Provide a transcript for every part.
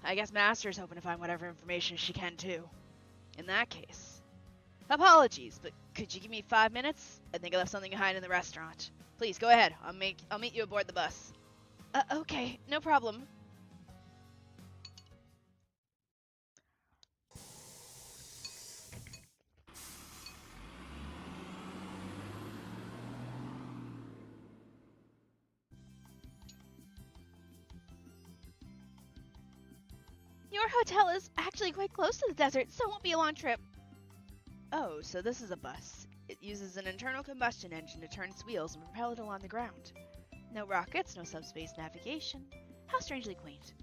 I guess Master's hoping to find whatever information she can, too. In that case... Apologies, but could you give me 5 minutes? I think I left something behind in the restaurant. Please, go ahead. I'll meet you aboard the bus. Okay, no problem. Your hotel is actually quite close to the desert, so it won't be a long trip. Oh, so this is a bus. It uses an internal combustion engine to turn its wheels and propel it along the ground. No rockets, no subspace navigation. How strangely quaint.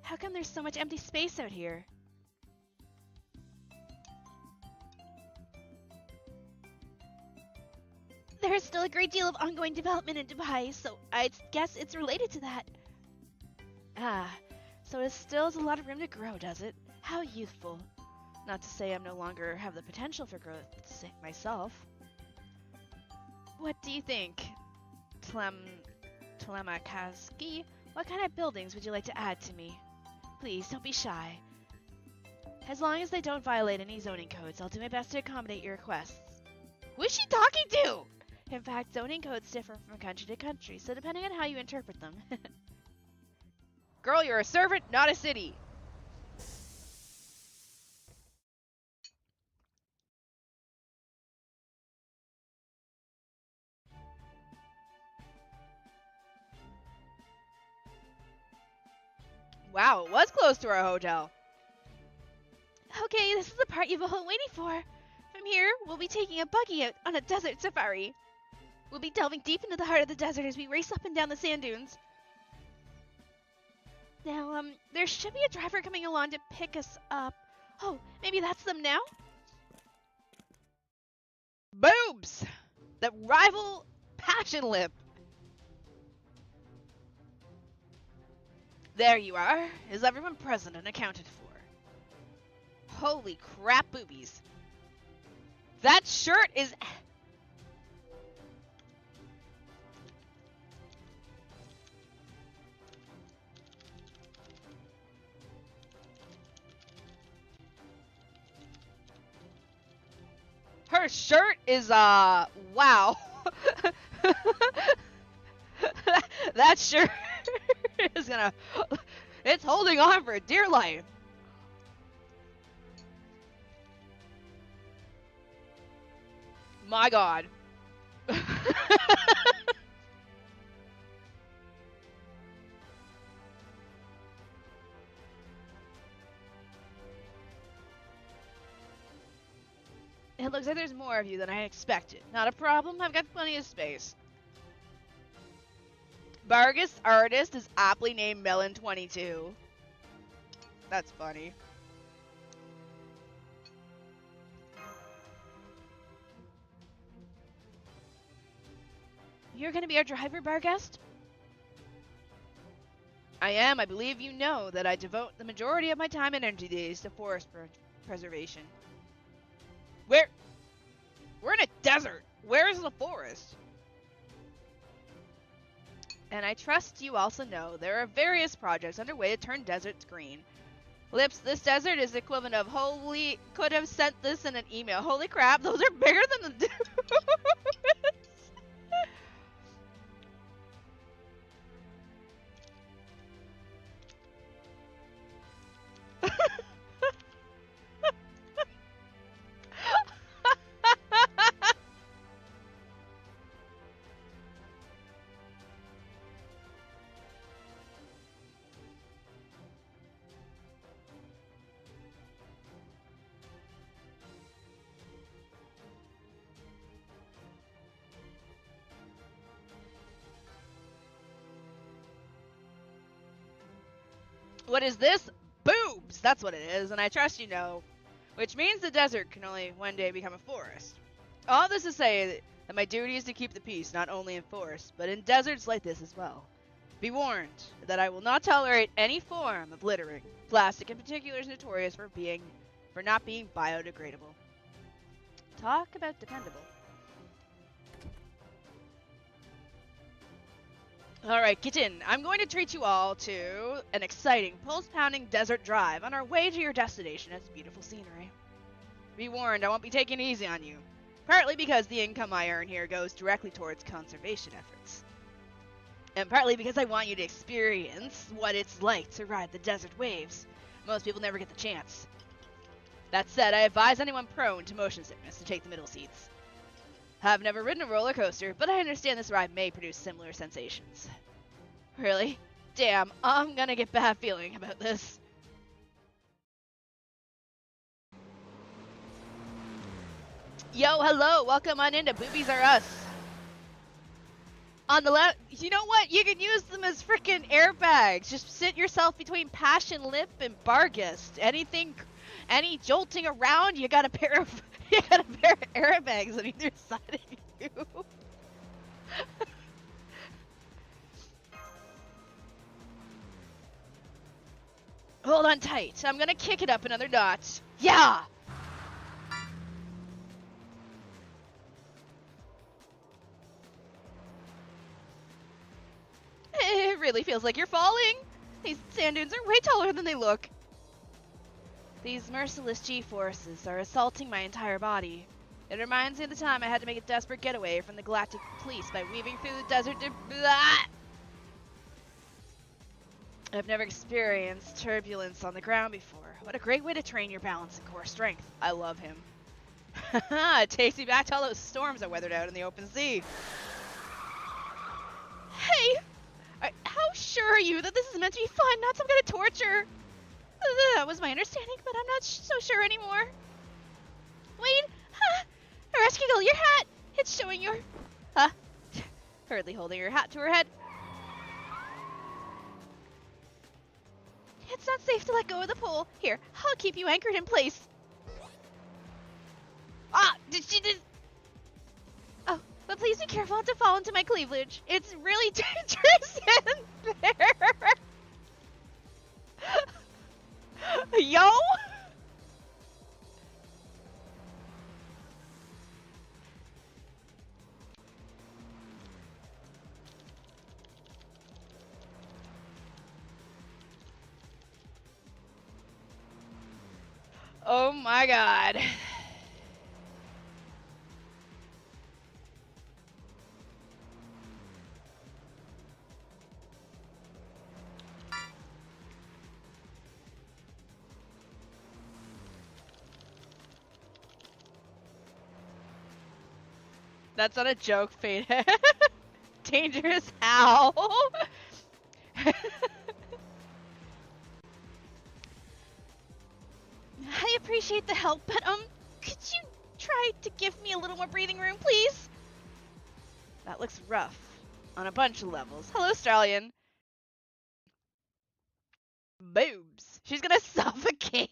How come there's so much empty space out here? There is still a great deal of ongoing development in Dubai, so I guess it's related to that. Ah, so it still has a lot of room to grow, does it? How youthful. Not to say I'm no longer have the potential for growth myself. What do you think, Telemakaski? What kind of buildings would you like to add to me? Please, don't be shy. As long as they don't violate any zoning codes, I'll do my best to accommodate your requests. Who is she talking to? In fact, zoning codes differ from country to country, so depending on how you interpret them. Girl, you're a servant, not a city. Wow, it was close to our hotel. Okay, this is the part you've all been waiting for. From here, we'll be taking a buggy out on a desert safari. We'll be delving deep into the heart of the desert as we race up and down the sand dunes. Now, there should be a driver coming along to pick us up. Oh, maybe that's them now? Boobs! The rival passion lip. There you are. Is everyone present and accounted for? Holy crap, boobies. That shirt is... Her shirt is, wow. That shirt is gonna... It's holding on for dear life. My God. It looks like there's more of you than I expected. Not a problem, I've got plenty of space. Vargas artist is aptly named Melon22. That's funny. You're gonna be our driver, Barguest? I am. I believe you know that I devote the majority of my time and energy days to forest preservation. We're in a desert. Where is the forest? And I trust you also know there are various projects underway to turn deserts green. Lips, this desert is the equivalent of holy... Could have sent this in an email. Holy crap, those are bigger than the dudes. What is this? Boobs! That's what it is, and I trust you know. Which means the desert can only one day become a forest. All this to say that my duty is to keep the peace, not only in forests, but in deserts like this as well. Be warned that I will not tolerate any form of littering. Plastic in particular is notorious for not being biodegradable. Talk about dependable. Alright, get in. I'm going to treat you all to an exciting, pulse-pounding desert drive on our way to your destination. It's beautiful scenery. Be warned, I won't be taking it easy on you. Partly because the income I earn here goes directly towards conservation efforts. And partly because I want you to experience what it's like to ride the desert waves. Most people never get the chance. That said, I advise anyone prone to motion sickness to take the middle seats. I've never ridden a roller coaster, but I understand this ride may produce similar sensations. Really? Damn, I'm gonna get bad feeling about this. Yo, hello, welcome on into Boobies Are Us. On the left, you know what? You can use them as freaking airbags. Just sit yourself between Passion Lip and Bargist. Any jolting around, you got a pair of airbags on either side of you. Hold on tight. I'm gonna kick it up another notch. Yeah! It really feels like you're falling. These sand dunes are way taller than they look. These merciless G-forces are assaulting my entire body. It reminds me of the time I had to make a desperate getaway from the galactic police by weaving through the desert to... Blah! I've never experienced turbulence on the ground before. What a great way to train your balance and core strength. I love him. It takes me back to all those storms I weathered out in the open sea. Hey! How sure are you that this is meant to be fun, not some kind of torture? That was my understanding, but I'm not so sure anymore. Wait! Rescue girl, your hat! It's showing your... hurriedly holding her hat to her head. It's not safe to let go of the pole. Here, I'll keep you anchored in place. Did she just... Oh, but please be careful not to fall into my cleavage. It's really dangerous in there. Yo! Oh my god. That's not a joke, Fade. Dangerous how? I appreciate the help, but could you try to give me a little more breathing room, please? That looks rough on a bunch of levels. Hello, Australian. Boobs. She's gonna suffocate.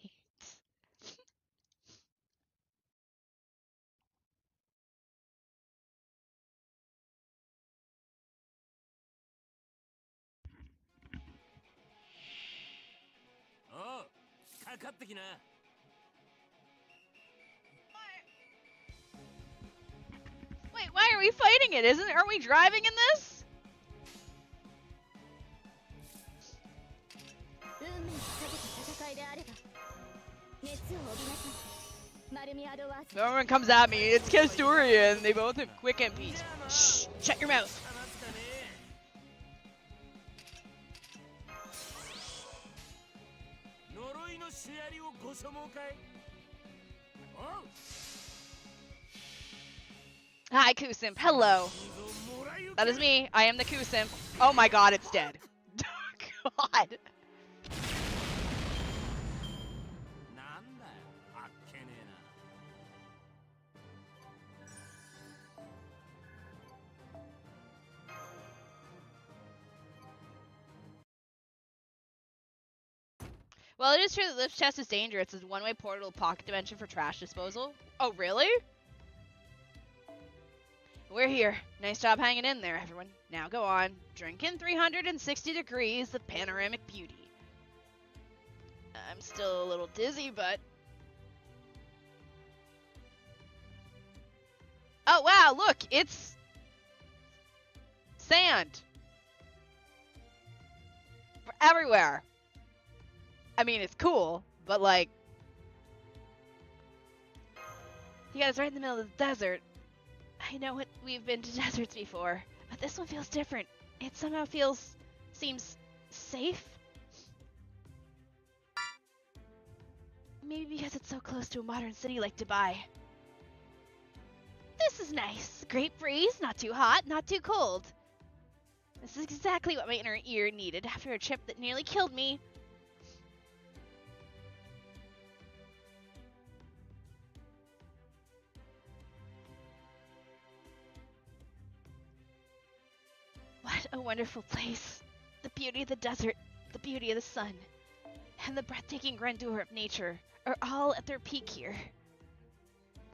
Oh, かかってきな。Wait, why are we fighting it? Aren't we driving in this? No one comes at me. It's Kasturian. They both have quick MPs. Shh! Shut your mouth. Hi, Kusimp. Hello. That is me. I am the Kusimp. Oh my god, it's dead. God. Well, it is true that lift chest is dangerous. It's a one-way portal pocket dimension for trash disposal. Oh, really? We're here. Nice job hanging in there, everyone. Now go on. Drink in 360 degrees of panoramic beauty. I'm still a little dizzy, but... Oh, wow, look! It's... sand! everywhere. I mean, it's cool, but like, you guys right in the middle of the desert. I know we've been to deserts before, but this one feels different. It somehow seems safe. Maybe because it's so close to a modern city like Dubai. This is nice. Great breeze, not too hot, not too cold. This is exactly what my inner ear needed after a trip that nearly killed me. What a wonderful place. The beauty of the desert, the beauty of the sun, and the breathtaking grandeur of nature are all at their peak here.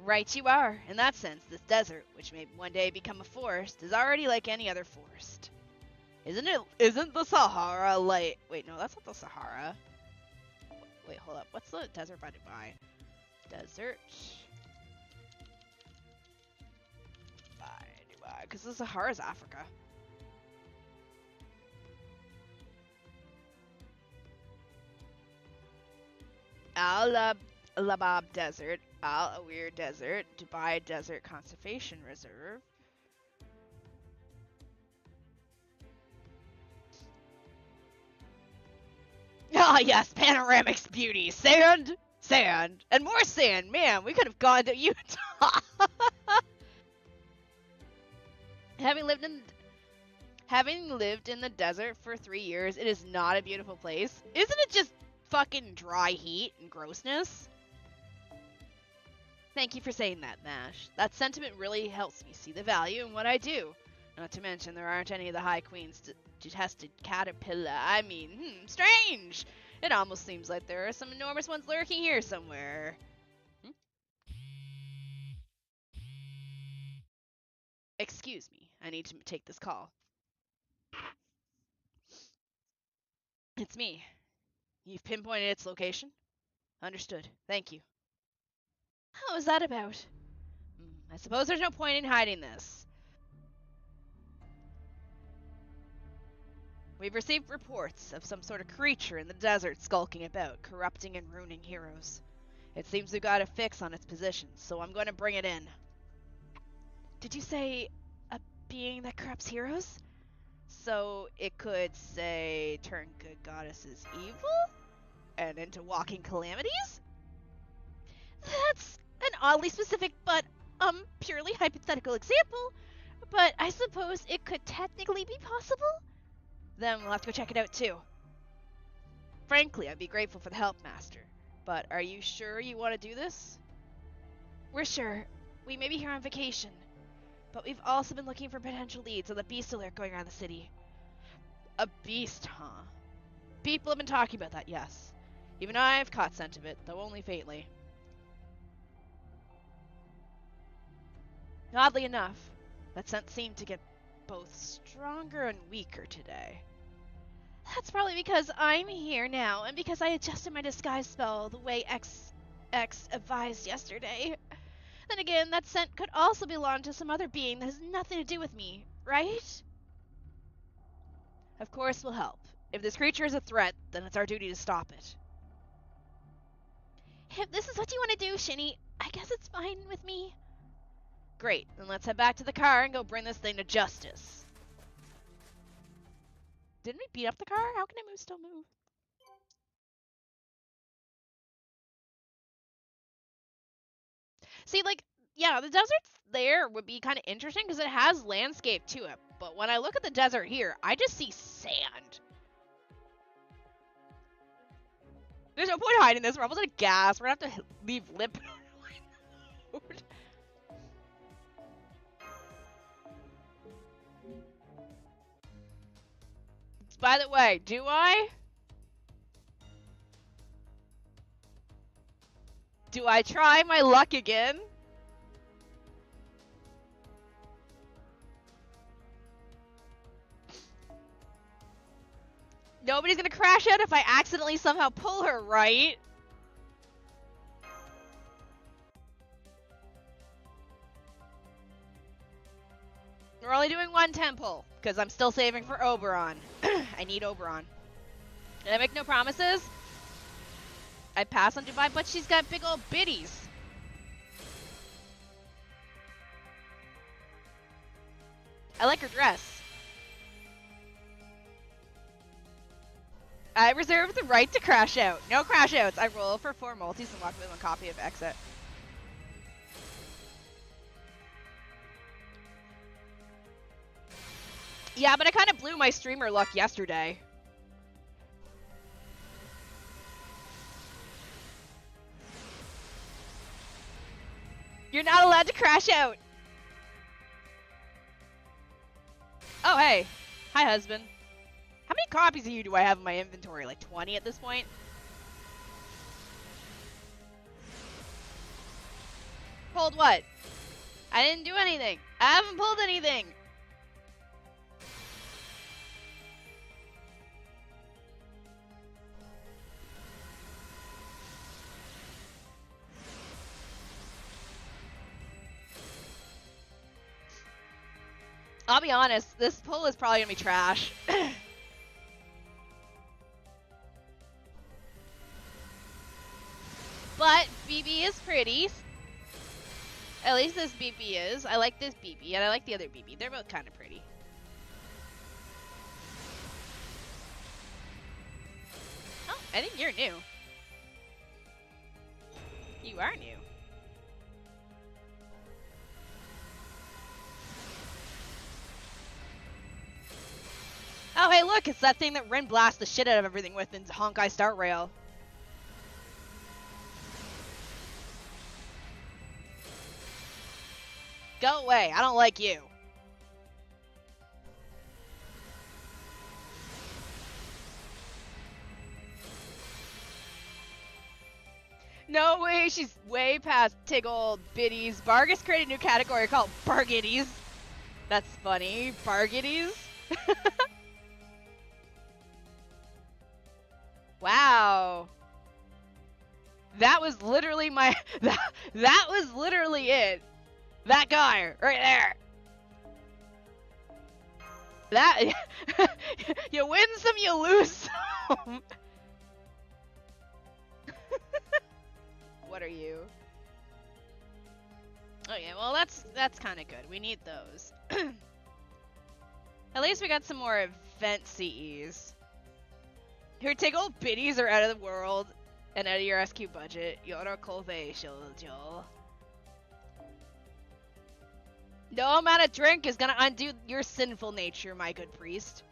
Right you are. In that sense, this desert, which may one day become a forest, is already like any other forest. Isn't the Sahara like... Wait, no, that's not the Sahara. Wait, hold up. What's the desert by Dubai? Desert... by Dubai. Because the Sahara is Africa. Al-Labab Desert, Al-Awir Desert, Dubai Desert Conservation Reserve. Ah, yes, panoramic beauty. Sand, sand, and more sand. Man, we could have gone to Utah. Having lived in the desert for 3 years, it is not a beautiful place. Isn't it just fucking dry heat and grossness? Thank you for saying that, Nash. That sentiment really helps me see the value in what I do. Not to mention, there aren't any of the High Queen's detested caterpillar. I mean, strange! It almost seems like there are some enormous ones lurking here somewhere. Excuse me, I need to take this call. It's me. You've pinpointed its location? Understood. Thank you. What was that about? I suppose there's no point in hiding this. We've received reports of some sort of creature in the desert skulking about, corrupting and ruining heroes. It seems we've got a fix on its position, so I'm going to bring it in. Did you say a being that corrupts heroes? So it could, say, turn good goddesses evil? And into walking calamities? That's an oddly specific but, purely hypothetical example. But I suppose it could technically be possible? Then we'll have to go check it out too. Frankly, I'd be grateful for the help, Master. But are you sure you want to do this? We're sure. We may be here on vacation. But we've also been looking for potential leads on the beast alert going around the city. A beast, huh? People have been talking about that, yes. Even I've caught scent of it, though only faintly. Oddly enough, that scent seemed to get both stronger and weaker today. That's probably because I'm here now, and because I adjusted my disguise spell the way X advised yesterday. Then again, that scent could also belong to some other being that has nothing to do with me, right? Of course we'll help. If this creature is a threat, then it's our duty to stop it. If this is what you want to do, Shini, I guess it's fine with me. Great, then let's head back to the car and go bring this thing to justice. Didn't we beat up the car? How can it still move? See, like, yeah, the deserts there would be kind of interesting because it has landscape to it. But when I look at the desert here, I just see sand. There's no point hiding this. We're almost out of gas. We're going to have to leave lip. By the way, do I? Do I try my luck again? Nobody's gonna crash out if I accidentally somehow pull her, right? We're only doing one temple, because I'm still saving for Oberon. I need Oberon. I make no promises. I pass on Dubai, but she's got big old bitties. I like her dress. I reserve the right to crash out. No crash outs. I roll for 4 multis and walk with 1 copy of Exit. Yeah, but I kind of blew my streamer luck yesterday. You're not allowed to crash out. Oh, hey. Hi, husband. How many copies of you do I have in my inventory? Like 20 at this point? Pulled what? I didn't do anything. I haven't pulled anything. I'll be honest, this pull is probably gonna be trash. But BB is pretty. At least this BB is. I like this BB, and I like the other BB. They're both kind of pretty. Oh, I think you're new. You are new. Oh, hey, look, it's that thing that Ren blasts the shit out of everything with in Honkai Start Rail. Go away, I don't like you. No way, she's way past Tiggle Biddies. Bargus created a new category called Bargitties. That's funny. Bargitties? Wow. That was literally my... That was literally it. That guy, right there. That... You win some, you lose some. What are you? Oh yeah, well that's kind of good. We need those. At least we got some more event CEs. Your Tiggle biddies are out of the world and out of your SQ budget. You're controversial. No amount of drink is gonna undo your sinful nature, my good priest.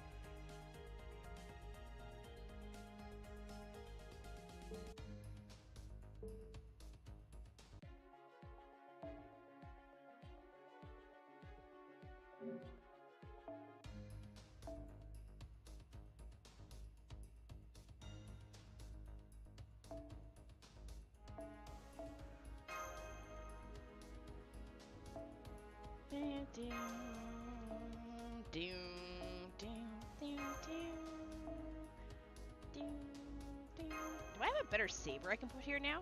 Do I have a better saber I can put here now?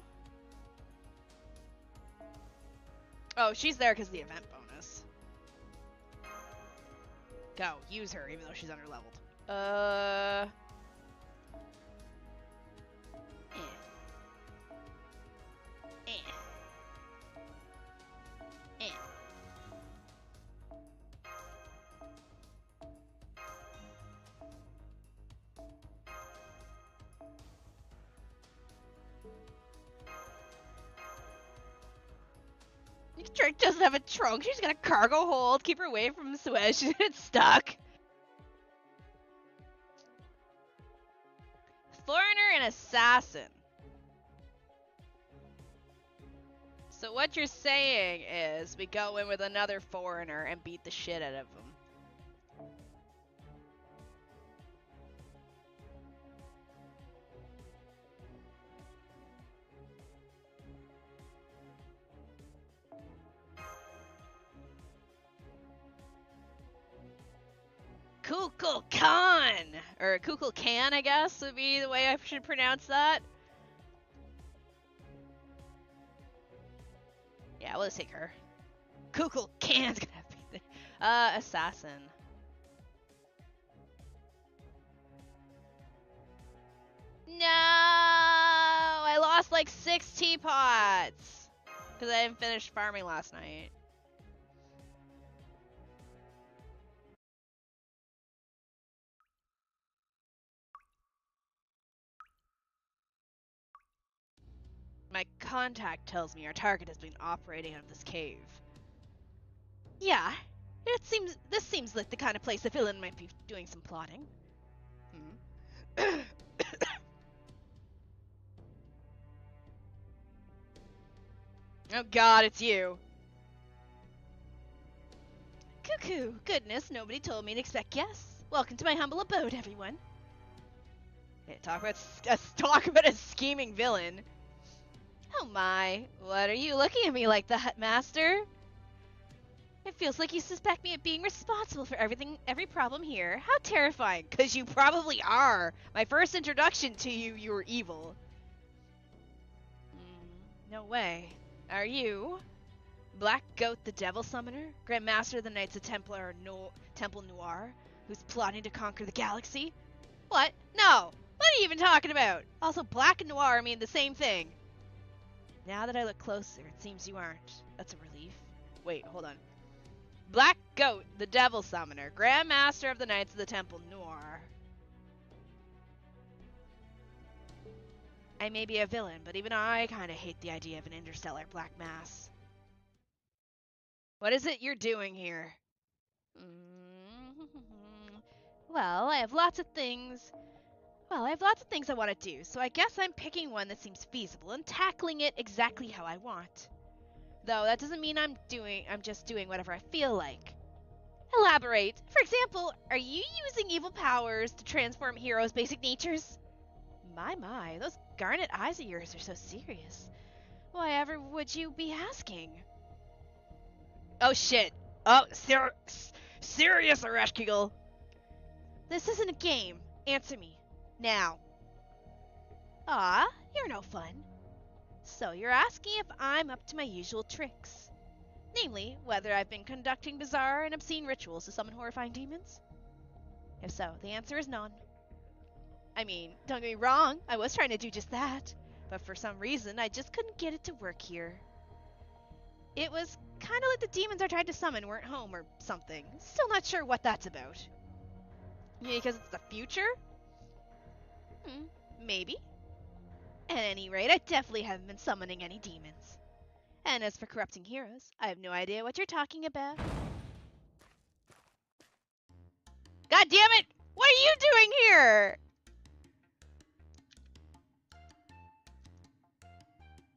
Oh, she's there because of the event bonus. Go, use her even though she's underleveled. Drake doesn't have a trunk. She's got a cargo hold. Keep her away from Suez. She's gonna get stuck. Foreigner and assassin. So what you're saying is we go in with another foreigner and beat the shit out of them. Kukulkan! Or Kukulkan, I guess, would be the way I should pronounce that. Yeah, we'll just take her. Kukulkan's gonna be the assassin. like 6 teapots! Because I didn't finish farming last night. My contact tells me our target has been operating out of this cave. Yeah, this seems like the kind of place the villain might be doing some plotting. Oh god, it's you. Cuckoo, goodness, nobody told me to expect guests. Welcome to my humble abode, everyone. Hey, talk about a scheming villain. Oh my, what are you looking at me like that, Master? It feels like you suspect me of being responsible for every problem here. How terrifying, because you probably are. My first introduction to you, you were evil. No way. Are you? Black Goat the Devil Summoner? Grand Master of the Knights of Temple Noir? Who's plotting to conquer the galaxy? What? No! What are you even talking about? Also, Black and Noir mean the same thing. Now that I look closer, it seems you aren't. That's a relief. Wait, hold on. Black Goat, the Devil Summoner, Grand Master of the Knights of the Temple Noir. I may be a villain, but even I kinda hate the idea of an interstellar black mass. What is it you're doing here? Well, I have lots of things I want to do, so I guess I'm picking one that seems feasible and tackling it exactly how I want. Though that doesn't mean I'm just doing whatever I feel like. Elaborate. For example, are you using evil powers to transform heroes' basic natures? My, those garnet eyes of yours are so serious. Why ever would you be asking? Oh shit. Oh, serious, Ereshkigal. This isn't a game. Answer me. Now. Ah, you're no fun. So you're asking if I'm up to my usual tricks. Namely, whether I've been conducting bizarre and obscene rituals to summon horrifying demons? If so, the answer is none. I mean, don't get me wrong, I was trying to do just that. But for some reason, I just couldn't get it to work here. It was kind of like the demons I tried to summon weren't home or something. Still not sure what that's about. Maybe because it's the future? Maybe. At any rate, I definitely haven't been summoning any demons. And as for corrupting heroes, I have no idea what you're talking about. God damn it! What are you doing here?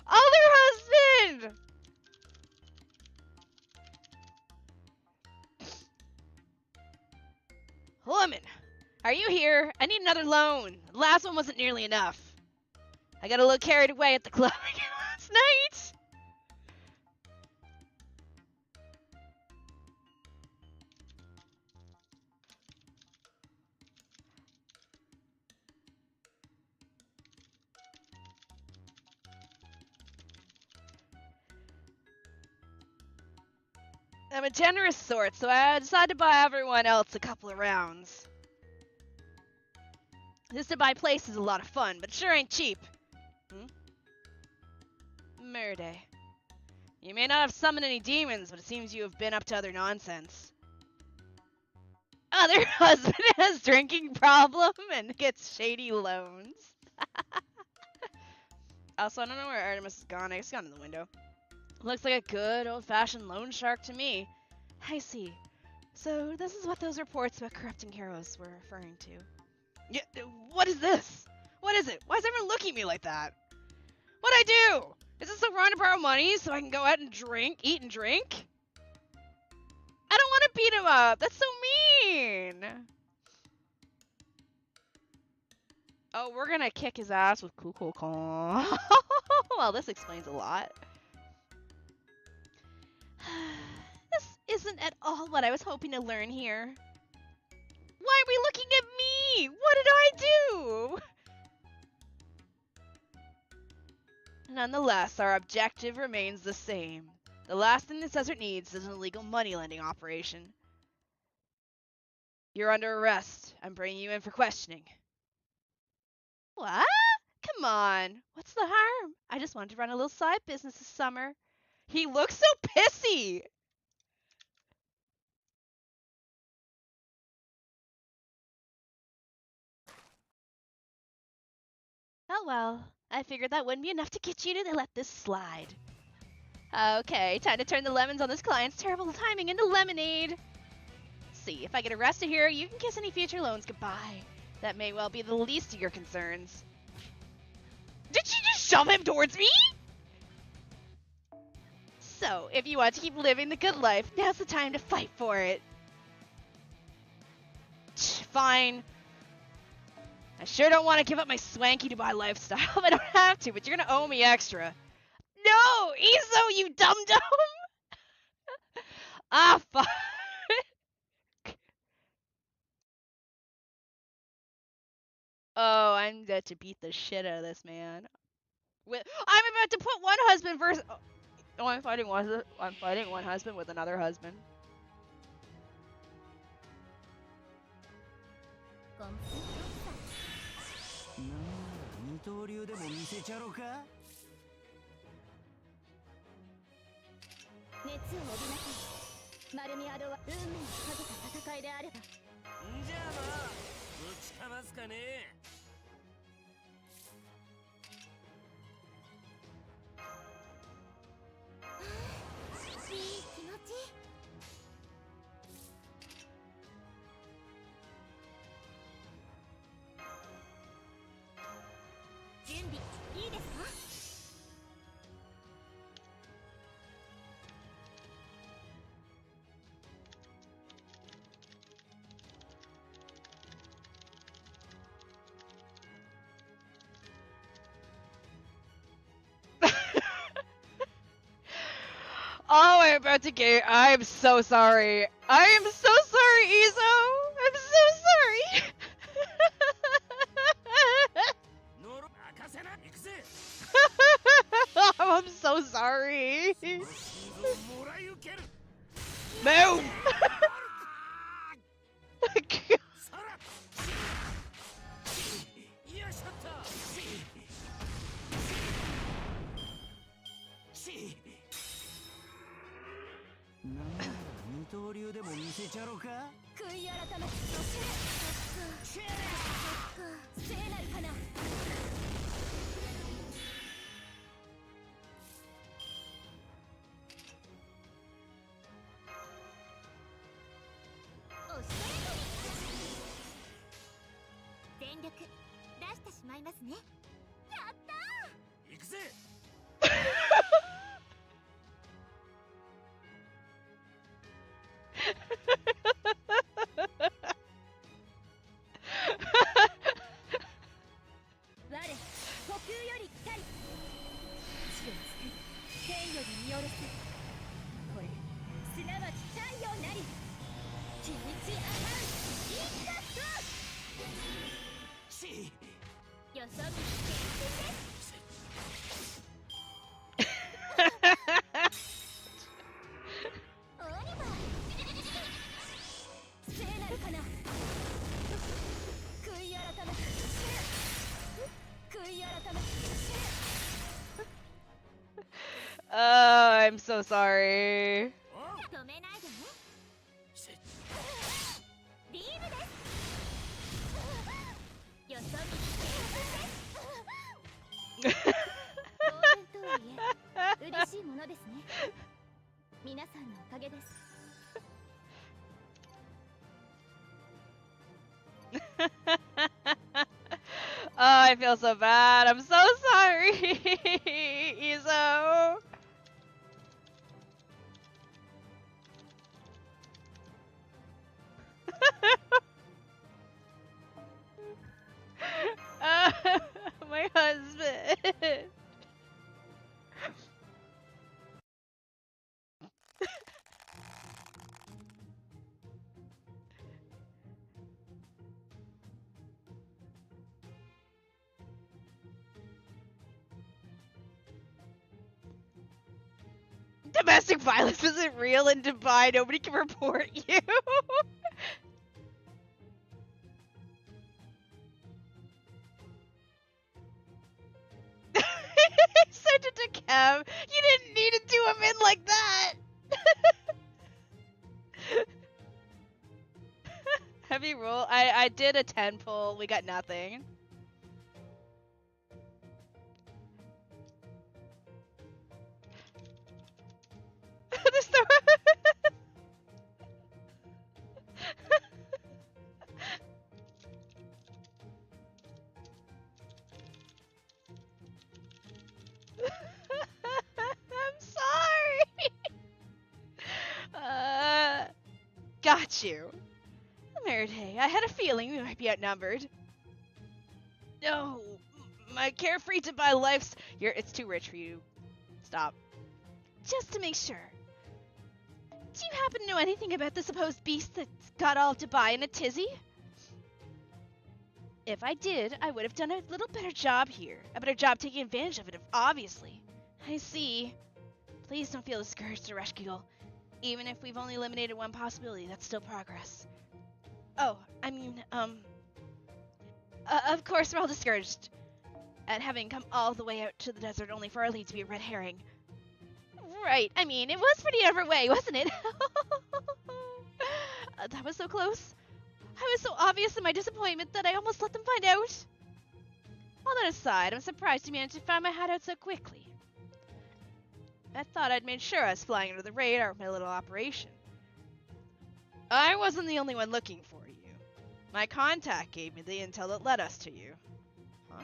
Other husband! Woman, are you here? I need another loan. The last one wasn't nearly enough. I got a little carried away at the club last night. I'm a generous sort, so I decided to buy everyone else a couple of rounds. This to buy place is a lot of fun, but sure ain't cheap. Merde. You may not have summoned any demons, but it seems you have been up to other nonsense. Other husband has drinking problem and gets shady loans. Also, I don't know where Artemis has gone. I guess gone in the window. Looks like a good old-fashioned loan shark to me. I see. So this is what those reports about corrupting heroes were referring to. Yeah, what is this? What is it? Why is everyone looking at me like that? What'd I do? Is this so wrong to borrow money so I can go out and eat and drink? I don't want to beat him up. That's so mean. Oh, we're gonna kick his ass with Kukulkan. Well, this explains a lot. This isn't at all what I was hoping to learn here. Why are we looking at me? What did I do? Nonetheless, our objective remains the same. The last thing this desert needs is an illegal money-lending operation. You're under arrest. I'm bringing you in for questioning. What? Come on. What's the harm? I just wanted to run a little side business this summer. He looks so pissy! Oh well, I figured that wouldn't be enough to get you to let this slide. Okay, time to turn the lemons on this client's terrible timing into lemonade. See, if I get arrested here, you can kiss any future loans goodbye. That may well be the least of your concerns. Did she just shove him towards me? So, if you want to keep living the good life, now's the time to fight for it. Fine. I sure don't want to give up my swanky Dubai lifestyle if I don't have to, but you're gonna owe me extra. No! Iso, you dum-dum! Ah, fuck. Oh, I'm about to beat the shit out of this man. I'm about to put one husband versus... Oh, I'm fighting one husband with another husband. Oh, I'm about to get... I'm so sorry. I am so sorry, Iso. I'm so sorry. Oh, I'm so sorry. Move! Oh, I'm so sorry. Oh, I feel so bad. I'm so sorry, Iso. My husband. Domestic violence isn't real in Dubai. Nobody can report you. He said them. You didn't need to do them in like that. Heavy roll. I did a 10 pull. We got nothing. There's no I'm sorry. Got you. Merde, I had a feeling we might be outnumbered. No, my carefree to buy life's... It's too rich for you. Stop. Just to make sure. Do you happen to know anything about the supposed beast that got all Dubai in a tizzy? If I did, I would have done a little better job here. A better job taking advantage of it, obviously. I see. Please don't feel discouraged, FGO. Even if we've only eliminated one possibility, that's still progress. Oh, I mean, of course we're all discouraged at having come all the way out to the desert only for our lead to be a red herring. Right, I mean, it was pretty underway, wasn't it? That was so close. I was so obvious in my disappointment that I almost let them find out. All that aside, I'm surprised you managed to find my hideout so quickly. I thought I'd made sure I was flying under the radar with my little operation. I wasn't the only one looking for you. My contact gave me the intel that led us to you. Huh?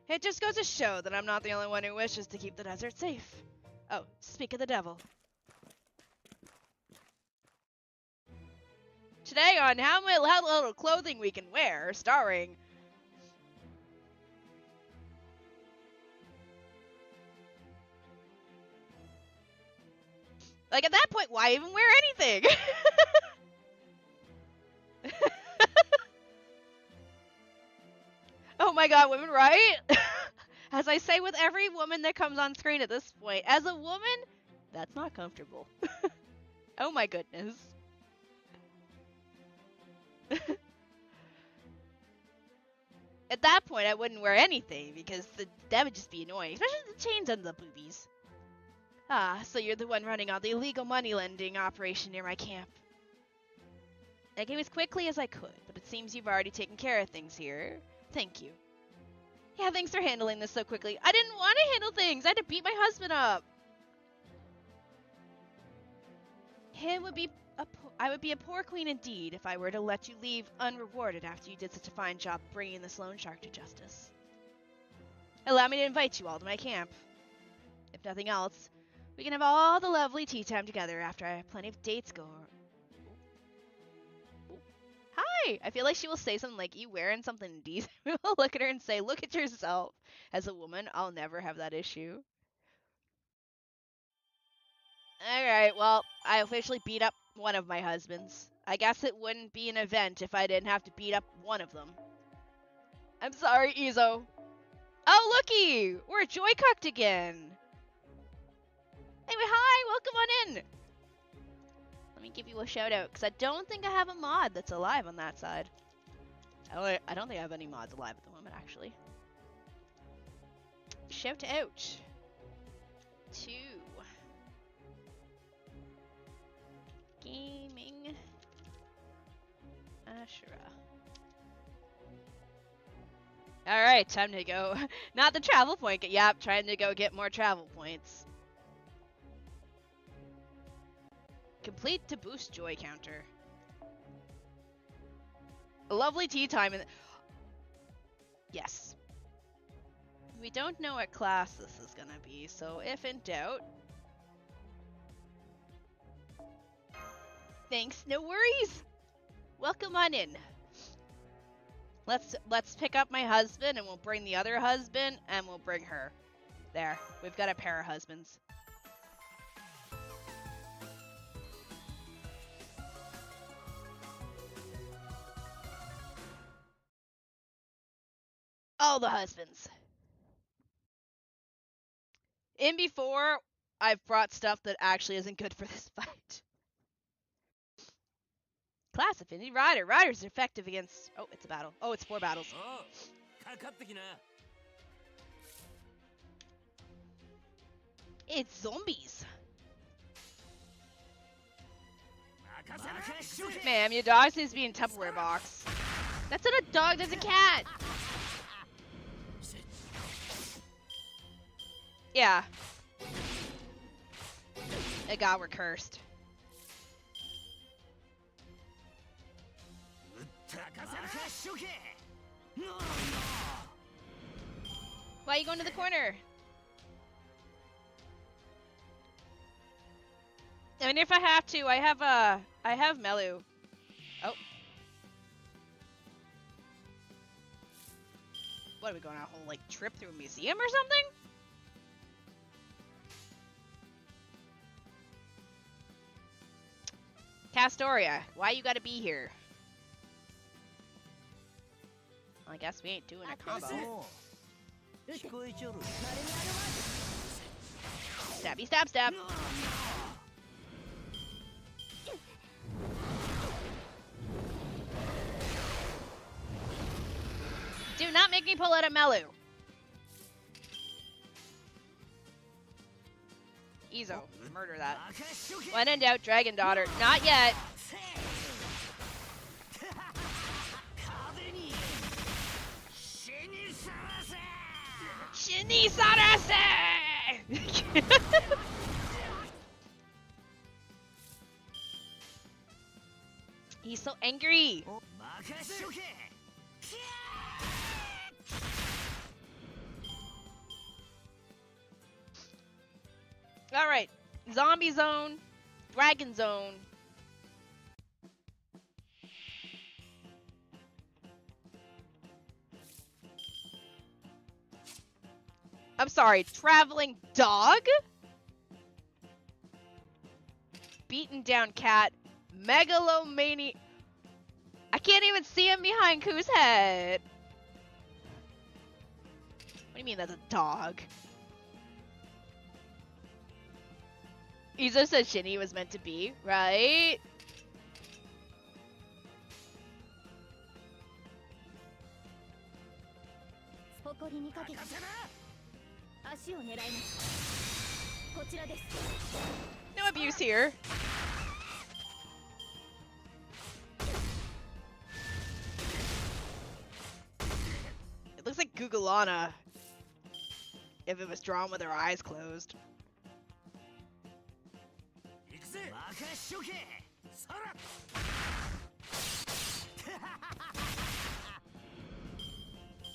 It just goes to show that I'm not the only one who wishes to keep the desert safe. Oh, speak of the devil. Today on How Little Clothing We Can Wear, starring... Like, at that point, why even wear anything? Oh my god, women, right? As I say with every woman that comes on screen at this point, as a woman, that's not comfortable. Oh my goodness. At that point, I wouldn't wear anything, because that would just be annoying, especially the chains on the boobies. Ah, so you're the one running all the illegal money lending operation near my camp. I came as quickly as I could, but it seems you've already taken care of things here. Thank you. Yeah, thanks for handling this so quickly. I didn't want to handle things. I had to beat my husband up. I would be a poor queen indeed if I were to let you leave unrewarded after you did such a fine job bringing this loan shark to justice. Allow me to invite you all to my camp. If nothing else, we can have all the lovely tea time together after I have plenty of dates go. Hi! I feel like she will say something like, you wearing something decent? We will look at her and say, look at yourself. As a woman, I'll never have that issue. Alright, well, I officially beat up one of my husbands. I guess it wouldn't be an event if I didn't have to beat up one of them. I'm sorry, Izo. Oh, looky! We're joy-cooked again! Anyway, hi! Welcome on in! Let me give you a shout-out, because I don't think I have a mod that's alive on that side. I don't think I have any mods alive at the moment, actually. Shout-out to Gaming Ashura. Alright, time to go. Not the travel point. Yep, trying to go get more travel points. Complete to boost joy counter. A lovely tea time. Yes. We don't know what class this is gonna be, so if in doubt... Thanks, no worries! Welcome on in. Let's pick up my husband, and we'll bring the other husband, and we'll bring her. There, we've got a pair of husbands. All the husbands. In before, I've brought stuff that actually isn't good for this fight. Class Affinity Rider. Riders are effective against... Oh, it's a battle. Oh, it's 4 battles. It's zombies. Ma'am, your dog needs to be in Tupperware box. That's not a dog, that's a cat. Yeah. Oh god, we're cursed. Why are you going to the corner? I mean, if I have to, I have Melu. Oh. What, are we going on a whole, like, trip through a museum or something? Castoria, why you gotta be here? I guess we ain't doing a combo. Stabby stab stab. Do not make me pull out a Melu. Izo, murder that. When in doubt, Dragon Daughter. Not yet. Shini Sarase! He's so angry. Alright. Zombie zone. Dragon zone. I'm sorry, traveling dog? Beaten down cat. Megalomania. I can't even see him behind Ku's head. What do you mean that's a dog? Izo said Shini was meant to be, right? No abuse here. It looks like Gugalana if it was drawn with her eyes closed.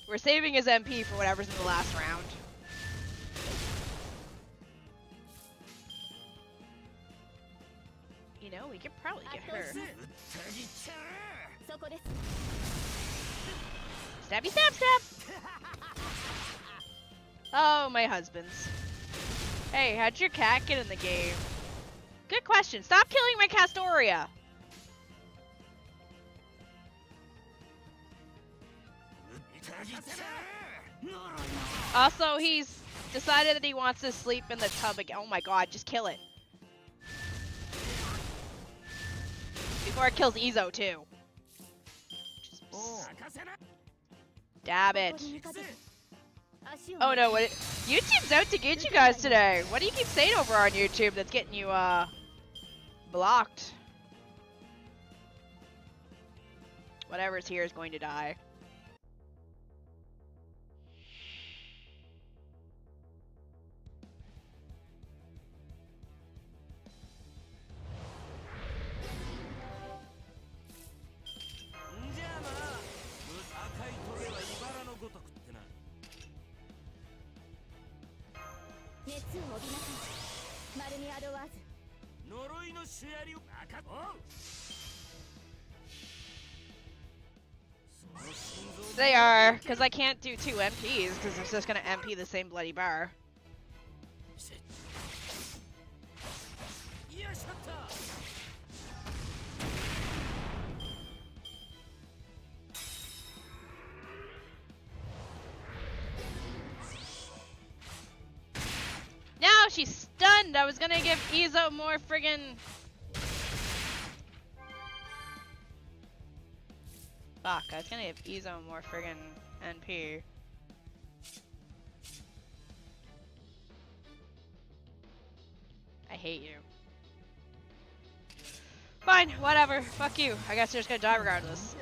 We're saving his MP for whatever's in the last round. You know, we could probably get her. Stabby stab stab! Oh, my husbands. Hey, how'd your cat get in the game? Good question. Stop killing my Castoria! Also, he's decided that he wants to sleep in the tub again. Oh my god, just kill it. Before it kills Izo, too. Dab it. Oh no, what? YouTube's out to get you guys today. What do you keep saying over on YouTube that's getting you, blocked? Whatever's here is going to die. They are, because I can't do 2 MPs, because it's just going to MP the same bloody bar. No, she's stunned! I was going to give Izo more friggin... Fuck, I was gonna give Izo more friggin' NP. I hate you. Fine, whatever. Fuck you. I guess you're just gonna die regardless.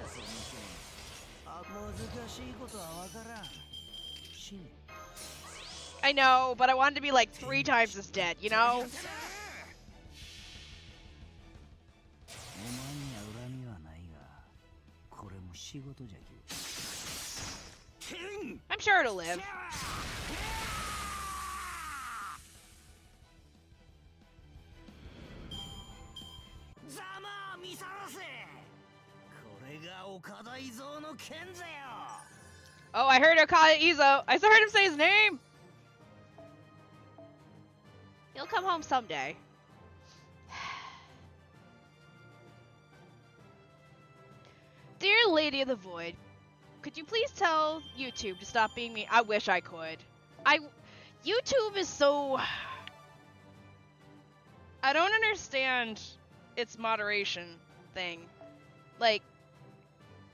I know, but I wanted to be like 3 times as dead, you know? I'm sure it'll live. Oh, I heard Okada Izo. I heard him say his name. He'll come home someday. Dear Lady of the Void, could you please tell YouTube to stop being mean? I wish I could. YouTube is so... I don't understand its moderation thing. Like,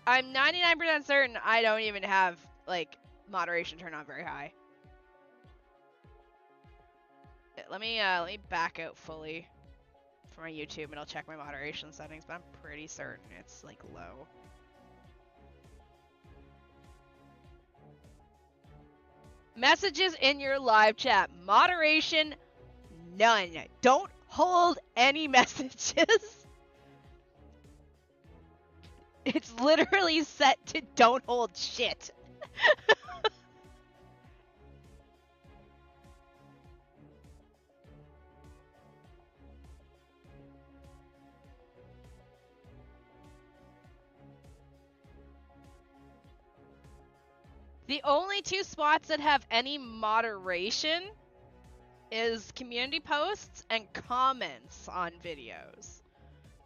I'm 99% certain I don't even have, like, moderation turned on very high. Let me back out fully from my YouTube and I'll check my moderation settings, but I'm pretty certain it's, like, low. Messages in your live chat. Moderation, none. Don't hold any messages. It's literally set to don't hold shit. The only 2 spots that have any moderation is community posts and comments on videos.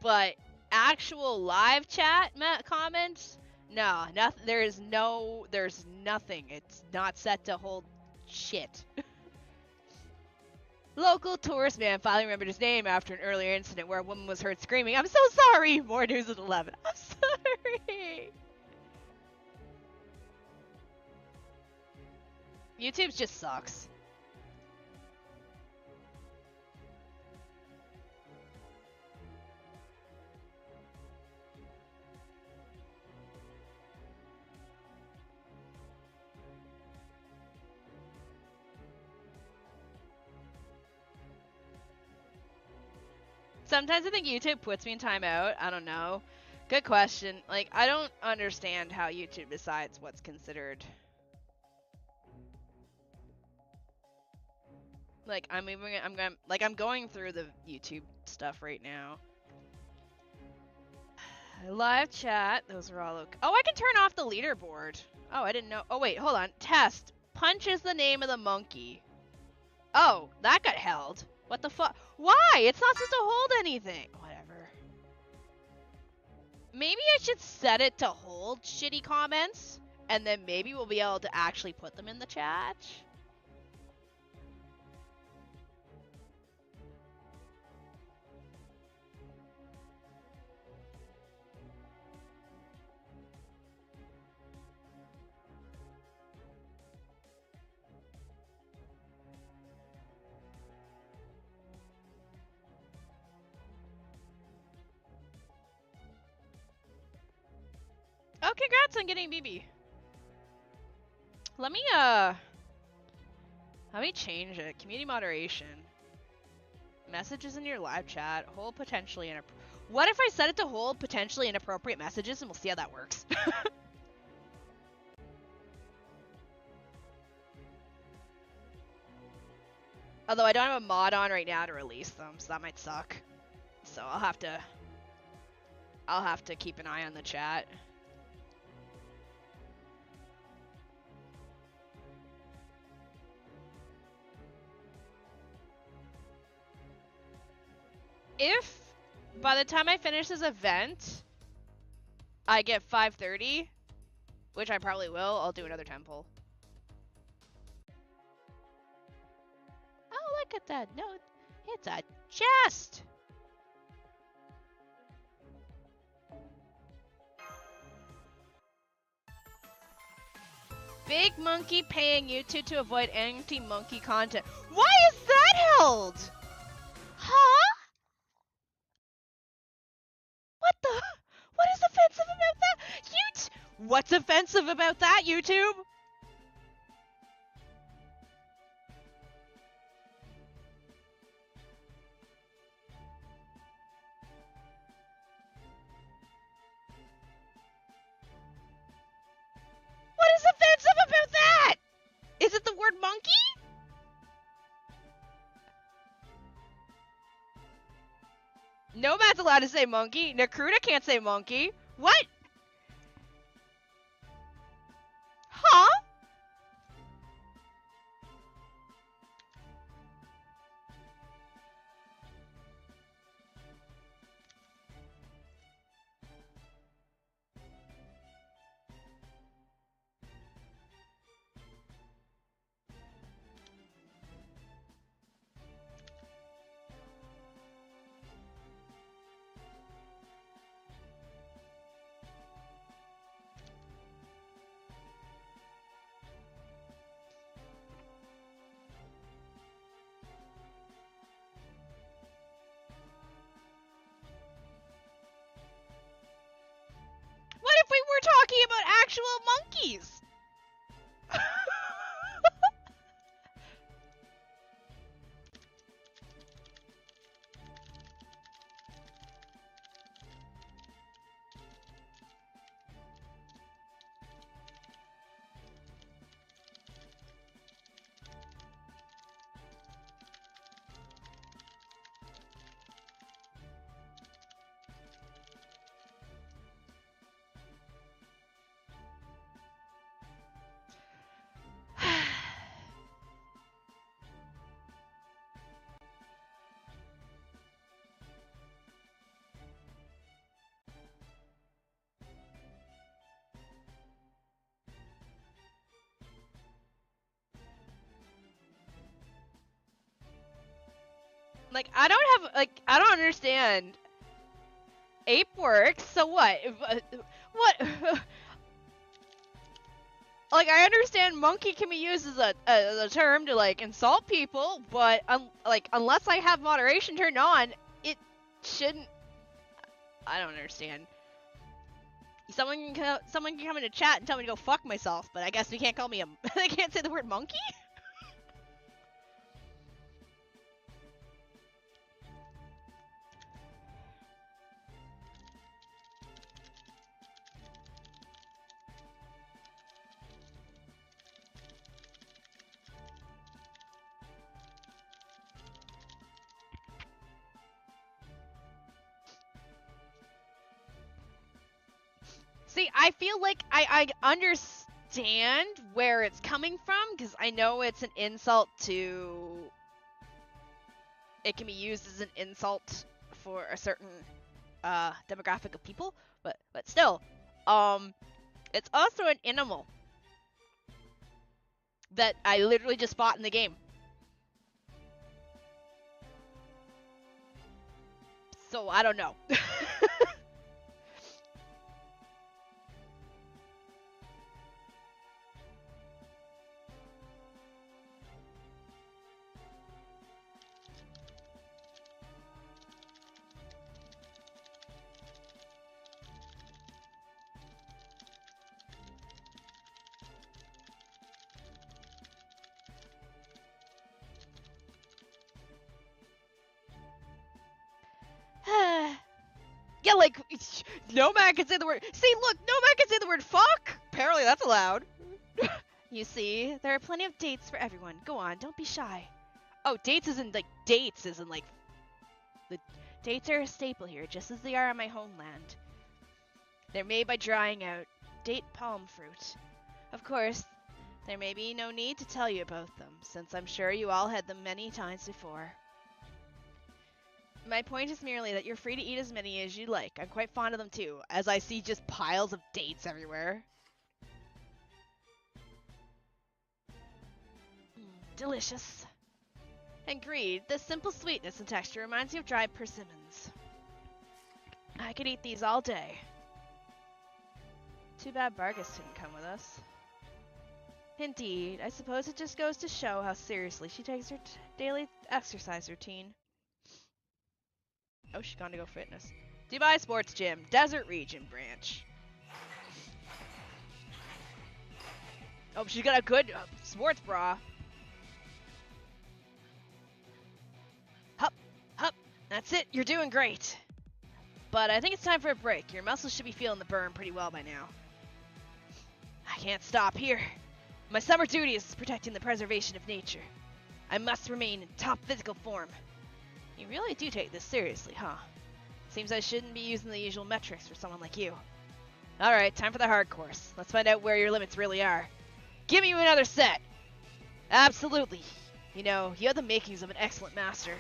But actual live chat comments, no, nothing. There's nothing. It's not set to hold shit. Local tourist man finally remembered his name after an earlier incident where a woman was heard screaming, "I'm so sorry!" More news at 11. I'm sorry! YouTube just sucks. Sometimes I think YouTube puts me in timeout. I don't know. Good question. Like, I don't understand how YouTube decides what's considered. Like, I'm going through the YouTube stuff right now. Live chat, those are all okay. Oh, I can turn off the leaderboard. Oh, I didn't know. Oh, wait, hold on. Test. Punch is the name of the monkey. Oh, that got held. What the fuck? Why? It's not supposed to hold anything. Whatever. Maybe I should set it to hold shitty comments, and then maybe we'll be able to actually put them in the chat. Oh, congrats on getting BB. Let me change it. Community moderation. Messages in your live chat. Hold potentially inappropriate. What if I set it to hold potentially inappropriate messages and we'll see how that works? Although I don't have a mod on right now to release them, so that might suck. So I'll have to keep an eye on the chat. If by the time I finish this event, I get 530, which I probably will, I'll do another temple. Oh, look at that. No, it's a chest. Big monkey paying YouTube to avoid anti-monkey content. Why is that held? What's offensive about that, YouTube? What is offensive about that? Is it the word monkey? Nomad's allowed to say monkey. Nakruda can't say monkey. What? Huh? What if we were talking about actual monkeys? Like, I don't understand. Ape works, so what? What? Like, I understand monkey can be used as a term to, like, insult people, but, unless I have moderation turned on, it shouldn't... I don't understand. Someone can come into chat and tell me to go fuck myself, but I guess we can't call me a... They can't say the word monkey? See, I feel like I understand where it's coming from, because I know it's an insult to... It can be used as an insult for a certain demographic of people, but still, it's also an animal that I literally just bought in the game. So, I don't know. Yeah, like, Nomad can say the word... See, look, Nomad can say the word fuck! Apparently that's allowed. You see, there are plenty of dates for everyone. Go on, don't be shy. Oh, dates isn't, like, The dates are a staple here, just as they are on my homeland. They're made by drying out date palm fruit. Of course, there may be no need to tell you about them, since I'm sure you all had them many times before. My point is merely that you're free to eat as many as you like. I'm quite fond of them too, as I see just piles of dates everywhere. Delicious. Agreed. The simple sweetness and texture reminds you of dried persimmons. I could eat these all day. Too bad Bargus didn't come with us. Indeed. I suppose it just goes to show how seriously she takes her daily exercise routine. Oh, she's gone to go fitness. Dubai Sports Gym, Desert Region Branch. Oh, she's got a good sports bra. Hup, hup. That's it. You're doing great. But I think it's time for a break. Your muscles should be feeling the burn pretty well by now. I can't stop here. My summer duty is protecting the preservation of nature. I must remain in top physical form. You really do take this seriously, huh? Seems I shouldn't be using the usual metrics for someone like you. Alright, time for the hard course. Let's find out where your limits really are. Give me another set! Absolutely. You know, you have the makings of an excellent master.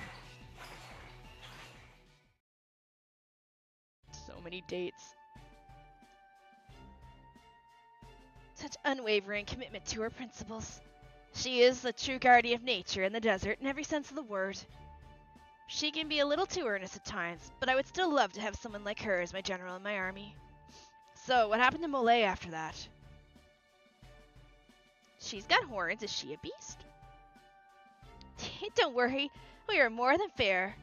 So many dates. Such unwavering commitment to her principles. She is the true guardian of nature in the desert in every sense of the word. She can be a little too earnest at times, but I would still love to have someone like her as my general in my army. So, what happened to Mole after that? She's got horns. Is she a beast? Don't worry. We are more than fair.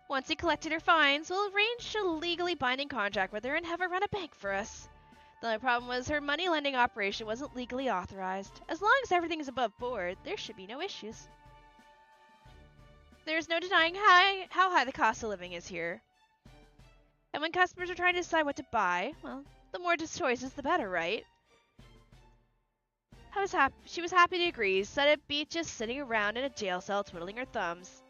Once he collected her fines, we'll arrange a legally binding contract with her and have her run a bank for us. The only problem was her money lending operation wasn't legally authorized. As long as everything is above board, there should be no issues. There's no denying how high the cost of living is here. And when customers are trying to decide what to buy, well, the more choices, the better, right? She was happy to agree, said it beat just sitting around in a jail cell twiddling her thumbs.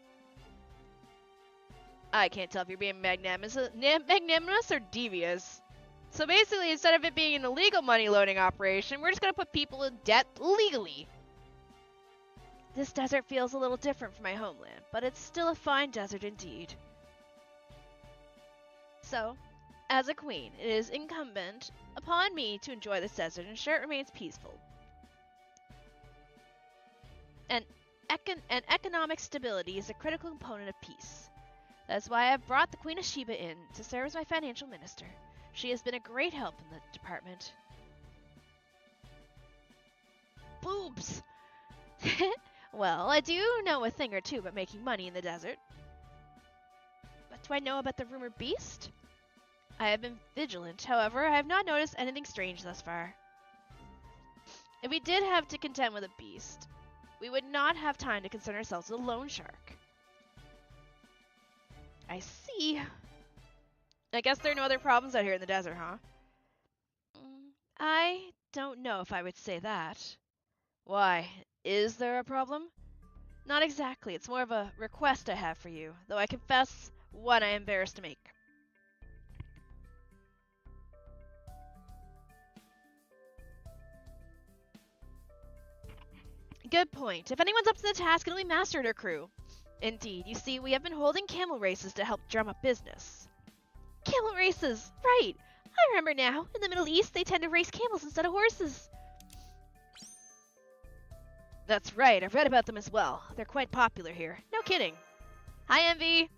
I can't tell if you're being magnanimous or devious. So basically, instead of it being an illegal money loaning operation, we're just going to put people in debt legally. This desert feels a little different from my homeland, but it's still a fine desert indeed. So, as a queen, it is incumbent upon me to enjoy this desert and ensure it remains peaceful. And economic stability is a critical component of peace. That's why I've brought the Queen of Sheba in to serve as my financial minister. She has been a great help in the department. Boobs! Well, I do know a thing or two about making money in the desert. What do I know about the rumored beast? I have been vigilant, however, I have not noticed anything strange thus far. If we did have to contend with a beast, we would not have time to concern ourselves with a loan shark. I see. I guess there are no other problems out here in the desert, huh? I don't know if I would say that. Why? Is there a problem? Not exactly. It's more of a request I have for you, though I confess one I am embarrassed to make. Good point. If anyone's up to the task, it'll be Master and her crew. Indeed. You see, we have been holding camel races to help drum up business. Camel races! Right! I remember now. In the Middle East, they tend to race camels instead of horses. That's right. I've read about them as well. They're quite popular here. No kidding. Hi, Envy!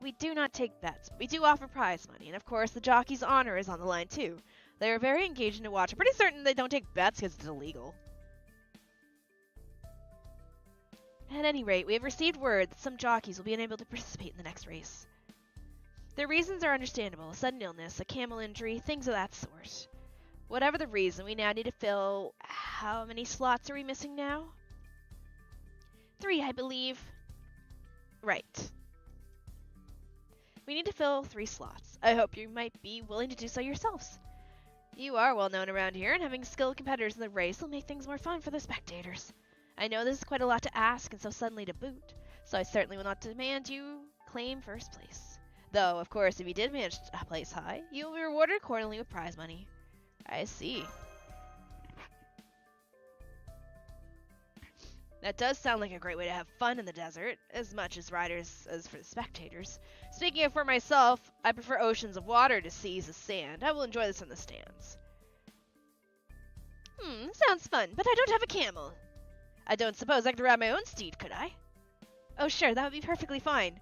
We do not take bets, but we do offer prize money, and of course, the jockey's honor is on the line, too. They are very engaging to watch. I'm pretty certain they don't take bets because it's illegal. At any rate, we have received word that some jockeys will be unable to participate in the next race. Their reasons are understandable. A sudden illness, a camel injury, things of that sort. Whatever the reason, we now need to fill... How many slots are we missing now? 3, I believe. Right. We need to fill 3 slots. I hope you might be willing to do so yourselves. You are well known around here, and having skilled competitors in the race will make things more fun for the spectators. I know this is quite a lot to ask, and so suddenly to boot, so I certainly will not demand you claim first place. Though, of course, if you did manage to place high, you will be rewarded accordingly with prize money. I see. That does sound like a great way to have fun in the desert, as much as riders as for the spectators. Speaking of for myself, I prefer oceans of water to seas of sand. I will enjoy this in the stands. Sounds fun, but I don't have a camel. I don't suppose I could ride my own steed, could I? Oh sure, that would be perfectly fine.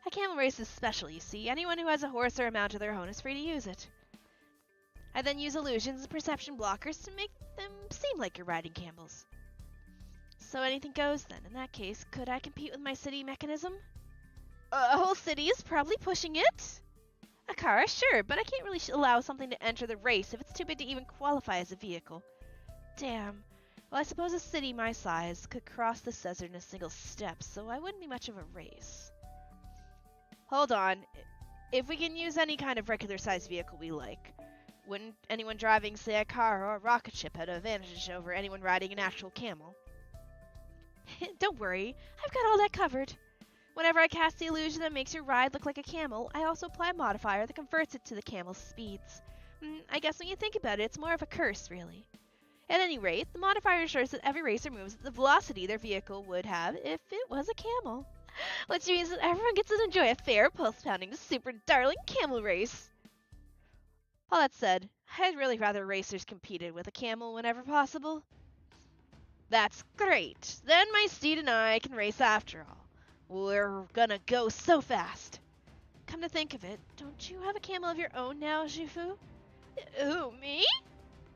A camel race is special, you see. Anyone who has a horse or a mount of their own is free to use it. I then use illusions and perception blockers to make them seem like you're riding camels. So anything goes then. In that case, could I compete with my city mechanism? A whole city is probably pushing it. A car, sure, but I can't really allow something to enter the race if it's too big to even qualify as a vehicle. Damn. Well, I suppose a city my size could cross this desert in a single step, so I wouldn't be much of a race. Hold on. If we can use any kind of regular-sized vehicle we like, wouldn't anyone driving, say, a car or a rocket ship have an advantage over anyone riding an actual camel? Don't worry, I've got all that covered. Whenever I cast the illusion that makes your ride look like a camel, I also apply a modifier that converts it to the camel's speeds. I guess when you think about it, it's more of a curse, really. At any rate, the modifier ensures that every racer moves at the velocity their vehicle would have if it was a camel. Which means that everyone gets to enjoy a fair, pulse-pounding, super darling camel race. All that said, I'd really rather racers competed with a camel whenever possible. That's great. Then my steed and I can race after all. We're gonna go so fast. Come to think of it, don't you have a camel of your own now, Zhifu? Who, me?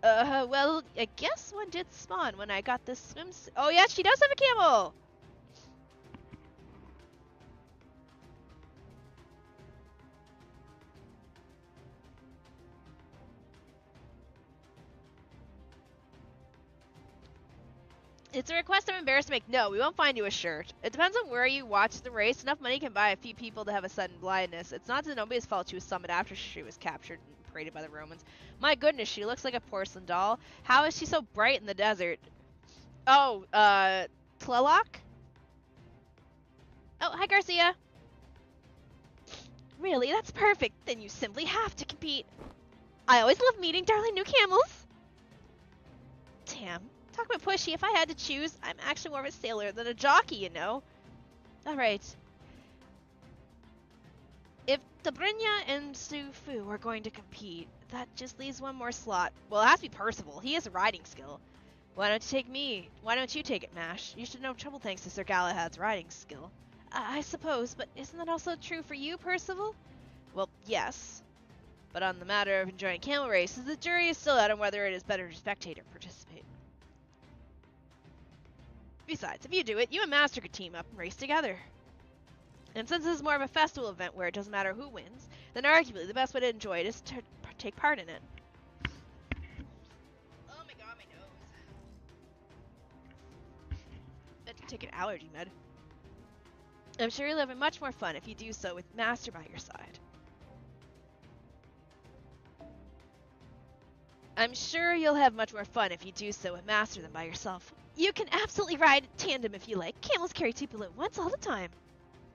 Well, I guess one did spawn when I got this swimsuit. Oh, yeah, she does have a camel! It's a request I'm embarrassed to make. No, we won't find you a shirt. It depends on where you watch the race. Enough money can buy a few people to have a sudden blindness. It's not Zenobia's fault she was summoned after she was captured and paraded by the Romans. My goodness, she looks like a porcelain doll. How is she so bright in the desert? Oh, Tlaloc? Oh, hi, Garcia. Really? That's perfect. Then you simply have to compete. I always love meeting darling new camels. Damn. Talk about pushy. If I had to choose, I'm actually more of a sailor than a jockey, you know. Alright. If Dobrynya and Sufu are going to compete, that just leaves one more slot. Well, it has to be Percival. He has a riding skill. Why don't you take me? Why don't you take it, Mash? You should know trouble thanks to Sir Galahad's riding skill. I suppose, but isn't that also true for you, Percival? Well, yes. But on the matter of enjoying camel races, the jury is still out on whether it is better to spectate or participate. Besides, if you do it, you and Master could team up and race together. And since this is more of a festival event where it doesn't matter who wins, then arguably the best way to enjoy it is to take part in it. Oh my god, my nose. I have to take an allergy med. I'm sure you'll have much more fun if you do so with Master by your side. I'm sure you'll have much more fun if you do so with Master than by yourself. You can absolutely ride tandem if you like. Camels carry two people at once all the time.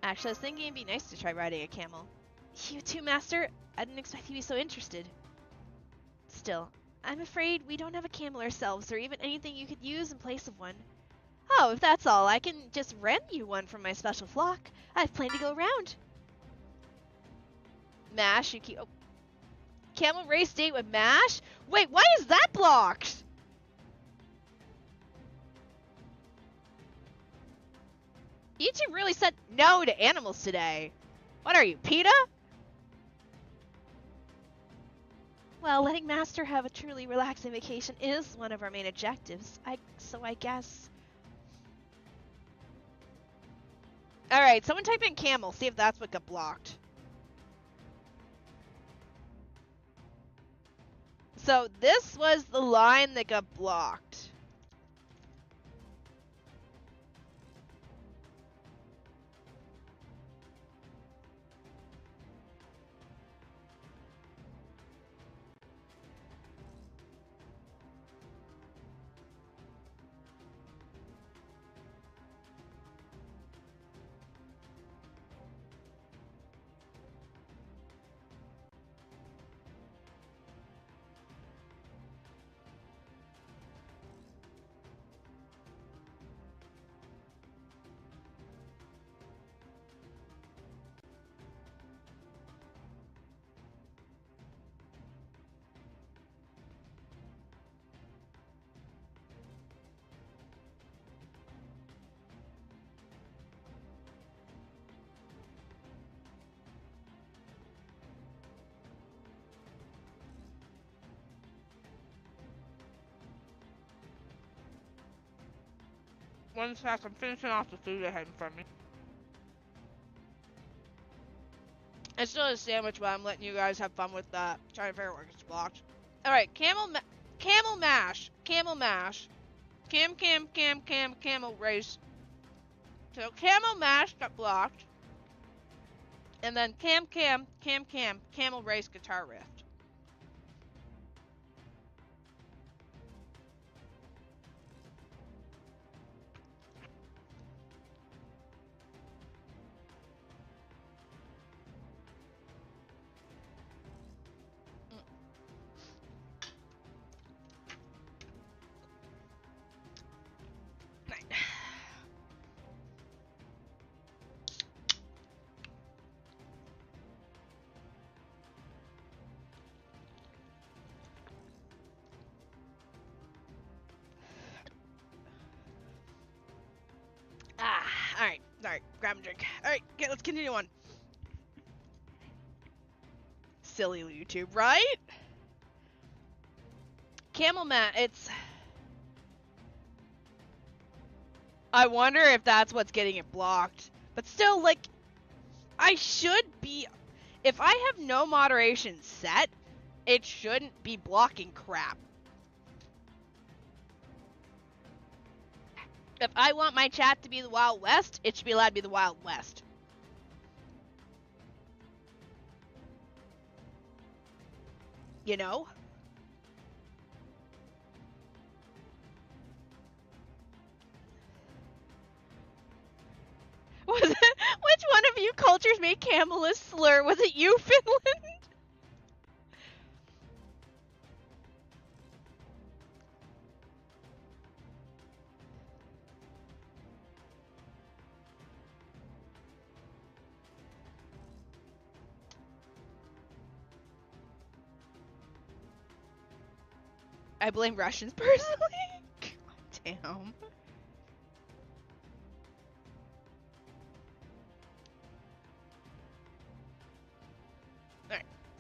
Actually, I was thinking it'd be nice to try riding a camel. You too, Master? I didn't expect you to be so interested. Still, I'm afraid we don't have a camel ourselves or even anything you could use in place of one. Oh, if that's all, I can just rent you one from my special flock. I've planned to go around. Mash, you keep... Oh. Camel race date with Mash? Wait, why is that blocked? You two really said no to animals today. What are you, PETA? Well, letting Master have a truly relaxing vacation is one of our main objectives. So I guess... Alright, someone type in camel, see if that's what got blocked. So this was the line that got blocked. One sec, I'm finishing off the food I had in front of me. It's still a sandwich, but I'm letting you guys have fun with that. Trying to figure out where it's blocked. Alright, camel mash. Camel mash. Camel race. So camel mash got blocked. And then camel race guitar riff. Alright, grab a drink. Alright, okay, let's continue on. Silly YouTube, right? Camel mat, it's... I wonder if that's what's getting it blocked. But still, like, I should be... If I have no moderation set, it shouldn't be blocking crap. If I want my chat to be the Wild West, it should be allowed to be the Wild West. You know? Was it, which one of you cultures made camel a slur? Was it you, Finland? I blame Russians personally. God damn.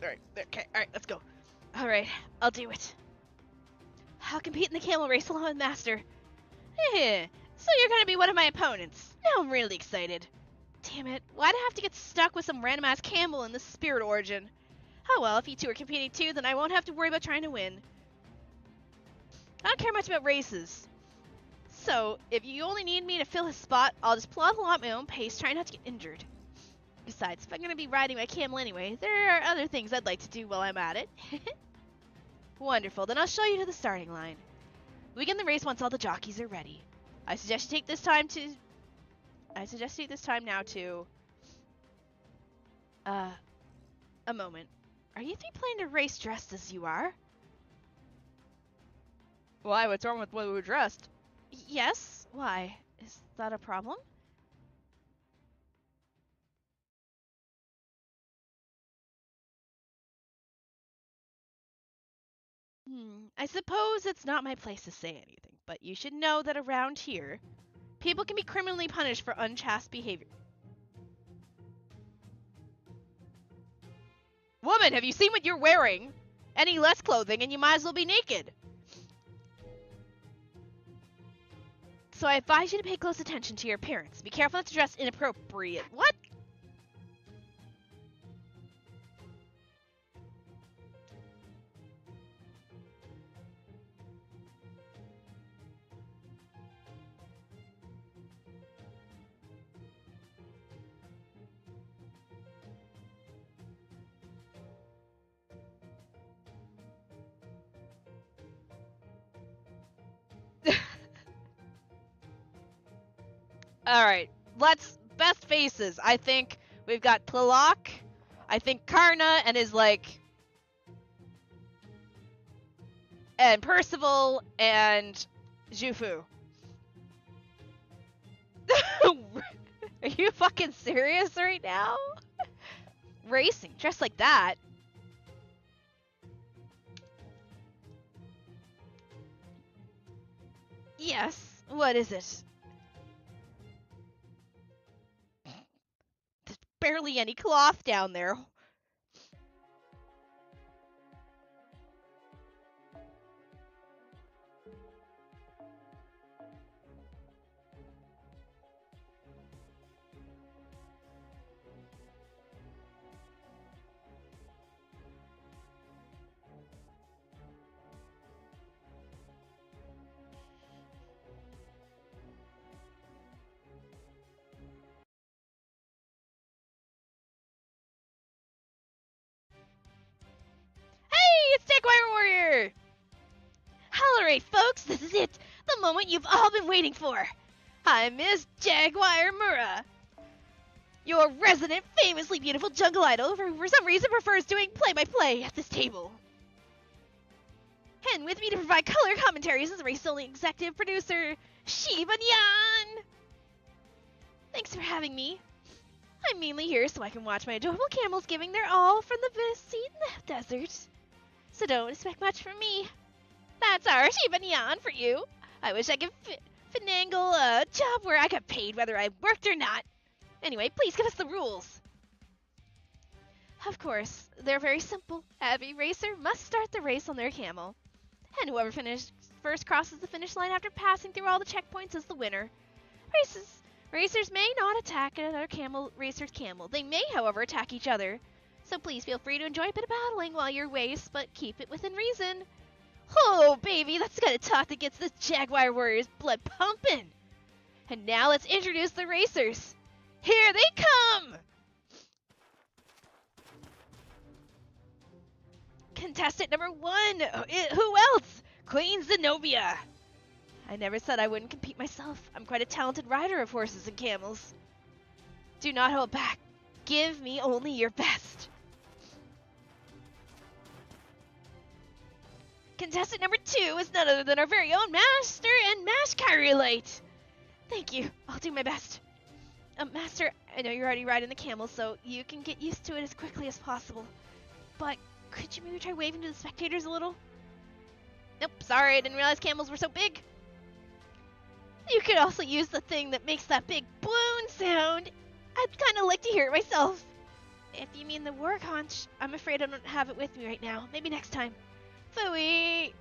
Alright, okay, alright, let's go. Alright, I'll do it. I'll compete in the camel race along with Master. So you're gonna be one of my opponents. Now I'm really excited. Damn it, why'd I have to get stuck with some random ass camel in the spirit origin? Oh well, if you two are competing too, then I won't have to worry about trying to win. I don't care much about races. So, if you only need me to fill his spot, I'll just plod along at my own pace, trying not to get injured. Besides, if I'm gonna be riding my camel anyway, there are other things I'd like to do while I'm at it. Wonderful, then I'll show you to the starting line. We begin the race once all the jockeys are ready. I suggest you take this time now to... a moment. Are you three planning to race dressed as you are? Why? What's wrong with the way we were dressed? Yes? Why? Is that a problem? I suppose it's not my place to say anything, but you should know that around here, people can be criminally punished for unchaste behavior. Woman, have you seen what you're wearing? Any less clothing and you might as well be naked. So I advise you to pay close attention to your appearance. Be careful not to dress inappropriate. What? Alright, let's... Best faces. I think we've got Tlaloc. I think Karna and his, like... And Percival and Jufu. Are you fucking serious right now? Racing, dressed like that. Yes, what is it? There's barely any cloth down there. Alright, folks, this is it. The moment you've all been waiting for. I'm Miss Jaguar Mura, your resident, famously beautiful jungle idol who for some reason prefers doing play-by-play at this table. And with me to provide color commentaries is race-only executive producer, Shiba Nyan. Thanks for having me. I'm mainly here so I can watch my adorable camels giving their all from the best seat in the desert. So don't expect much from me. That's our Shiba Nyan for you. I wish I could finagle a job where I got paid whether I worked or not. Anyway, please give us the rules. Of course, they're very simple. Every racer must start the race on their camel. And whoever first crosses the finish line after passing through all the checkpoints is the winner. Racers may not attack another racer's camel. They may, however, attack each other. So please feel free to enjoy a bit of battling while you're race, but keep it within reason. Oh, baby, that's the kind of talk that gets this Jaguar warrior's blood pumping. And now let's introduce the racers. Here they come! Contestant number 1. Who else? Queen Zenobia. I never said I wouldn't compete myself. I'm quite a talented rider of horses and camels. Do not hold back. Give me only your best. Contestant number 2 is none other than our very own Master and Mash Carolite. Thank you. I'll do my best. Master, I know you're already riding the camel, so you can get used to it as quickly as possible. But could you maybe try waving to the spectators a little? Nope, sorry, I didn't realize camels were so big. You could also use the thing that makes that big balloon sound. I'd kind of like to hear it myself. If you mean the war conch, I'm afraid I don't have it with me right now. Maybe next time. Phooey!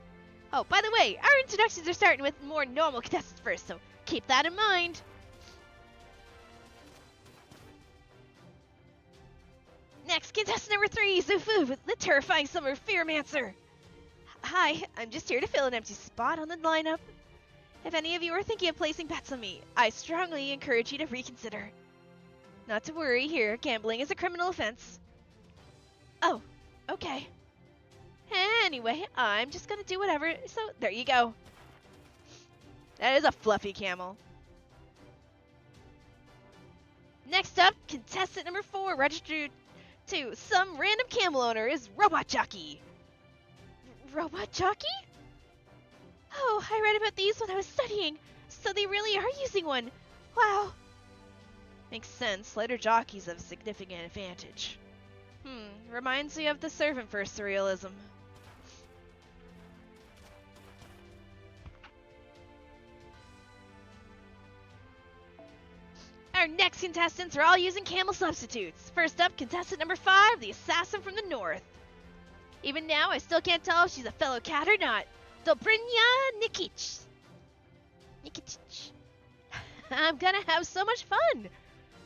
Oh, by the way, our introductions are starting with more normal contestants first, so keep that in mind. Next, contestant number 3, Zufu, the terrifying summer fearmancer. Hi, I'm just here to fill an empty spot on the lineup. If any of you are thinking of placing bets on me, I strongly encourage you to reconsider. Not to worry here, gambling is a criminal offense. Oh, okay. Anyway, I'm just gonna do whatever, so there you go. That is a fluffy camel. Next up, contestant number 4, registered to some random camel owner, is Robot Jockey. Robot Jockey? Oh, I read about these when I was studying, so they really are using one. Wow. Makes sense. Lighter jockeys have a significant advantage. Reminds me of the servant for surrealism. Our next contestants are all using camel substitutes. First up, contestant number 5, the assassin from the north. Even now, I still can't tell if she's a fellow cat or not. Dobrynya Nikic. I'm gonna have so much fun.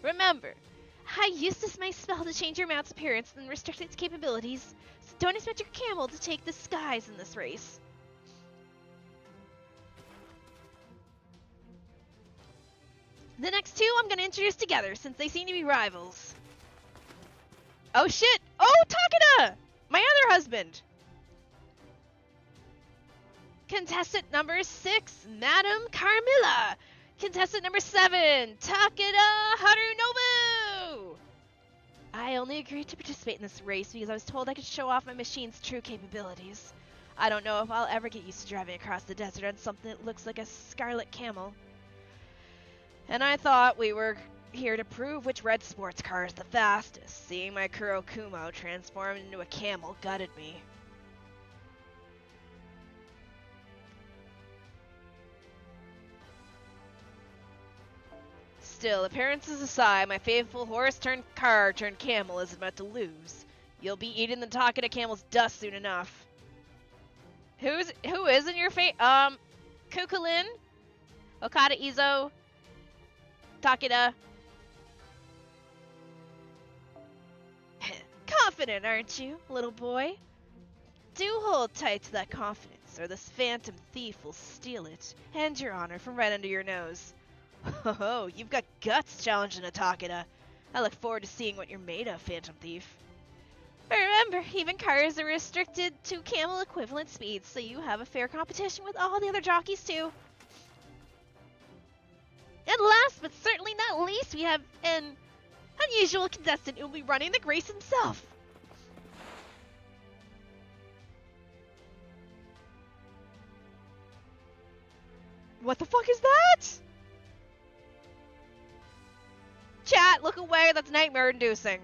Remember, I used this my spell to change your mount's appearance and restrict its capabilities, so don't expect your camel to take the skies in this race. The next 2 I'm gonna introduce together since they seem to be rivals. Oh shit! Oh, Takeda! My other husband! Contestant number 6, Madam Carmilla. Contestant number 7, Takeda Harunobu. I only agreed to participate in this race because I was told I could show off my machine's true capabilities. I don't know if I'll ever get used to driving across the desert on something that looks like a scarlet camel. And I thought we were here to prove which red sports car is the fastest. Seeing my Kurokumo transform into a camel gutted me. Still, appearances aside, my faithful horse-turned-car-turned-camel is about to lose. You'll be eating the Takeda camel's dust soon enough. Who is in your Kukulin? Okada Izo? Takeda? Confident, aren't you, little boy? Do hold tight to that confidence, or this phantom thief will steal it, and your honor from right under your nose. Oh, you've got guts challenging a Takeda. I look forward to seeing what you're made of, Phantom Thief. Remember, even cars are restricted to camel equivalent speeds, so you have a fair competition with all the other jockeys too. And last but certainly not least, we have an unusual contestant who will be running the race himself. What the fuck is that? Chat, look away, that's nightmare inducing.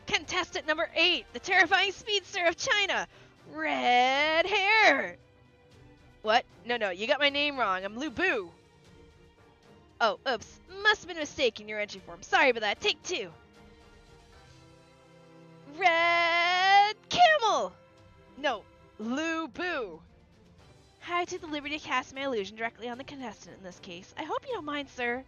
Contestant number 8, the terrifying speedster of China, red hair. What? No, you got my name wrong. I'm Lu Bu. Oh, oops. Must have been a mistake in your entry form. Sorry about that. Take 2. Red camel. No, Lu Bu. I took the liberty to cast my illusion directly on the contestant in this case. I hope you don't mind, sir.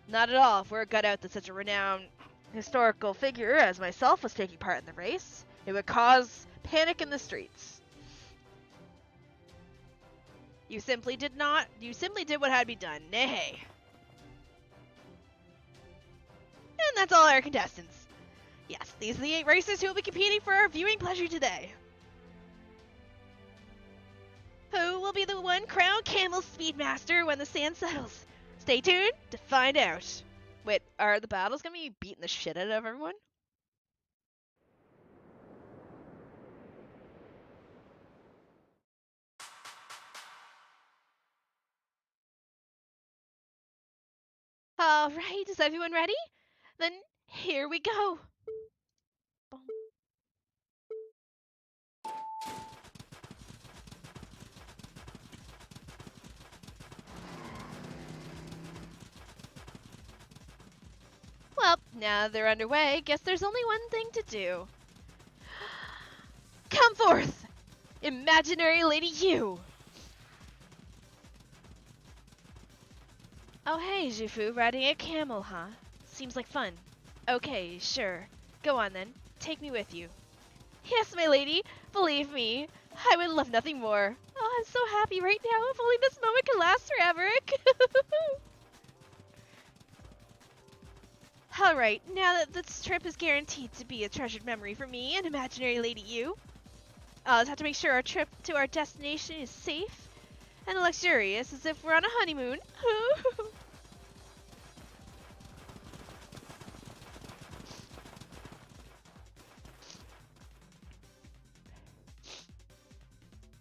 Not at all. If we're gut out that such a renowned historical figure as myself was taking part in the race, it would cause panic in the streets. You simply did what had to be done. Nay. And that's all our contestants. Yes, these are the 8 racers who will be competing for our viewing pleasure today. Who will be the one crowned camel speedmaster when the sand settles? Stay tuned to find out. Wait, are the battles gonna be beating the shit out of everyone? Alright, is everyone ready? Then here we go. Boom. Well, now they're underway, guess there's only one thing to do. Come forth, imaginary lady you! Oh hey, Jufu, riding a camel, huh? Seems like fun. Okay, sure. Go on then, take me with you. Yes, my lady, believe me, I would love nothing more. Oh, I'm so happy right now, if only this moment could last forever. Alright, now that this trip is guaranteed to be a treasured memory for me and imaginary lady you, I'll just have to make sure our trip to our destination is safe and luxurious as if we're on a honeymoon.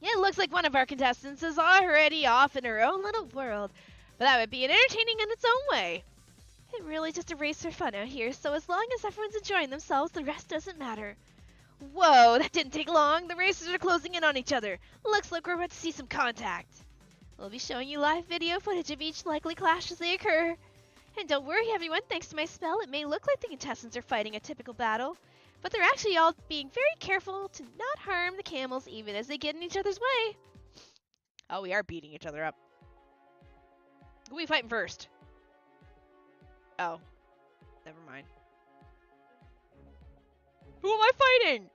It looks like one of our contestants is already off in her own little world, but that would be entertaining in its own way. It really is just a race for fun out here, so as long as everyone's enjoying themselves, the rest doesn't matter. Whoa, that didn't take long. The racers are closing in on each other. Looks like we're about to see some contact. We'll be showing you live video footage of each likely clash as they occur. And don't worry everyone, thanks to my spell, it may look like the contestants are fighting a typical battle, but they're actually all being very careful to not harm the camels even as they get in each other's way. Oh, we are beating each other up. Who are we fighting first? Oh, never mind. Who am I fighting?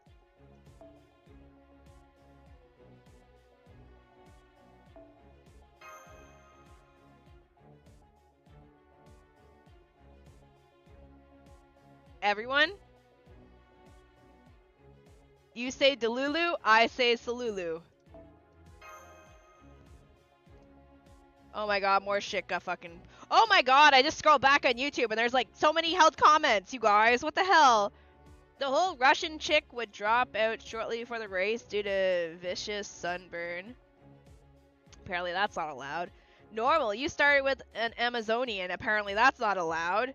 Everyone? You say Delulu, I say Salulu. Oh my god, more shit got fucking... Oh my god, I just scrolled back on YouTube and there's like so many held comments, you guys. What the hell? The whole Russian chick would drop out shortly before the race due to vicious sunburn. Apparently that's not allowed. Normal, you started with an Amazonian. Apparently that's not allowed.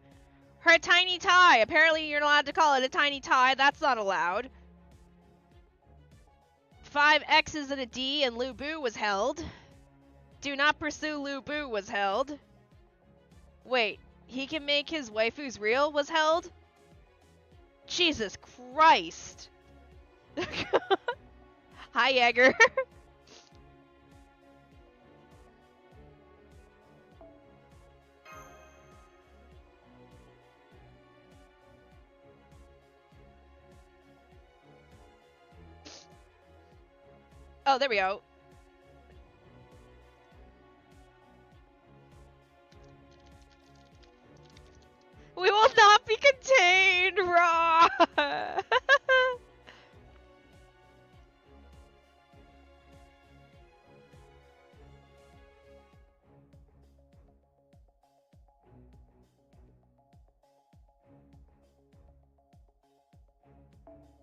Her tiny tie. Apparently you're not allowed to call it a tiny tie. That's not allowed. 5 X's and a D and Lu Bu was held. Do not pursue Lu Bu was held. Wait, he can make his waifus real was held? Jesus Christ. Hi, Jäger. Oh, there we go.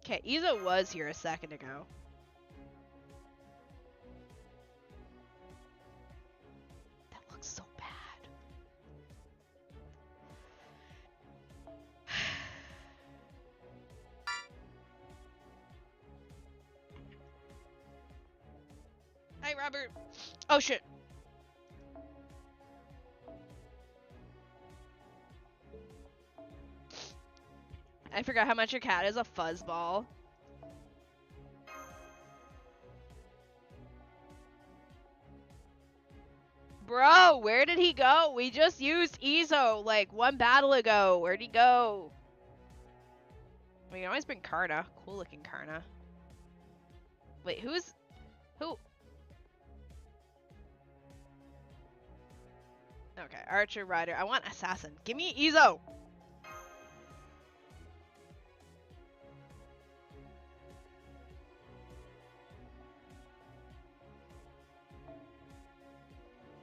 Okay, Izo was here a second ago. That looks so bad. Hi, Robert. Oh, shit. I forgot how much your cat is a fuzzball. Bro, where did he go? We just used Izo like one battle ago. Where'd he go? We can always bring Karna. Cool looking Karna. Wait, who? Okay, Archer, Rider. I want Assassin. Give me Izo!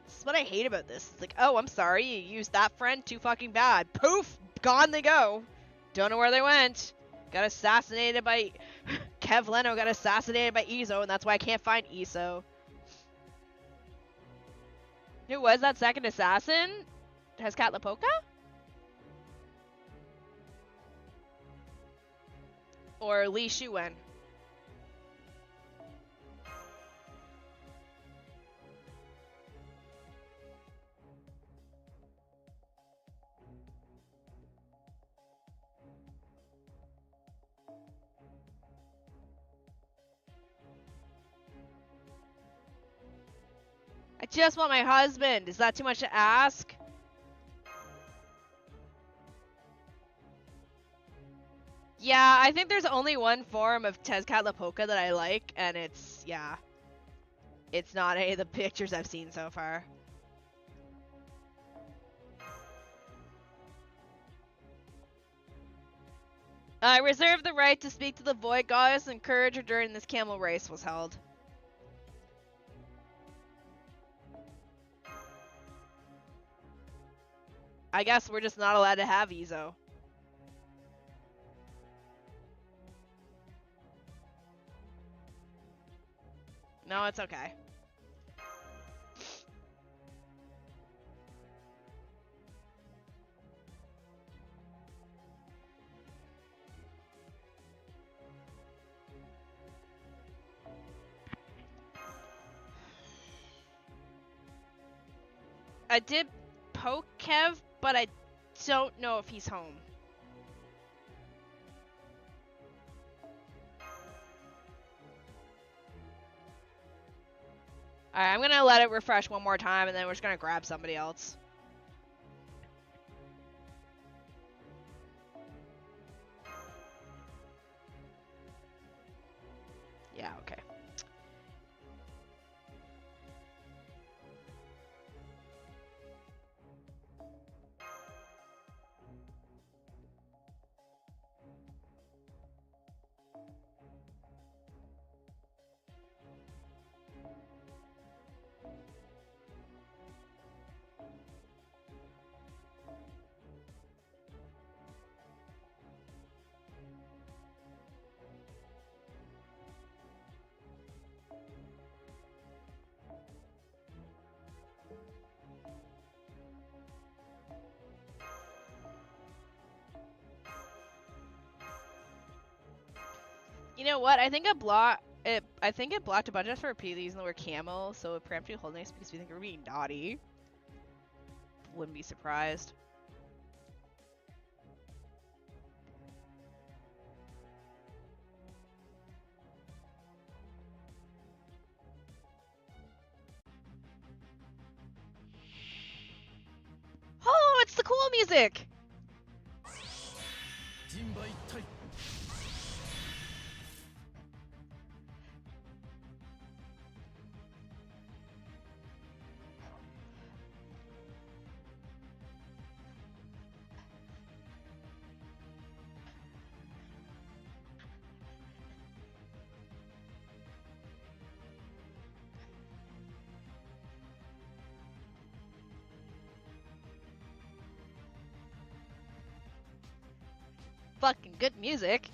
This is what I hate about this. It's like, oh, I'm sorry, you used that friend, too fucking bad. Poof! Gone they go. Don't know where they went. Got assassinated by... Kev Leno got assassinated by Izo, and that's why I can't find Izo. Who was that second assassin? Has Cat Lapoca? Or Li Shuwen? I just want my husband. Is that too much to ask? Yeah, I think there's only one form of Tezcatlipoca that I like, and it's, yeah. It's not any of the pictures I've seen so far. I reserve the right to speak to the Void Goddess and encourage her during this camel race was held. I guess we're just not allowed to have Izo. No, it's okay. I did poke Kev, but I don't know if he's home. Alright, I'm gonna let it refresh one more time, and then we're just gonna grab somebody else. Yeah, okay. You know what? I think it blocked a bunch of us for repeatedly using the word camel, so it preemptively holding us because we think we're being naughty. Wouldn't be surprised. Oh, it's the cool music! Fucking good music.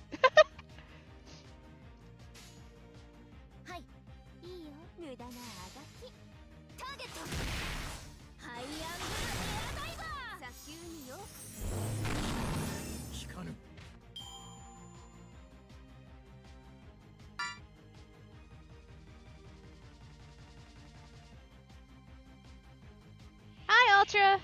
Hi, Ultra.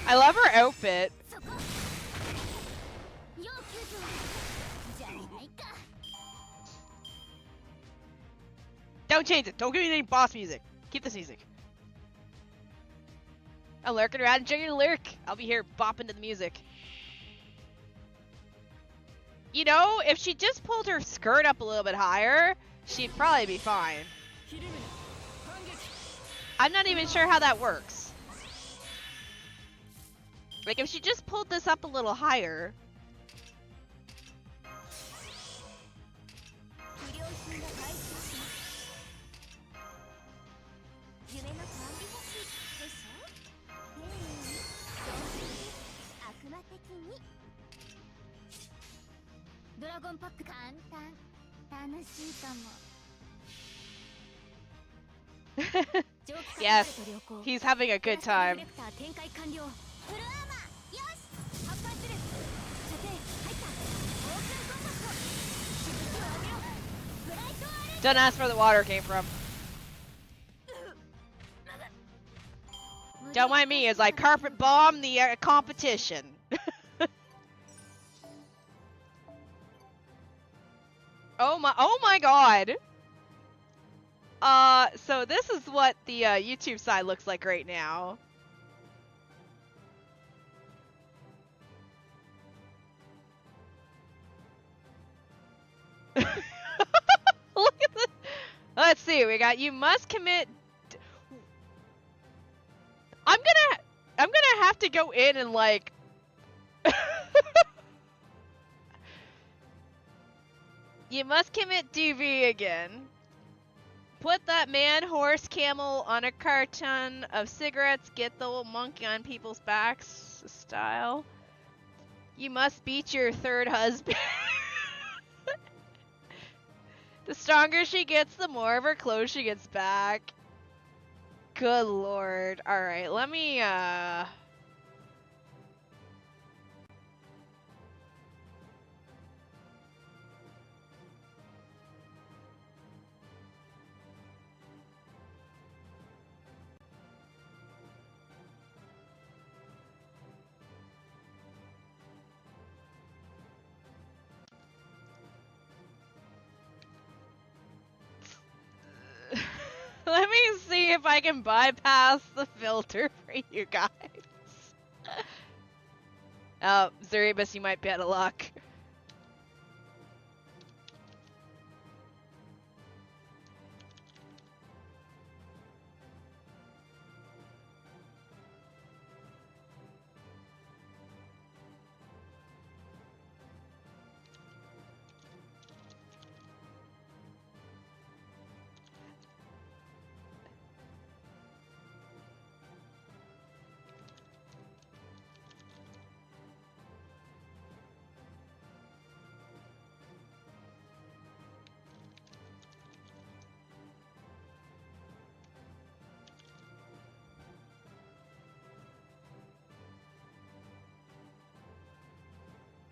I love her outfit. Don't change it. Don't give me any boss music. Keep this music. I'm lurking around enjoying your lurk. I'll be here bopping to the music. You know, if she just pulled her skirt up a little bit higher, she'd probably be fine. I'm not even sure how that works. Like, if she just pulled this up a little higher. Yes, he's having a good time. Don't ask where the water came from. Don't mind me as I carpet bomb the competition. Oh my god. So this is what the YouTube side looks like right now. Look at this. Let's see. We got you must commit. I'm gonna have to go in and like. You must commit DV again. Put that man, horse, camel on a carton of cigarettes. Get the old monkey on people's backs style. You must beat your third husband. The stronger she gets, the more of her clothes she gets back. Good lord. Alright, let me, let me see if I can bypass the filter for you guys. Oh, Zeribus, you might be out of luck.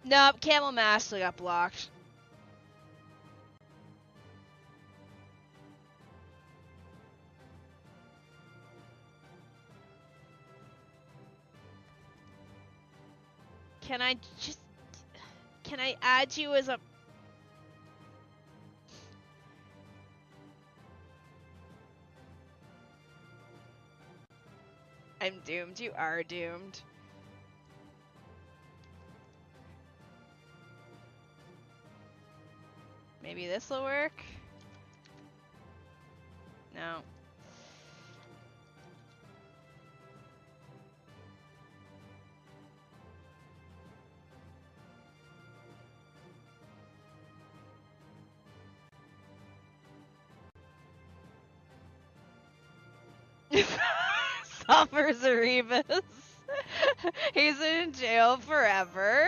Nope, Camel Master got blocked. Can I add you as a... I'm doomed. You are doomed. Maybe this will work? No. Suffers Erebus. He's in jail forever.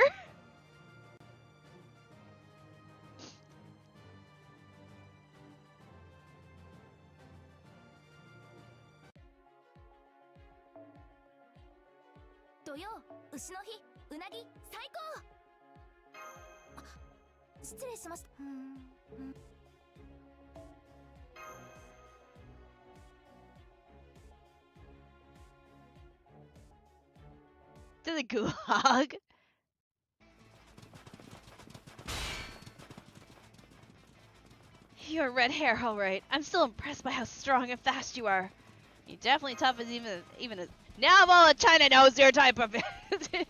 To the gulag. You're red hair, all right. I'm still impressed by how strong and fast you are. You're definitely tough as even as now all of China knows your type of it. But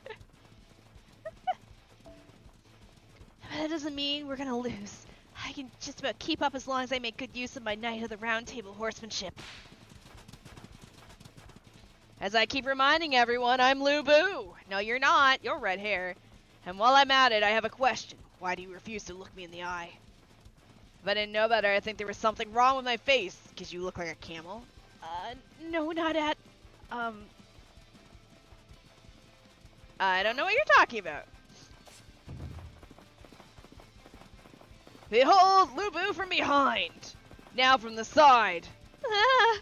that doesn't mean we're gonna lose. I can just about keep up as long as I make good use of my Knight of the Round Table horsemanship. As I keep reminding everyone, I'm Lu Bu. No, you're not. You're red hair. And while I'm at it, I have a question. Why do you refuse to look me in the eye? If I didn't know better, I think there was something wrong with my face, because you look like a camel. No, not at, I don't know what you're talking about. Behold, Lu Bu from behind. Now from the side. Ah!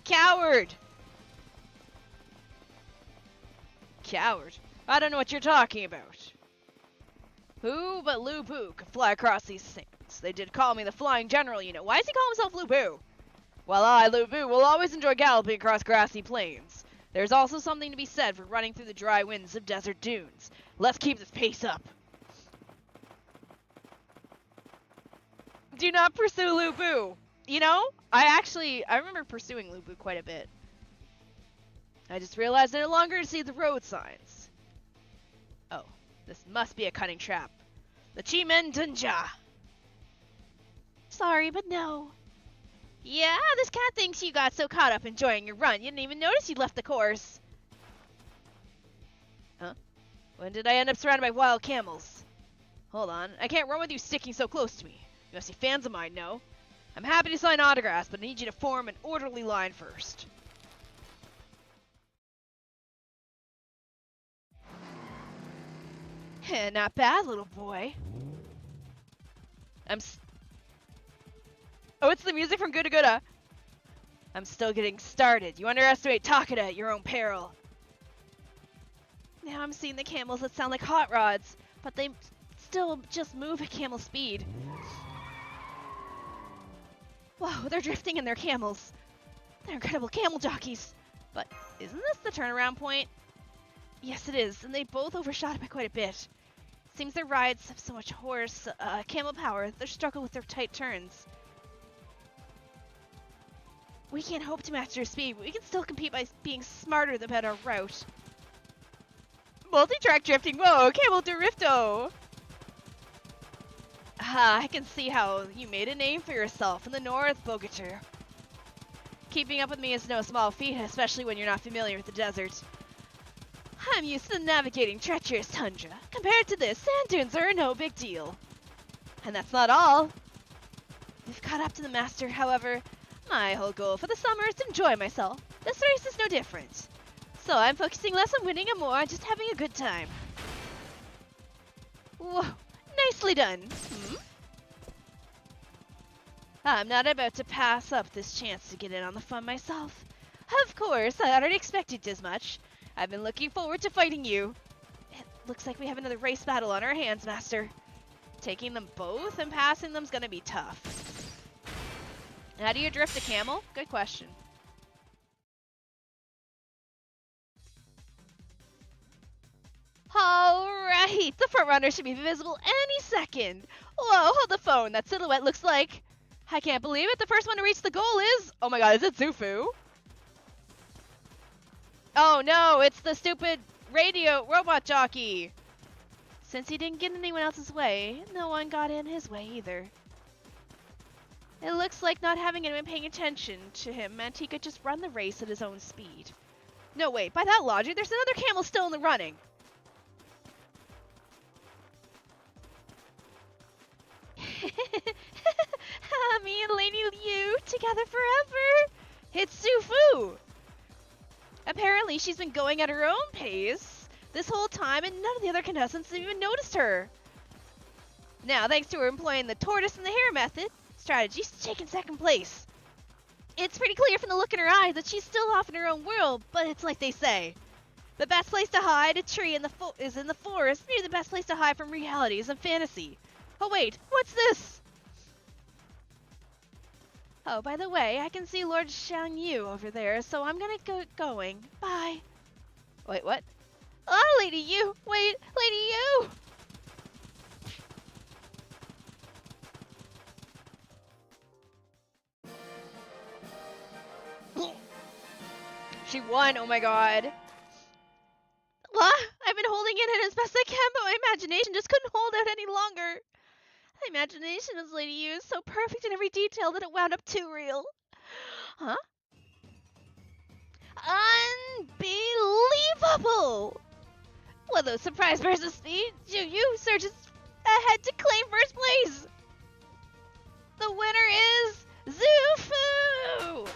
Coward. Coward. I don't know what you're talking about. Who but Lu Bu could fly across these things? They did call me the Flying General, you know. Why does he call himself Lu Bu? Well, I, Lu Bu, will always enjoy galloping across grassy plains. There's also something to be said for running through the dry winds of desert dunes. Let's keep this pace up. Do not pursue Lu Bu. You know, I remember pursuing Lu Bu quite a bit. I just realized I no longer see the road signs. Oh, this must be a cunning trap. The Chimen Dunja. Sorry, but no. Yeah, this cat thinks you got so caught up enjoying your run, you didn't even notice you left the course. Huh? When did I end up surrounded by wild camels? Hold on, I can't run with you sticking so close to me. You must be fans of mine, no? I'm happy to sign autographs, but I need you to form an orderly line first. Not bad, little boy. Oh, it's the music from Guda Guda. I'm still getting started. You underestimate Takeda at your own peril. Now I'm seeing the camels that sound like hot rods, but they still just move at camel speed. Whoa, they're drifting in their camels. They're incredible camel jockeys. But isn't this the turnaround point? Yes, it is, and they both overshot it by quite a bit. Seems their rides have so much horse, camel power, they struggle with their tight turns. We can't hope to match their speed, but we can still compete by being smarter about our route. Multi-track drifting, whoa, camel drifto! Ah, I can see how you made a name for yourself in the north, Bogatur. Keeping up with me is no small feat, especially when you're not familiar with the desert. I'm used to navigating treacherous tundra. Compared to this, sand dunes are no big deal. And that's not all. We've caught up to the master, however. My whole goal for the summer is to enjoy myself. This race is no different. So I'm focusing less on winning and more on just having a good time. Whoa, nicely done. I'm not about to pass up this chance to get in on the fun myself. Of course, I already expected as much. I've been looking forward to fighting you. It looks like we have another race battle on our hands, Master. Taking them both and passing them's gonna be tough. How do you drift a camel? Good question. Alright, the front runner should be visible any second. Whoa, hold the phone. That silhouette looks like... I can't believe it. The first one to reach the goal is... Oh my god, is it Zufu? Oh no, it's the stupid radio robot jockey. Since he didn't get anyone else's way, no one got in his way either. It looks like not having anyone paying attention to him meant he could just run the race at his own speed. No, wait, by that logic, there's another camel still in the running. Me and Lady Liu together forever. It's Zufu. Apparently, she's been going at her own pace this whole time, and none of the other contestants have even noticed her. Now, thanks to her employing the tortoise and the hare method, strategy's taken second place. It's pretty clear from the look in her eyes that she's still off in her own world, but it's like they say. The best place to hide a tree is in the forest. Maybe the best place to hide from reality is in fantasy. Oh wait, what's this? Oh, by the way, I can see Lord Shang Yu over there, so I'm gonna going. Bye. Wait, what? Oh, Lady Yu! Wait, Lady Yu! She won, oh my god. I've been holding it in as best I can, but my imagination just couldn't hold out any longer. The imagination of Lady Yu is so perfect in every detail that it wound up too real. Huh? Unbelievable! With a surprise burst of speed, Yu surges ahead to claim first place. The winner is Zufu!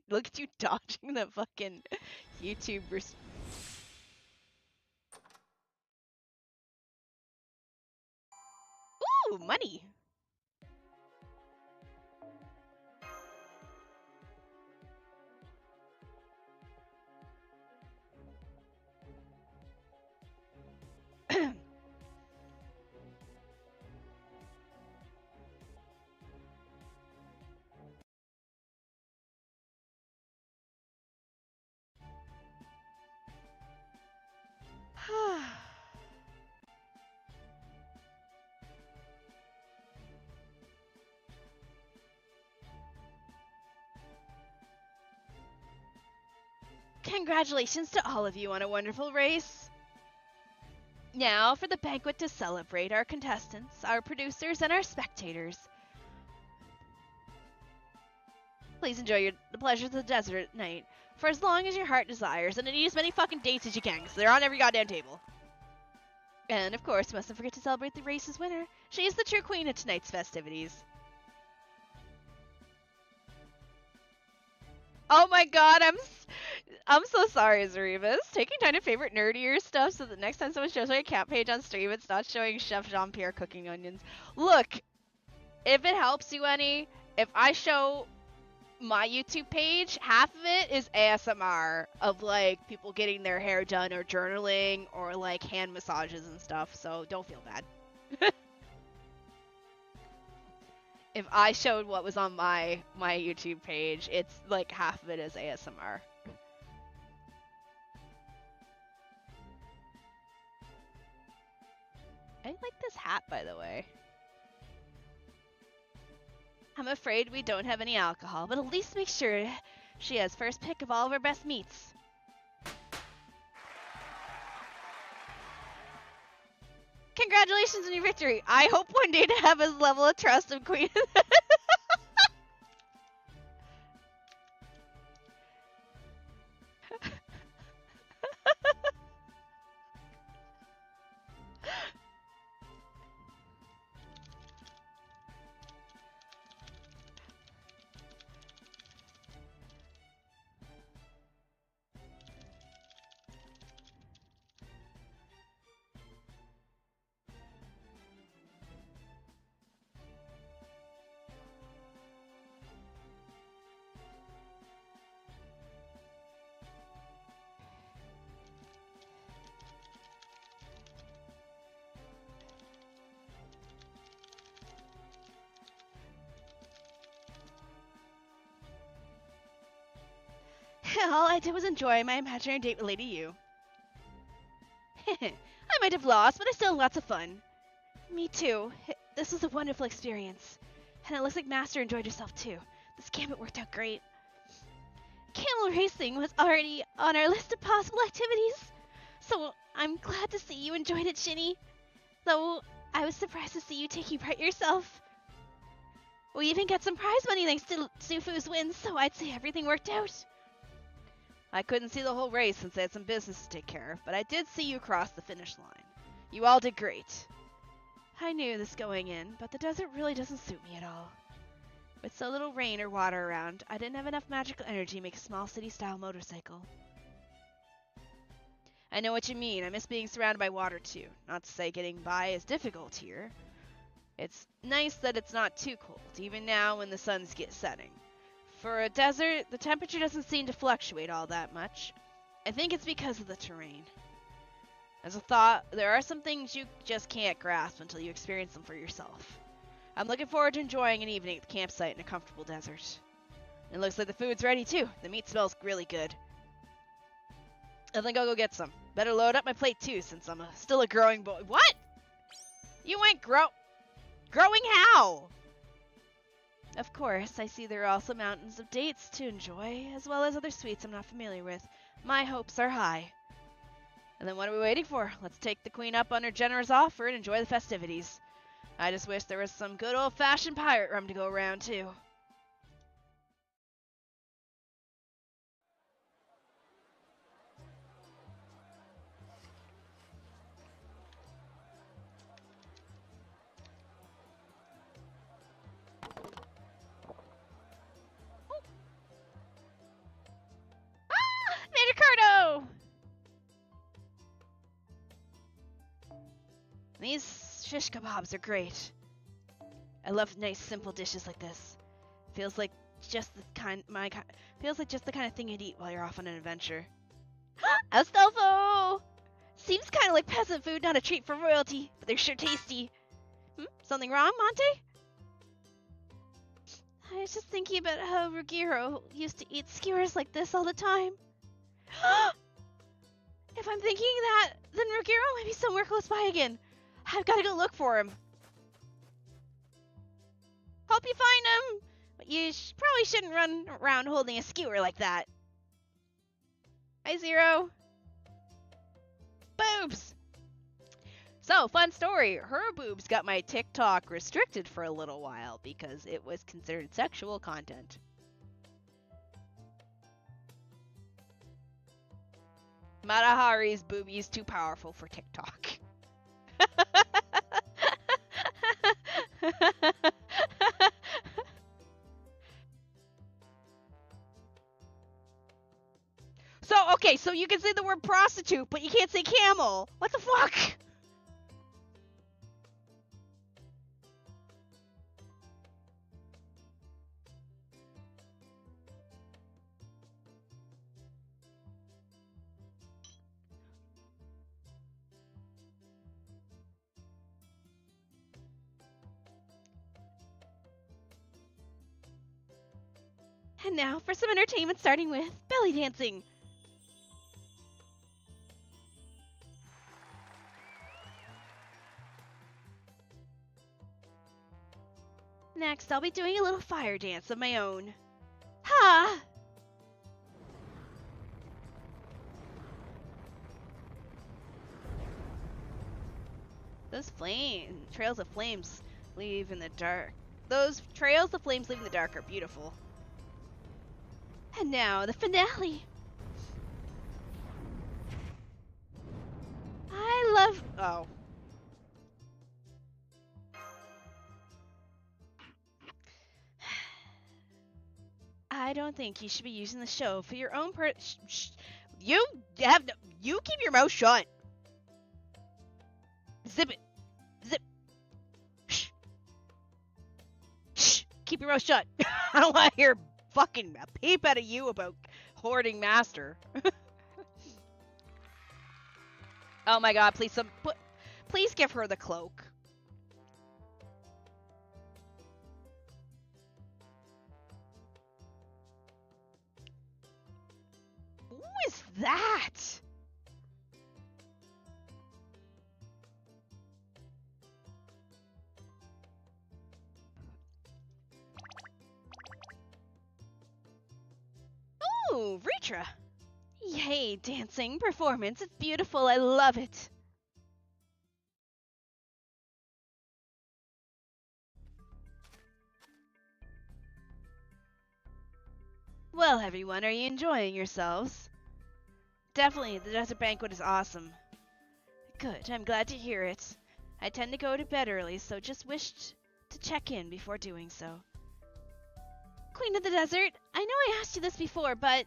Look at you dodging the fucking YouTubers. Ooh, money. Congratulations to all of you on a wonderful race. Now for the banquet to celebrate our contestants, our producers, and our spectators. Please enjoy the pleasures of the desert at night for as long as your heart desires, and eat as many fucking dates as you can, because they're on every goddamn table. And of course, mustn't forget to celebrate the race's winner. She is the true queen of tonight's festivities. Oh my god, I'm so sorry, Zarivas. Taking time to favorite nerdier stuff so that next time someone shows my account page on stream, it's not showing Chef Jean-Pierre cooking onions. Look, if it helps you any, if I show my YouTube page, half of it is ASMR of like people getting their hair done or journaling or like hand massages and stuff, so don't feel bad. If I showed what was on my YouTube page, it's like half of it is ASMR. I like this hat, by the way. I'm afraid we don't have any alcohol, but at least make sure she has first pick of all of our best meats. Congratulations on your victory! I hope one day to have his level of trust of Queen. All I did was enjoy my imaginary date with Lady U. I might have lost, but I still had lots of fun. Me too. This was a wonderful experience. And it looks like Master enjoyed herself too. This gambit worked out great. Camel racing was already on our list of possible activities. So I'm glad to see you enjoyed it, Shini. Though I was surprised to see you taking part yourself. We even got some prize money thanks to Zufu's wins, so I'd say everything worked out. I couldn't see the whole race since I had some business to take care of, but I did see you cross the finish line. You all did great. I knew this going in, but the desert really doesn't suit me at all. With so little rain or water around, I didn't have enough magical energy to make a small city-style motorcycle. I know what you mean. I miss being surrounded by water too. Not to say getting by is difficult here. It's nice that it's not too cold, even now when the sun's setting. For a desert, the temperature doesn't seem to fluctuate all that much. I think it's because of the terrain. As a thought, there are some things you just can't grasp until you experience them for yourself. I'm looking forward to enjoying an evening at the campsite in a comfortable desert. It looks like the food's ready too. The meat smells really good. I think I'll go get some. Better load up my plate too, since I'm still a growing boy. What? You ain't growing how? Of course, I see there are also mountains of dates to enjoy, as well as other sweets I'm not familiar with. My hopes are high. And then what are we waiting for? Let's take the queen up on her generous offer and enjoy the festivities. I just wish there was some good old-fashioned pirate rum to go around too. Ricardo! These shish kebabs are great. I love nice, simple dishes like this. Feels like just the kind of thing you'd eat while you're off on an adventure. Astolfo! Seems kind of like peasant food, not a treat for royalty, but they're sure tasty. Something wrong, Monte? I was just thinking about how Ruggiero used to eat skewers like this all the time. If I'm thinking that, then Ruggiero might be somewhere close by again. I've got to go look for him. Hope you find him, but you probably shouldn't run around holding a skewer like that. Hi, Zero. Boobs! So, fun story. Her boobs got my TikTok restricted for a little while because it was considered sexual content. Matahari's boobies too powerful for TikTok. So you can say the word prostitute, but you can't say camel. What the fuck? And now for some entertainment, starting with belly dancing. Next, I'll be doing a little fire dance of my own. Ha! Those trails of flames leave in the dark. Those trails of flames leave in the dark are beautiful. And now, the finale. Oh. I don't think you should be using the show for your own You keep your mouth shut. Zip it. Zip. Shh. Shh. Keep your mouth shut. I don't want to hear fucking a peep out of you about hoarding master. Oh my god, please give her the cloak. that? Ooh, Ritra! Yay, dancing, performance, it's beautiful, I love it. Well, everyone, are you enjoying yourselves? Definitely, the desert banquet is awesome. Good, I'm glad to hear it. I tend to go to bed early, so just wished to check in before doing so. Queen of the Desert, I know I asked you this before, but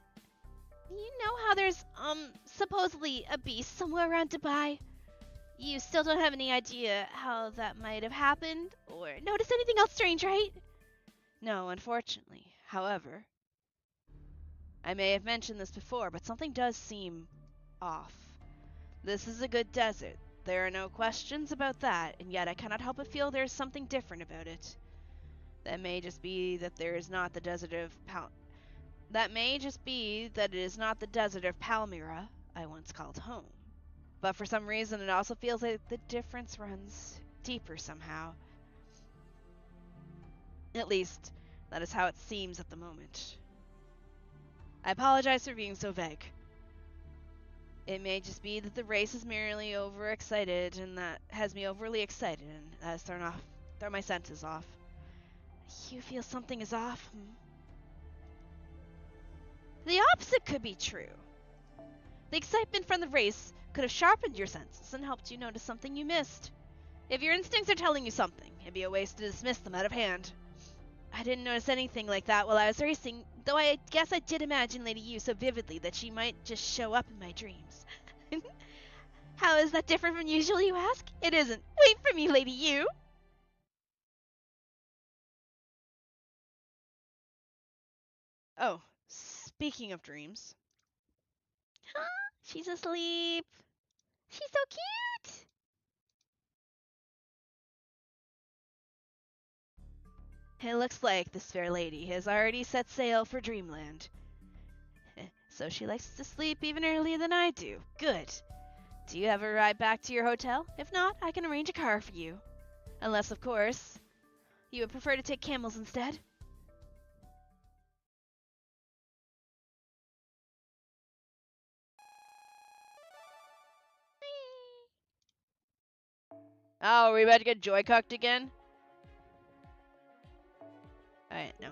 you know how there's, supposedly a beast somewhere around Dubai? You still don't have any idea how that might have happened, or notice anything else strange, right? No, unfortunately. However, I may have mentioned this before, but something does seem off. This is a good desert. There are no questions about that, and yet I cannot help but feel there is something different about it. That may just be that there is not the desert of That may just be that it is not the desert of Palmyra I once called home. But for some reason, it also feels like the difference runs deeper somehow. At least, that is how it seems at the moment. I apologize for being so vague. It may just be that the race is merely overexcited, and that has me overly excited, and has thrown my senses off. You feel something is off? The opposite could be true. The excitement from the race could have sharpened your senses and helped you notice something you missed. If your instincts are telling you something, it'd be a waste to dismiss them out of hand. I didn't notice anything like that while I was racing, though I guess I did imagine Lady Yu so vividly that she might just show up in my dreams. How is that different from usual, you ask? It isn't. Wait for me, Lady Yu! Oh, speaking of dreams. Huh? She's asleep. She's so cute! It looks like this fair lady has already set sail for Dreamland. So she likes to sleep even earlier than I do. Good. Do you have a ride back to your hotel? If not, I can arrange a car for you. Unless, of course, you would prefer to take camels instead. Oh, are we about to get joy-cucked again? Alright, no.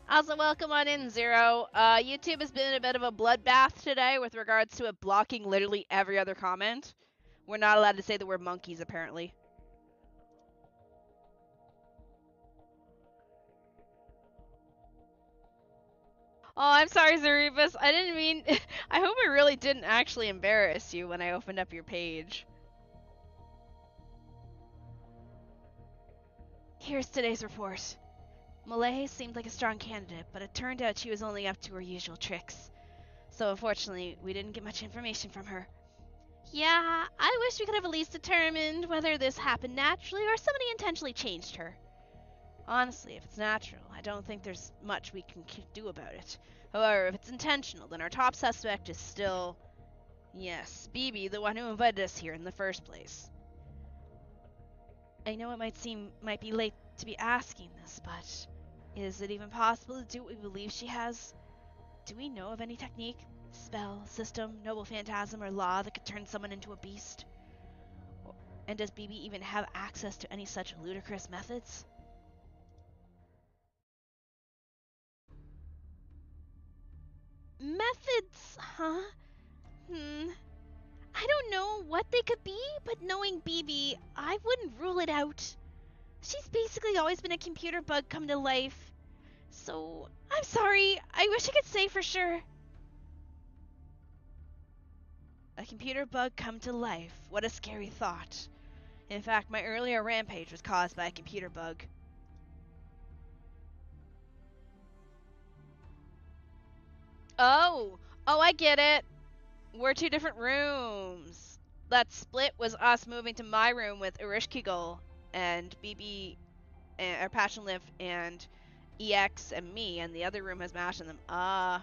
Also, welcome on in, Zero. YouTube has been a bit of a bloodbath today with regards to it blocking literally every other comment. We're not allowed to say the word monkeys, apparently. Oh, I'm sorry, Zarubus. I didn't mean... I hope I really didn't actually embarrass you when I opened up your page. Here's today's report. Malay seemed like a strong candidate, but it turned out she was only up to her usual tricks. So unfortunately, we didn't get much information from her. Yeah, I wish we could have at least determined whether this happened naturally or somebody intentionally changed her. Honestly, if it's natural, I don't think there's much we can do about it. However, if it's intentional, then our top suspect is still... Yes, Bibi, the one who invited us here in the first place. I know it might be late to be asking this, but is it even possible to do what we believe she has? Do we know of any technique, spell, system, noble phantasm, or law that could turn someone into a beast? And does Bibi even have access to any such ludicrous methods? Methods, huh? I don't know what they could be, but knowing Bibi, I wouldn't rule it out. She's basically always been a computer bug come to life. So, I'm sorry, I wish I could say for sure. A computer bug come to life. What a scary thought. In fact, my earlier rampage was caused by a computer bug. Oh, I get it. We're two different rooms. That split was us moving to my room with Urishkigul and BB. or Passion Lift and EX and me, and the other room has Mash in them. I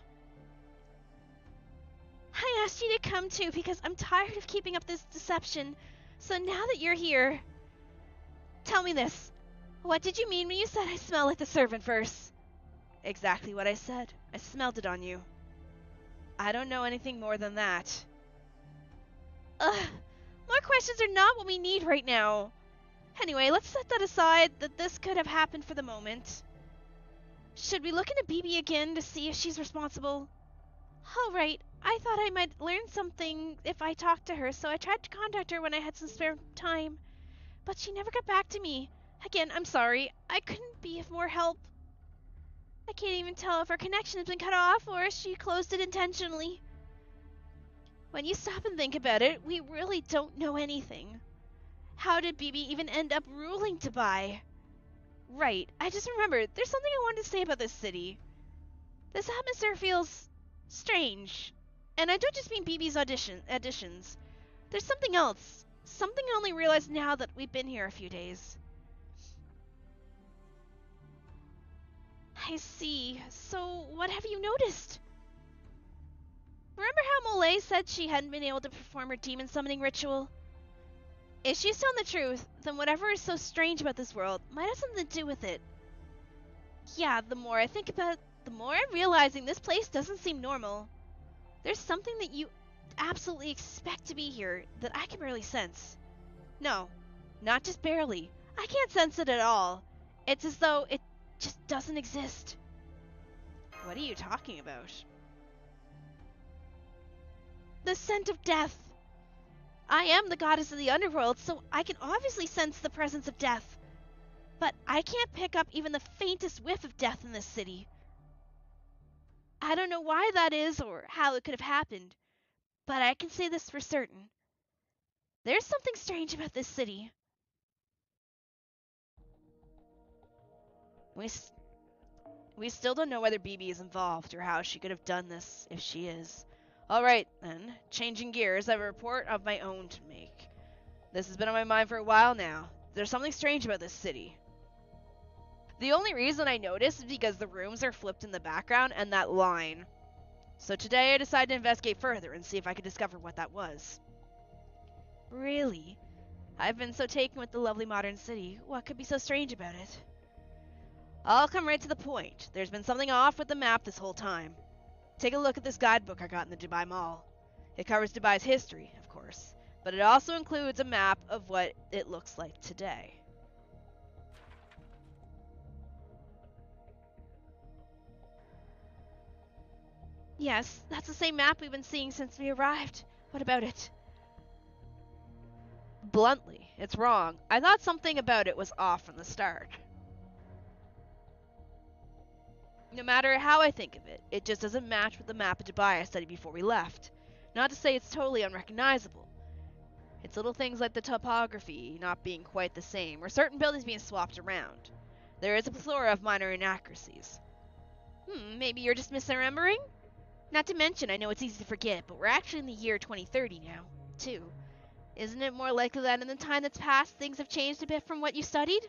asked you to come too because I'm tired of keeping up this deception. So now that you're here, tell me this. What did you mean when you said I smell like the servant verse? Exactly what I said. I smelled it on you. I don't know anything more than that. Ugh. More questions are not what we need right now. Anyway, let's set that aside that this could have happened for the moment. Should we look into BB again to see if she's responsible? Alright, I thought I might learn something if I talked to her, so I tried to contact her when I had some spare time. But she never got back to me. Again, I'm sorry. I couldn't be of more help. I can't even tell if her connection has been cut off or if she closed it intentionally. When you stop and think about it, we really don't know anything. How did BB even end up ruling Dubai? Right, I just remembered, there's something I wanted to say about this city. This atmosphere feels strange. And I don't just mean BB's additions. There's something else. Something I only realized now that we've been here a few days. I see. So, what have you noticed? Remember how Molay said she hadn't been able to perform her demon summoning ritual? If she's telling the truth, then whatever is so strange about this world might have something to do with it. Yeah, the more I think about it, the more I'm realizing this place doesn't seem normal. There's something that you absolutely expect to be here that I can barely sense. No, not just barely. I can't sense it at all. It's as though it just doesn't exist. What are you talking about? The scent of death. I am the goddess of the underworld, so I can obviously sense the presence of death. But I can't pick up even the faintest whiff of death in this city. I don't know why that is or how it could have happened, but I can say this for certain. There's something strange about this city. We still don't know whether BB is involved or how she could have done this if she is. Alright, then. Changing gears, I have a report of my own to make. This has been on my mind for a while now. There's something strange about this city. The only reason I noticed is because the rooms are flipped in the background and that line. So today I decided to investigate further and see if I could discover what that was. Really? I've been so taken with the lovely modern city. What could be so strange about it? I'll come right to the point. There's been something off with the map this whole time. Take a look at this guidebook I got in the Dubai Mall. It covers Dubai's history, of course, but it also includes a map of what it looks like today. Yes, that's the same map we've been seeing since we arrived. What about it? Bluntly, it's wrong. I thought something about it was off from the start. No matter how I think of it, it just doesn't match with the map of Dubai I studied before we left. Not to say it's totally unrecognizable. It's little things like the topography not being quite the same, or certain buildings being swapped around. There is a plethora of minor inaccuracies. Maybe you're just misremembering? Not to mention, I know it's easy to forget, but we're actually in the year 2030 now, too. Isn't it more likely that in the time that's passed, things have changed a bit from what you studied?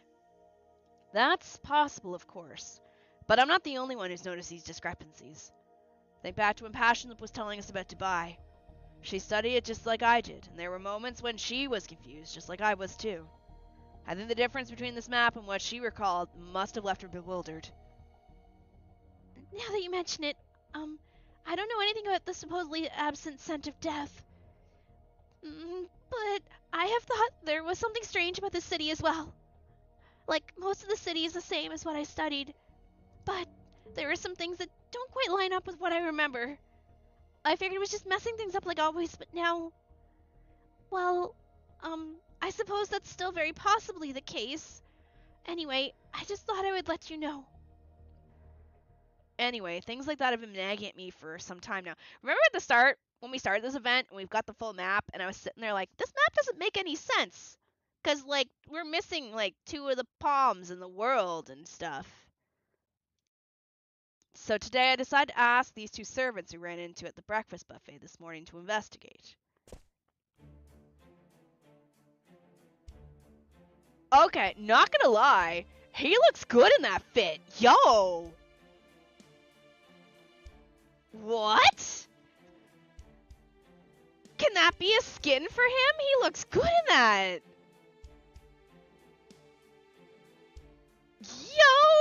That's possible, of course. But I'm not the only one who's noticed these discrepancies. Think back to when Passion was telling us about Dubai. She studied it just like I did, and there were moments when she was confused, just like I was too. I think the difference between this map and what she recalled must have left her bewildered. Now that you mention it, I don't know anything about the supposedly absent scent of death. But I have thought there was something strange about this city as well. Like, most of the city is the same as what I studied, but there are some things that don't quite line up with what I remember. I figured it was just messing things up like always, but now... Well, I suppose that's still very possibly the case. Anyway, I just thought I would let you know. Anyway, things like that have been nagging at me for some time now. Remember at the start, when we started this event, and we've got the full map, and I was sitting there like, this map doesn't make any sense. Because, like, we're missing, like, 2 of the palms in the world and stuff. So today I decided to ask these 2 servants who ran into at the breakfast buffet this morning to investigate. Okay, not gonna lie, He looks good in that fit. Yo! What? Can that be a skin for him? He looks good in that.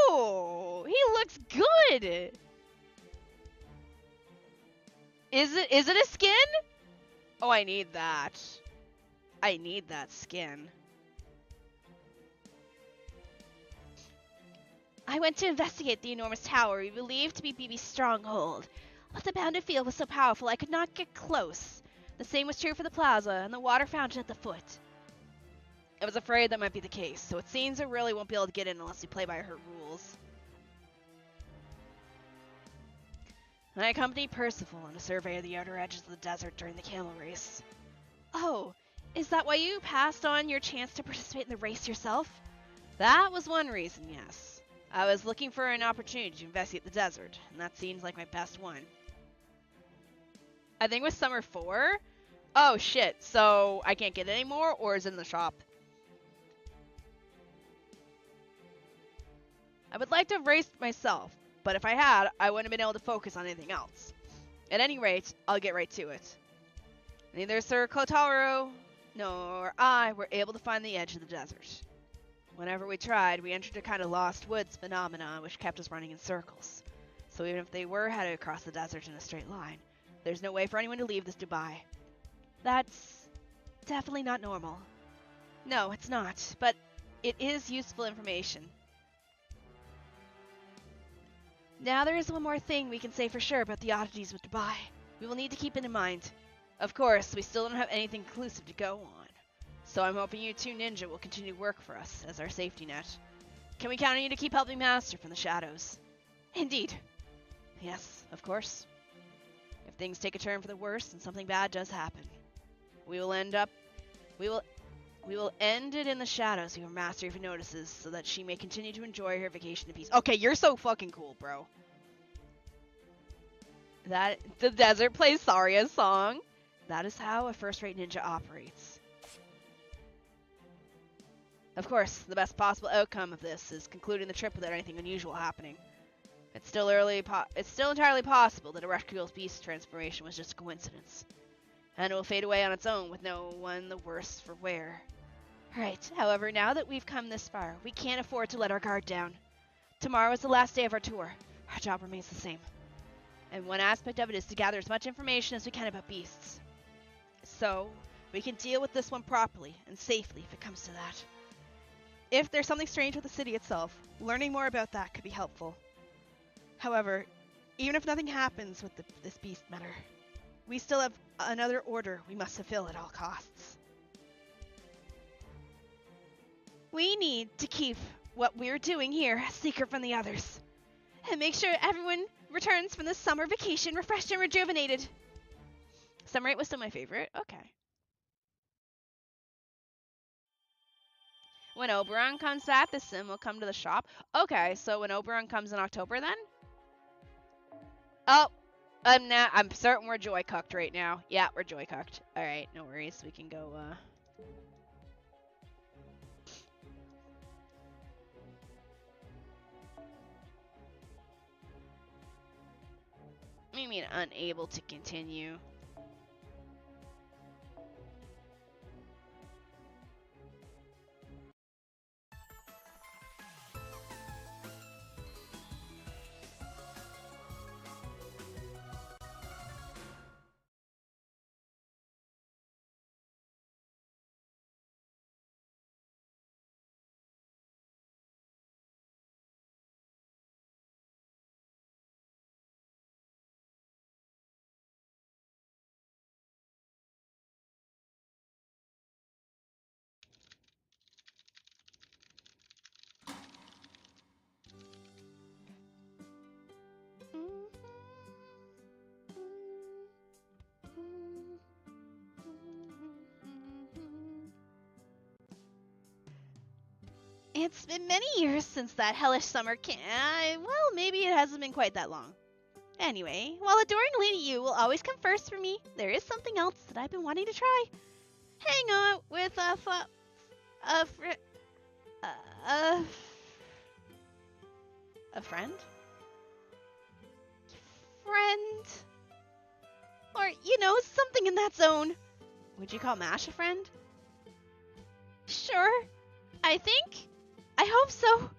Yo! He looks good. Is it a skin? Oh, I need that. I need that skin. I went to investigate the enormous tower we believed to be BB's stronghold, but the bounded field was so powerful I could not get close. The same was true for the plaza and the water fountain at the foot. I was afraid that might be the case, so it seems I really won't be able to get in unless we play by her rules. I accompanied Percival on a survey of the outer edges of the desert during the camel race. Oh, is that why you passed on your chance to participate in the race yourself? That was one reason, yes. I was looking for an opportunity to investigate the desert, and that seems like my best one. I think it was Summer 4? Oh shit, so I can't get it anymore, or is it in the shop? I would like to have raced myself, but if I had, I wouldn't have been able to focus on anything else. At any rate, I'll get right to it. Neither Sir Kotaro nor I were able to find the edge of the desert. Whenever we tried, we entered a kind of lost woods phenomenon which kept us running in circles. So even if they were headed across the desert in a straight line, there's no way for anyone to leave this Dubai. That's definitely not normal. No, it's not, but it is useful information. Now there is one more thing we can say for sure about the oddities with Dubai. We will need to keep it in mind. Of course, we still don't have anything conclusive to go on. So I'm hoping you two ninja will continue to work for us as our safety net. Can we count on you to keep helping Master from the shadows? Indeed. Yes, of course. If things take a turn for the worse and something bad does happen, we will end it in the shadows before Master even notices, so that she may continue to enjoy her vacation in peace. Okay, you're so fucking cool, bro. That the desert plays Saria's song. That is how a first-rate ninja operates. Of course, the best possible outcome of this is concluding the trip without anything unusual happening. It's still entirely possible that Erectrial's beast transformation was just a coincidence, and it will fade away on its own with no one the worse for wear. Right, however, now that we've come this far, we can't afford to let our guard down. Tomorrow is the last day of our tour. Our job remains the same. And one aspect of it is to gather as much information as we can about beasts. So, we can deal with this one properly and safely if it comes to that. If there's something strange with the city itself, learning more about that could be helpful. However, even if nothing happens with this beast matter, we still have another order we must fulfill at all costs. We need to keep what we're doing here a secret from the others, and make sure everyone returns from the summer vacation refreshed and rejuvenated. Summer 8 was still my favorite. Okay. When Oberon comes back, the sim will come to the shop. Okay, so when Oberon comes in October then? Oh, I'm certain we're joy cucked right now. Yeah, we're joy cucked. Alright, no worries. We can go, I mean, unable to continue. It's been many years since that hellish summer well, maybe it hasn't been quite that long. Anyway, while adoring Lady Yu will always come first for me, there is something else that I've been wanting to try. Hang out with A friend? Friend? Or, you know, something in that zone. Would you call Mash a friend? Sure. I think. I hope so.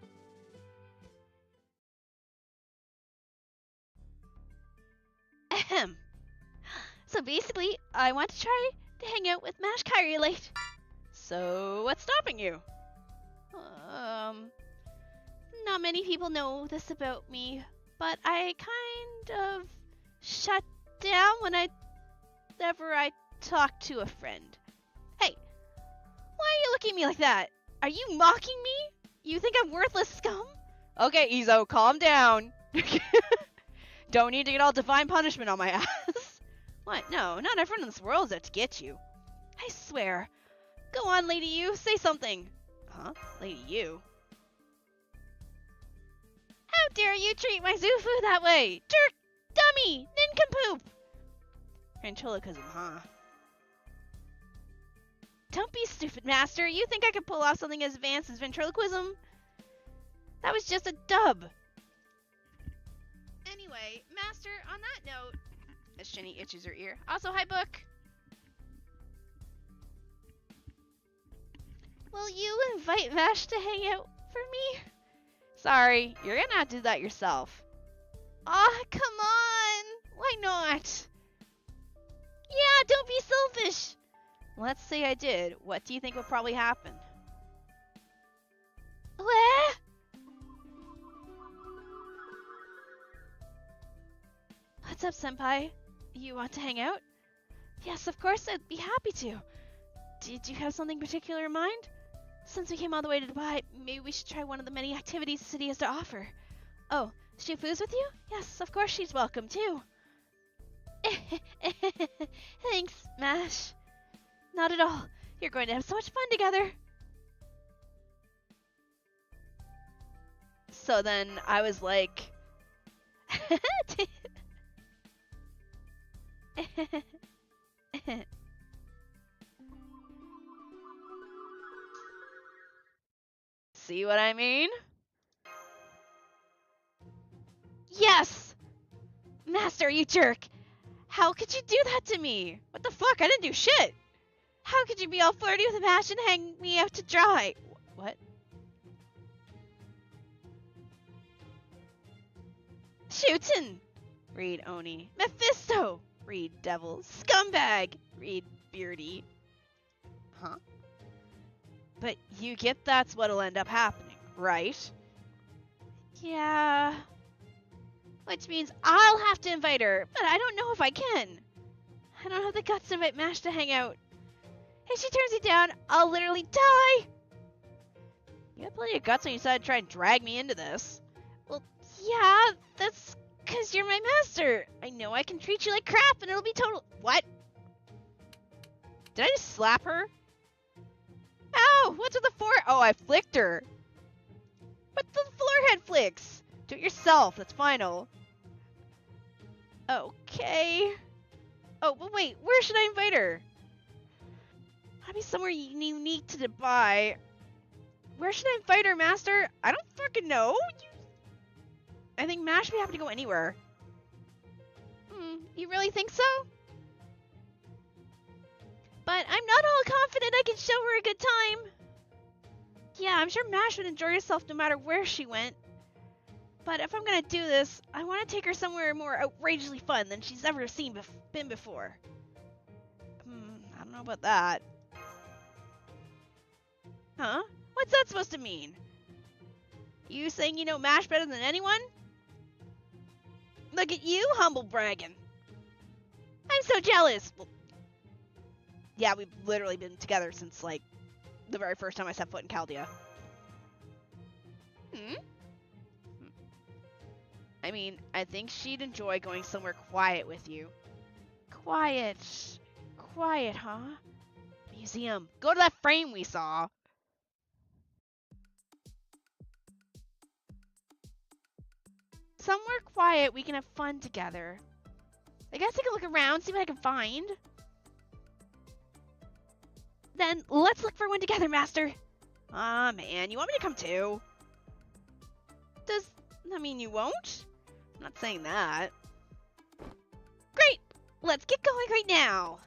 Ahem. So basically, I want to try to hang out with Mash Kyrie late. So, what's stopping you? Not many people know this about me, but I kind of shut down whenever I talk to a friend. Hey, why are you looking at me like that? Are you mocking me? You think I'm worthless scum? Okay, Izo, calm down. Don't need to get all divine punishment on my ass. What? No, not everyone in this world is out to get you. I swear. Go on, Lady You, say something. Huh? Lady You? How dare you treat my Zufu that way? Jerk! Dummy! Nincompoop! Ventriloquism, huh? Don't be stupid, Master. You think I could pull off something as advanced as ventriloquism? That was just a dub. Anyway, Master, on that note... As Shini itches her ear. Also, hi, Book. Will you invite Vash to hang out for me? Sorry, you're gonna have to do that yourself. Aw, come on! Why not? Yeah, don't be selfish! Let's say I did. What do you think would probably happen? What? What's up, Senpai? You want to hang out? Yes, of course, I'd be happy to. Did you have something particular in mind? Since we came all the way to Dubai, maybe we should try one of the many activities the city has to offer. Oh, Shifu's with you? Yes, of course she's welcome too. Thanks, Mash. Not at all. You're going to have so much fun together. So then I was like... See what I mean? Yes! Master, you jerk! How could you do that to me? What the fuck? I didn't do shit! How could you be all flirty with Mash and hang me out to dry? What? Shootin'! Read Oni. Mephisto! Read Devil. Scumbag! Read Beardy. Huh? But you get that's what'll end up happening, right? Yeah. Which means I'll have to invite her, but I don't know if I can. I don't have the guts to invite Mash to hang out. If she turns me down, I'll literally die! You had plenty of guts when you decided to try and drag me into this. Well, yeah, that's because you're my master. I know I can treat you like crap and it'll be total... What? Did I just slap her? Ow! What's with the forehead? Oh, I flicked her. What the forehead flicks? Do it yourself. That's final. Okay. Oh, but wait. Where should I invite her? Probably somewhere unique to Dubai. Where should I invite her, Master? I don't fucking know. I think Mash would be happy to go anywhere. You really think so? But I'm not all confident I can show her a good time. Yeah, I'm sure Mash would enjoy herself no matter where she went. But if I'm gonna do this, I want to take her somewhere more outrageously fun than she's ever been before. I don't know about that. Huh? What's that supposed to mean? You saying you know Mash better than anyone? Look at you, humble bragging. I'm so jealous. Well, yeah, we've literally been together since, like, the very first time I set foot in Chaldea. I mean, I think she'd enjoy going somewhere quiet with you. Quiet. Quiet, huh? Museum. Go to that frame we saw. Somewhere quiet we can have fun together. I guess I can look around, see what I can find. Then let's look for one together, Master. Ah, man, you want me to come too? Does I mean, you won't? I'm not saying that. Great! Let's get going right now!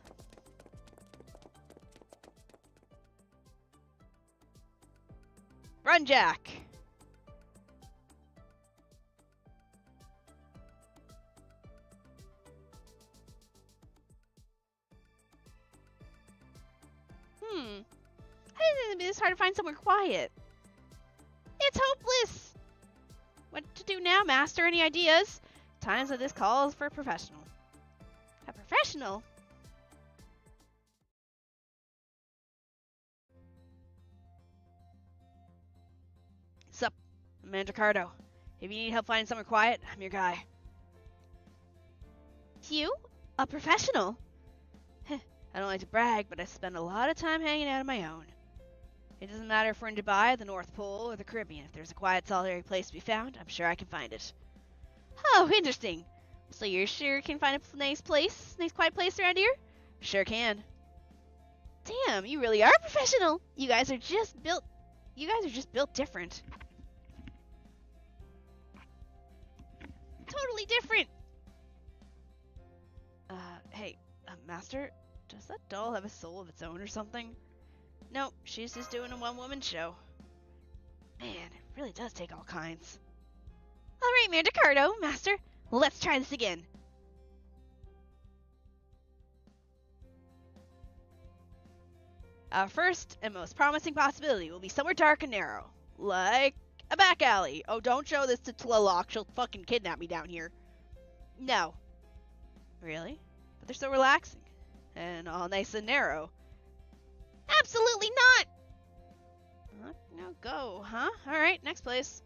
Run, Jack! I didn't think it'd be this hard to find somewhere quiet. It's hopeless! What to do now, Master? Any ideas? Times that this calls for a professional. A professional? Sup, I'm Mandracardo. If you need help finding somewhere quiet, I'm your guy. You? A professional? I don't like to brag, but I spend a lot of time hanging out on my own. It doesn't matter if we're in Dubai, the North Pole, or the Caribbean. If there's a quiet, solitary place to be found, I'm sure I can find it. Oh, interesting. So you're sure you can find a nice quiet place around here? Sure can. Damn, you really are a professional. You guys are just built different. Totally different. Hey, Master, does that doll have a soul of its own or something? Nope, she's just doing a one-woman show. Man, it really does take all kinds. All right, Mandracardo, Master, let's try this again. Our first and most promising possibility will be somewhere dark and narrow, like a back alley. Oh, don't show this to Tlaloc, she'll fucking kidnap me down here. No. Really? But they're so relaxing, and all nice and narrow. Absolutely not! No go, huh? Alright, next place.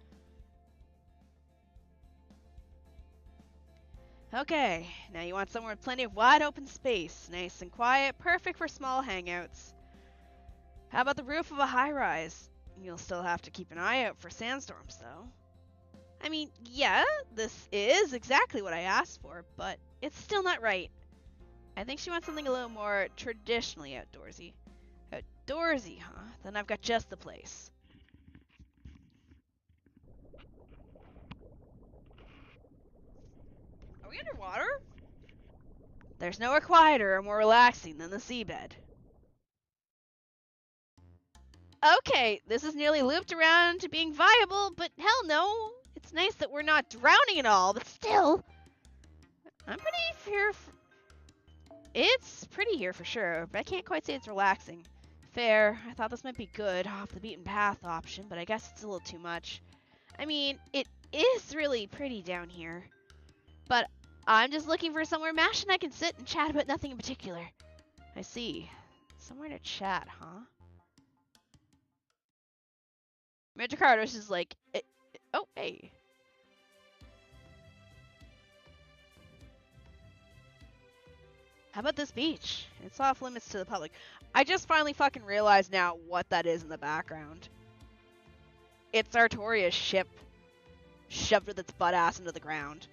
Okay, now you want somewhere with plenty of wide open space, nice and quiet, perfect for small hangouts. How about the roof of a high-rise? You'll still have to keep an eye out for sandstorms, though. I mean, yeah, this is exactly what I asked for, but it's still not right. I think she wants something a little more traditionally outdoorsy. Outdoorsy, huh? Then I've got just the place. Are we underwater? There's nowhere quieter or more relaxing than the seabed. Okay, this is nearly looped around to being viable, but hell no. It's nice that we're not drowning at all, but still. I'm pretty here. It's pretty here for sure, but I can't quite say it's relaxing. Fair. I thought this might be good, off the beaten path option, but I guess it's a little too much. I mean, it is really pretty down here. But I'm just looking for somewhere Mash and I can sit and chat about nothing in particular. I see. Somewhere to chat, huh? Mandracardo's is like, oh, hey. How about this beach? It's off limits to the public. I just finally fucking realized now what that is in the background. It's Artoria's ship shoved with its butt ass into the ground.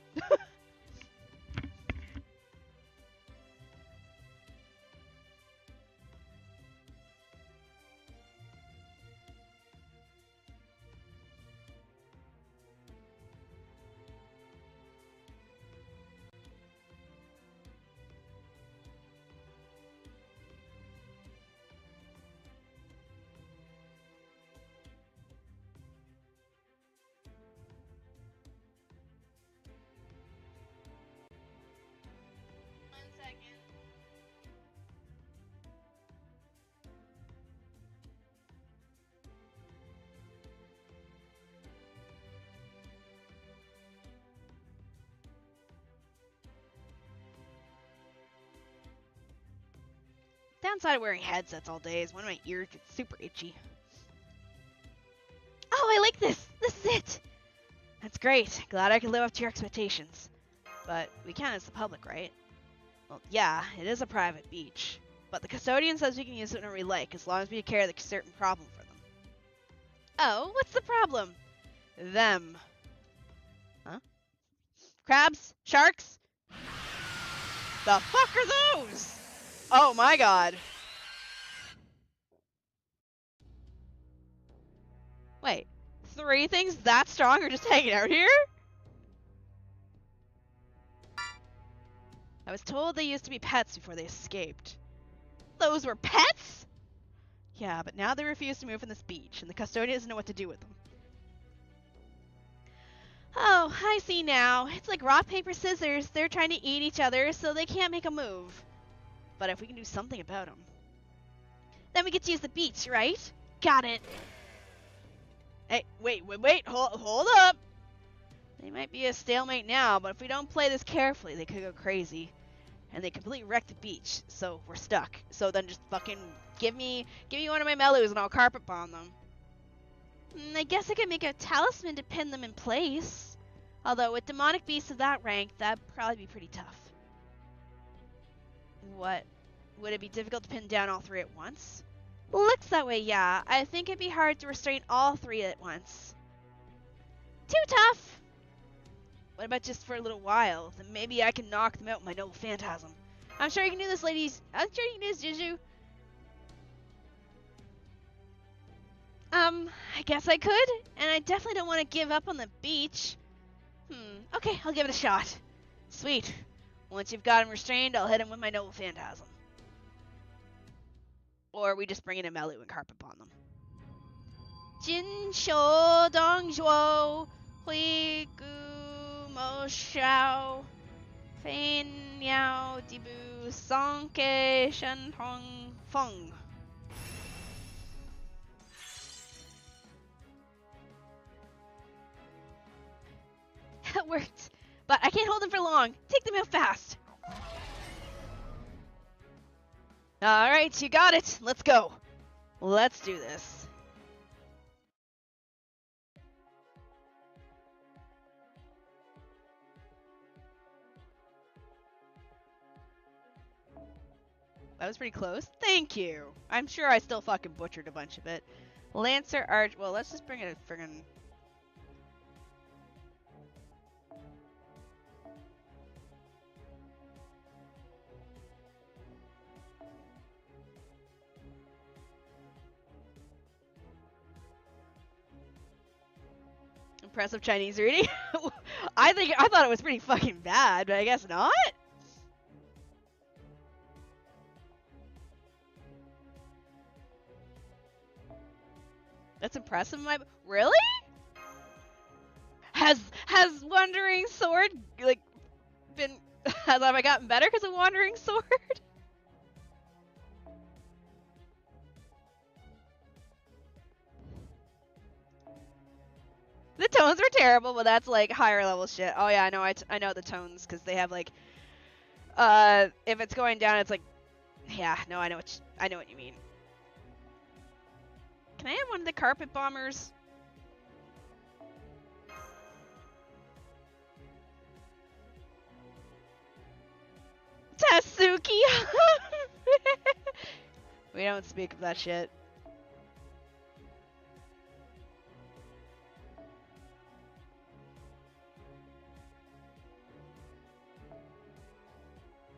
Downside of wearing headsets all day is when my ears get super itchy. Oh, I like this! This is it! That's great. Glad I could live up to your expectations. But we can't as the public, right? Well, yeah, it is a private beach. But the custodian says we can use it whenever we like, as long as we carry the certain problem for them. Oh, what's the problem? Them. Huh? Crabs? Sharks? The fuck are those? Oh my god. Wait, 3 things that strong are just hanging out here? I was told they used to be pets before they escaped. Those were pets? Yeah, but now they refuse to move from this beach, and the custodian doesn't know what to do with them. Oh, I see now. It's like rock, paper, scissors. They're trying to eat each other, so they can't make a move. But if we can do something about them... Then we get to use the beach, right? Got it. Hey, wait, hold up! They might be a stalemate now, but if we don't play this carefully, they could go crazy. And they completely wreck the beach, so we're stuck. So then just fucking give me one of my mellows and I'll carpet bomb them. I guess I could make a talisman to pin them in place. Although with demonic beasts of that rank, that'd probably be pretty tough. What? Would it be difficult to pin down all 3 at once? Looks that way, yeah. I think it'd be hard to restrain all 3 at once. Too tough! What about just for a little while? Then maybe I can knock them out with my noble phantasm. I'm sure you can do this, ladies. I'm sure you can do this, Juju. I guess I could, and I definitely don't want to give up on the beach. Okay, I'll give it a shot. Sweet. Once you've got him restrained, I'll hit him with my noble phantasm. Or we just bring in a Melu and carpet bomb them. Jin shou dong zhuo, hui gu mo shao, fein yao dibu song ke shen hong feng. That worked, but I can't hold them for long. Take them out fast. Alright, you got it. Let's go. Let's do this. That was pretty close. Thank you. I'm sure I still fucking butchered a bunch of it. Lancer Arch. Well, let's just bring it a friggin'... Impressive Chinese reading. I thought it was pretty fucking bad, but I guess not. That's impressive. Really? Has Wandering Sword like been? Have I gotten better because of Wandering Sword? The tones were terrible, but that's like higher level shit. Oh yeah, I know the tones because they have like, if it's going down, it's like, yeah, no, I know what you mean. Can I have one of the carpet bombers? Tatsuki! We don't speak of that shit.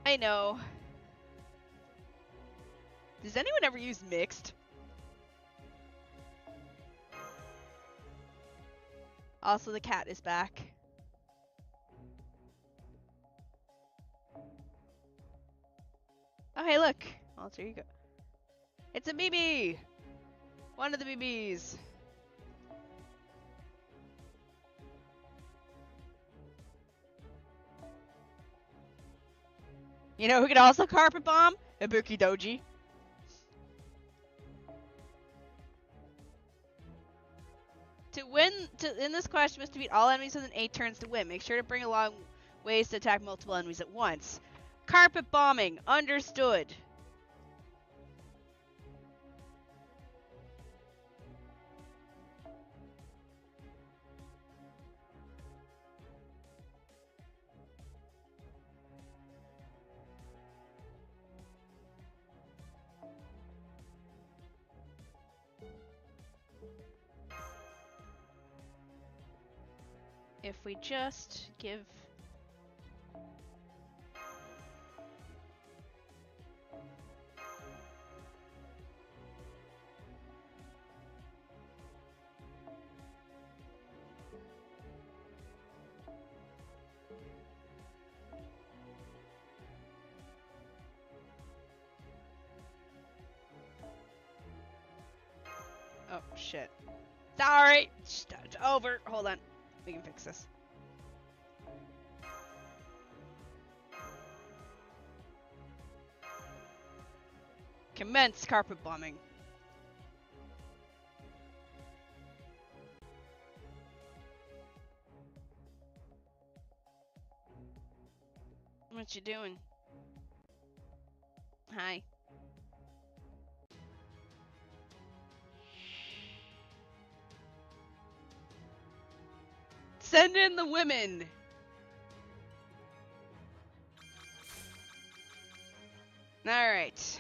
I know. Does anyone ever use mixed? Also, the cat is back. Oh, hey, look. Oh, there you go. It's a BB! One of the BBs. You know who could also carpet bomb? Ibuki Doji. In this quest, you must defeat all enemies within 8 turns to win. Make sure to bring along ways to attack multiple enemies at once. Carpet bombing. Understood. If we just give... shit. Sorry. Start over. Hold on. We can fix this. Commence carpet bombing. What you doing? Hi. Send in the women. All right.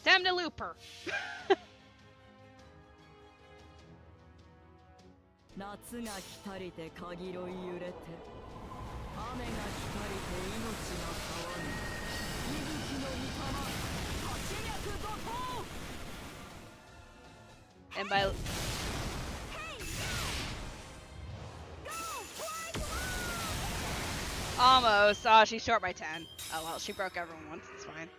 Time to loop her. 夏が来たりてかぎろい揺れて雨が来たりて命が変わる息吹の御霊勝ち脈怒涛 And by almost. Oh, she's short by 10. Oh well, she broke everyone once. It's fine.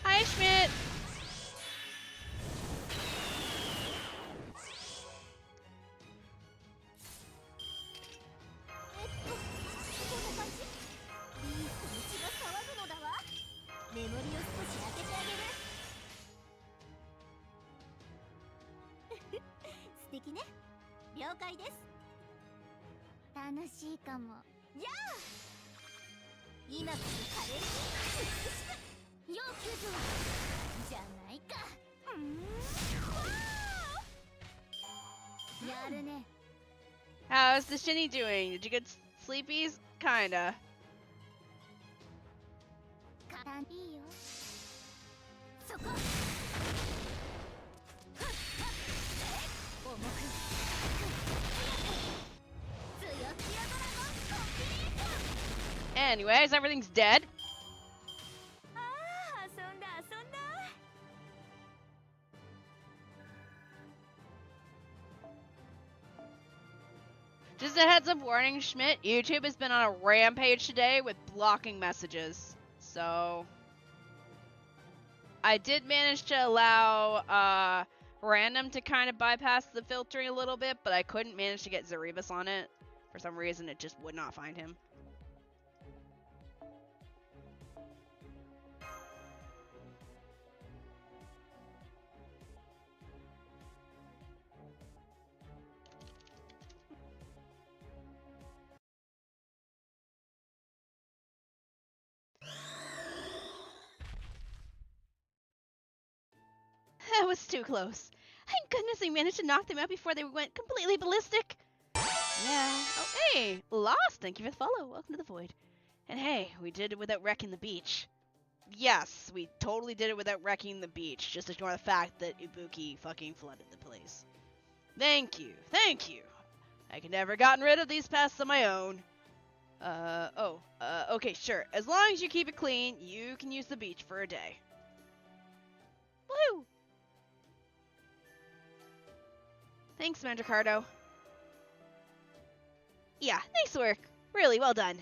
Hi, Schmidt. How's the Shini doing? Did you get sleepies? Kinda. Anyways, everything's dead. Just a heads up warning, Schmidt, YouTube has been on a rampage today with blocking messages. So I did manage to allow random to kind of bypass the filtering a little bit, but I couldn't manage to get Zarebus on it. For some reason, it just would not find him. That was too close. Thank goodness we managed to knock them out before they went completely ballistic. Yeah. Oh, hey, Lost. Thank you for the follow. Welcome to the Void. And hey, we did it without wrecking the beach. Yes, we totally did it without wrecking the beach. Just ignore the fact that Ibuki fucking flooded the place. Thank you. Thank you. I could never gotten rid of these pests on my own. Okay, sure. As long as you keep it clean, you can use the beach for a day. Woo! Thanks, Mandracardo. Yeah, nice work. Really, well done.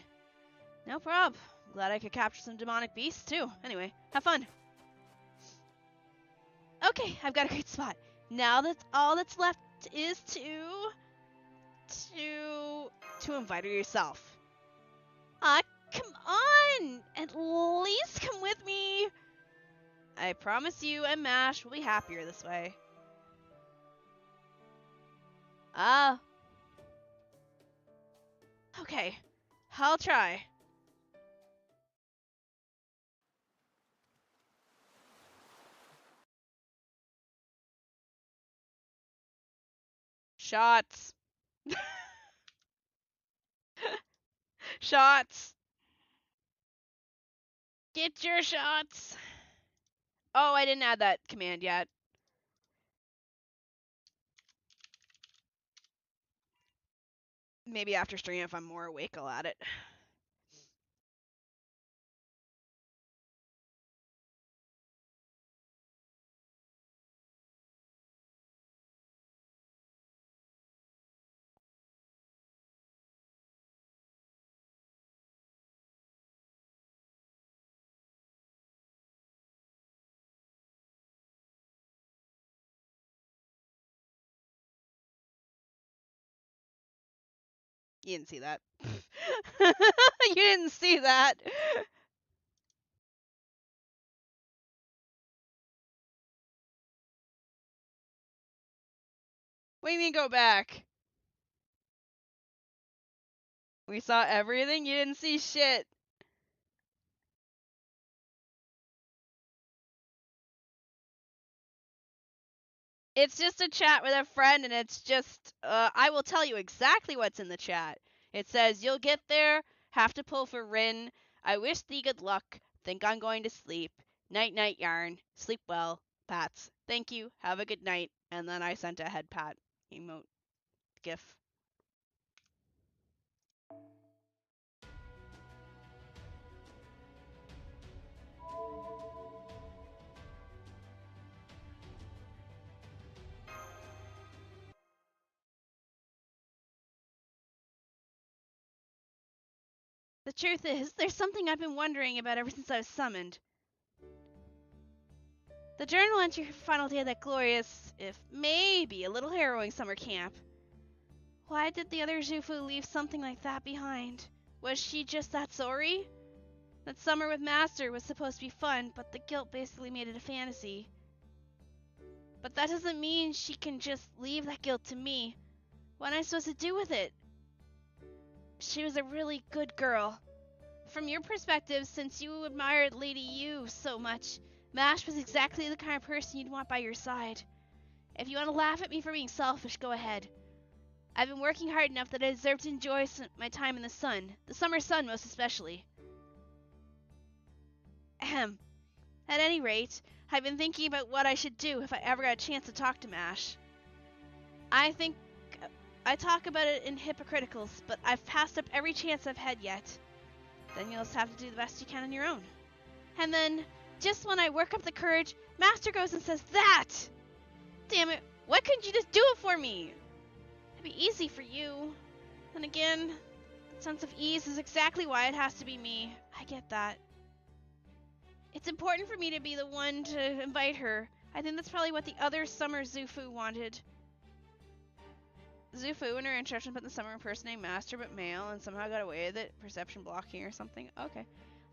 No prob. Glad I could capture some demonic beasts, too. Anyway, have fun. Okay, I've got a great spot. Now that's all that's left is to invite her yourself. Come on! At least come with me! I promise you and Mash will be happier this way. Okay, I'll try. Shots. Shots. Get your shots. Oh, I didn't add that command yet. Maybe after stream, if I'm more awake, I'll add it. You didn't see that. You didn't see that. What do you mean go back? We saw everything. You didn't see shit. It's just a chat with a friend, and it's just, I will tell you exactly what's in the chat. It says, you'll get there, have to pull for Rin. I wish thee good luck. Think I'm going to sleep. Night night yarn. Sleep well. Pats. Thank you. Have a good night. And then I sent a head pat emote gif. The truth is, there's something I've been wondering about ever since I was summoned. The journal entry for final day of that glorious, if maybe a little harrowing summer camp. Why did the other Zhufu leave something like that behind? Was she just that sorry? That summer with Master was supposed to be fun, but the guilt basically made it a fantasy. But that doesn't mean she can just leave that guilt to me. What am I supposed to do with it? She was a really good girl. From your perspective, since you admired Lady Yu so much, Mash was exactly the kind of person you'd want by your side. If you want to laugh at me for being selfish, go ahead. I've been working hard enough that I deserve to enjoy my time in the sun. The summer sun, most especially. Ahem. At any rate, I've been thinking about what I should do if I ever got a chance to talk to Mash. I think I talk about it in hypocriticals, but I've passed up every chance I've had yet. Then you'll just have to do the best you can on your own. And then, just when I work up the courage, Master goes and says that! Damn it, why couldn't you just do it for me? It'd be easy for you. And again, that sense of ease is exactly why it has to be me. I get that. It's important for me to be the one to invite her. I think that's probably what the other summer Zhufu wanted. Zhufu and her instructions put the summer person named Master but male and somehow got away with it. Perception blocking or something. Okay.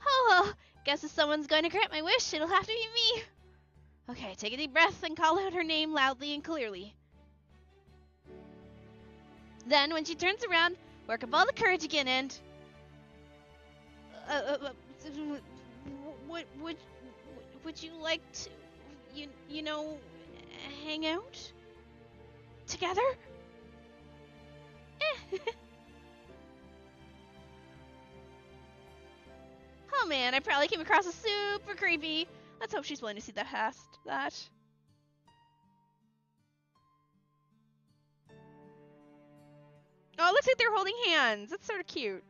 Oh, guess if someone's going to grant my wish, it'll have to be me. Okay, take a deep breath and call out her name loudly and clearly. Then, when she turns around, work up all the courage again and... Would you like to, you know, hang out? Together? Oh man, I probably came across as super creepy. Let's hope she's willing to see that. Oh, it looks like they're holding hands. That's sort of cute.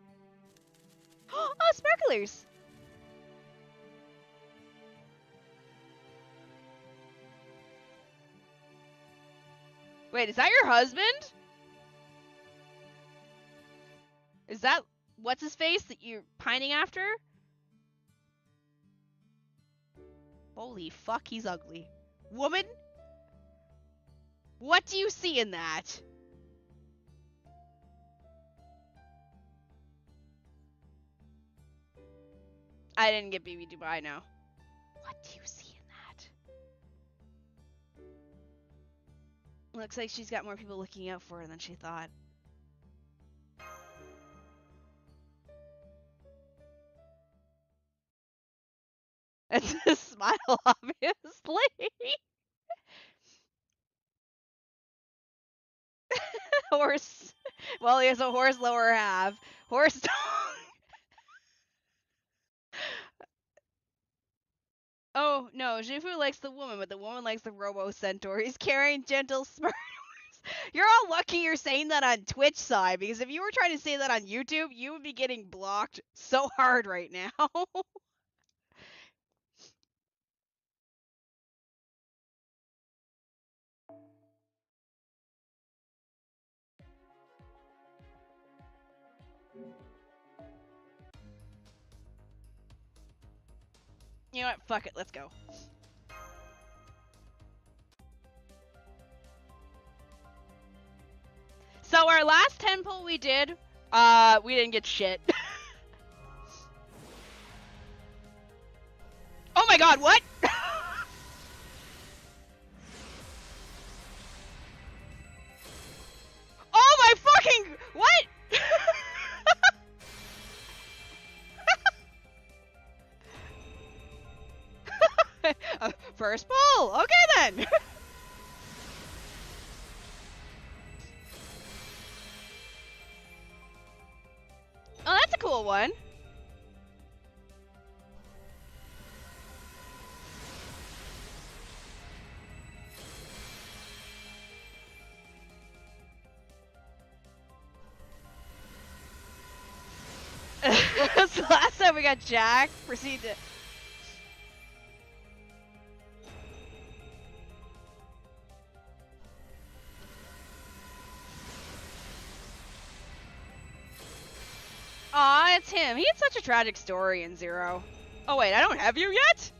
Oh, sparklers! Wait, is that your husband? Is that what's his face that you're pining after? Holy fuck, he's ugly. Woman? What do you see in that? I didn't get BB Dubai now. What do you see in that? Looks like she's got more people looking out for her than she thought. It's a smile, obviously. Horse. Well, he has a horse lower half. Horse dog. Oh, no. Zhufu likes the woman, but the woman likes the robo-centaur. He's carrying gentle smart horse. You're all lucky you're saying that on Twitch side, because if you were trying to say that on YouTube, you would be getting blocked so hard right now. You know what? Fuck it. Let's go. So our last 10 pull we did We didn't get shit. Oh my god, what? Oh my fucking... What? First pull! Okay then! Oh, that's a cool one. So last time we got Jack, proceed to... Aw, it's him. He had such a tragic story in Zero. Oh wait, I don't have you yet?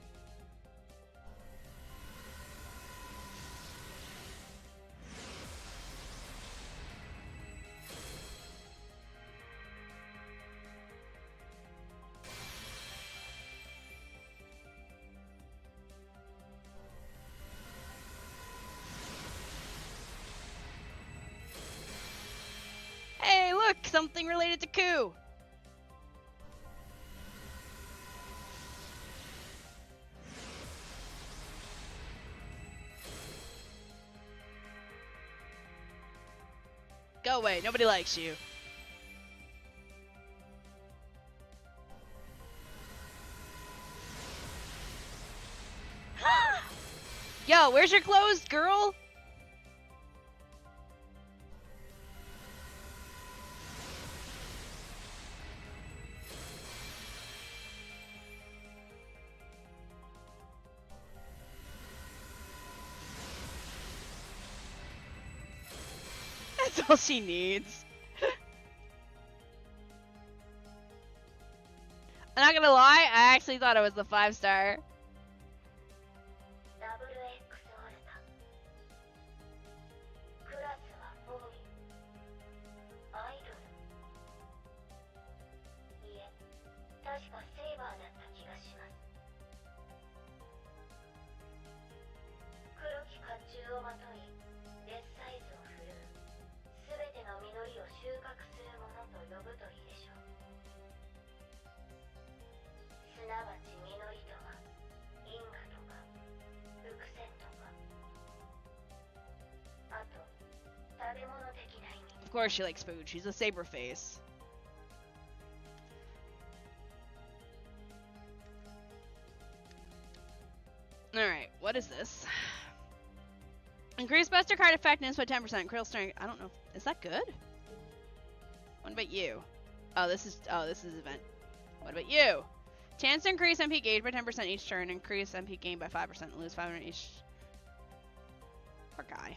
Hey, look! Something related to Ku! Go away, nobody likes you. Yo, where's your clothes, girl? That's all she needs. I'm not gonna lie, I actually thought it was the 5-star. Of course she likes food. She's a saber face. Alright, what is this? Increase Buster card effectiveness by 10%. Krill strength. I don't know. Is that good? What about you? Oh, this is event. What about you? Chance to increase MP gauge by 10% each turn. Increase MP gain by 5%. Lose 500 each. Poor guy.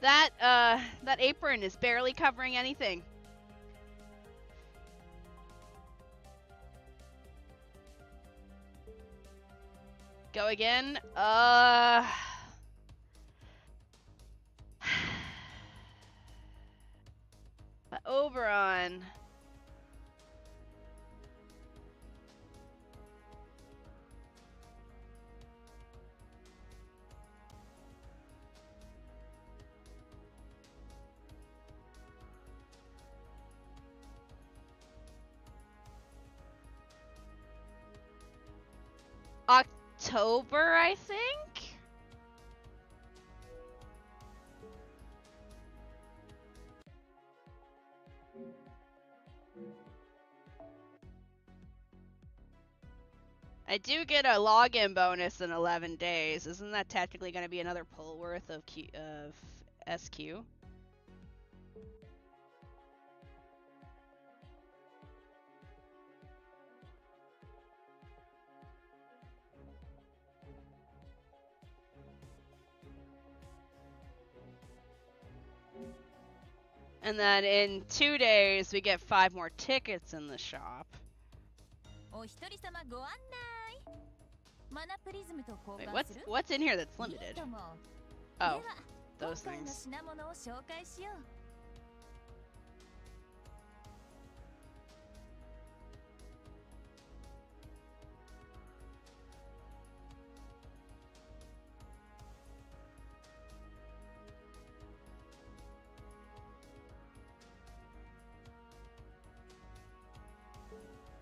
That apron is barely covering anything. Go again. Oberon. October, I think? I do get a login bonus in 11 days. Isn't that technically going to be another pull worth of SQ? And then in 2 days, we get 5 more tickets in the shop. お一人様ご案内。マナプリズムと交 Wait, 換する？ what's in here that's いい limited? とも。 Oh, では、 those 今回の things. 品物を紹介しよう。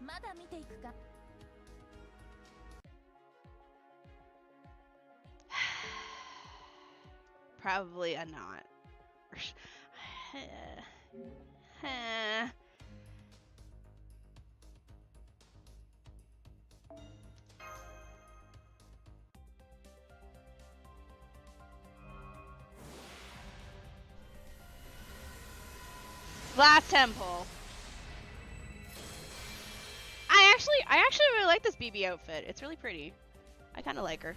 まだ見ていくか？ Probably a not. Glass Temple. I actually really like this BB outfit. It's really pretty. I kind of like her.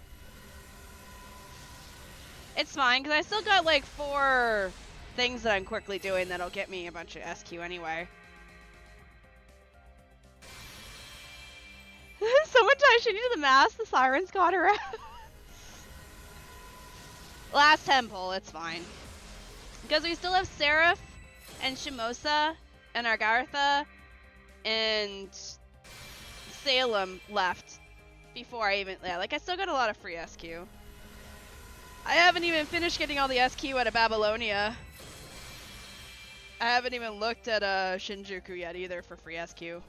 It's fine, because I still got like 4 things that I'm quickly doing that'll get me a bunch of SQ anyway. Someone tied Shini to the mast, the sirens got her ass. Last temple, it's fine. Because we still have Seraph and Shimosa and Argartha and Salem left before I even, yeah, like I still got a lot of free SQ. I haven't even finished getting all the SQ out of Babylonia. I haven't even looked at Shinjuku yet either for free SQ.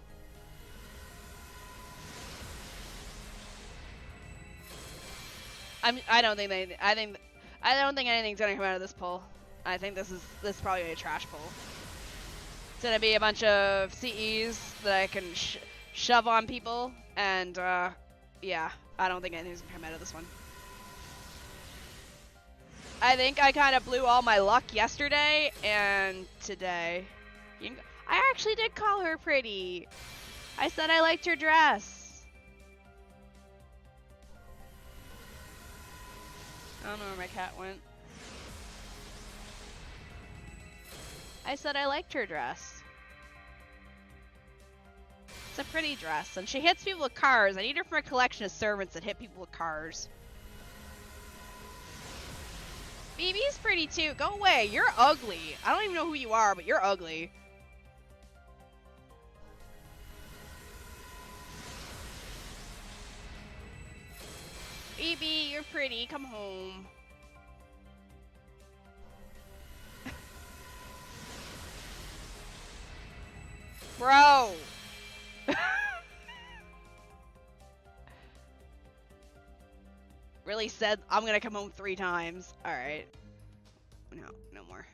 I don't think anything's gonna come out of this pull. I think this is probably a trash pull. It's gonna be a bunch of CEs that I can shove on people, and yeah, I don't think anything's gonna come out of this one. I think I kind of blew all my luck yesterday and today. I actually did call her pretty. I said I liked her dress. I don't know where my cat went. I said I liked her dress. It's a pretty dress, and she hits people with cars. I need her for a collection of servants that hit people with cars. BB's pretty too. Go away. You're ugly. I don't even know who you are, but you're ugly. BB, you're pretty. Come home. Bro. Really said I'm gonna come home 3 times. Alright. No more.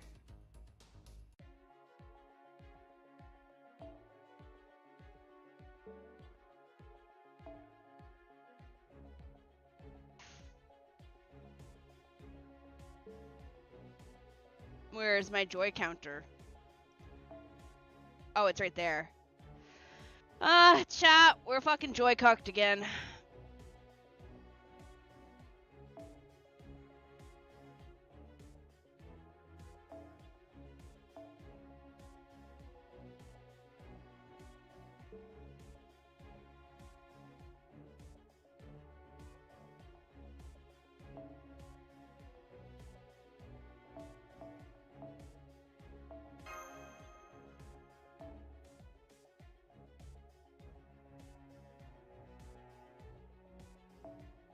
Where's my joy counter? Oh, it's right there. Chat, we're fucking joy cocked again.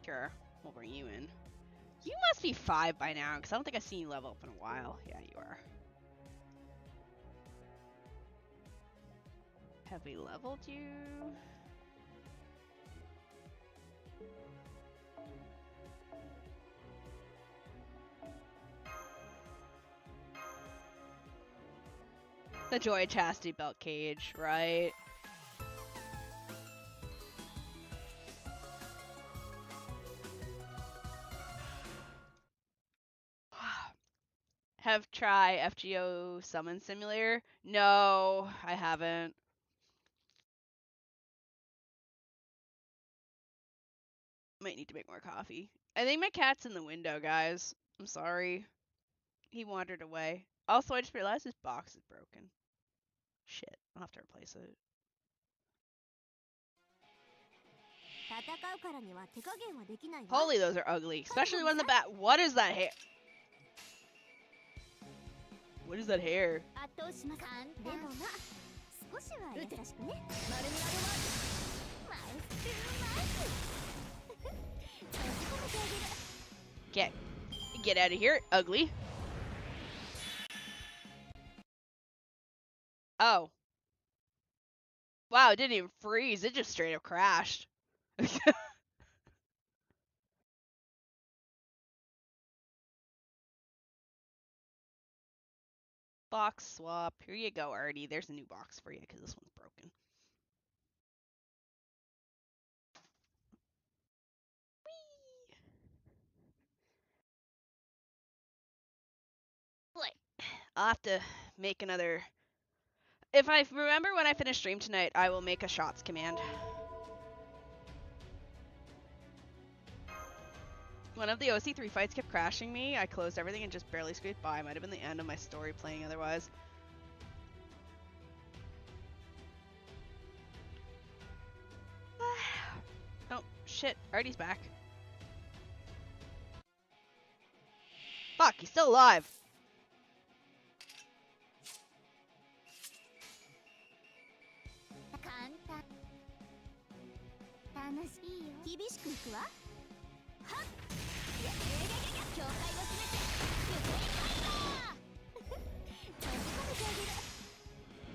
Sure, we'll bring you in. You must be 5 by now, because I don't think I've seen you level up in a while. Yeah, you are. Have we leveled you? The Joy Chastity Belt Cage, right? Have try FGO Summon Simulator? No, I haven't. Might need to make more coffee. I think my cat's in the window, guys. I'm sorry. He wandered away. Also, I just realized this box is broken. Shit, I'll have to replace it. Holy, those are ugly. Especially when the bat. What is that hair? What is that hair? Get out of here, ugly. Oh. Wow, it didn't even freeze. It just straight up crashed. Box swap. Here you go, Artie. There's a new box for you because this one's broken. Whee! I'll have to make another. If I remember when I finish stream tonight, I will make a shots command. One of the OC3 fights kept crashing me. I closed everything and just barely squeaked by. Might have been the end of my story playing otherwise. Oh, shit. Artie's back. Fuck, he's still alive.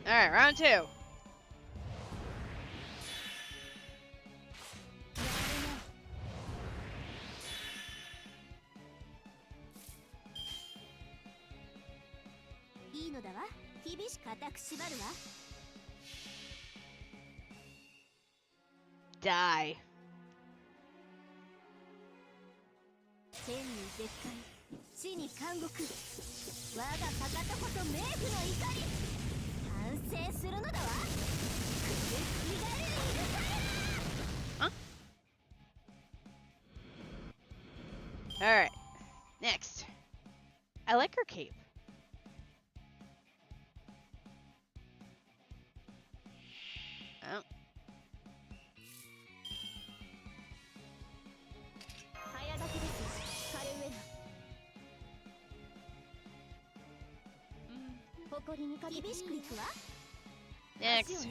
Alright, round 2. Die. Huh? Alright. Next. I like her cape. Oh. Next.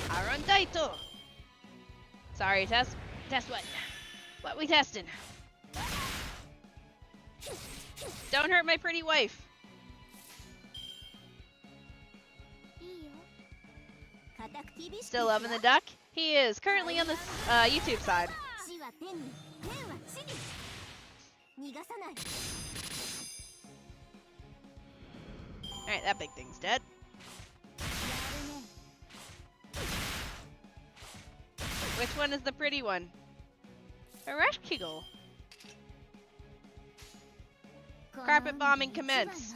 Arondaito. Sorry, test what? What we testing? Don't hurt my pretty wife. Still loving the duck? He is currently on the YouTube side. Alright, that big thing's dead. Which one is the pretty one? A Reshkigel. Carpet bombing commence.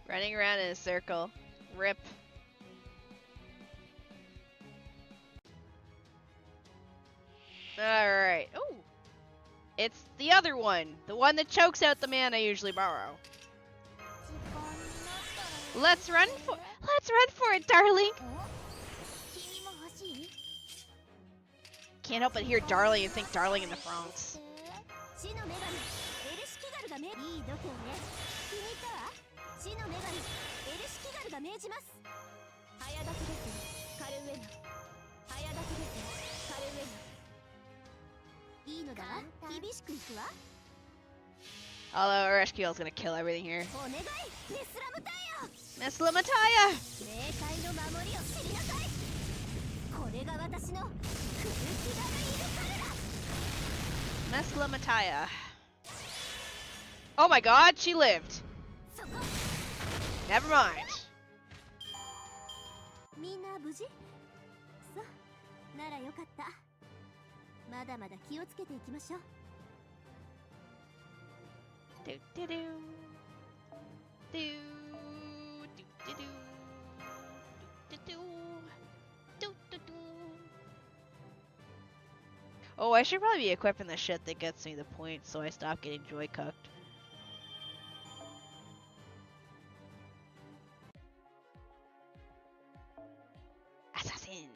Running around in a circle. Rip. Alright. Ooh. It's the other one. The one that chokes out the man I usually borrow. Let's run for it, darling. Can't help but hear darling and think darling in the Bronx. Although Reshkiel's gonna kill everything here. Miss Lamataya! Miss Lamataya. Oh my god, she lived. Never mind. Do do do. Do do do do. Do do do. Do do do. Oh, I should probably be equipping the shit that gets me the points so I stop getting joy cucked. Assassin!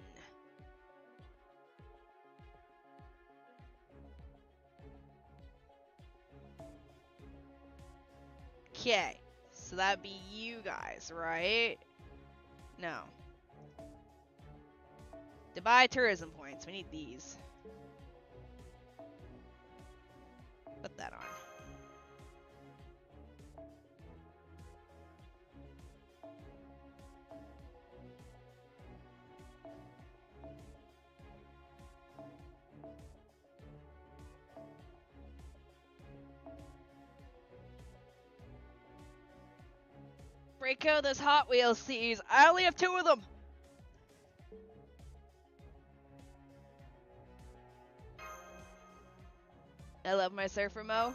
Okay, so that'd be you guys, right? No. To buy tourism points, we need these. Put that on. Break out those Hot Wheels seas. I only have 2 of them. I love my Surfer Mo.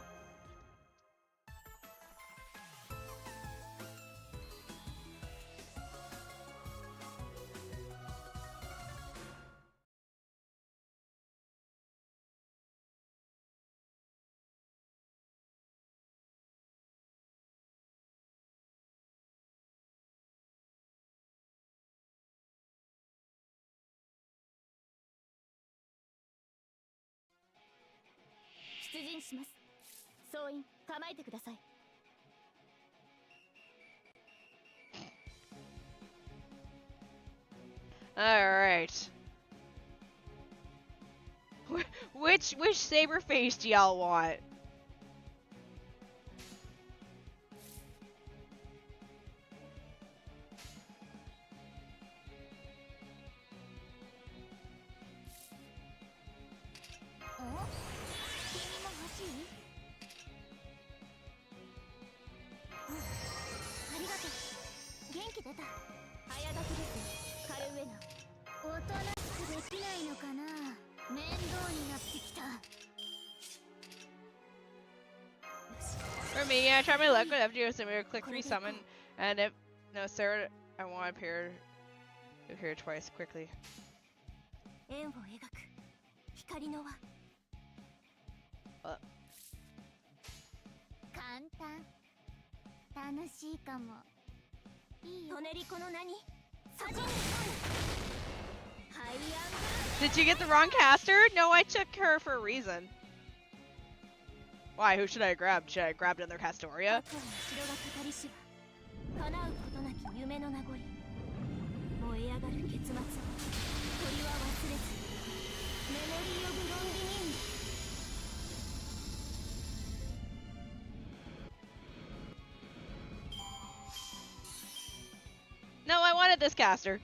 Alright. Which saber face do y'all want? For me, I try my luck with FGO Simulator, click 3 summon, and if no Sarah, I want to appear twice quickly. Did you get the wrong caster? No, I took her for a reason. Why? Who should I have grabbed? Should I have grabbed another Castoria? No, I wanted this caster.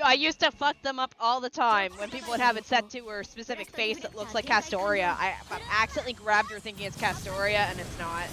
I used to fuck them up all the time when people would have it set to her specific face that looks like Castoria. I accidentally grabbed her thinking it's Castoria and it's not.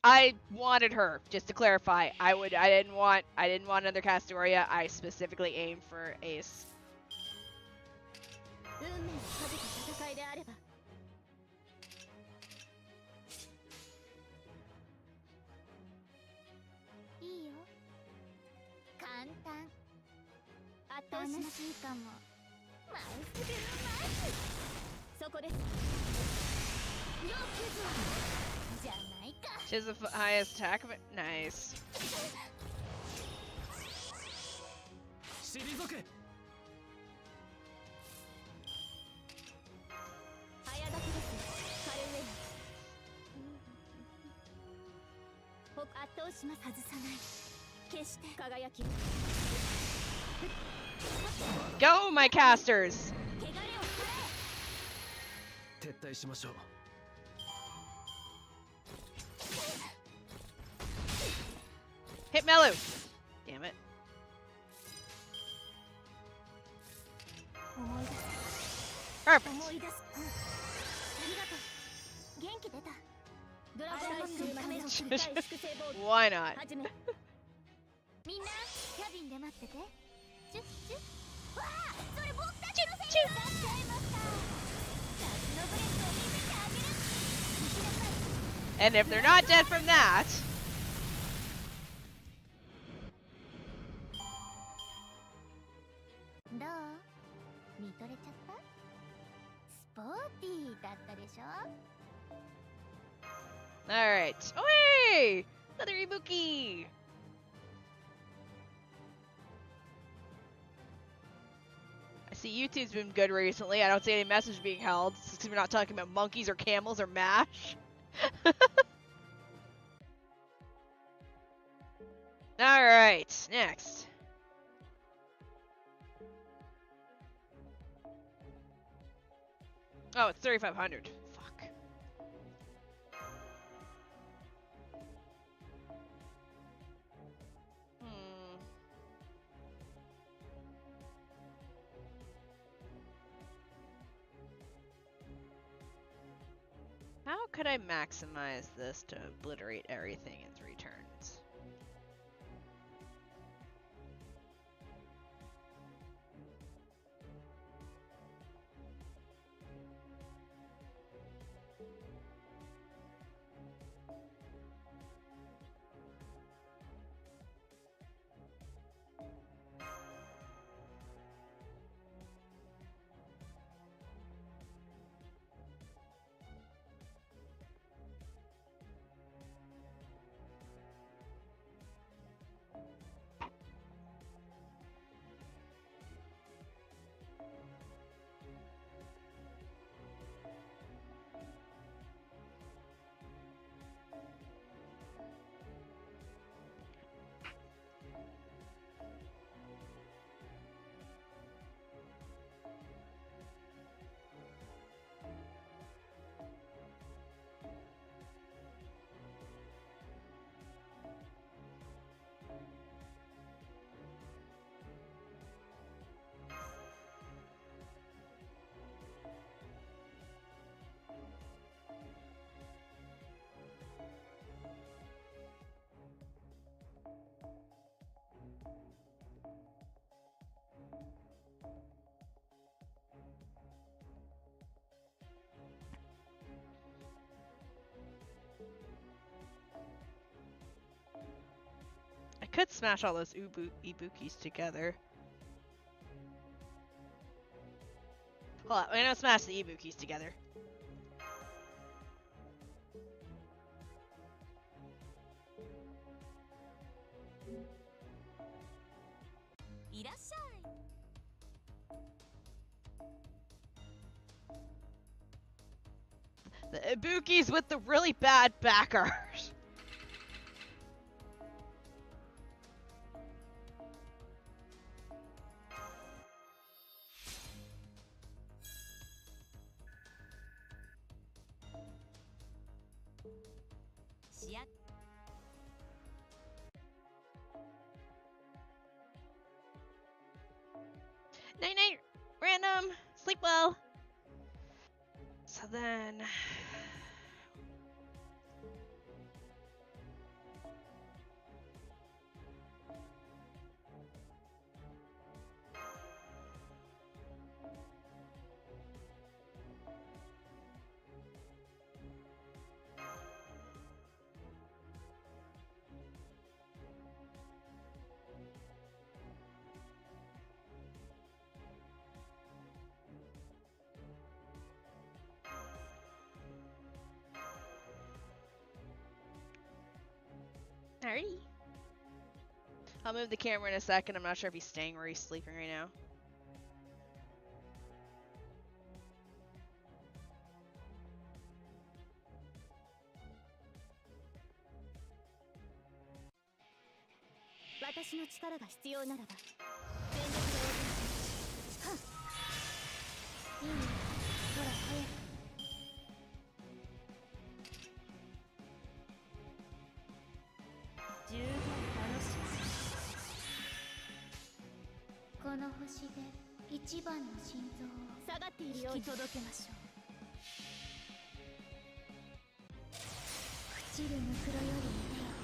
I wanted her, just to clarify. I didn't want another Castoria. I specifically aimed for Ace. She has the highest attack of it. Nice. Go, my casters! 撤退しましょう。 Hit Melu! Damn it. 思い出す Perfect. 思い出すありがとう元気出たドラゴンバックのための世界粛清ボール Why not? 始めみんなキャビンで待っててチュッチュッわあそれ僕たちのせいになっちゃいました夏のブレスを見せてあげる行きなさい And if they're not dead from that... どう見とれちゃったスポーティーだったでしょ Alright. Oh, hey! Another Ibuki! I see YouTube's been good recently. I don't see any message being held. Since we're not talking about monkeys or camels or MASH. Alright, next. Oh, it's 3,500. Fuck. How could I maximize this to obliterate everything in 3 turns? I could smash all those Ibukis together. Hold on, I'm gonna smash the Ibukis together. The Ibukis with the really bad backers. Night night, random. Sleep well. So then. Alrighty. I'll move the camera in a second. I'm not sure if he's staying or he's sleeping right now. いいよ、ほら早く。十分楽しい。この星で一番の心臓を下がっているように引き届けましょう。朽ちるぬくろより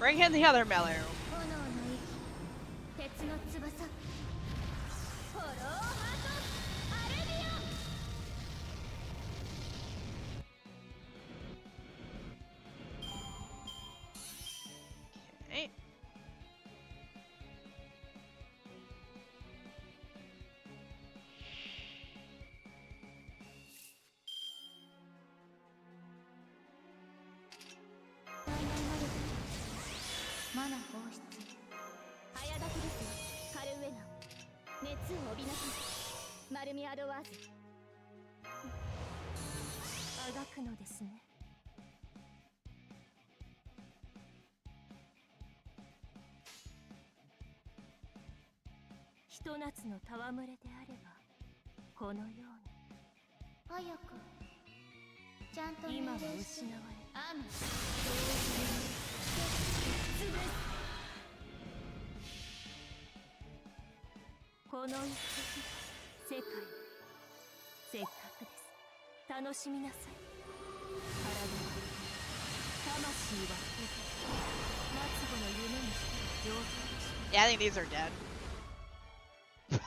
Bring in the other Mellow. 炎の息、鉄の翼、フォローハート、アルビオン。Okay. 大々魔力、マナ放出。早炊きですよ、カルウェナ。熱を帯びなさい、マルミアドワーズ。あがくのですね。ひと夏の戯れであればこのように早く、ちゃんと命令今はして。失われ雨、この一滴世界せっかくです。楽しみなさい。体は魂は末後の夢にしてる状態でしょう。 Yeah, I think these are dead.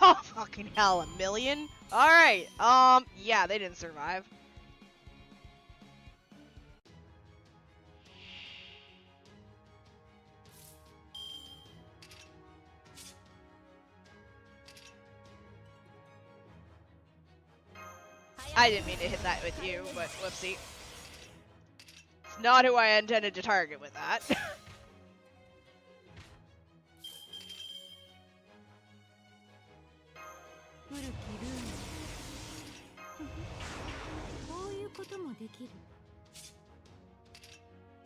Oh, fucking hell, a million? Alright, yeah, they didn't survive. I didn't mean to hit that with you, but whoopsie. It's not who I intended to target with that. 古きルールこういうこともできる。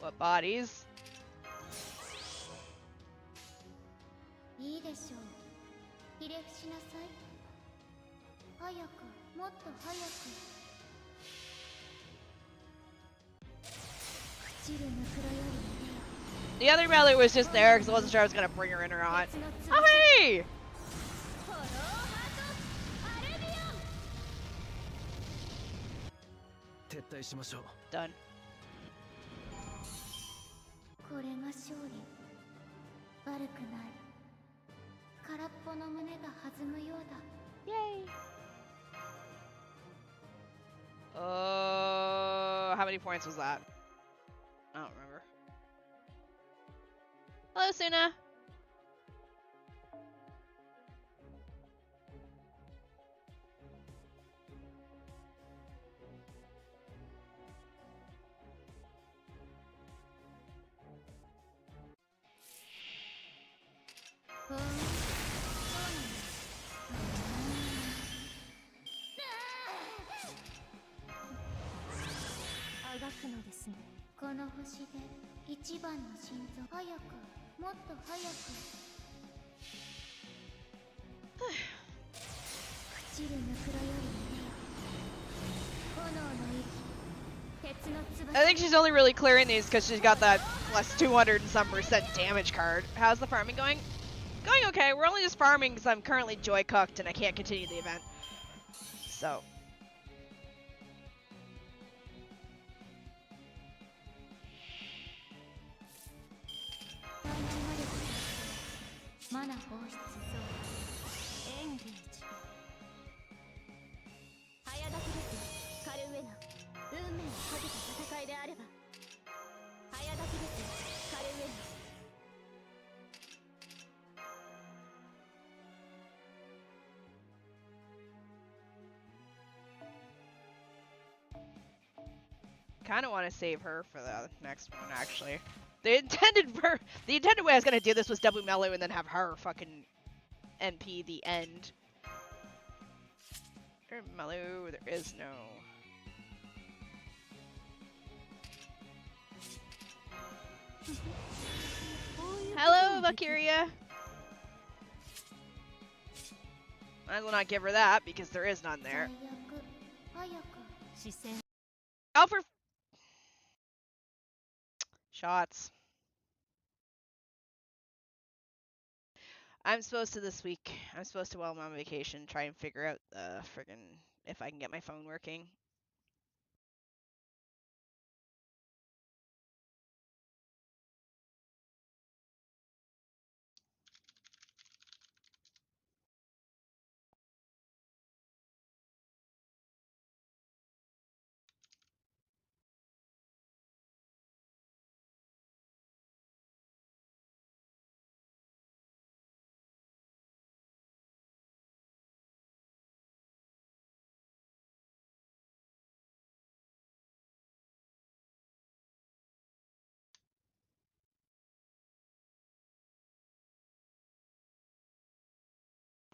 What bodies? いいでしょう。ひれ伏しなさい。早く、もっと早く。朽ちるぬくろより The other Mellow was just there because I wasn't sure I was gonna bring her in or not. 鉄の Oh, 翼、 hey! フォローハート、アルビオン。撤退しましょう。 Done. これが勝利。悪くない。空っぽの胸が弾むようだ。 Yay! How many points was that? I don't remember. Hello, Suna. Oh, あがくのですね。この星で一番の心臓。早く、もっと早く。朽ちるぬくろより 炎の息、鉄の翼。 I think she's only really clearing these because she's got that plus 200 and some percent damage card. How's the farming going? Going okay. We're only just farming because I'm currently joy cooked and I can't continue the event. So. 大々魔力、マナ放出。エンゲージ。早炊きですよ、カルウェナ。運命をかけた戦いであれば。早炊きですよ、カルウェナ。 Kind of want to save her for the next one, actually. The intended way I was gonna do this was double Mellow and then have her fucking NP the end. Mellow, there is no. Hello, Valkyria. Might as well not give her that because there is none there. 最悪、早く視線 Oh, for shots. I'm supposed to this week. I'm supposed to, while I'm on vacation, try and figure out friggin' if I can get my phone working.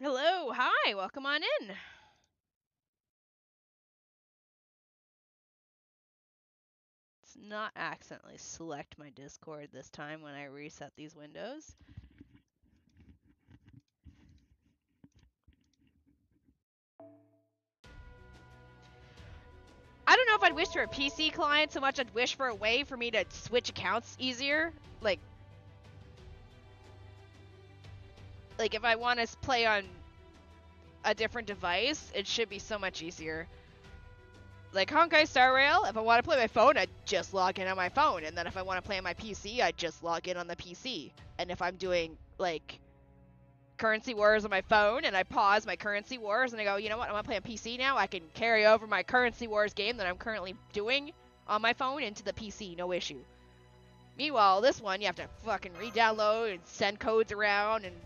Hello, hi, welcome on in. Let's not accidentally select my Discord this time when I reset these windows. I don't know if I'd wish for a PC client so much I'd wish for a way for me to switch accounts easier. Like if I want to play on a different device, it should be so much easier. Like Honkai Star Rail, if I want to play my phone, I just log in on my phone. And then if I want to play on my PC, I just log in on the PC. And if I'm doing, like, Currency Wars on my phone, and I pause my Currency Wars, and I go, you know what, I want to play on PC now, I can carry over my Currency Wars game that I'm currently doing on my phone into the PC, no issue. Meanwhile, this one, you have to fucking re-download and send codes around and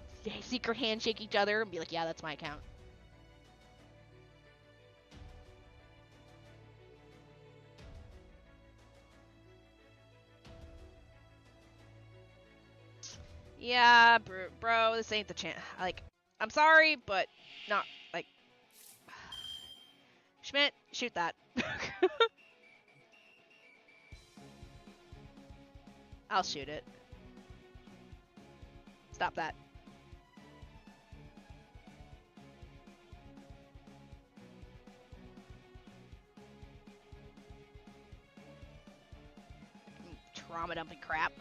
secret handshake each other and be like, yeah, that's my account. Yeah, bro, this ain't the chance. Like, I'm sorry, but not, like... Schmidt, shoot that. I'll shoot it. Stop that. Trauma dumping crap.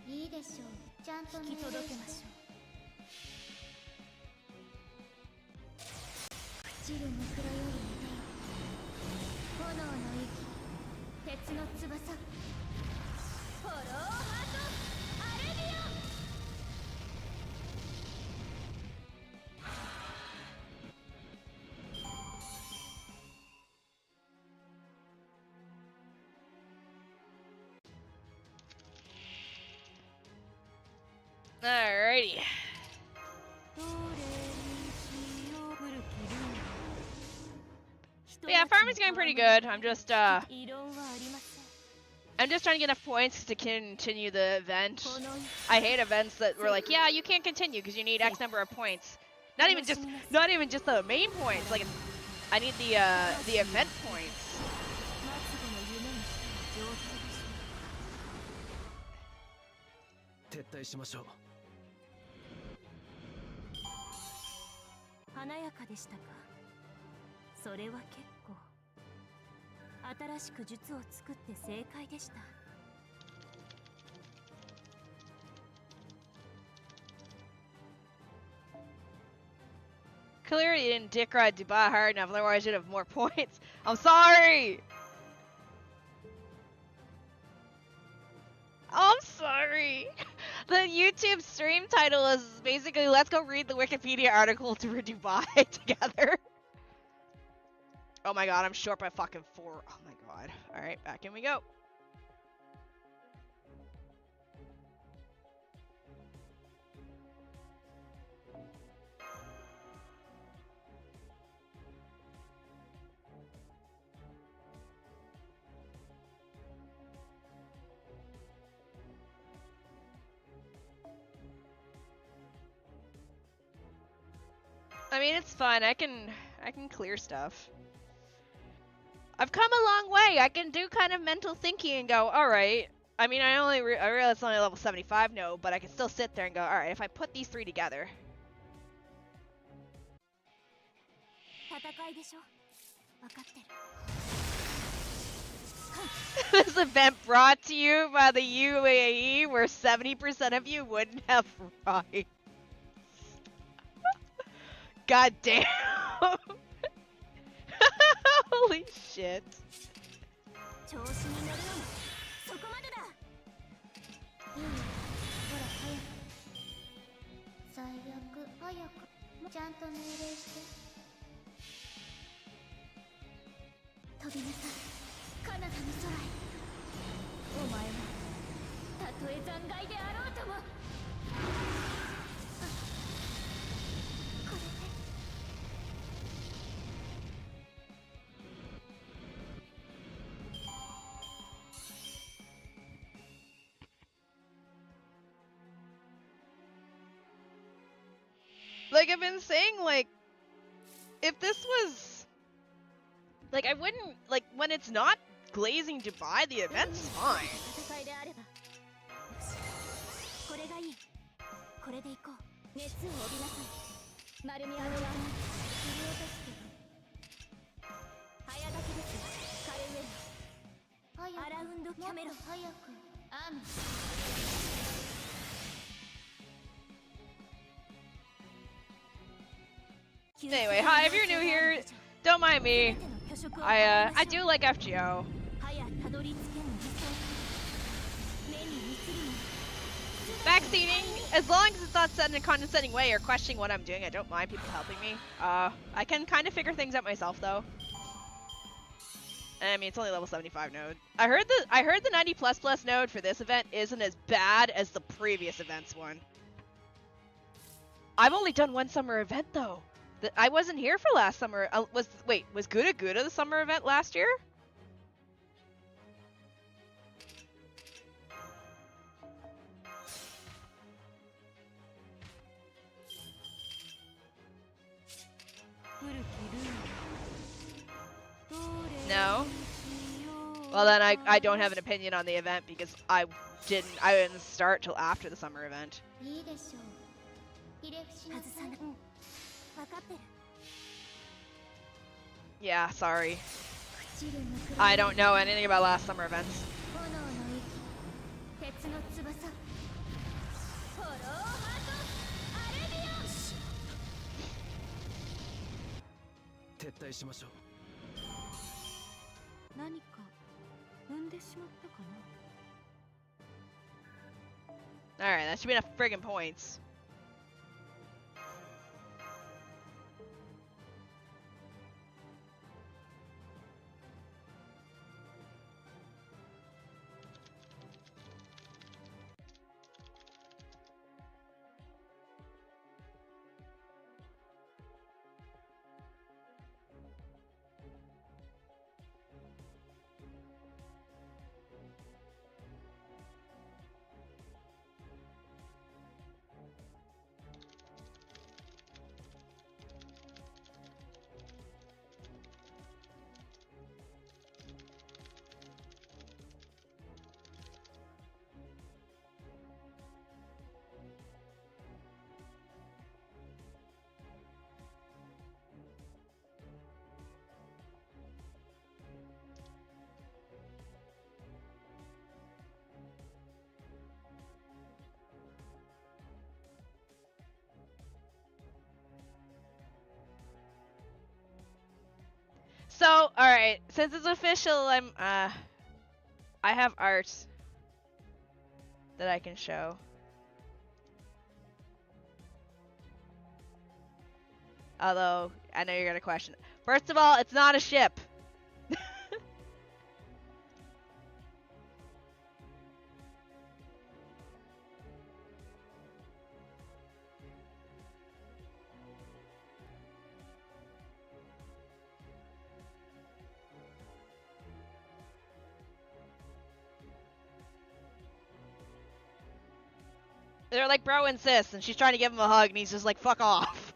いいでしょうちゃんと引き届けましょう朽ちるぬくらより炎の息鉄の翼フォローハートアレビオ Alrighty. But yeah, farming's going pretty good. I'm just trying to get enough points to continue the event. I hate events that were like, yeah, you can't continue because you need X number of points. Not even just the main points. Like, I need the event points. Shini. 華やかでしたかそれは結構新しく術を作って正解でした Clearly you didn't dick ride Dubai hard enough, otherwise you'd have more points. I'm sorry! I'm sorry! The YouTube stream title is basically, let's go read the Wikipedia article to Dubai together. Oh my god, I'm short by fucking 4. Oh my god. Alright, back in we go. I mean, it's fun. I can clear stuff. I've come a long way. I can do kind of mental thinking and go, all right. I mean, I realize it's only level 75 no, but I can still sit there and go, all right, if I put these 3 together. 戦いでしょ。分かってる。This event brought to you by the UAE, where 70% of you wouldn't have rights. God damn. Holy shit. 調子に乗るのもそこまでだ。いいよ、ほら早く。最悪早く。ちゃんと命令して。飛びなさい、カナダの空へ。お前はたとえ残骸であろうとも。これで。Like I've been saying, like, if this was, like, I wouldn't, like, when it's not glazing Dubai, the event's fine. 戦いであれば。よし、これがいい。これで行こう。熱を帯びなさい。丸みあのは振り落とすけど。早炊きです。カルウェル。アラウンドキャメロン。早く。アーム。Anyway, hi, if you're new here, don't mind me. I do like FGO. Backseating, as long as it's not said in a condescending way or questioning what I'm doing, I don't mind people helping me. I can kind of figure things out myself though. I mean, it's only level 75 node. I heard the 90++ node for this event isn't as bad as the previous event's one. I've only done one summer event though. I wasn't here for last summer. Was Guda Guda the summer event last year? No? Well then I don't have an opinion on the event because I didn't start till after the summer event. Yeah, sorry. I don't know anything about last summer events. Alright, that should be enough friggin' points. So, alright, since it's official, I have art that I can show. Although, I know you're gonna question. First of all, it's not a ship. They're like bro and sis, and she's trying to give him a hug, and he's just like, fuck off.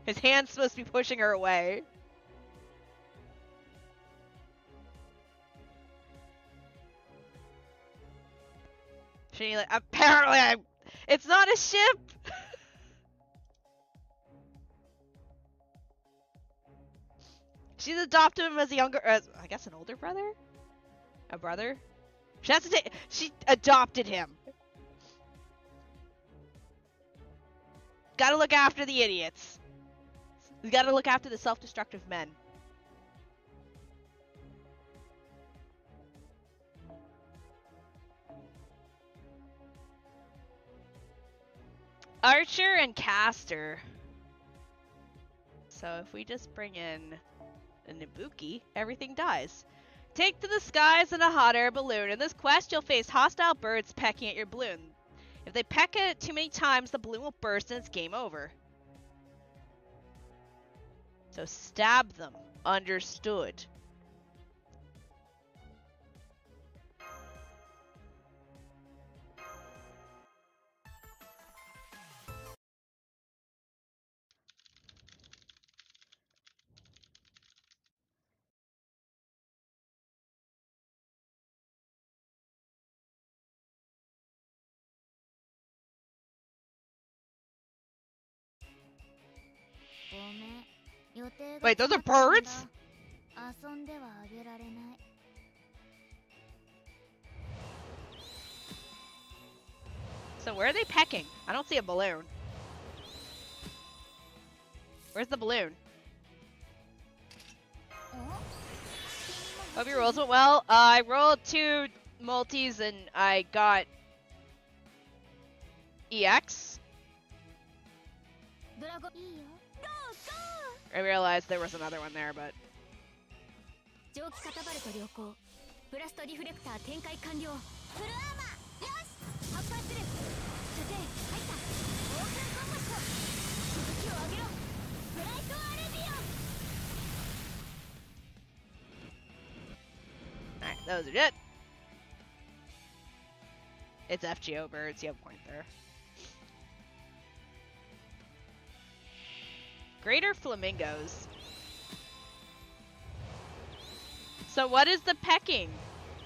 His hand's supposed to be pushing her away. Shini like, apparently it's not a ship! She's adopted him as a younger, I guess an older brother? A brother? She has to say, she adopted him. Gotta look after the idiots. You gotta look after the self-destructive men. Archer and Caster. So if we just bring in a Nibuki, everything dies. Take to the skies in a hot air balloon. In this quest, you'll face hostile birds pecking at your balloon. If they peck at it too many times, the balloon will burst and it's game over. So stab them. Understood. Wait, those are birds? So where are they pecking? I don't see a balloon. Where's the balloon? Hope your rolls went well. I rolled 2 multis and I got EX. I realized there was another one there, but... Alright, those are it. It's FGO birds, you have a point there. Greater flamingos. So what is the pecking?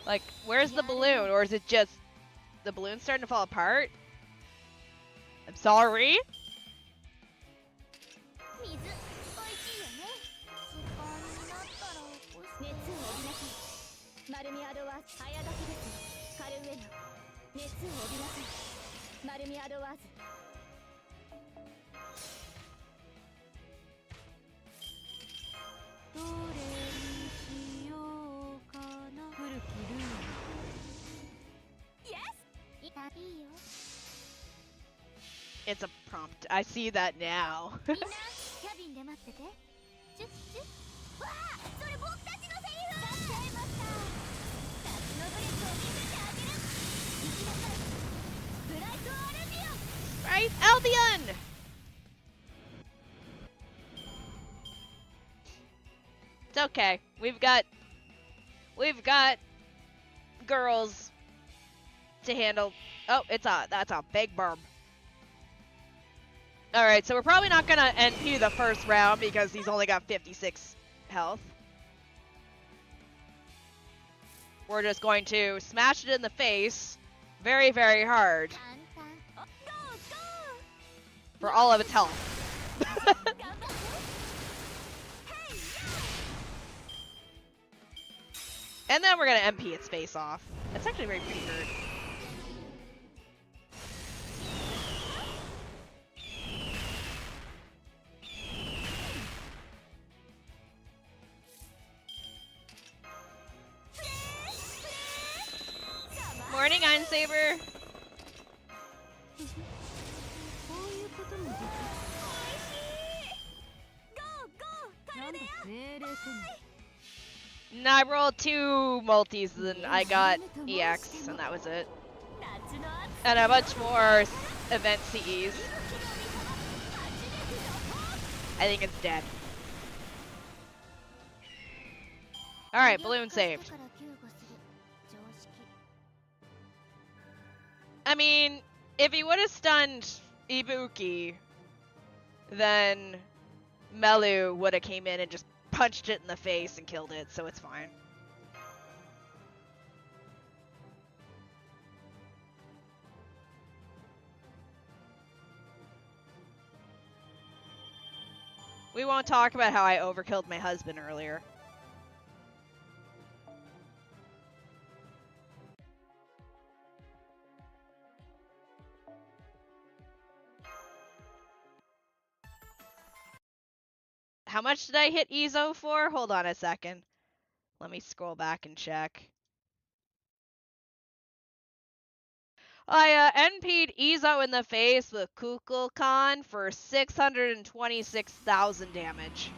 Like, where's the balloon? Or is it just the balloon starting to fall apart? I'm sorry. It's a prompt. I see that now. Right, Albion! It's okay. We've got girls to handle. Oh, that's a big burb. Alright, so we're probably not gonna NP the first round because he's only got 56 health. We're just going to smash it in the face very, very hard. For all of its health. And then we're gonna MP its face off. That's actually a very pretty bird. Morning, Einsaber. And I rolled 2 multis and I got EX and that was it. And a bunch more event CEs. I think it's dead. Alright, balloon saved. I mean, if he would have stunned Ibuki, then Melu would have came in and just punched it in the face and killed it, so it's fine. We won't talk about how I overkilled my husband earlier. How much did I hit Izo for? Hold on a second. Let me scroll back and check. I NP'd Izo in the face with Kukulkan for 626,000 damage.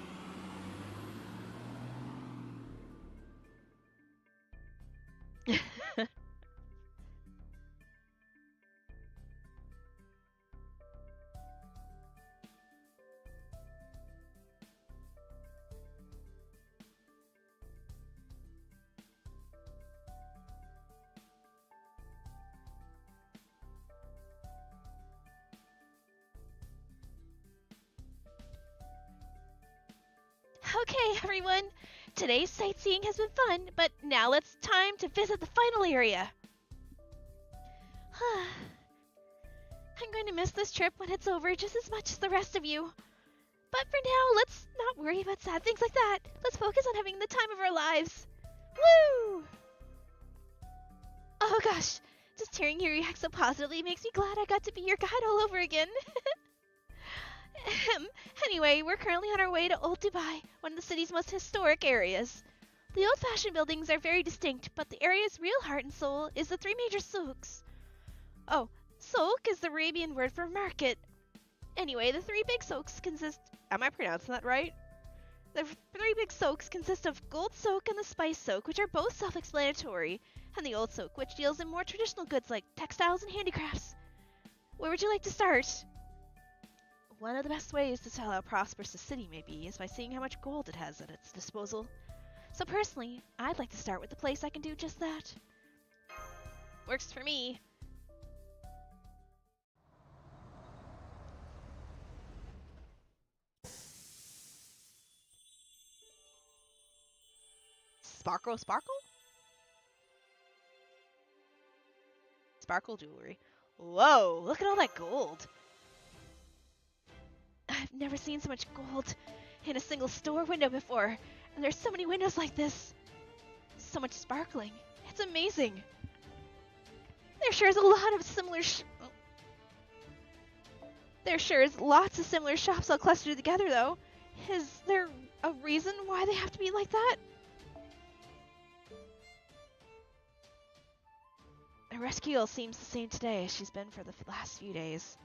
Okay, everyone. Today's sightseeing has been fun, but now it's time to visit the final area. I'm going to miss this trip when it's over just as much as the rest of you. But for now, let's not worry about sad things like that. Let's focus on having the time of our lives. Woo! Oh gosh, just hearing you react so positively makes me glad I got to be your guide all over again. Anyway, we're currently on our way to Old Dubai, one of the city's most historic areas. The old-fashioned buildings are very distinct, but the area's real heart and soul is the three major souks. Oh, souk is the Arabian word for market. Anyway, the three big souks consist... Am I pronouncing that right? The three big souks consist of Gold Souk and the Spice Souk, which are both self-explanatory, and the Old Souk, which deals in more traditional goods like textiles and handicrafts. Where would you like to start? One of the best ways to tell how prosperous a city may be is by seeing how much gold it has at its disposal. So personally, I'd like to start with the place I can do just that. Works for me. Sparkle? Sparkle jewelry. Whoa, look at all that gold. I've never seen so much gold in a single store window before, and there's so many windows like this. So much sparkling. It's amazing. There sure is a lot of similar There sure is lots of similar shops all clustered together, though. Is there a reason why they have to be like that? Rescue seems the same today as she's been for the last few days.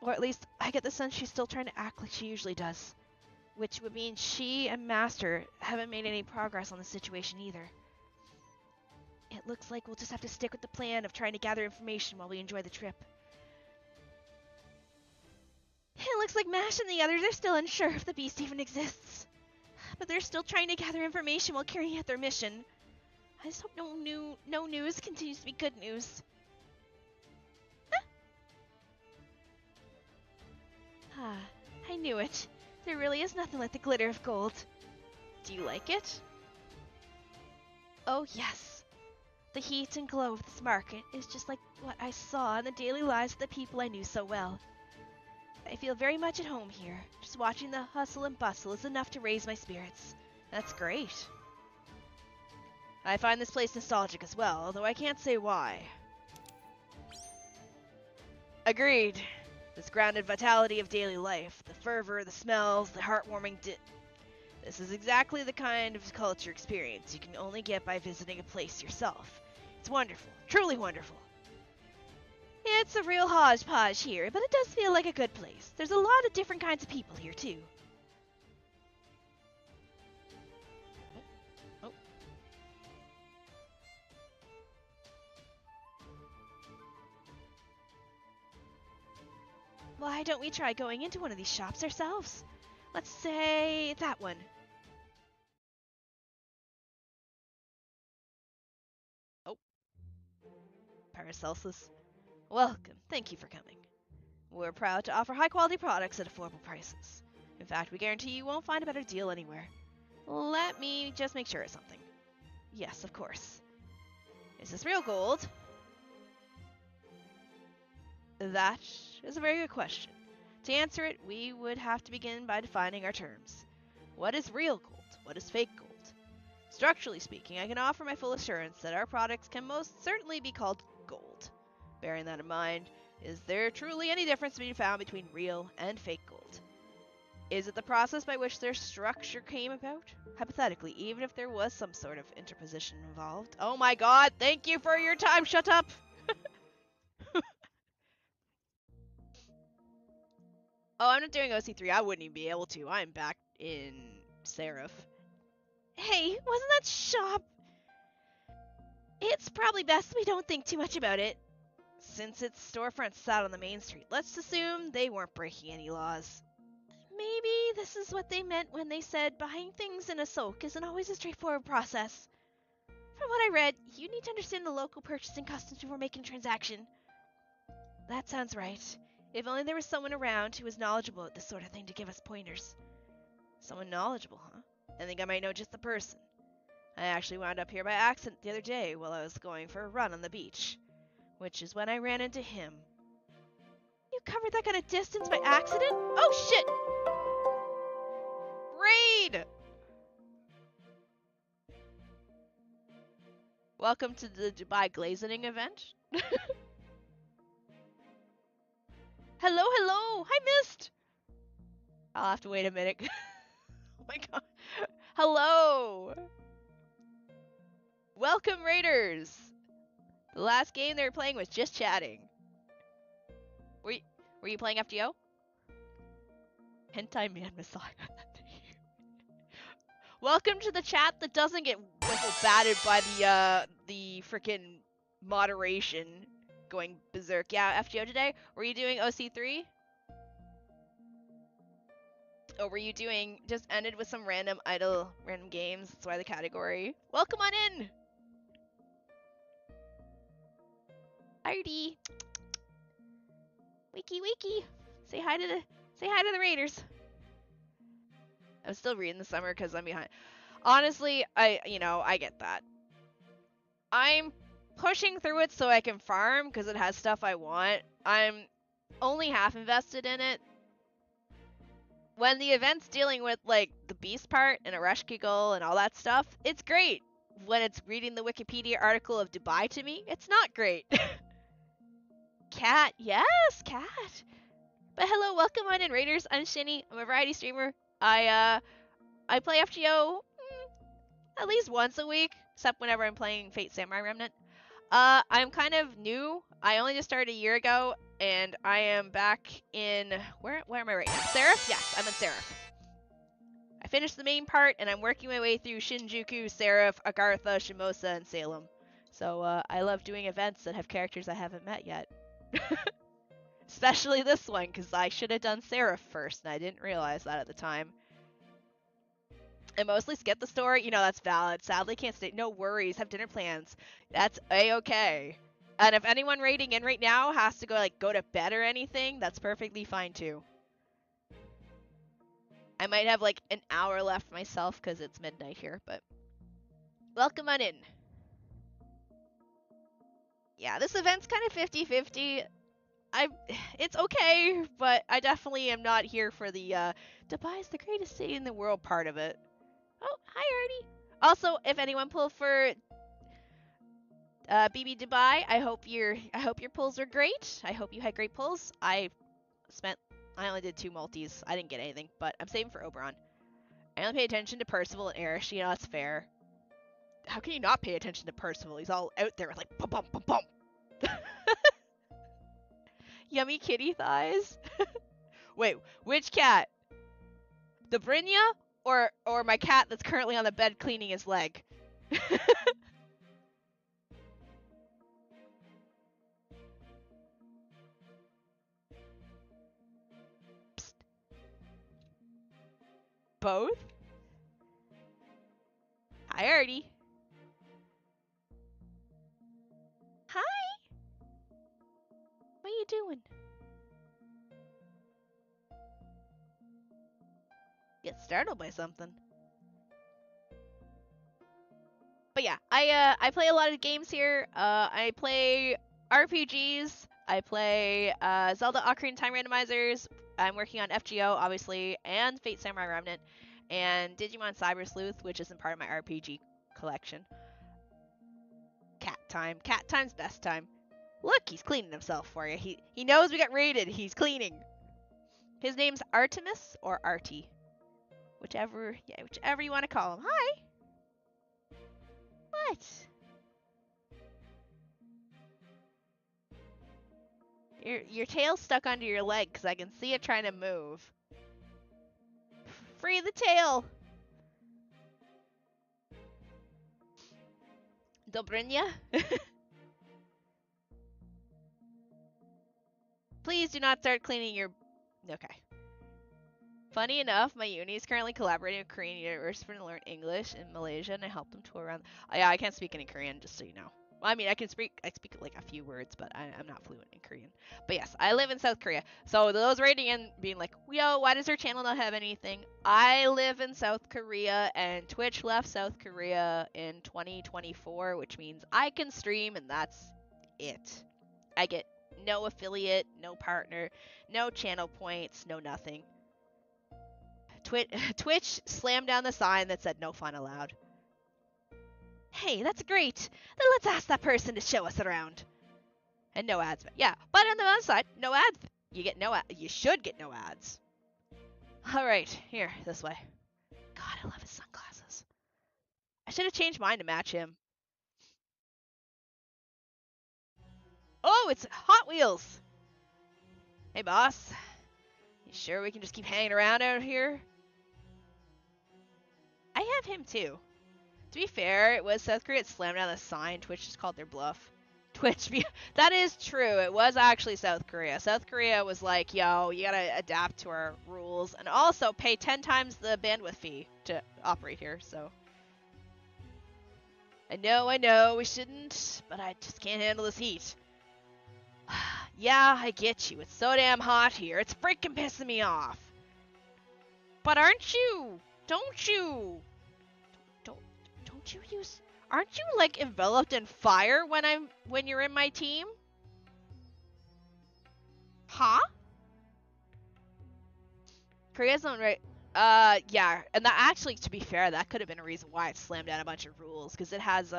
Or at least, I get the sense she's still trying to act like she usually does. Which would mean she and Master haven't made any progress on the situation either. It looks like we'll just have to stick with the plan of trying to gather information while we enjoy the trip. It looks like Mash and the others are still unsure if the beast even exists. But they're still trying to gather information while carrying out their mission. I just hope no news continues to be good news. I knew it. There really is nothing like the glitter of gold. Do you like it? Oh yes. The heat and glow of this market is just like what I saw in the daily lives of the people I knew so well. I feel very much at home here. Just watching the hustle and bustle is enough to raise my spirits. That's great. I find this place nostalgic as well, although I can't say why. Agreed. This grounded vitality of daily life, the fervor, the smells, the heartwarming this is exactly the kind of culture experience you can only get by visiting a place yourself. It's wonderful, truly wonderful. It's a real hodgepodge here, but it does feel like a good place. There's a lot of different kinds of people here, too. Why don't we try going into one of these shops ourselves? Let's say that one. Oh. Paracelsus. Welcome. Thank you for coming. We're proud to offer high-quality products at affordable prices. In fact, we guarantee you won't find a better deal anywhere. Let me just make sure of something. Yes, of course. Is this real gold? That is a very good question. To answer it, we would have to begin by defining our terms. What is real gold? What is fake gold? Structurally speaking, I can offer my full assurance that our products can most certainly be called gold. Bearing that in mind, is there truly any difference to be found between real and fake gold? Is it the process by which their structure came about? Hypothetically, even if there was some sort of interposition involved. Oh my god, thank you for your time, shut up! Oh, I'm not doing OC3, I wouldn't even be able to. I'm back in Seraph. Hey, wasn't that shop? It's probably best we don't think too much about it. Since its storefront sat on the main street, let's assume they weren't breaking any laws. Maybe this is what they meant when they said buying things in a soak isn't always a straightforward process. From what I read, you need to understand the local purchasing customs before making a transaction. That sounds right. If only there was someone around who was knowledgeable at this sort of thing to give us pointers. Someone knowledgeable, huh? I think I might know just the person. I actually wound up here by accident the other day while I was going for a run on the beach. Which is when I ran into him. You covered that kind of distance by accident? Oh shit! Raid! Welcome to the Dubai Glazening event. Hello, hello! Hi, Mist! I'll have to wait a minute. Oh my god. Hello! Welcome, Raiders! The last game they were playing was just chatting. Were you playing FGO? Hentai Man Messiah. Welcome to the chat that doesn't get batted by the frickin' moderation going berserk. Yeah, FGO today. Were you doing OC3? Or were you doing just ended with some random games? That's why the category. Welcome on in. Artie. Wiki. Say hi to the Raiders. I'm still reading the summer because I'm behind. Honestly, I get that. I'm pushing through it so I can farm because it has stuff I want. I'm only half invested in it. When the event's dealing with like the beast part and a rush giggle and all that stuff, it's great. When it's reading the Wikipedia article of Dubai to me, it's not great. Cat, yes, Cat. But hello, welcome on in, Raiders. I'm Shini. I'm a variety streamer. I play FGO at least once a week, except whenever I'm playing Fate Samurai Remnant. I'm kind of new. I only just started a year ago, and I am back in where am I right now? Seraph? Yes, I'm in Seraph. I finished the main part, and I'm working my way through Shinjuku, Seraph, Agartha, Shimosa, and Salem. So I love doing events that have characters I haven't met yet. Especially this one, because I should have done Seraph first, and I didn't realize that at the time. I mostly skip the story. That's valid. Sadly, can't stay. No worries. Have dinner plans. That's a-okay. And if anyone raiding in right now has to go to bed or anything, that's perfectly fine too. I might have an hour left myself because it's midnight here, but welcome on in. Yeah, this event's kind of 50-50. It's okay, but I definitely am not here for the Dubai's the greatest city in the world part of it. Oh, hi Artie. Also, if anyone pulled for BB Dubai, I hope your pulls are great. I hope you had great pulls. I only did 2 multis. I didn't get anything, but I'm saving for Oberon. I only pay attention to Percival and Erish. That's fair. How can you not pay attention to Percival? He's all out there with bum bum bum bum. Yummy kitty thighs. Wait, which cat? The Brynja or my cat that's currently on the bed cleaning his leg? Psst. Both? Hi, Artie. Hi. What are you doing? Get startled by something. But yeah, I play a lot of games here. I play RPGs. I play Zelda Ocarina of Time randomizers, I'm working on FGO, obviously, and Fate Samurai Remnant, and Digimon Cyber Sleuth, which isn't part of my RPG collection. Cat time. Cat time's best time. Look, he's cleaning himself for you. He knows we got raided. He's cleaning. His name's Artemis or Artie. Whichever you want to call him. Hi. What? Your tail's stuck under your leg because I can see it trying to move. Free the tail. Dobrynya? Please do not start cleaning your... Okay. Funny enough, my uni is currently collaborating with Korean University to learn English in Malaysia, and I helped them tour around... yeah, I can't speak any Korean, just so you know. Well, I mean, I speak like a few words, but I'm not fluent in Korean. But yes, I live in South Korea. So those rating in being like, yo, why does her channel not have anything? I live in South Korea, and Twitch left South Korea in 2024, which means I can stream, and that's it. I get no affiliate, no partner, no channel points, no nothing. Twitch slammed down the sign that said no fun allowed. Hey, that's great. Then let's ask that person to show us around. And no ads. Yeah, but on the other side, no ads. You should get no ads. All right, here, this way. God, I love his sunglasses. I should have changed mine to match him. Oh, it's Hot Wheels. Hey, boss. You sure we can just keep hanging around out here? I have him too. To be fair, it was South Korea that slammed down the sign. Twitch just called their bluff. That is true. It was actually South Korea. South Korea was like, yo, you gotta adapt to our rules and also pay 10 times the bandwidth fee to operate here, so. I know, we shouldn't, but I just can't handle this heat. Yeah, I get you. It's so damn hot here. It's freaking pissing me off. But aren't you? Don't you use... Aren't you, like, enveloped in fire when you're in my team? Huh? Korea's not right. Yeah, and that actually, to be fair, that could have been a reason why it slammed down a bunch of rules, because it has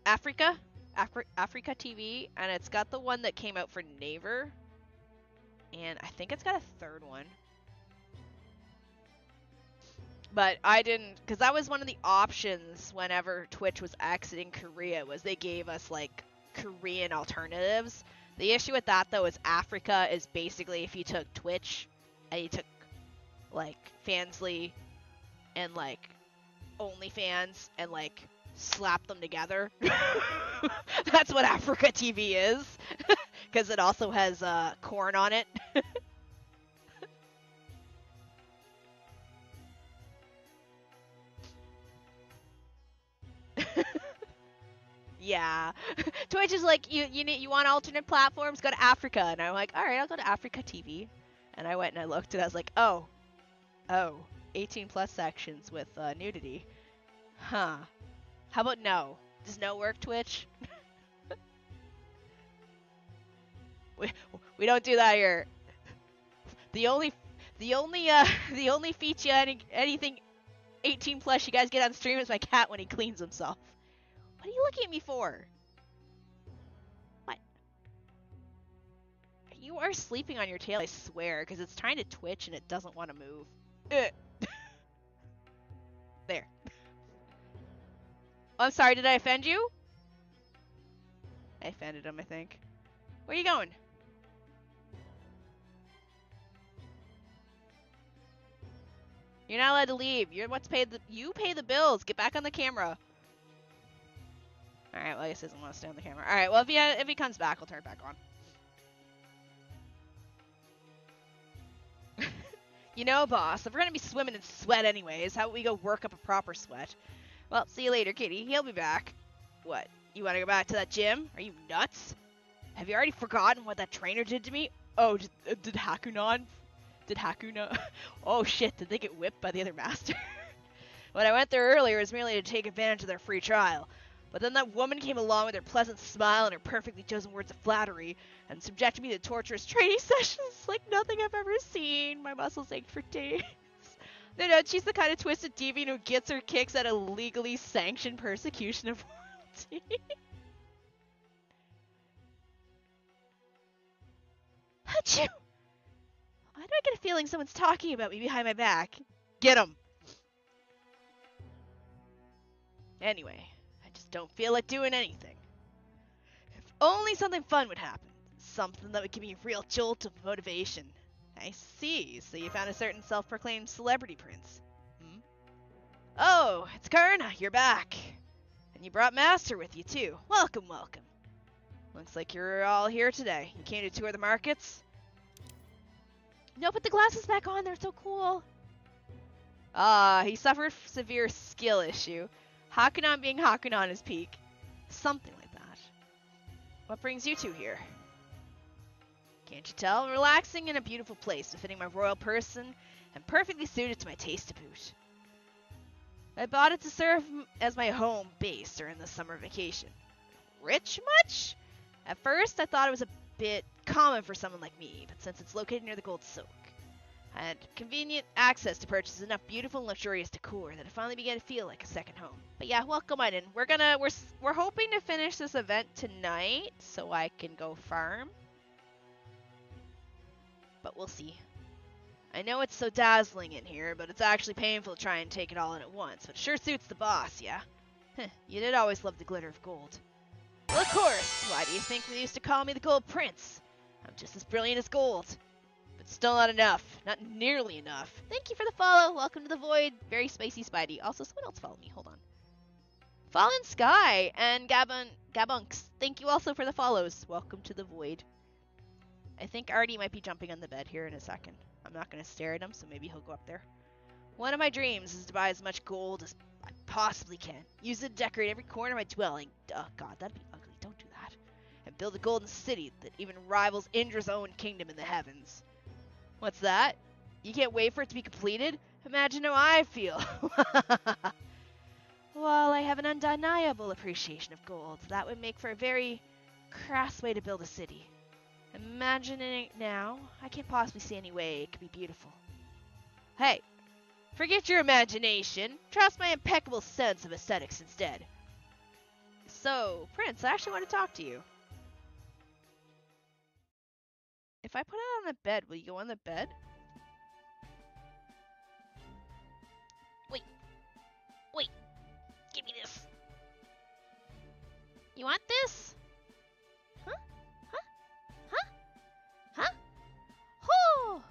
Africa TV, and it's got the one that came out for Naver, and I think it's got a third one. But I didn't, because that was one of the options whenever Twitch was exiting Korea, was they gave us, like, Korean alternatives. The issue with that, though, is Africa is basically if you took Twitch, and you took, like, Fansly, and, like, OnlyFans, and, like, slapped them together. That's what Africa TV is. Because it also has, corn on it. Yeah. Twitch is like, you want alternate platforms? Go to Africa. And I'm like, alright, I'll go to Africa TV. And I went and I looked and I was like, oh, 18 plus sections with nudity. Huh. How about no? Does no work, Twitch? we don't do that here. The only feature anything 18 plus you guys get on stream is my cat when he cleans himself. What are you looking at me for? What? You are sleeping on your tail, I swear, because it's trying to twitch and it doesn't want to move. There. Oh, I'm sorry, did I offend you? I offended him, I think. Where are you going? You're not allowed to leave. You pay the bills. Get back on the camera. Alright, well, I guess he doesn't want to stay on the camera. Alright, well, if he comes back, I'll turn it back on. You know, boss, if we're gonna be swimming in sweat anyways, how about we go work up a proper sweat? Well, see you later, kitty. He'll be back. What? You want to go back to that gym? Are you nuts? Have you already forgotten what that trainer did to me? Oh, did Haku know? Oh, shit, did they get whipped by the other master? When I went there earlier, it was merely to take advantage of their free trial. But then that woman came along with her pleasant smile and her perfectly chosen words of flattery, and subjected me to torturous training sessions like nothing I've ever seen. My muscles ached for days. No, she's the kind of twisted deviant who gets her kicks at a legally sanctioned persecution of royalty. Achoo! Why do I get a feeling someone's talking about me behind my back? Get him! Anyway, I just don't feel like doing anything. If only something fun would happen. Something that would give me a real jolt of motivation. I see. So you found a certain self-proclaimed celebrity prince. Hmm? Oh, it's Karna. You're back. And you brought Master with you, too. Welcome, welcome. Looks like you're all here today. You came to tour the markets? No, put the glasses back on. They're so cool. He suffered severe skill issue. Hakunon being Hakunon his peak. Something like that. What brings you two here? Can't you tell? Relaxing in a beautiful place, befitting my royal person, and perfectly suited to my taste to boot. I bought it to serve as my home base during the summer vacation. Rich much? At first, I thought it was a bit common for someone like me, but since it's located near the Gold Soak, I had convenient access to purchase enough beautiful and luxurious decor that it finally began to feel like a second home. But yeah, welcome on in. We're hoping to finish this event tonight so I can go farm. But we'll see. I know it's so dazzling in here, but it's actually painful to try and take it all in at once. But it sure suits the boss, yeah? You did always love the glitter of gold. Well, of course. Why do you think they used to call me the Gold Prince? I'm just as brilliant as gold. But still not enough. Not nearly enough. Thank you for the follow. Welcome to the Void. Very spicy Spidey. Also, someone else followed me. Hold on. Fallen Sky and Gabunks. Thank you also for the follows. Welcome to the Void. I think Artie might be jumping on the bed here in a second. I'm not going to stare at him, so maybe he'll go up there. One of my dreams is to buy as much gold as I possibly can. Use it to decorate every corner of my dwelling. Oh god, that'd be ugly. Don't do that. And build a golden city that even rivals Indra's own kingdom in the heavens. What's that? You can't wait for it to be completed? Imagine how I feel. Well, I have an undeniable appreciation of gold. That would make for a very crass way to build a city. Imagining it now, I can't possibly see any way it could be beautiful. Hey, forget your imagination. Trust my impeccable sense of aesthetics instead. So, Prince, I actually want to talk to you. If I put it on the bed, will you go on the bed? Wait. Give me this. You want this? Huh? Oh!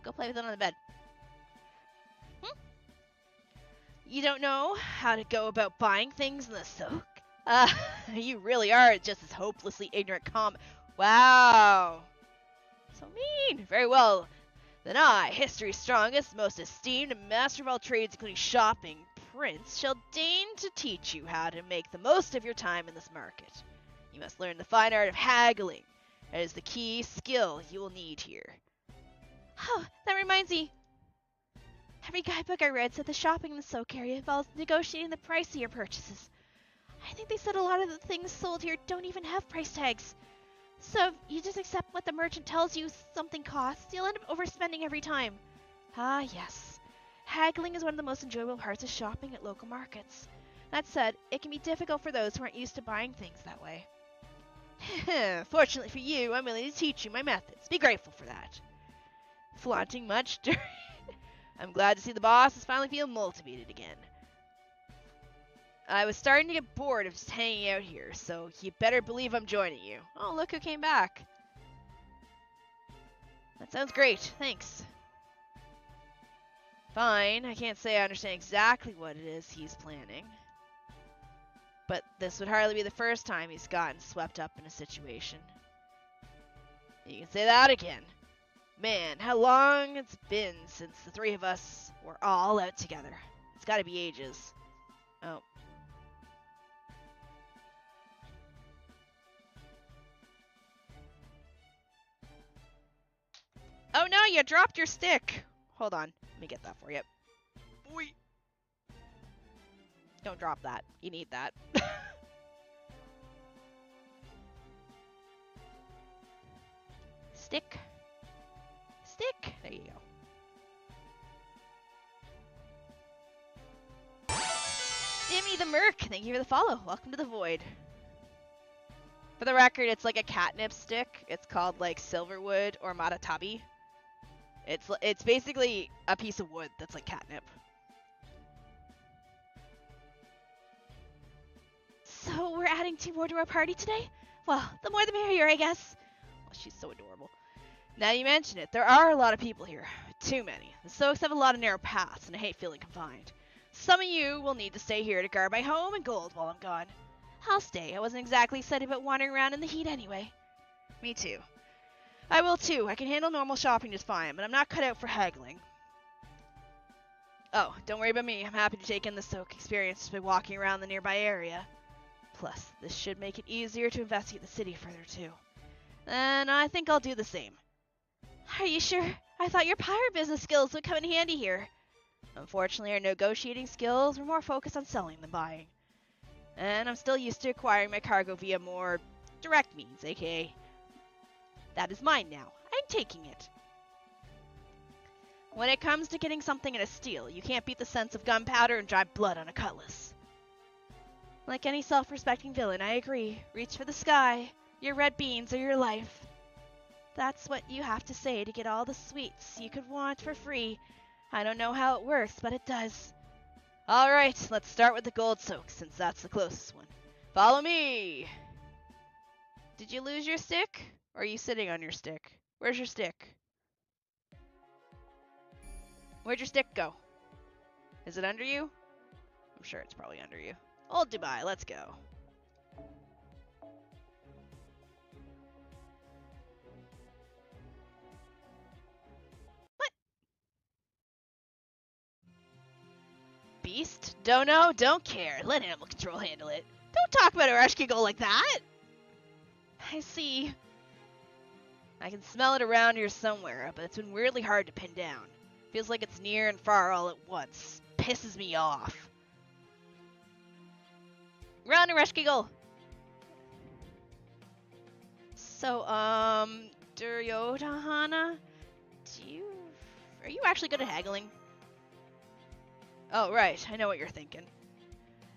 Go play with it on the bed. You don't know how to go about buying things in the soak? You really are just as hopelessly ignorant Wow. So mean. Very well. Then I, history's strongest, most esteemed, and master of all trades, including shopping, Prince, shall deign to teach you how to make the most of your time in this market. You must learn the fine art of haggling. That is the key skill you will need here. Oh, that reminds me. Every guidebook I read said the shopping in the soak area involves negotiating the price of your purchases. I think they said a lot of the things sold here don't even have price tags. So if you just accept what the merchant tells you something costs, you'll end up overspending every time. Ah, yes. Haggling is one of the most enjoyable parts of shopping at local markets. That said, it can be difficult for those who aren't used to buying things that way. Fortunately for you, I'm willing to teach you my methods. Be grateful for that. Flaunting much during... I'm glad to see the boss is finally feeling motivated again. I was starting to get bored of just hanging out here, so you better believe I'm joining you. Oh, look who came back. That sounds great, thanks. Fine, I can't say I understand exactly what it is he's planning. But this would hardly be the first time he's gotten swept up in a situation. You can say that again. Man, how long it's been since the three of us were all out together. It's gotta be ages. Oh. Oh no, you dropped your stick! Hold on, let me get that for you. Boy. Don't drop that. You need that. Stick. Stick. There you go. Dimmy the Merc, thank you for the follow. Welcome to the Void. For the record, it's like a catnip stick. It's called like Silverwood or Matatabi. It's basically a piece of wood that's like catnip. So we're adding 2 more to our party today? Well, the more the merrier, I guess. Oh, she's so adorable. Now you mention it, there are a lot of people here. Too many. The Stoics have a lot of narrow paths, and I hate feeling confined. Some of you will need to stay here to guard my home and gold while I'm gone. I'll stay. I wasn't exactly excited about wandering around in the heat anyway. Me too. I will too. I can handle normal shopping just fine, but I'm not cut out for haggling. Oh, don't worry about me. I'm happy to take in the Stoic experience by walking around the nearby area. Plus, this should make it easier to investigate the city further too. And I think I'll do the same. Are you sure? I thought your pirate business skills would come in handy here. Unfortunately, our negotiating skills were more focused on selling than buying. And I'm still used to acquiring my cargo via more direct means, aka that is mine now. I'm taking it. When it comes to getting something in a steal, you can't beat the sense of gunpowder and dry blood on a cutlass. Like any self-respecting villain, I agree. Reach for the sky. Your red beans are your life. That's what you have to say to get all the sweets you could want for free. I don't know how it works, but it does. Alright, let's start with the gold soak, since that's the closest one. Follow me! Did you lose your stick? Or are you sitting on your stick? Where's your stick? Where'd your stick go? Is it under you? I'm sure it's probably under you. Old Dubai, let's go. What? Beast? Don't know, don't care. Let animal control handle it. Don't talk about Arashkigal like that! I see. I can smell it around here somewhere, but it's been weirdly hard to pin down. Feels like it's near and far all at once. Pisses me off. Run, Arashkigal! So, Duryodhana? Are you actually good at haggling? Oh, right. I know what you're thinking.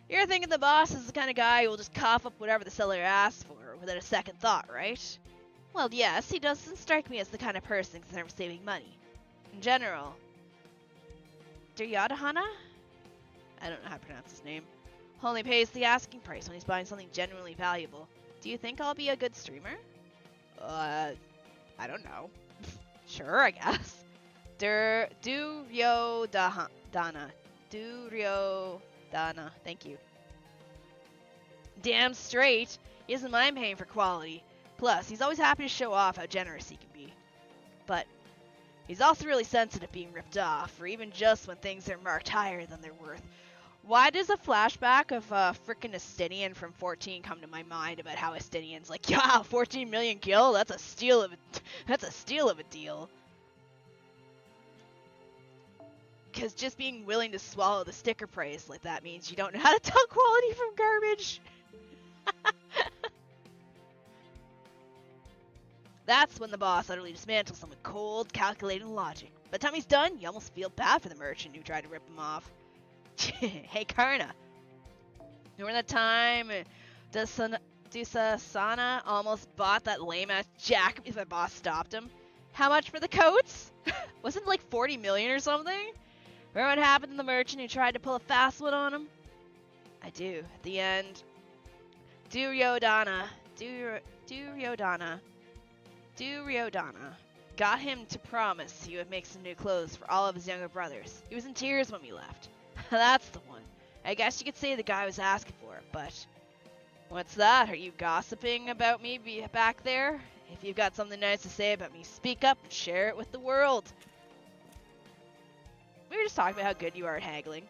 You're thinking the boss is the kind of guy who will just cough up whatever the seller asks for without a second thought, right? Well, yes, he doesn't strike me as the kind of person concerned with saving money. In general. Duryodhana? I don't know how to pronounce his name. Only pays the asking price when he's buying something genuinely valuable. Do you think I'll be a good streamer? I don't know. Sure, I guess. Duryodhana. Duryodhana. Thank you. Damn straight. He doesn't mind paying for quality. Plus, he's always happy to show off how generous he can be. But he's also really sensitive being ripped off, or even just when things are marked higher than they're worth. Why does a flashback of frickin' Estinian from 14 come to my mind about how Estinian's like, yeah, 14 million gil? That's a steal of a deal. Because just being willing to swallow the sticker price like that means you don't know how to tell quality from garbage. That's when the boss utterly dismantles them with cold, calculating logic. By the time he's done, you almost feel bad for the merchant who tried to rip him off. Hey, Karna. Remember that time Dusasana almost bought that lame-ass jacket because my boss stopped him? How much for the coats? Wasn't it like 40 million or something? Remember what happened to the merchant who tried to pull a fast one on him? I do. At the end, Duryodhana got him to promise he would make some new clothes for all of his younger brothers. He was in tears when we left. That's the one. I guess you could say the guy was asking for it, but... What's that? Are you gossiping about me back there? If you've got something nice to say about me, speak up and share it with the world. We were just talking about how good you are at haggling.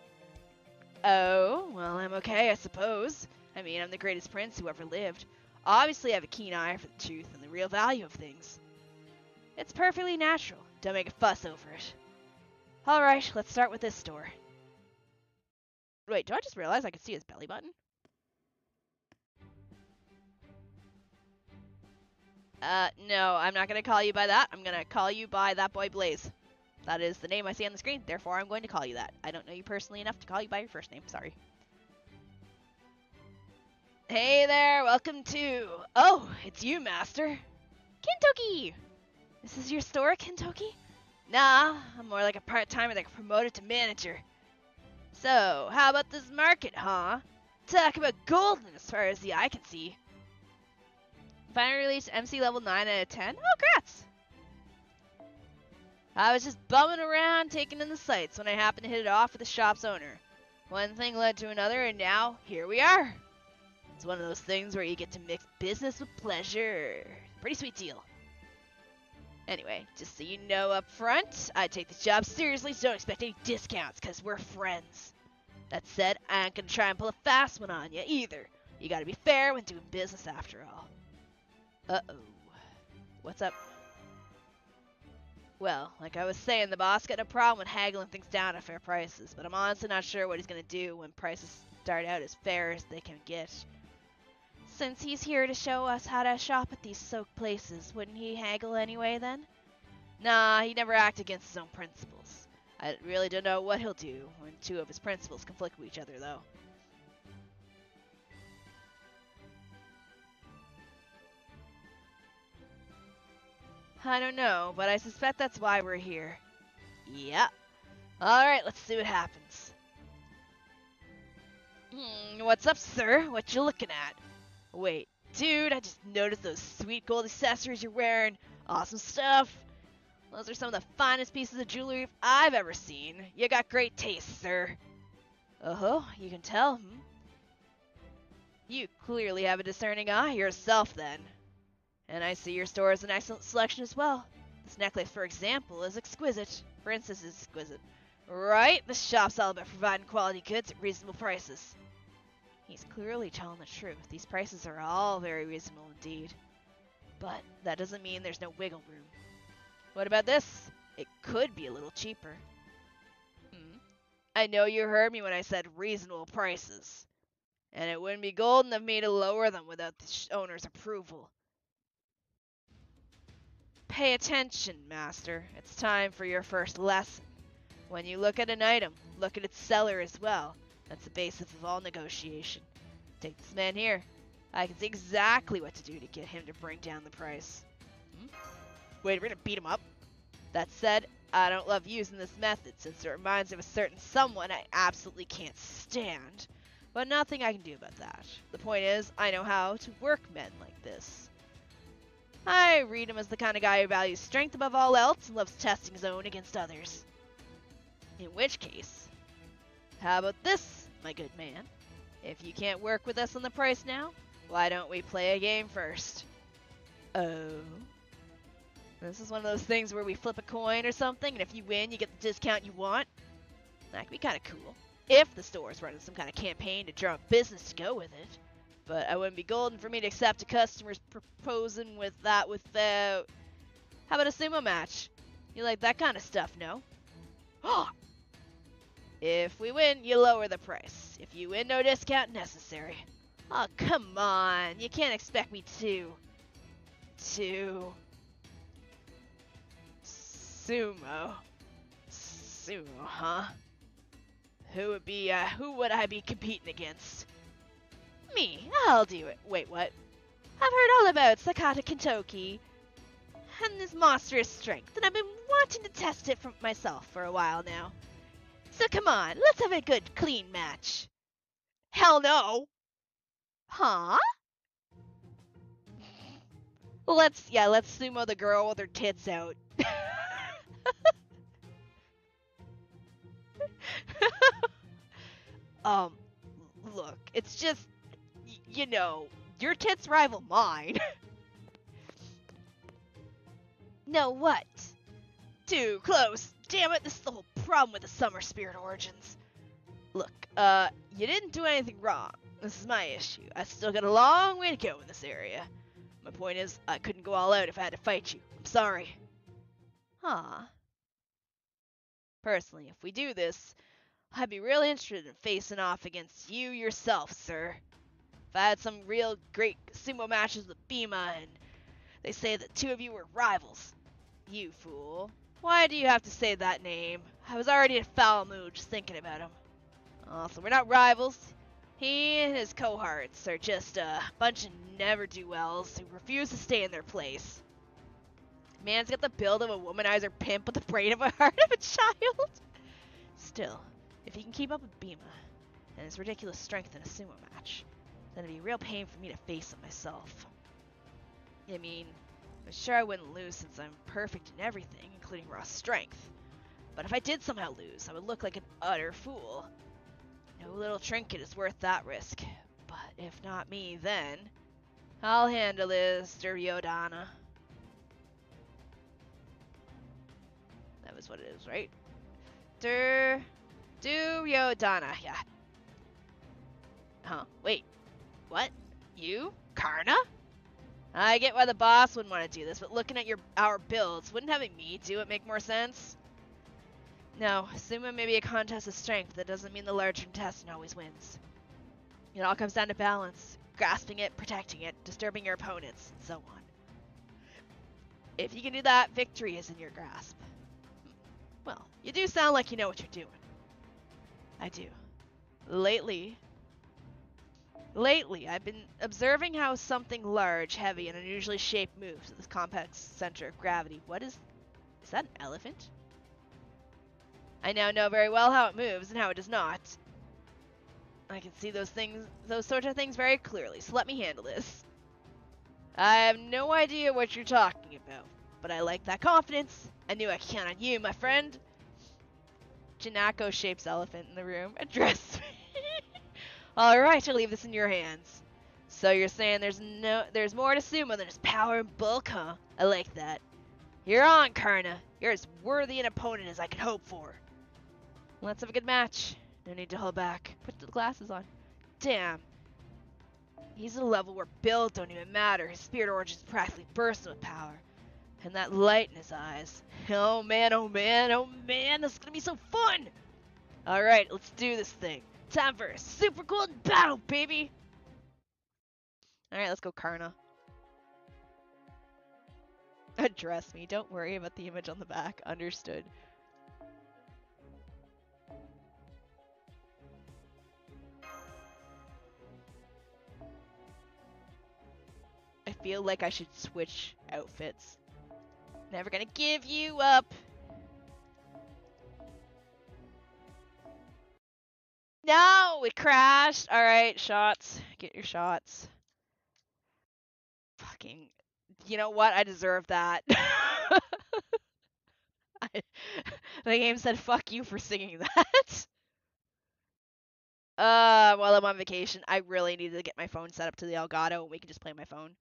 Oh, well, I'm okay, I suppose. I mean, I'm the greatest prince who ever lived. Obviously, I have a keen eye for the truth and the real value of things. It's perfectly natural. Don't make a fuss over it. Alright, let's start with this store. Wait, do I just realize I could see his belly button? No, I'm not gonna call you by that. I'm gonna call you by that boy Blaze. That is the name I see on the screen, therefore I'm going to call you that. I don't know you personally enough to call you by your first name, sorry. Hey there, welcome to... Oh, it's you, Master. Kentucky! This is your store, Kentucky? Nah, I'm more like a part-timer that got promoted to manager. So, how about this market, huh? Talk about golden as far as the eye can see. Finally released MC level 9 out of 10? Oh, grats! I was just bumming around taking in the sights when I happened to hit it off with the shop's owner. One thing led to another, and now, here we are. It's one of those things where you get to mix business with pleasure. Pretty sweet deal. Anyway, just so you know up front, I take the job seriously, so don't expect any discounts, because we're friends. That said, I ain't gonna try and pull a fast one on you, either. You gotta be fair when doing business after all. Uh-oh. What's up? Well, like I was saying, the boss got no problem with haggling things down at fair prices, but I'm honestly not sure what he's gonna do when prices start out as fair as they can get. Since he's here to show us how to shop at these soaked places, wouldn't he haggle anyway then? Nah, he never acted against his own principles. I really don't know what he'll do when two of his principles conflict with each other, though. I don't know, but I suspect that's why we're here. Yep. Alright, let's see what happens. What's up, sir? What you looking at? Wait, dude, I just noticed those sweet gold accessories you're wearing. Awesome stuff. Those are some of the finest pieces of jewelry I've ever seen. You got great taste, sir. Uh-huh, you can tell, You clearly have a discerning eye yourself, then. And I see your store has an excellent selection as well. This necklace, for example, is exquisite. For instance, is exquisite. Right? The shop's all about providing quality goods at reasonable prices. He's clearly telling the truth. These prices are all very reasonable indeed. But that doesn't mean there's no wiggle room. What about this? It could be a little cheaper. I know you heard me when I said reasonable prices. And it wouldn't be golden of me to lower them without the owner's approval. Pay attention, Master. It's time for your first lesson. When you look at an item, look at its seller as well. That's the basis of all negotiation. Take this man here. I can see exactly what to do to get him to bring down the price. Wait, we're gonna beat him up? That said, I don't love using this method since it reminds me of a certain someone I absolutely can't stand. But nothing I can do about that. The point is, I know how to work men like this. I read him as the kind of guy who values strength above all else and loves testing his own against others. In which case, how about this, my good man? If you can't work with us on the price now, why don't we play a game first? Oh. This is one of those things where we flip a coin or something, and if you win, you get the discount you want. That could be kind of cool. If the store's running some kind of campaign to draw up business to go with it. But I wouldn't be golden for me to accept a customer's proposing with that without... How about a sumo match? You like that kind of stuff, no? If we win, you lower the price. If you win, no discount necessary. Oh, come on. You can't expect me to... Sumo. Sumo, huh? Who would I be competing against? Me. I'll do it. Wait, what? I've heard all about Sakata Kintoki and his monstrous strength, and I've been wanting to test it for myself for a while now. So come on, let's have a good, clean match. Hell no. Huh? Let's sumo the girl with her tits out. Look, it's just, you know, your tits rival mine. No, what? Too close. Damn it, this is the whole problem with the Summer Spirit Origins. Look, you didn't do anything wrong. This is my issue. I still got a long way to go in this area. My point is, I couldn't go all out if I had to fight you. I'm sorry. Huh. Personally, if we do this, I'd be really interested in facing off against you yourself, sir. If I had some real great sumo matches with Bima, and they say the two of you were rivals. You fool. Why do you have to say that name? I was already in a foul mood just thinking about him. Oh, so we're not rivals. He and his cohorts are just a bunch of never-do-wells who refuse to stay in their place. Man's got the build of a womanizer pimp with the brain of a heart of a child. Still, if he can keep up with Bima and his ridiculous strength in a sumo match, then it'd be a real pain for me to face him myself. I mean, I'm sure I wouldn't lose since I'm perfect in everything, including raw strength. But if I did somehow lose, I would look like an utter fool. No little trinket is worth that risk. But if not me, then I'll handle this, Duryodhana. That was what it is, right? Duryodhana, yeah. Huh, wait. What? You? Karna? I get why the boss wouldn't want to do this, but looking at our builds, wouldn't having me do it make more sense? No, sumo may be a contest of strength, but that doesn't mean the larger contestant always wins. It all comes down to balance, grasping it, protecting it, disturbing your opponents, and so on. If you can do that, victory is in your grasp. Well, you do sound like you know what you're doing. I do. Lately, I've been observing how something large, heavy, and unusually shaped moves with this complex center of gravity. What is that an elephant? I now know very well how it moves and how it does not. I can see those sorts of things very clearly, so let me handle this. I have no idea what you're talking about, but I like that confidence. I knew I could count on you, my friend. Janako shapes elephant in the room. Address me. Alright, I'll leave this in your hands. So you're saying there's more to sumo than just power and bulk, huh? I like that. You're on, Karna. You're as worthy an opponent as I could hope for. Let's have a good match. No need to hold back. Put the glasses on. Damn. He's at a level where builds don't even matter. His spirit origin is practically bursting with power. And that light in his eyes. Oh man, oh man, oh man, this is gonna be so fun! Alright, let's do this thing. Time for a super golden battle, baby! Alright, let's go, Karna. Address me. Don't worry about the image on the back. Understood. I feel like I should switch outfits. Never gonna give you up. No, it crashed. Alright, shots. Get your shots. Fucking, you know what? I deserve that. The game said fuck you for singing that. While I'm on vacation, I really need to get my phone set up to the Elgato and we can just play my phone.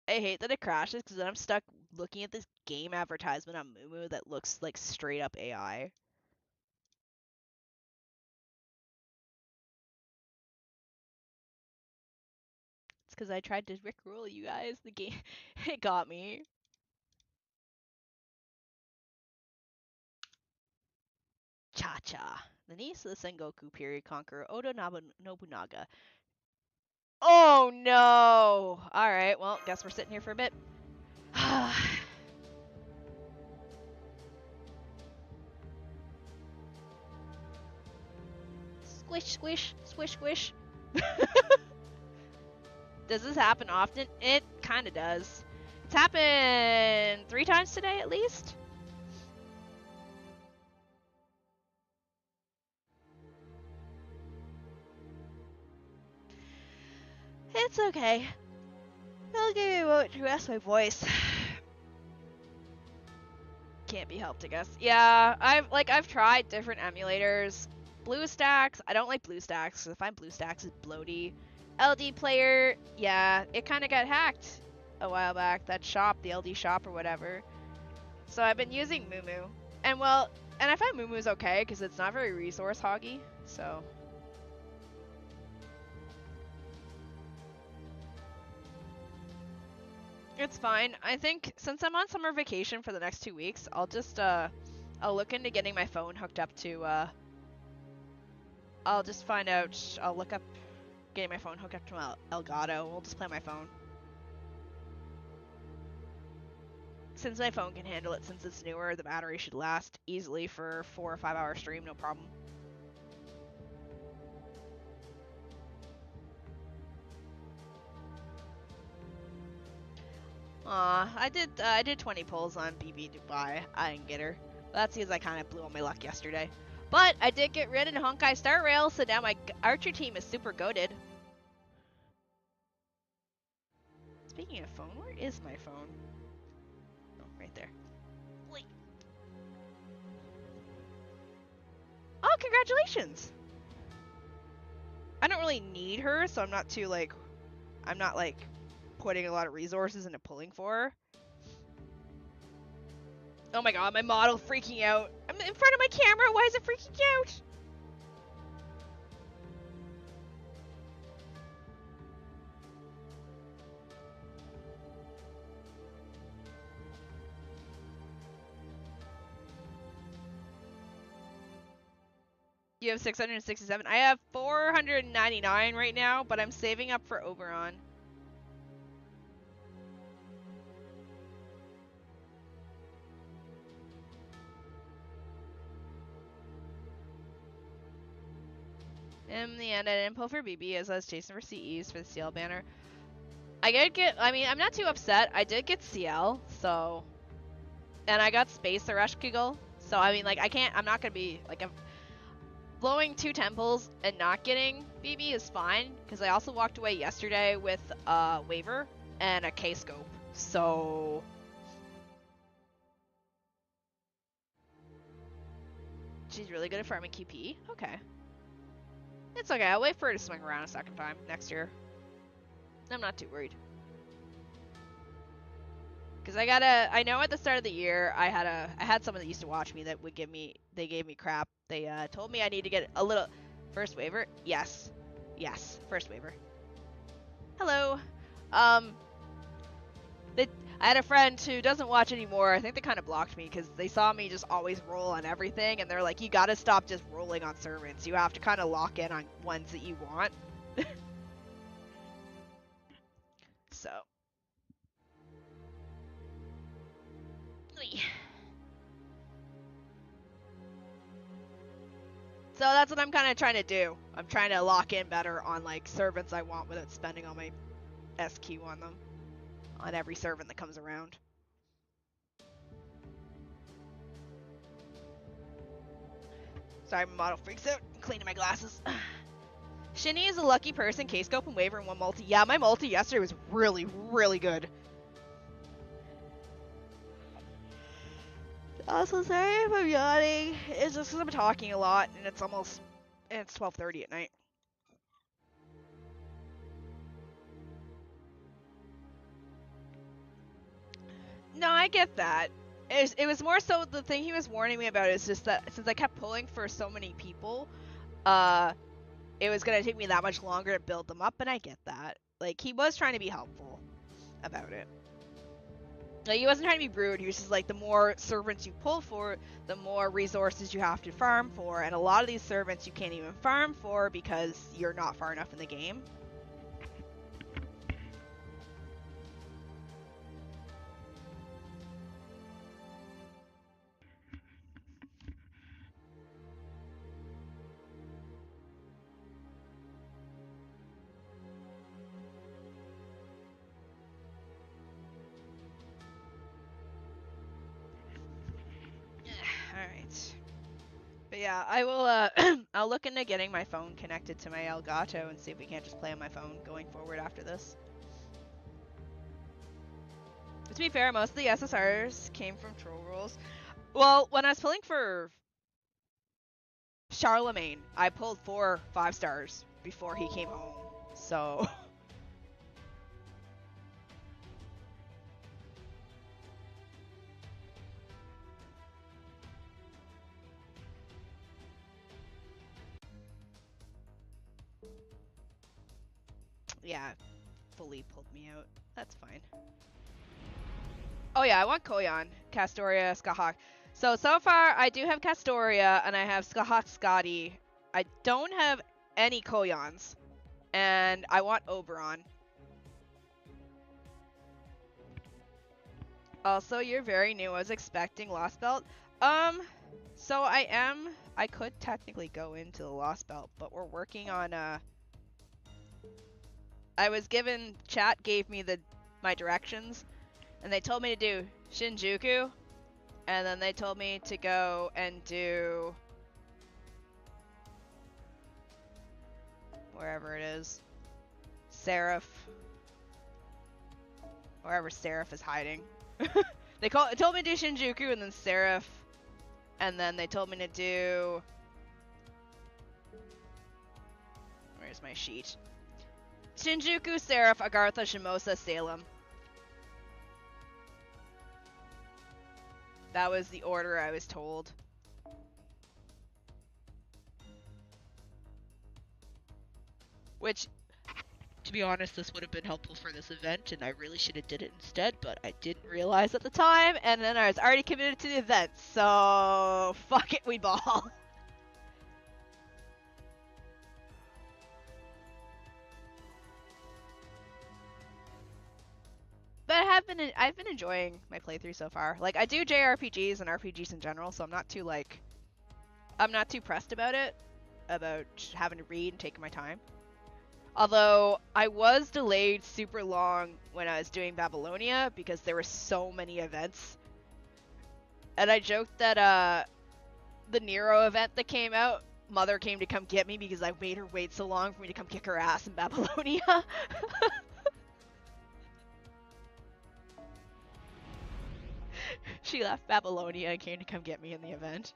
I hate that it crashes because then I'm stuck looking at this game advertisement on Moomoo that looks like straight up AI. It's because I tried to rickroll you guys. The game, it got me. Cha-cha. The niece of the Sengoku period conqueror Oda Nobunaga. Oh no! Alright, well, guess we're sitting here for a bit. Squish, squish, squish, squish. Does this happen often? It kinda does. It's happened 3 times today at least. It's okay. I'll give you a moment to rest my voice. Can't be helped, I guess. Yeah, I've tried different emulators. BlueStacks, I don't like BlueStacks. I find BlueStacks is bloaty. LD Player, yeah, it kind of got hacked a while back. That shop, the LD shop or whatever. So I've been using Moomoo, and I find Moomoo's okay because it's not very resource hoggy. So. It's fine. I think since I'm on summer vacation for the next 2 weeks, I'll just I'll look into getting my phone hooked up to I'll just find out. I'll look up getting my phone hooked up to my Elgato. We'll just play on my phone. Since my phone can handle it, since it's newer, the battery should last easily for 4 or 5 hour stream, no problem. Aw, I did 20 pulls on BB Dubai. I didn't get her. But that's because I kind of blew all my luck yesterday. But I did get rid of Honkai Star Rail, so now my archer team is super goated. Speaking of phone, where is my phone? Oh, right there. Wait. Oh, congratulations! I don't really need her, so I'm not too, like, I'm not, like, putting a lot of resources into pulling for her. Oh my god, my model freaking out. I'm in front of my camera, why is it freaking out? You have 667. I have 499 right now, but I'm saving up for Oberon. In the end, I didn't pull for BB as I was chasing for CEs for the CL banner. I mean, I'm not too upset. I did get CL, so... And I got Space Ereshkigal. So, I mean, like, I'm not gonna be, like, blowing 2 temples and not getting BB is fine, because I also walked away yesterday with a Waver and a K-Scope, so... She's really good at farming QP? Okay. It's okay, I'll wait for her to swing around a second time next year. I'm not too worried. Because I know at the start of the year, I had someone that used to watch me that would they gave me crap. They told me I need to get a little, first waiver? Yes. Yes, first waiver. Hello. I had a friend who doesn't watch anymore. I think they kind of blocked me because they saw me just always roll on everything, and they're like, you gotta stop just rolling on servants. You have to kind of lock in on ones that you want. So. So that's what I'm kind of trying to do. I'm trying to lock in better on like servants I want without spending all my SQ on them. On every servant that comes around. Sorry, my model freaks out. I'm cleaning my glasses. Shini is a lucky person. K-Scope and Waver and one multi. Yeah, my multi yesterday was really, really good. Also, sorry if I'm yawning. It's just because I'm talking a lot and it's 12:30 at night. No, I get that. It was more so the thing he was warning me about is just that since I kept pulling for so many people, it was gonna take me that much longer to build them up, and I get that. Like, he was trying to be helpful about it. Like, he wasn't trying to be rude, he was just like, the more servants you pull for, the more resources you have to farm for, and a lot of these servants you can't even farm for because you're not far enough in the game. Alright. But yeah, I will, I'll look into getting my phone connected to my Elgato and see if we can't just play on my phone going forward after this. But to be fair, most of the SSRs came from troll rolls. Well, when I was pulling for Charlemagne, I pulled 4 5-stars before he came home, so... Yeah, fully pulled me out. That's fine. Oh yeah, I want Koyan, Castoria, Skahawk. So far I do have Castoria and I have Skahawk Scotty. I don't have any Koyans. And I want Oberon. Also, you're very new. I was expecting Lost Belt. So I could technically go into the Lost Belt, but we're working on I was given, chat gave me my directions, and they told me to do Shinjuku, and then they told me to go and do wherever it is, Seraph, wherever Seraph is hiding. They told me to do Shinjuku and then Seraph, and then they told me to do, where's my sheet? Shinjuku, Seraph, Agartha, Shimosa, Salem. That was the order I was told. Which, to be honest, this would have been helpful for this event, and I really should have did it instead, but I didn't realize at the time, and then I was already committed to the event, so fuck it, we ball. But I've been enjoying my playthrough so far. Like, I do JRPGs and RPGs in general, so I'm not too pressed about it, about having to read and taking my time. Although, I was delayed super long when I was doing Babylonia because there were so many events. And I joked that, the Nero event that came out, Mother came to come get me because I made her wait so long for me to come kick her ass in Babylonia. She left Babylonia and came to come get me in the event.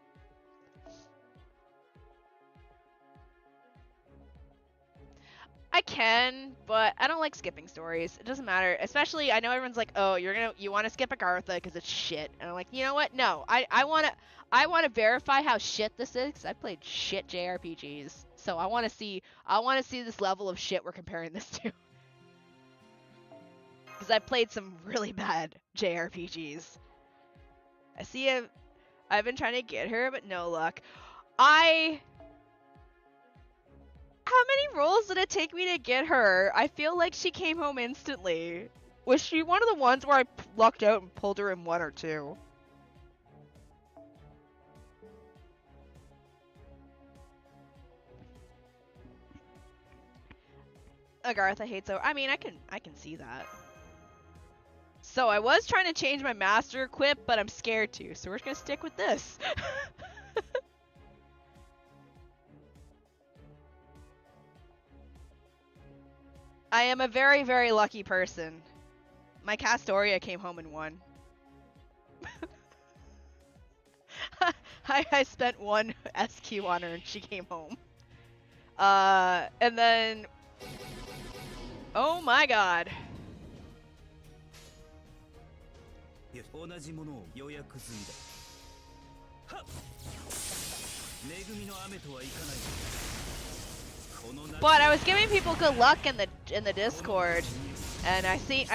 I can, but I don't like skipping stories. It doesn't matter. Especially, I know everyone's like, oh, you want to skip Agartha because it's shit. And I'm like, you know what? No, I want to verify how shit this is. 'Cause I played shit JRPGs, so I want to see this level of shit we're comparing this to. Because I played some really bad JRPGs. I've been trying to get her, but no luck. How many rolls did it take me to get her? I feel like she came home instantly. Was she one of the ones where I lucked out and pulled her in 1 or 2? Agartha hates her. I mean, I can see that. So I was trying to change my master equip, but I'm scared to, so we're just gonna stick with this. I am a very, very lucky person. My Castoria came home in 1. I spent 1 SQ on her and she came home. And then... Oh my god. But I was giving people good luck in the Discord, and I think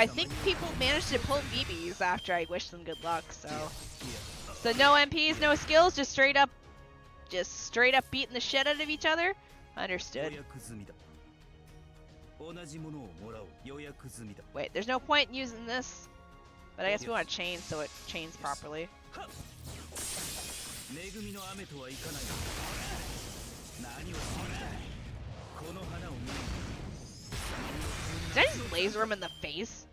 people managed to pull BBs after I wished them good luck. So no MPs, no skills, just straight up beating the shit out of each other. Understood. Wait, there's no point in using this, but I guess we want to chain so it chains properly. Did I just laser him in the face?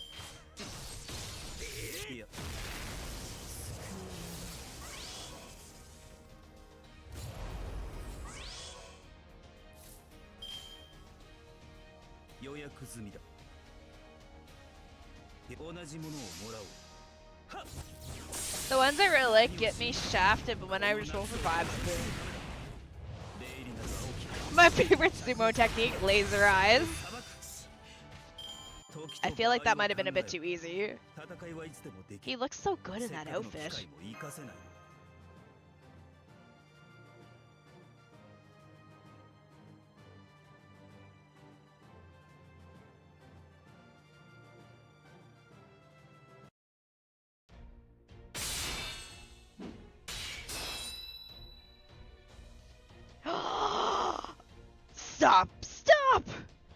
The ones I really like get me shafted, but when I just roll for vibes, my favorite sumo technique, laser eyes. I feel like that might have been a bit too easy. He looks so good in that outfit. Stop! Stop!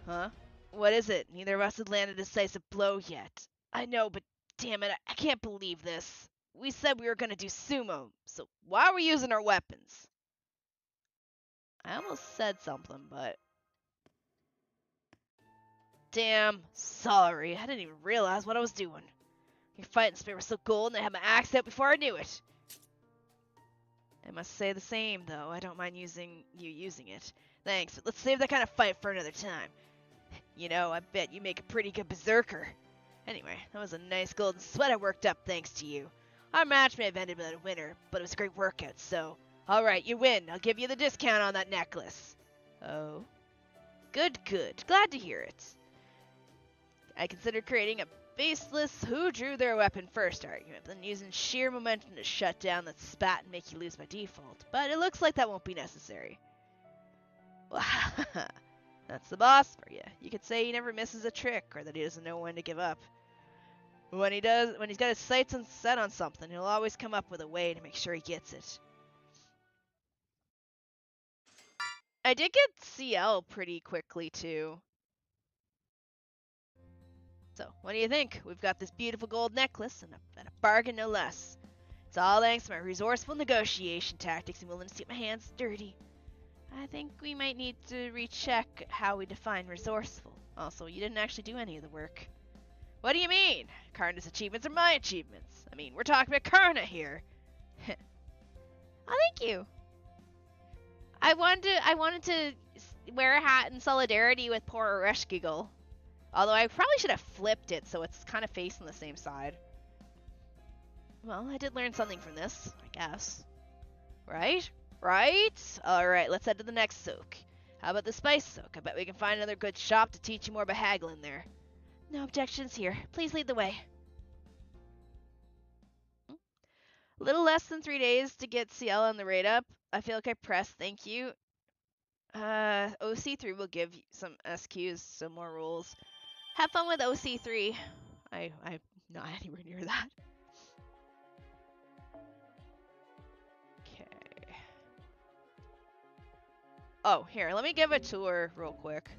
Huh? What is it? Neither of us had landed a decisive blow yet. I know, but damn it, I can't believe this. We said we were gonna do sumo, so why are we using our weapons? I almost said something, but... Damn, sorry. I didn't even realize what I was doing. Your fighting spirit was so golden I had my axe out before I knew it. I must say the same, though. I don't mind using it. Thanks, but let's save that kind of fight for another time. You know, I bet you make a pretty good berserker. Anyway, that was a nice golden sweat I worked up thanks to you. Our match may have ended without a winner, but it was a great workout, so... Alright, you win. I'll give you the discount on that necklace. Oh? Good, good. Glad to hear it. I considered creating a baseless who drew their weapon first argument, then using sheer momentum to shut down that spat and make you lose by default. But it looks like that won't be necessary. That's the boss for you. You could say he never misses a trick, or that he doesn't know when to give up. When he's got his sights set on something, he'll always come up with a way to make sure he gets it. I did get CL pretty quickly, too. So, what do you think? We've got this beautiful gold necklace, and a bargain no less. It's all thanks to my resourceful negotiation tactics and willingness to get my hands dirty. I think we might need to recheck how we define resourceful. Also, you didn't actually do any of the work. What do you mean? Karna's achievements are my achievements. I mean, we're talking about Karna here. Oh, thank you. I wanted to wear a hat in solidarity with poor Ereshkigal. Although I probably should have flipped it so it's kind of facing the same side. Well, I did learn something from this, I guess. Right? Right? Alright, let's head to the next soak. How about the spice soak? I bet we can find another good shop to teach you more about haggling there. No objections here. Please lead the way. A little less than 3 days to get CL on the rate up. I feel like I pressed thank you. OC3 will give you some SQs, some more rules. Have fun with OC3. I'm not anywhere near that. Okay. Oh, here, let me give a tour real quick.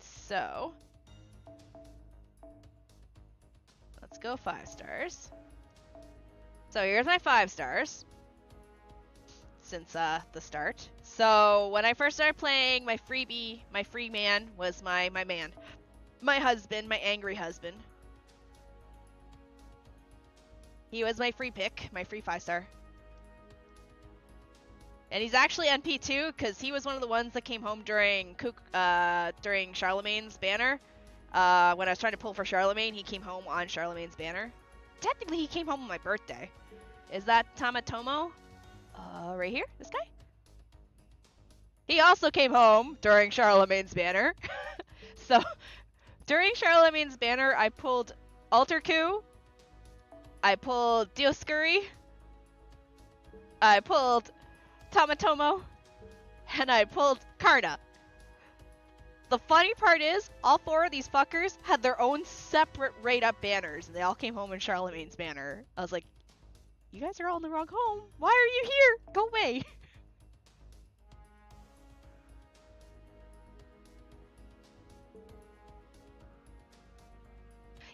So, let's go 5 stars. So here's my 5 stars since the start. So when I first started playing, my freebie, my free man was my man. My husband, my angry husband. He was my free pick, my free 5-star. And he's actually NP too, because he was one of the ones that came home during Charlemagne's banner. When I was trying to pull for Charlemagne, he came home on Charlemagne's banner. Technically, he came home on my birthday. Is that Tamatomo? Right here? This guy? He also came home during Charlemagne's banner. So, during Charlemagne's banner, I pulled Alterku. I pulled Dioscuri. I pulled Tamatomo. And I pulled Karna. The funny part is, all 4 of these fuckers had their own separate rate-up banners, and they all came home in Charlemagne's banner. I was like, you guys are all in the wrong home. Why are you here? Go away.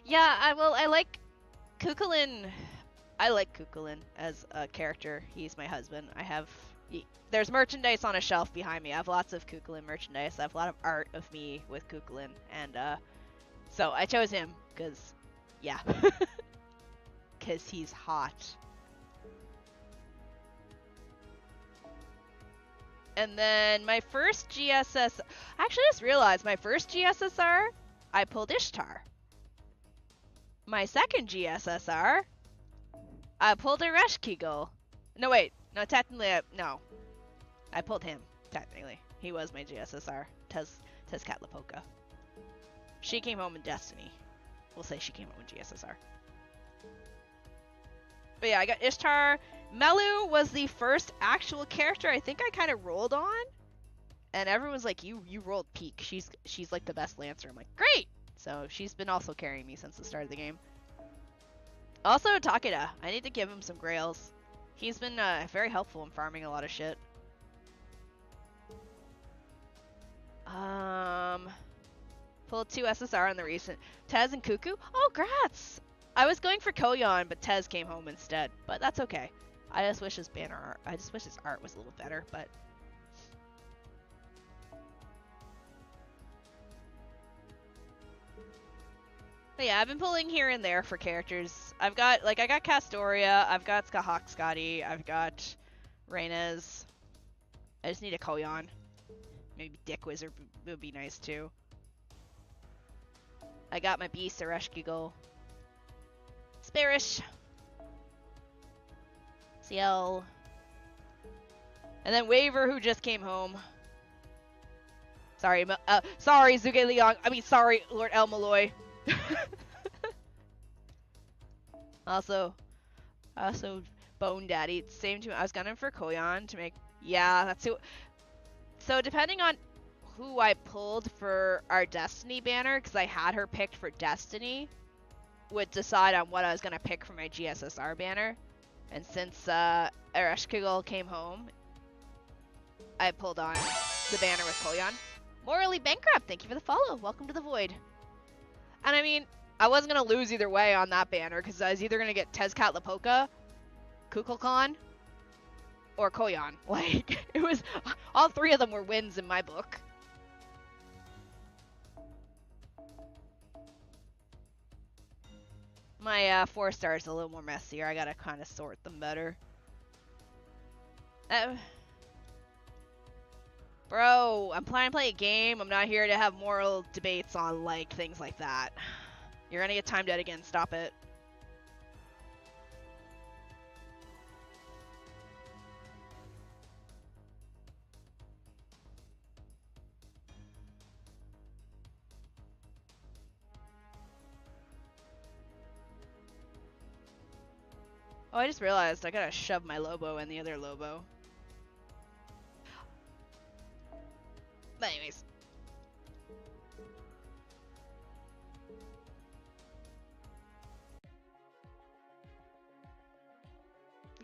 Yeah, I like Kukulin. I like Kukulin as a character. He's my husband. There's merchandise on a shelf behind me. I have lots of Kukulin merchandise. I have a lot of art of me with Kukulin. And, so I chose him, because, yeah. Because he's hot. And then my first GSS... I actually just realized my first GSSR, I pulled Ishtar. My second GSSR, I pulled Ereshkigal. No, wait. No, technically, no. I pulled him, technically. He was my GSSR. Tezcatlipoca. She came home in Destiny. We'll say she came home in GSSR. But yeah, I got Ishtar. Melu was the first actual character I think I kind of rolled on. And everyone's like, you rolled peak. She's like the best Lancer. I'm like, great! So she's been also carrying me since the start of the game. Also, Takeda. I need to give him some grails. He's been very helpful in farming a lot of shit. Pulled 2 SSR on the recent. Tez and Cuckoo? Oh, grats! I was going for Koyon, but Tez came home instead. But that's okay. I just wish his banner art. I just wish his art was a little better, but. But yeah, I've been pulling here and there for characters. I got Castoria, I've got Skahawk Scotty, I've got Reynes. I just need a Koyon. Maybe Dick Wizard would be nice too. I got my Beast, Ereshkigal. Sparish. CL. And then Waver, who just came home. Sorry, sorry, Zuge Liang. I mean, sorry, Lord El Malloy. also, Bone Daddy. Same team. I was gunning for Koyon to make. Yeah, that's who. So depending on who I pulled for our Destiny banner, because I had her picked for Destiny, would decide on what I was gonna pick for my GSSR banner. And since Ereshkigal came home, I pulled on the banner with Koyon. Morally Bankrupt, thank you for the follow. Welcome to the Void. And I mean, I wasn't going to lose either way on that banner, because I was either going to get Tezcat Lapoka, Kukulkan, or Koyon. Like, it was, all 3 of them were wins in my book. My 4 stars a little more messier. I gotta kind of sort them better. Bro, I'm planning to play a game. I'm not here to have moral debates on, like, things like that. You're gonna get time dead again. Stop it. Oh, I just realized I gotta shove my Lobo in the other Lobo. But anyways.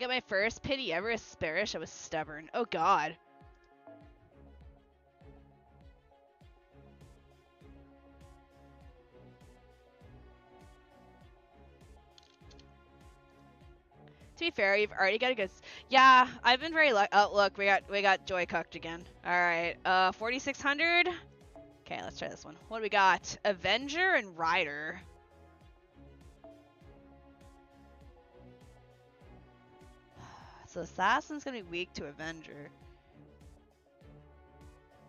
Got my first pity ever as Sparish. I was stubborn. Oh god. To be fair, you've already got a good. Yeah, I've been very lucky. Oh look, we got Joy cooked again. All right, 4600. Okay, let's try this one. What do we got? Avenger and Rider. So Assassin's gonna be weak to Avenger.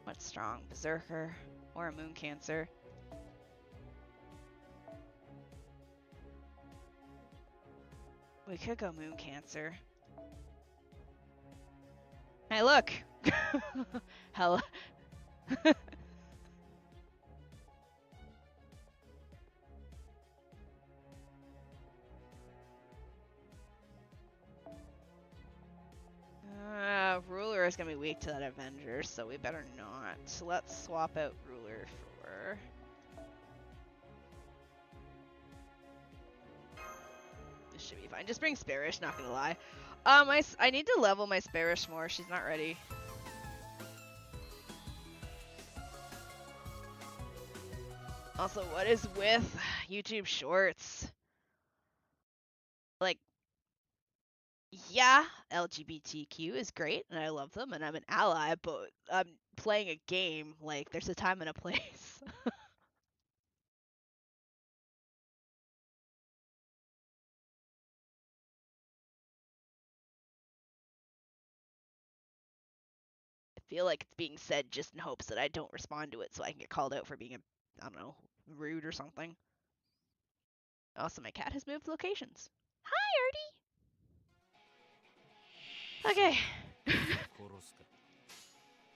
What's strong? Berserker or a Moon Cancer? We could go Moon Cancer. Hey, look! Hello. Ruler is gonna be weak to that Avenger, so we better not. So let's swap out Ruler for... This should be fine. Just bring Sparish, not gonna lie. I need to level my Sparish more. She's not ready. Also, what is with YouTube Shorts? Like, yeah, LGBTQ is great, and I love them, and I'm an ally, but I'm playing a game. Like, there's a time and a place. I feel like it's being said just in hopes that I don't respond to it so I can get called out for being I don't know, rude or something. Also, my cat has moved locations. Hi, Artie! Okay.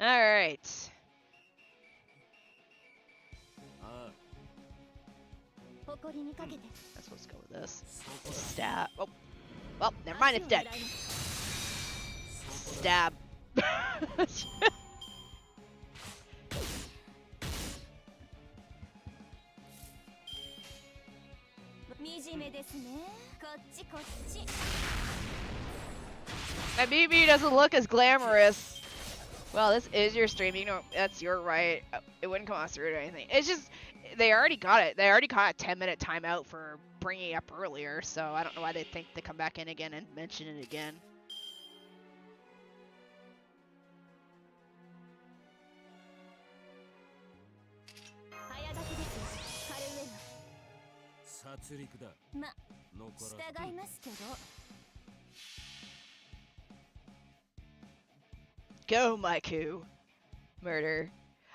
Alright. I'm supposed to go with this. Stab. Oh. Well, never mind, it's dead. Stab. My BB doesn't look as glamorous Well, this is your stream. You know, that's your right. It wouldn't come off through or anything. It's just, they already got it. They already got a 10-minute timeout for bringing it up earlier, so I don't know why they think they come back in again and mention it again. Go, Maiku. Murder.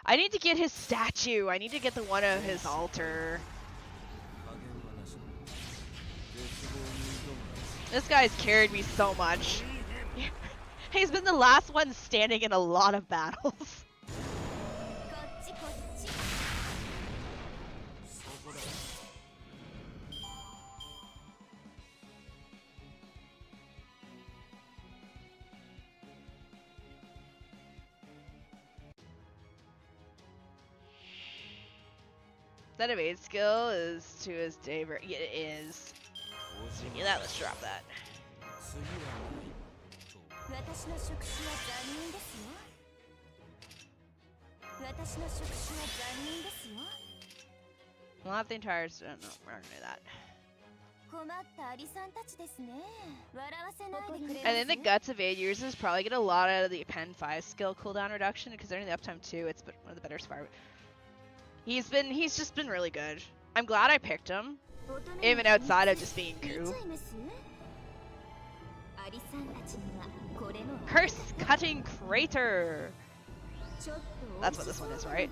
I need to get his statue. I need to get the one of his altar. This guy's carried me so much. He's been the last one standing in a lot of battles. That evade skill is to his Daver. Yeah, it is. So yeah, that, let's drop that. We'll have the entire. No, we're not gonna do that. I think the Guts evade users probably get a lot out of the Pen 5 skill cooldown reduction because they're in the uptime too. It's one of the better Spire. He's just been really good. I'm glad I picked him, even outside of just being cool. Curse Cutting Crater. That's what this one is, right?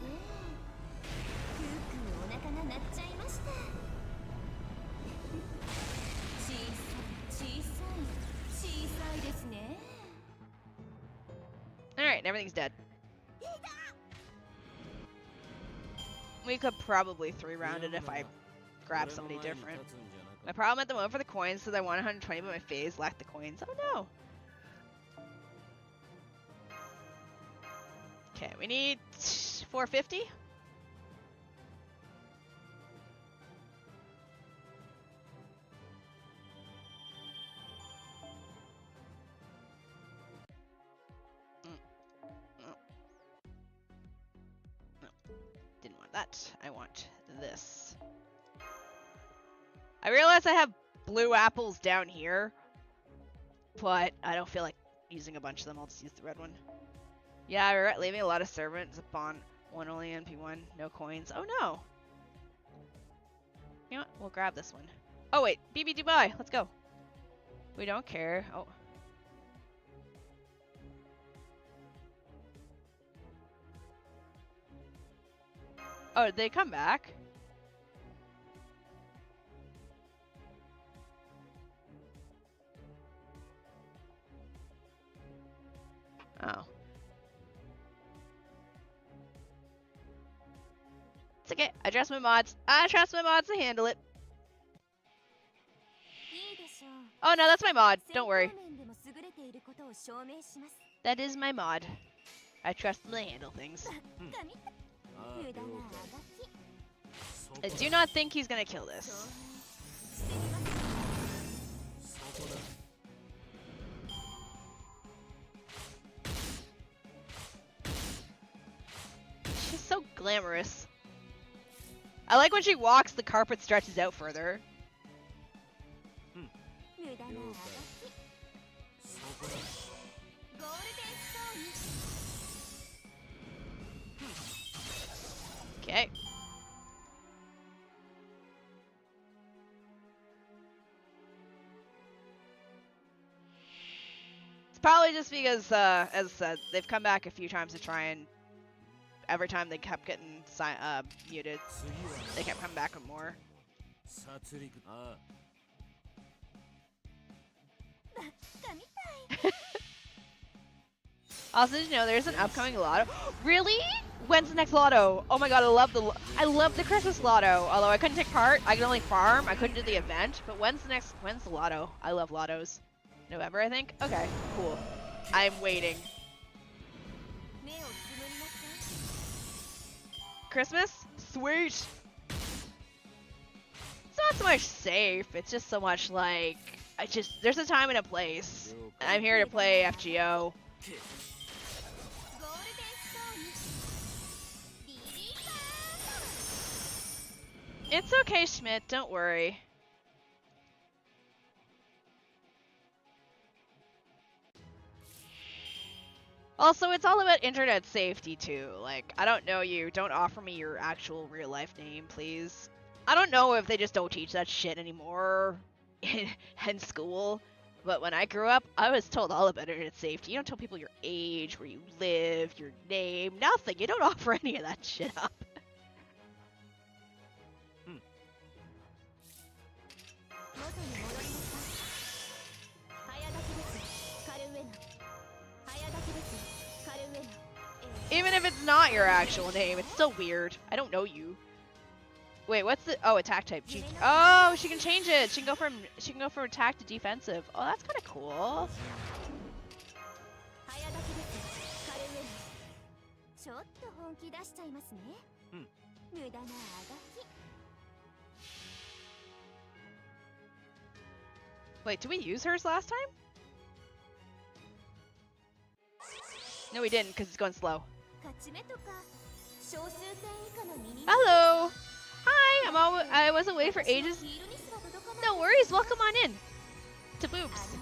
Alright, everything's dead. We could probably 3-round it if I grab somebody different. My problem at the moment for the coins is I want 120, but my phase lacked the coins. Oh no! Okay, we need 450. That. I want this. I realize I have blue apples down here, but I don't feel like using a bunch of them. I'll just use the red one. Yeah, I regret leaving a lot of servants upon one only NP1. No coins. Oh no! You know what? We'll grab this one. Oh wait, BB Dubai. Let's go. We don't care. Oh. Oh, did they come back? Oh. It's okay. I trust my mods. I trust my mods to handle it. Oh no, that's my mod. Don't worry. That is my mod. I trust them to handle things. I do not think he's gonna kill this. She's so glamorous. I like when she walks, the carpet stretches out further. Okay. It's probably just because, as I said, they've come back a few times to try and every time they kept getting muted, they kept coming back with more. Also, did you know there's an upcoming lotto? Really? When's the next lotto? Oh my god, I love the Christmas lotto. Although I couldn't take part, I could only farm. I couldn't do the event. But when's the lotto? I love lottos. November, I think. Okay, cool. I'm waiting. Christmas? Sweet. It's not so much safe. It's just so much like there's a time and a place. And I'm here to play FGO. It's okay, Schmidt. Don't worry. Also, it's all about internet safety, too. Like, I don't know you. Don't offer me your actual real-life name, please. I don't know if they just don't teach that shit anymore in school. But when I grew up, I was told all about internet safety. You don't tell people your age, where you live, your name, nothing. You don't offer any of that shit up. Even if it's not your actual name, it's still weird. I don't know you. Wait, what's the? Oh, attack type. Oh, she can change it. She can go from attack to defensive. Oh, that's kind of cool. Wait, did we use hers last time? No, we didn't, because it's going slow. Hello. Hi. I was away for ages. No worries. Welcome on in to Boobs.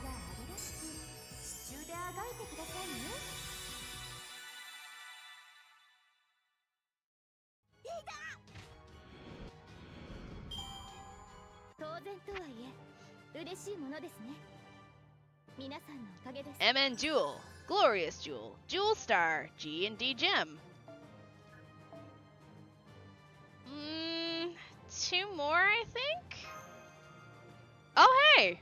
MN Jewel, Glorious Jewel, Jewel Star, G&D Gem. 2 more, I think? Oh, hey!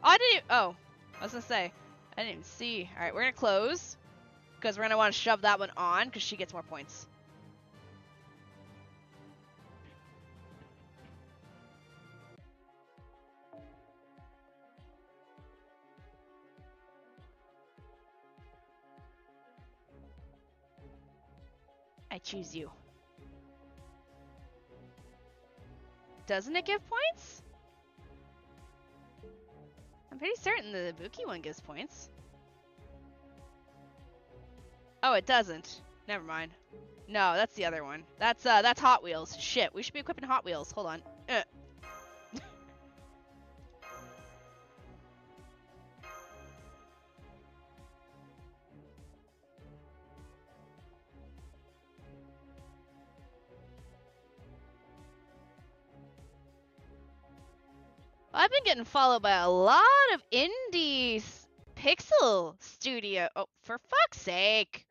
Oh, I didn't. Oh, I was gonna say, I didn't even see. Alright, we're gonna close, because we're gonna want to shove that one on, because she gets more points. I choose you. Doesn't it give points? I'm pretty certain the Ibuki one gives points. Oh, it doesn't. Never mind. No, that's the other one. That's Hot Wheels. Shit, we should be equipping Hot Wheels. Hold on. I've been getting followed by a lot of indie pixel studio. Oh, for fuck's sake.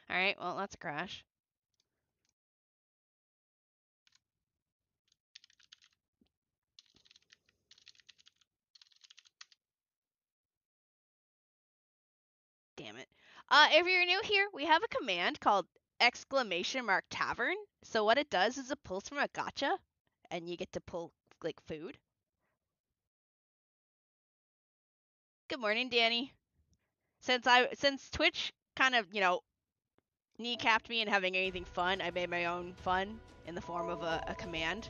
Alright, well, that's a crash. Damn it. If you're new here, we have a command called !tavern. So what it does is it pulls from a gacha, and you get to pull, like, food. Good morning, Danny. Since Twitch kind of, kneecapped me in having anything fun, I made my own fun in the form of a command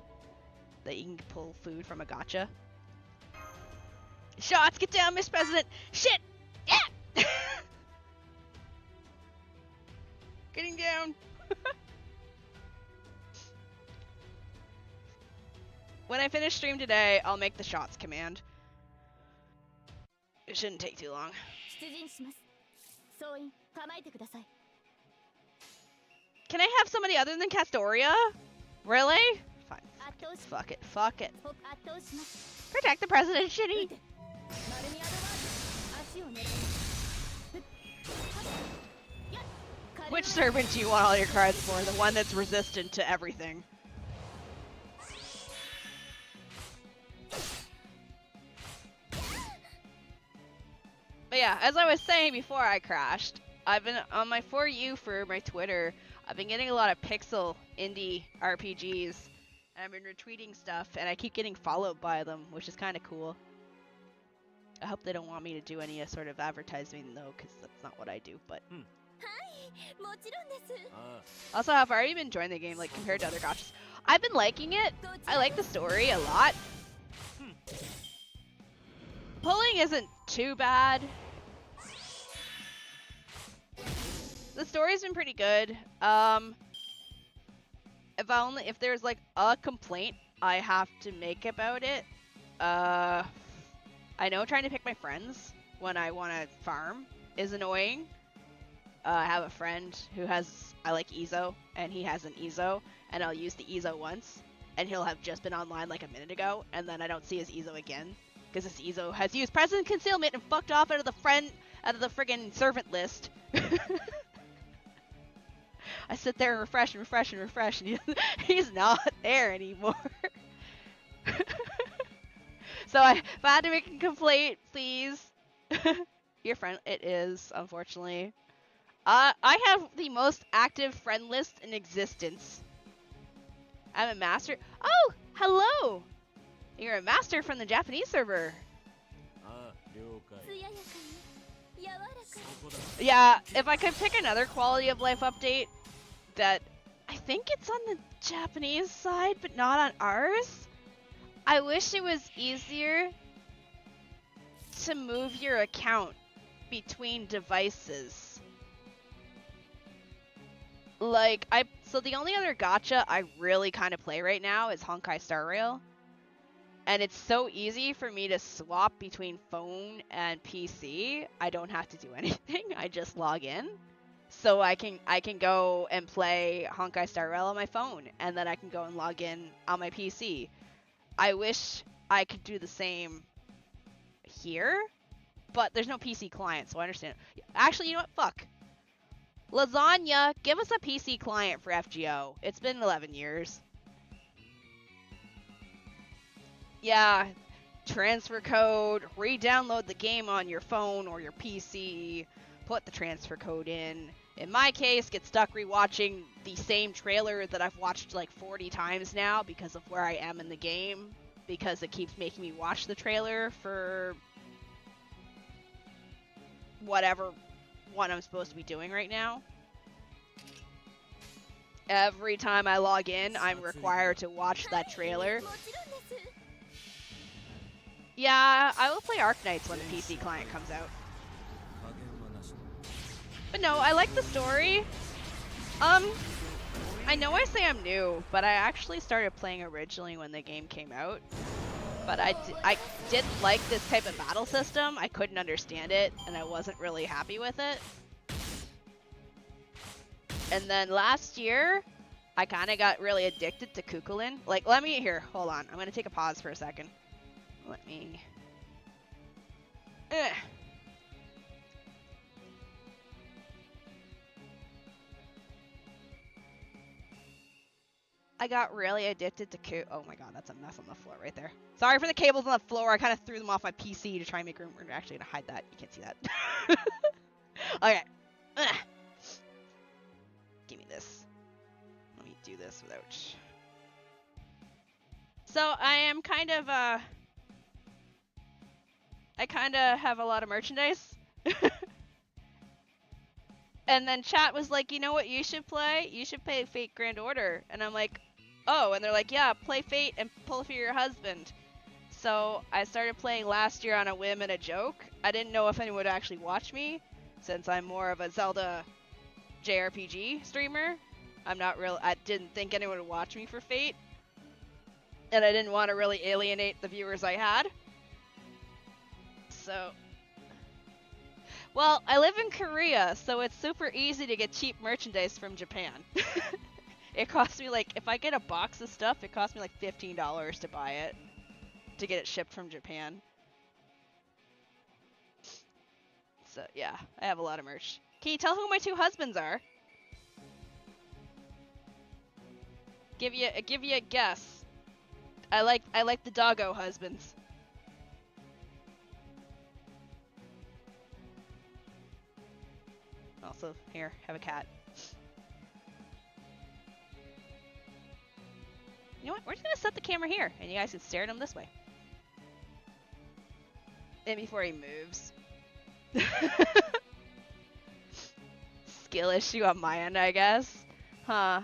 that you can pull food from a gacha. Shots, get down, Mr. President! Shit! Yeah! Getting down! When I finish stream today, I'll make the shots command. It shouldn't take too long. Can I have somebody other than Castoria? Really? Fine. Fuck it. Fuck it. Protect the president, Shini! Which servant do you want all your cards for? The one that's resistant to everything. But yeah, as I was saying before I crashed, I've been on my For You for my Twitter, I've been getting a lot of pixel indie RPGs, and I've been retweeting stuff, and I keep getting followed by them, which is kind of cool. I hope they don't want me to do any sort of advertising though, because that's not what I do, but... Also, how far have you been enjoying the game, like, compared to other gachas? I've been liking it. I like the story a lot. Pulling isn't too bad. The story's been pretty good. if there's like a complaint I have to make about it, I know trying to pick my friends when I want to farm is annoying. I have a friend who I like Ezo, and he has an Ezo, and I'll use the Ezo once, and he'll have just been online like a minute ago, and then I don't see his Ezo again, because his Ezo has used present concealment and fucked off out of the friggin' servant list. I sit there and refresh and refresh and refresh, and he's not there anymore. So if I had to make a complaint, please. Your friend, it is, unfortunately. I have the most active friend list in existence. I'm a master. Oh, hello! You're a master from the Japanese server. Yeah, if I could pick another quality of life update that I think it's on the Japanese side, but not on ours. I wish it was easier to move your account between devices. Like, so the only other gacha I really kind of play right now is Honkai Star Rail. And it's so easy for me to swap between phone and PC. I don't have to do anything. I just log in. So I can go and play Honkai Star Rail on my phone, and then I can go and log in on my PC. I wish I could do the same here, but there's no PC client, so I understand. Actually, you know what? Fuck. Lasagna, give us a PC client for FGO. It's been 11 years. Yeah, transfer code, re-download the game on your phone or your PC, put the transfer code in. In my case, get stuck rewatching the same trailer that I've watched like 40 times now because of where I am in the game, because it keeps making me watch the trailer for whatever one I'm supposed to be doing right now. Every time I log in, I'm required to watch that trailer. Yeah, I will play Arknights when the PC client comes out. But no, I like the story. I know I say I'm new, but I actually started playing originally when the game came out. But I didn't like this type of battle system. I couldn't understand it, and I wasn't really happy with it. And then last year, I kind of got really addicted to Kukulin. Like, hold on. I'm going to take a pause for a second. Let me... I got really addicted to oh my god, that's a mess on the floor right there. Sorry for the cables on the floor. I kind of threw them off my PC to try and make room. We're actually going to hide that. You can't see that. Okay. Give me this. Let me do this without... So I am kind of, I kind of have a lot of merchandise. And then chat was like, you know what you should play? You should play Fate Grand Order. And I'm like, oh. And they're like, yeah, play Fate and pull for your husband. So I started playing last year on a whim and a joke. I didn't know if anyone would actually watch me, since I'm more of a Zelda JRPG streamer. I didn't think anyone would watch me for Fate. And I didn't want to really alienate the viewers I had. So... Well, I live in Korea, so it's super easy to get cheap merchandise from Japan. It costs me like, if I get a box of stuff, it costs me like $15 to buy it, to get it shipped from Japan. So yeah, I have a lot of merch. Can you tell who my two husbands are? Give you a guess. I like the doggo husbands. Also, here, have a cat. You know what? We're just gonna set the camera here, and you guys can stare at him this way. And before he moves. Skill issue on my end, I guess. Huh.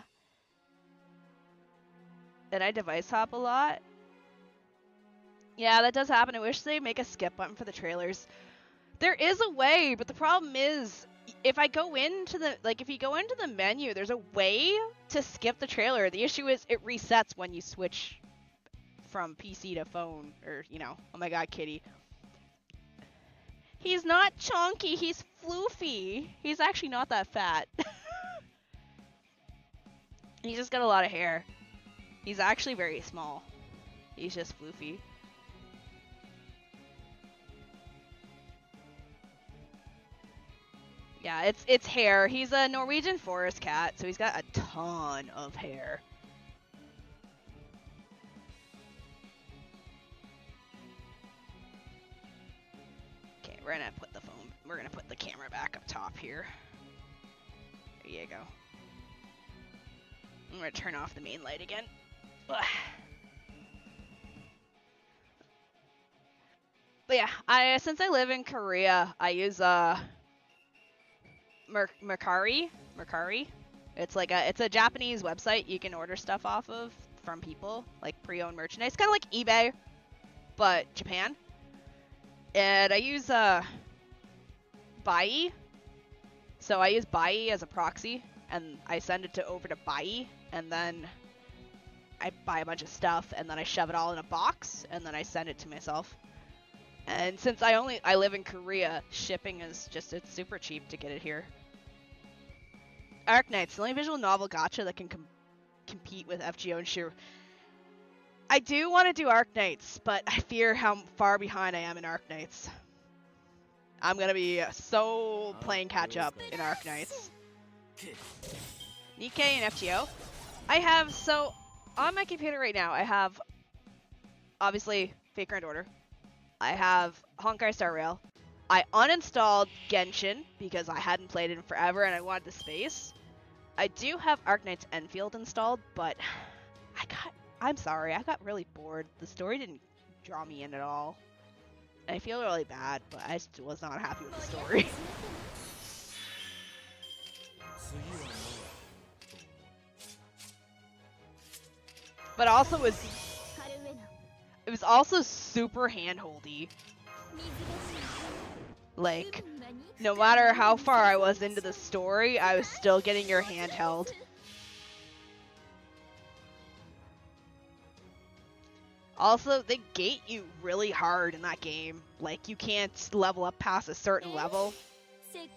Did I device hop a lot? Yeah, that does happen. I wish they make a skip button for the trailers. There is a way, but the problem is if I go into the, like, if you go into the menu, there's a way to skip the trailer. The issue is it resets when you switch from PC to phone, or, you know, oh my god, kitty. He's not chunky, he's floofy. He's actually not that fat. He's just got a lot of hair. He's actually very small. He's just floofy. Yeah, it's hair. He's a Norwegian forest cat, so he's got a ton of hair. Okay, we're gonna put the camera back up top here. There you go. I'm gonna turn off the main light again. Ugh. But yeah, since I live in Korea, I use Mercari. It's like it's a Japanese website you can order stuff off of from people, like pre-owned merchandise, kind of like eBay, but Japan. And I use Bai. So I use Bai as a proxy, and I send it over to Bai, and then I buy a bunch of stuff, and then I shove it all in a box, and then I send it to myself. And since I live in Korea, shipping is just, it's super cheap to get it here. Arknights, the only visual novel gacha that can compete with FGO and Shiro. I do want to do Arknights, but I fear how far behind I am in Arknights. I'm gonna be so playing catch up in Arknights. Nikkei and FGO. I have, so on my computer right now, I have obviously Fate Grand Order. I have Honkai Star Rail. I uninstalled Genshin because I hadn't played it in forever and I wanted the space. I do have Arknights Enfield installed, but I'm sorry, I got really bored. The story didn't draw me in at all. And I feel really bad, but I still was not happy with the story. But also it was also super handholdy. Like, no matter how far I was into the story, I was still getting your hand held. Also, they gate you really hard in that game. Like, you can't level up past a certain level. Is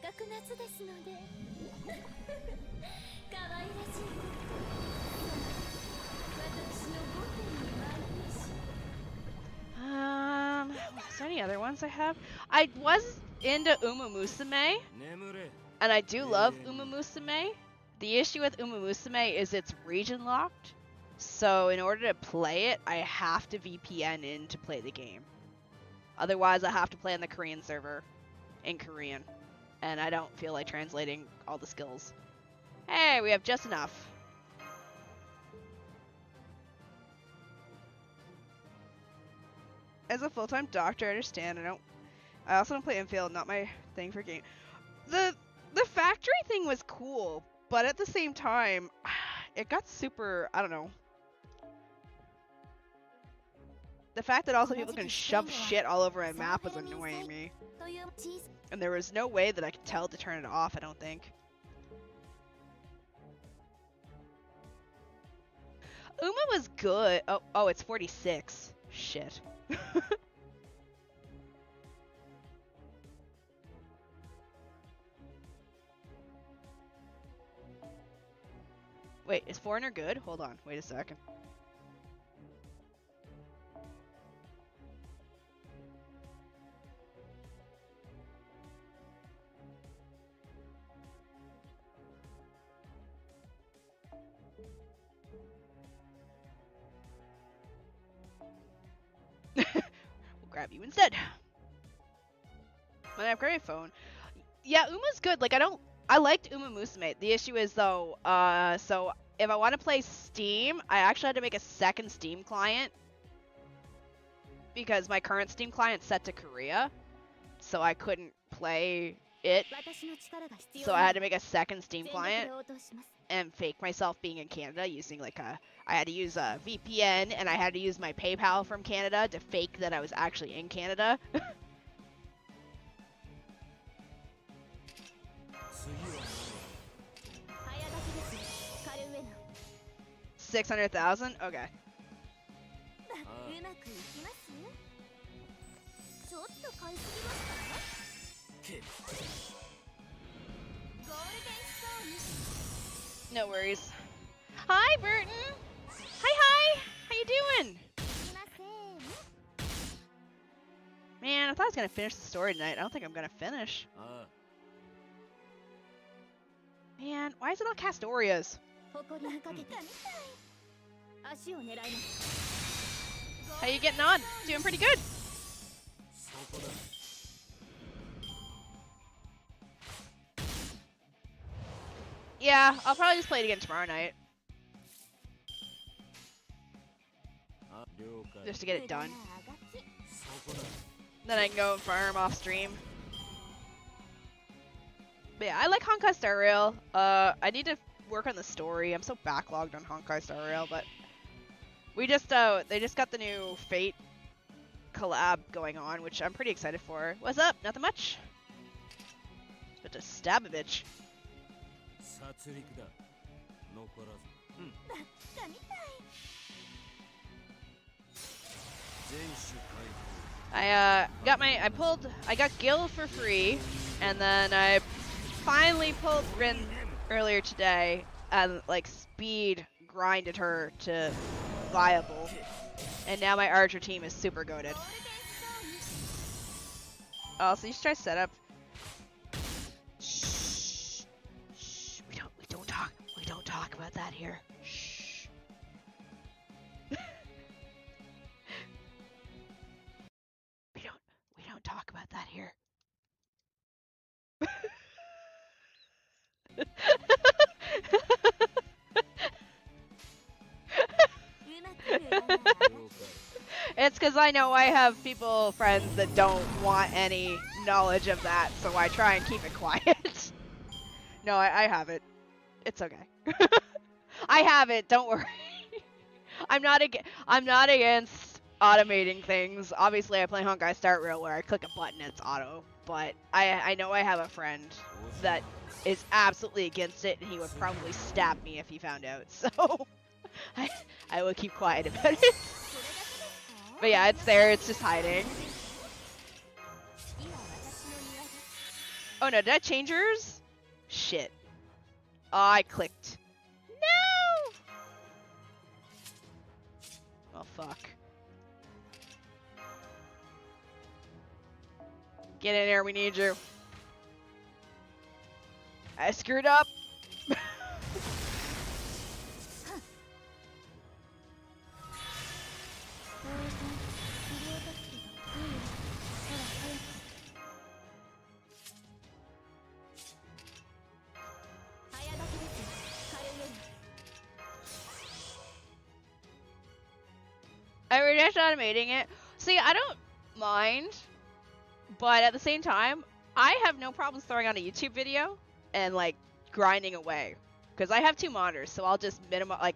there any other ones I have? I was into Uma Musume, and I do love Uma Musume. The issue with Uma Musume is it's region locked, so in order to play it, I have to VPN in to play the game. Otherwise, I have to play on the Korean server in Korean, and I don't feel like translating all the skills. Hey, we have just enough. As a full-time doctor, I understand. I also don't play Enfield, not my thing for game. The factory thing was cool, but at the same time, it got super, I don't know. The fact that also people can shove shit all over a map was annoying me. And there was no way that I could tell to turn it off, I don't think. Uma was good. Oh, it's 46. Shit. Wait, is Foreigner good? Hold on, wait a second. Grab you instead. When I upgrade my phone. Yeah, Uma's good. Like, I liked Uma Musume. The issue is, though, so if I want to play Steam, I actually had to make a second Steam client. Because my current Steam client's set to Korea. So I couldn't play it. So I had to make a second Steam client. And fake myself being in Canada using, like, I had to use a VPN, and I had to use my PayPal from Canada to fake that I was actually in Canada. 600,000? Okay. うまくいきます？ちょっと買いすぎました？ゴールデンストーンに No worries. Hi, Burton. Hi. How you doing? すいません。 Man, I thought I was gonna finish the story tonight. I don't think I'm gonna finish. Man, why is it all Castorias? 誇りにかけて足を狙います。 How you getting on? Doing pretty good. Yeah, I'll probably just play it again tomorrow night. Just to get it done. Then I can go and farm off stream. But yeah, I like Honkai Star Rail. I need to work on the story. I'm so backlogged on Honkai Star Rail, but we just they just got the new Fate collab going on, which I'm pretty excited for. What's up? Nothing much. But to stab a bitch. I got Gil for free, and then I finally pulled Rin earlier today, and like speed grinded her to viable, and now my Archer team is super goated. Oh, so you should try setup. Shh. Shh. We don't talk about that here. Shh. we don't talk about that here. It's because I know I have friends that don't want any knowledge of that, so I try and keep it quiet. No, I have it. It's okay. I have it. Don't worry. I'm not against automating things. Obviously, I play Honkai Star Rail where I click a button and it's auto. But I know I have a friend that is absolutely against it, and he would probably stab me if he found out. So I will keep quiet about it. But yeah, it's there. It's just hiding. Oh no, did I change yours? Shit. Oh, I clicked. No! Oh, fuck. Get in there, we need you. I screwed up. I were just automating it. See, I don't mind, but at the same time, I have no problems throwing on a YouTube video and like grinding away. Because I have 2 monitors, so I'll just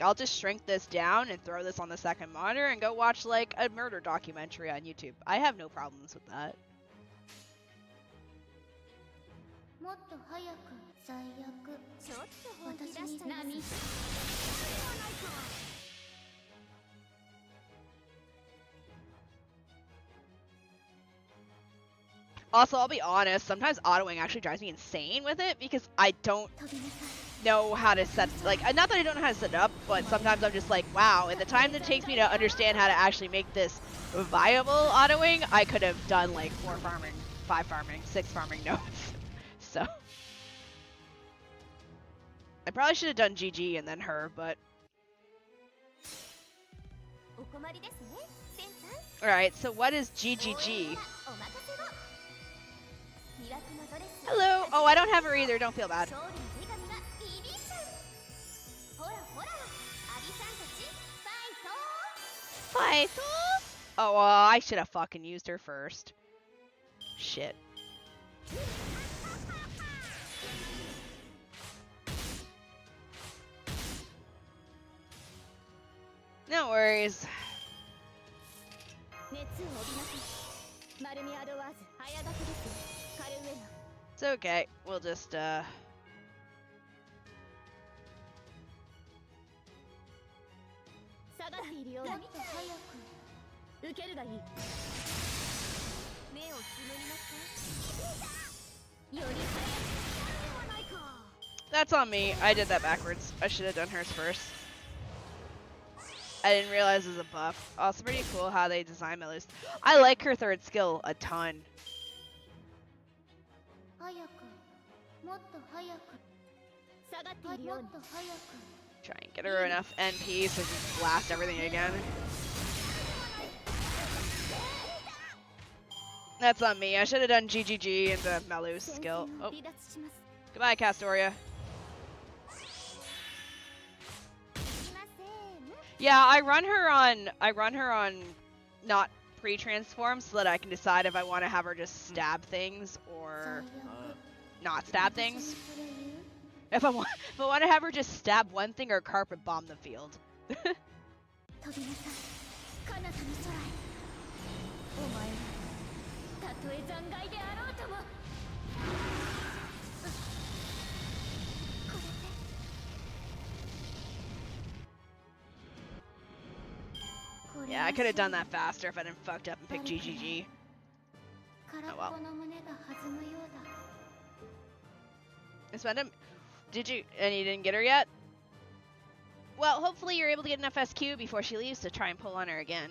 I'll just shrink this down and throw this on the second monitor and go watch like a murder documentary on YouTube. I have no problems with that. Also, I'll be honest, sometimes autoing actually drives me insane with it because I don't know how to set, like, not that I don't know how to set it up, but sometimes I'm just like, wow, in the time that it takes me to understand how to actually make this viable autoing, I could have done like 4 farming, 5 farming, 6 farming nodes. So I probably should have done GG and then her, but alright, so what is GGG? Hello! Oh, I don't have her either, don't feel bad. Fight! Oh, I should have fucking used her first. Shit. No worries. It's okay. We'll just, がっているようだ。もっと早く受けるがいい。目をつむりますか。より早くではないか。 That's on me. I did that backwards. I should have done hers first. I didn't realize it was a buff. Also pretty cool how they design Melu's. I like her third skill a ton. 早くもっと早く下がっているように。もっと早く Try and get her enough NP so she can blast everything again. That's on me. I should have done GGG into Melu's skill. Oh, 離脱します。 goodbye, Castoria. すいません。 Yeah, I run her on not pre-transform so that I can decide if I want to have her just stab things or not stab things. If I want to have her just stab one thing or carpet bomb the field. 飛びなさい彼方の空へ。お前はたとえ残骸であろうとも。これで Yeah, I could have done that faster if I didn't fucked up and picked GGG. 空っぽの胸が弾むようだ。 I spent him. Did you? And you didn't get her yet? Well, hopefully you're able to get enough SQ before she leaves to try and pull on her again.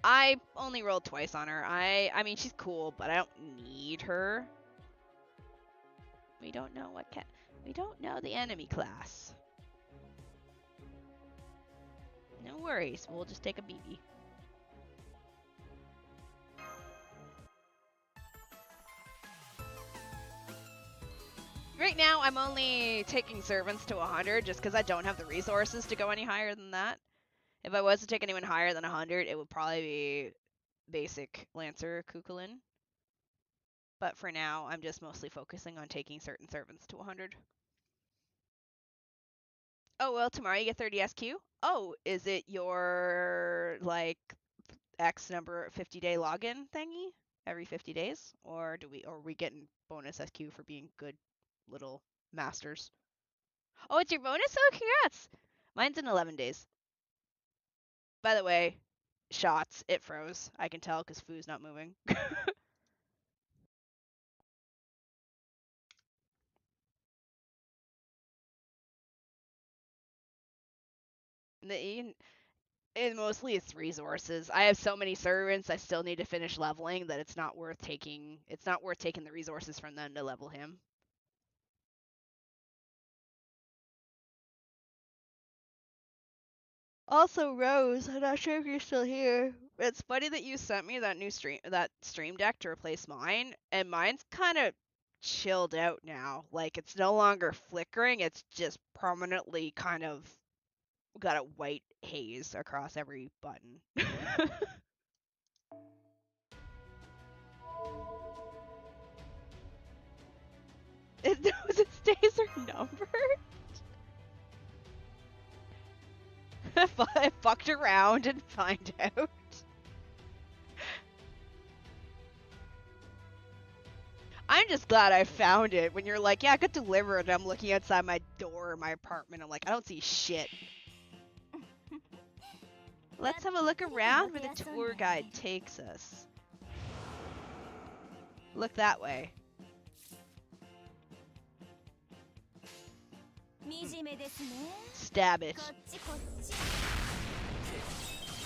I only rolled twice on her. I mean, she's cool, but I don't need her. We don't know what we don't know the enemy class. No worries. We'll just take a BB. Right now, I'm only taking servants to 100 just because I don't have the resources to go any higher than that. If I was to take anyone higher than 100, it would probably be basic Lancer Kukulin. But for now, I'm just mostly focusing on taking certain servants to 100. Oh, well, tomorrow you get 30 SQ? Oh, is it your, like, X number 50-day login thingy? Every 50 days? Or are we getting bonus SQ for being good little masters? Oh, it's your bonus? Oh, congrats! Mine's in 11 days. By the way, shots, it froze. I can tell because Fu's not moving. Mostly it's resources. I have so many servants I still need to finish leveling that it's not worth taking the resources from them to level him. Also, Rose, I'm not sure if you're still here. It's funny that you sent me that stream deck to replace mine, and mine's kind of chilled out now. Like, it's no longer flickering, it's just permanently kind of got a white haze across every button. It knows its days are numbered? I fucked around and find out. I'm just glad I found it. When you're like, yeah, I could deliver it, and I'm looking outside my door in my apartment. I'm like, I don't see shit. Let's have a look around where the tour guide takes us. Look that way. Stab it.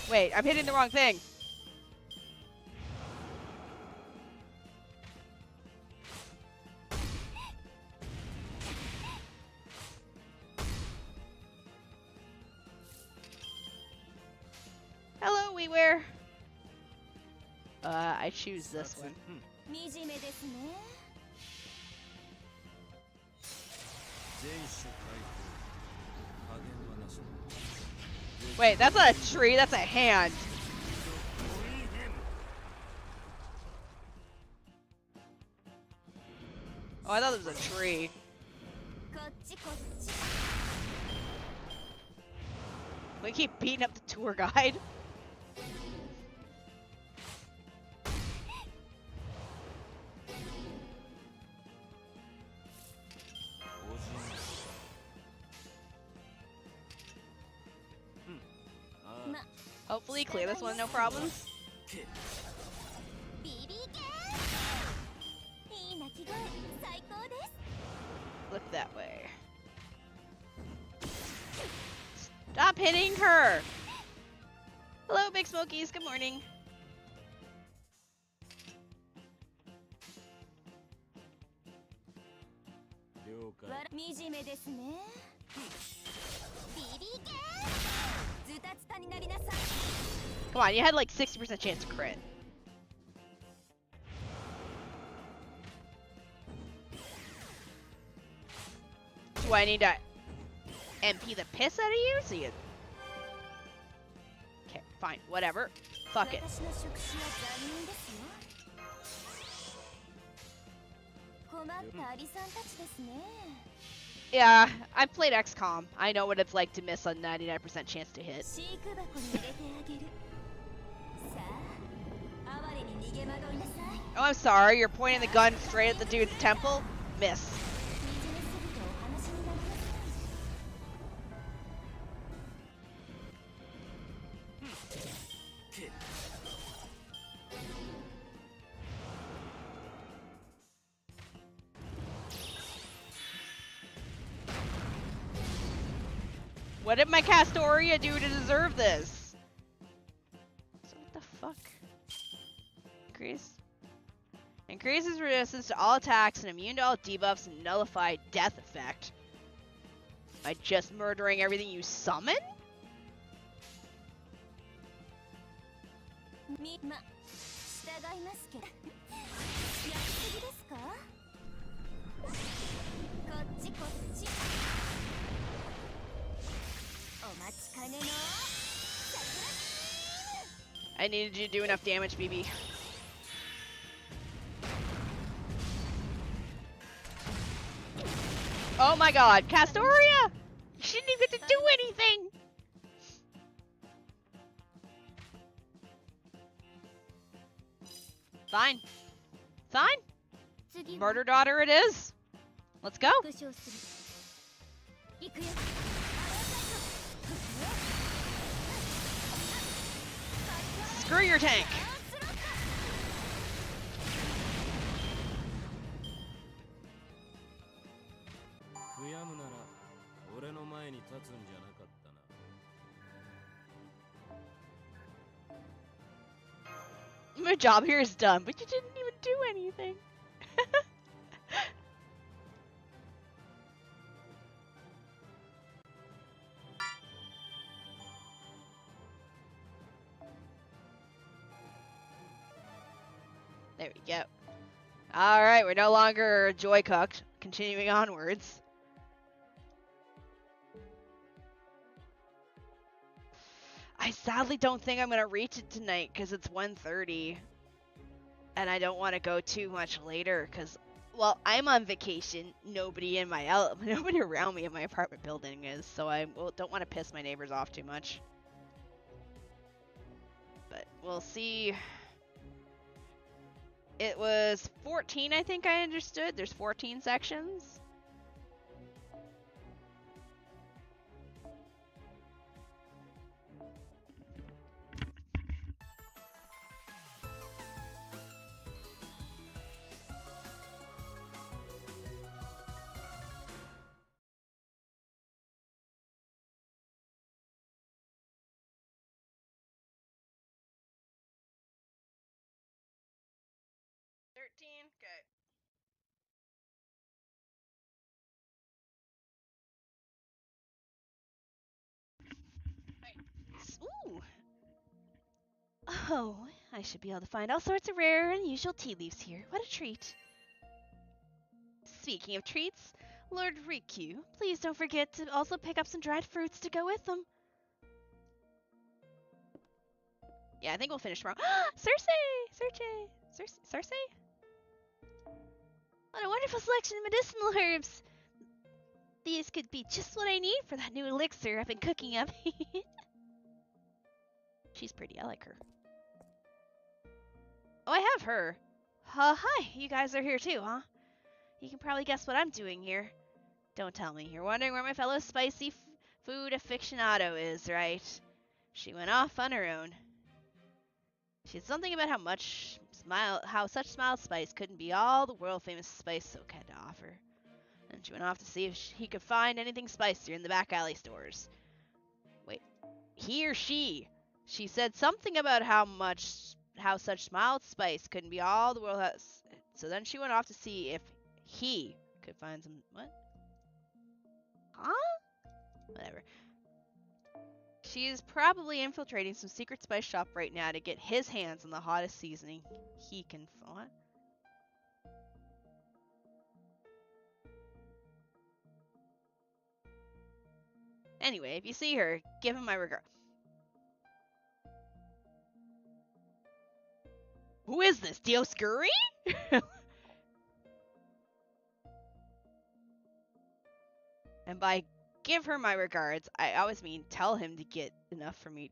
Wait, I'm hitting the wrong thing. Hello, WeWare. I choose this one. Wait, that's not a tree, that's a hand. Oh, I thought it was a tree. We keep beating up the tour guide. Hopefully clear this one, no problems. BB 系いい鳴き声最高です Look that way. Stop hitting her! Hello, Big Smokies. Good morning.惨めですね BB 系ズタズタになりなさい Come on, you had like 60% chance to crit. Do I need to MP the piss out of you? So you... Okay, fine, whatever. Fuck it. 私の触手は残忍ですよ困ったアリさんたちですね Yeah, I've played XCOM. I know what it's like to miss a 99% chance to hit. 飼育箱に入れてあげるさあ哀れに逃げ惑いなさい Oh, I'm sorry, you're pointing the gun straight at the dude's temple? Miss. 惨めすぎてお話になりません What did my Castoria do to deserve this? So what the fuck? Increase. Increases resistance to all attacks and immune to all debuffs and nullify death effect. By just murdering everything you summon? ま従いますけどやりすぎですかこっちこっちお待ちかねの桜 I needed you to do enough damage, BB. Oh my god, Castoria! She didn't even get to do anything! Fine. Fine. 次は Murder daughter it is. Let's go. 復唱する行くよ Screw your tank. 悔やむなら俺の前に立つんじゃなかったな。 My job here is done, but you didn't even do anything. There we go. Alright, we're no longer joy cooked. Continuing onwards. I sadly don't think I'm going to reach it tonight because it's 1:30. And I don't want to go too much later because, well, I'm on vacation. Nobody around me in my apartment building is, so I don't want to piss my neighbors off too much. But we'll see. It was 14, I think I understood. There's 14 sections. Okay. Ooh. Oh, I should be able to find all sorts of rare and unusual tea leaves here. What a treat. Speaking of treats, Lord Riku, please don't forget to also pick up some dried fruits to go with them. Yeah, I think we'll finish tomorrow. Cersei? What a wonderful selection of medicinal herbs. These could be just what I need for that new elixir I've been cooking up. She's pretty, I like her. Oh, I have her. Hi, you guys are here too, huh? You can probably guess what I'm doing here. Don't tell me. You're wondering where my fellow spicy food aficionado is, right? She went off on her own. She had something about how such mild spice couldn't be all the world-famous spice Soak had to offer. And she went off to see if he could find anything spicier in the back alley stores. Wait, he or she? She said something about how such mild spice couldn't be all the world has. So then she went off to see if he could find some what? Huh? Whatever. She's probably infiltrating some secret spice shop right now to get his hands on the hottest seasoning he can find. Anyway, if you see her, give him my regard. Who is this, Dioscuri? And by give her my regards, I always mean tell him to get enough for me.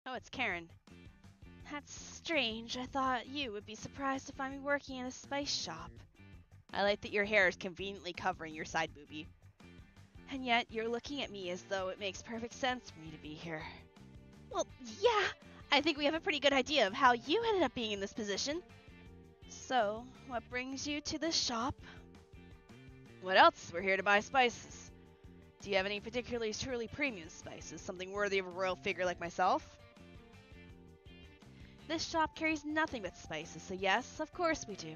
Oh, it's Karen. That's strange. I thought you would be surprised to find me working in a spice shop. I like that your hair is conveniently covering your side boobie. And yet you're looking at me as though it makes perfect sense for me to be here. Well, yeah, I think we have a pretty good idea of how you ended up being in this position. So, what brings you to this shop? What else? We're here to buy spices. Do you have any particularly truly premium spices? Something worthy of a royal figure like myself? This shop carries nothing but spices, so yes, of course we do.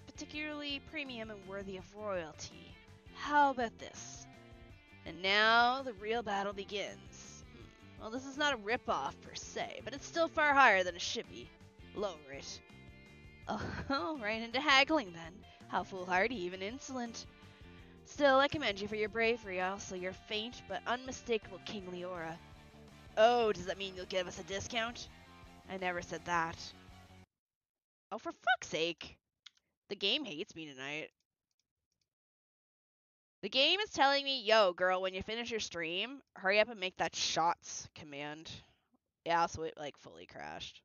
Particularly premium and worthy of royalty. How about this? And now the real battle begins. Well, this is not a rip-off per se, but it's still far higher than it should be. Lower it. Oh, right into haggling then. How foolhardy, even insolent. Still, I commend you for your bravery, also your faint but unmistakable kingly aura. Oh, does that mean you'll give us a discount? I never said that. Oh, for fuck's sake. The game hates me tonight. The game is telling me, yo, girl, when you finish your stream, hurry up and make that shots command. Yeah, so it, like, fully crashed.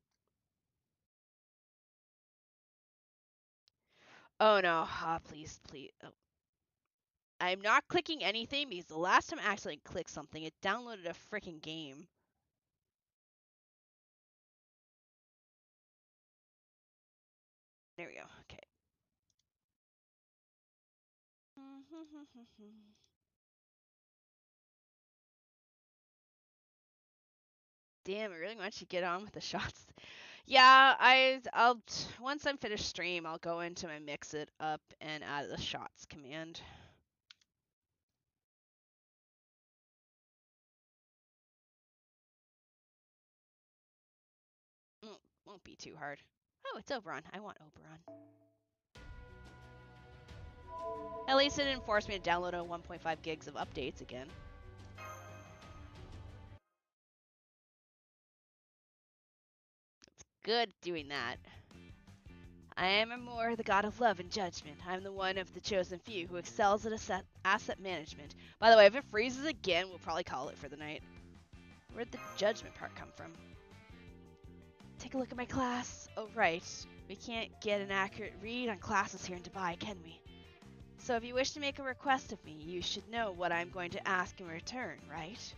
Oh, no. Please, please. Oh. I'm not clicking anything because the last time I accidentally clicked something, it downloaded a freaking game. There we go. Okay. Damn, I really want you to get on with the shots. Yeah, I'll once I'm finished stream, I'll go into my mix it up and add the shots command. Won't be too hard. Oh, it's Oberon. I want Oberon. At least it didn't force me to download a 1.5 gigs of updates again. It's good doing that. I am Amor, the god of love and judgment. I'm the one of the chosen few who excels at asset management. By the way, if it freezes again, we'll probably call it for the night. Where'd the judgment part come from? Take a look at my class. Oh, right. We can't get an accurate read on classes here in Dubai, can we? So if you wish to make a request of me, you should know what I'm going to ask in return, right?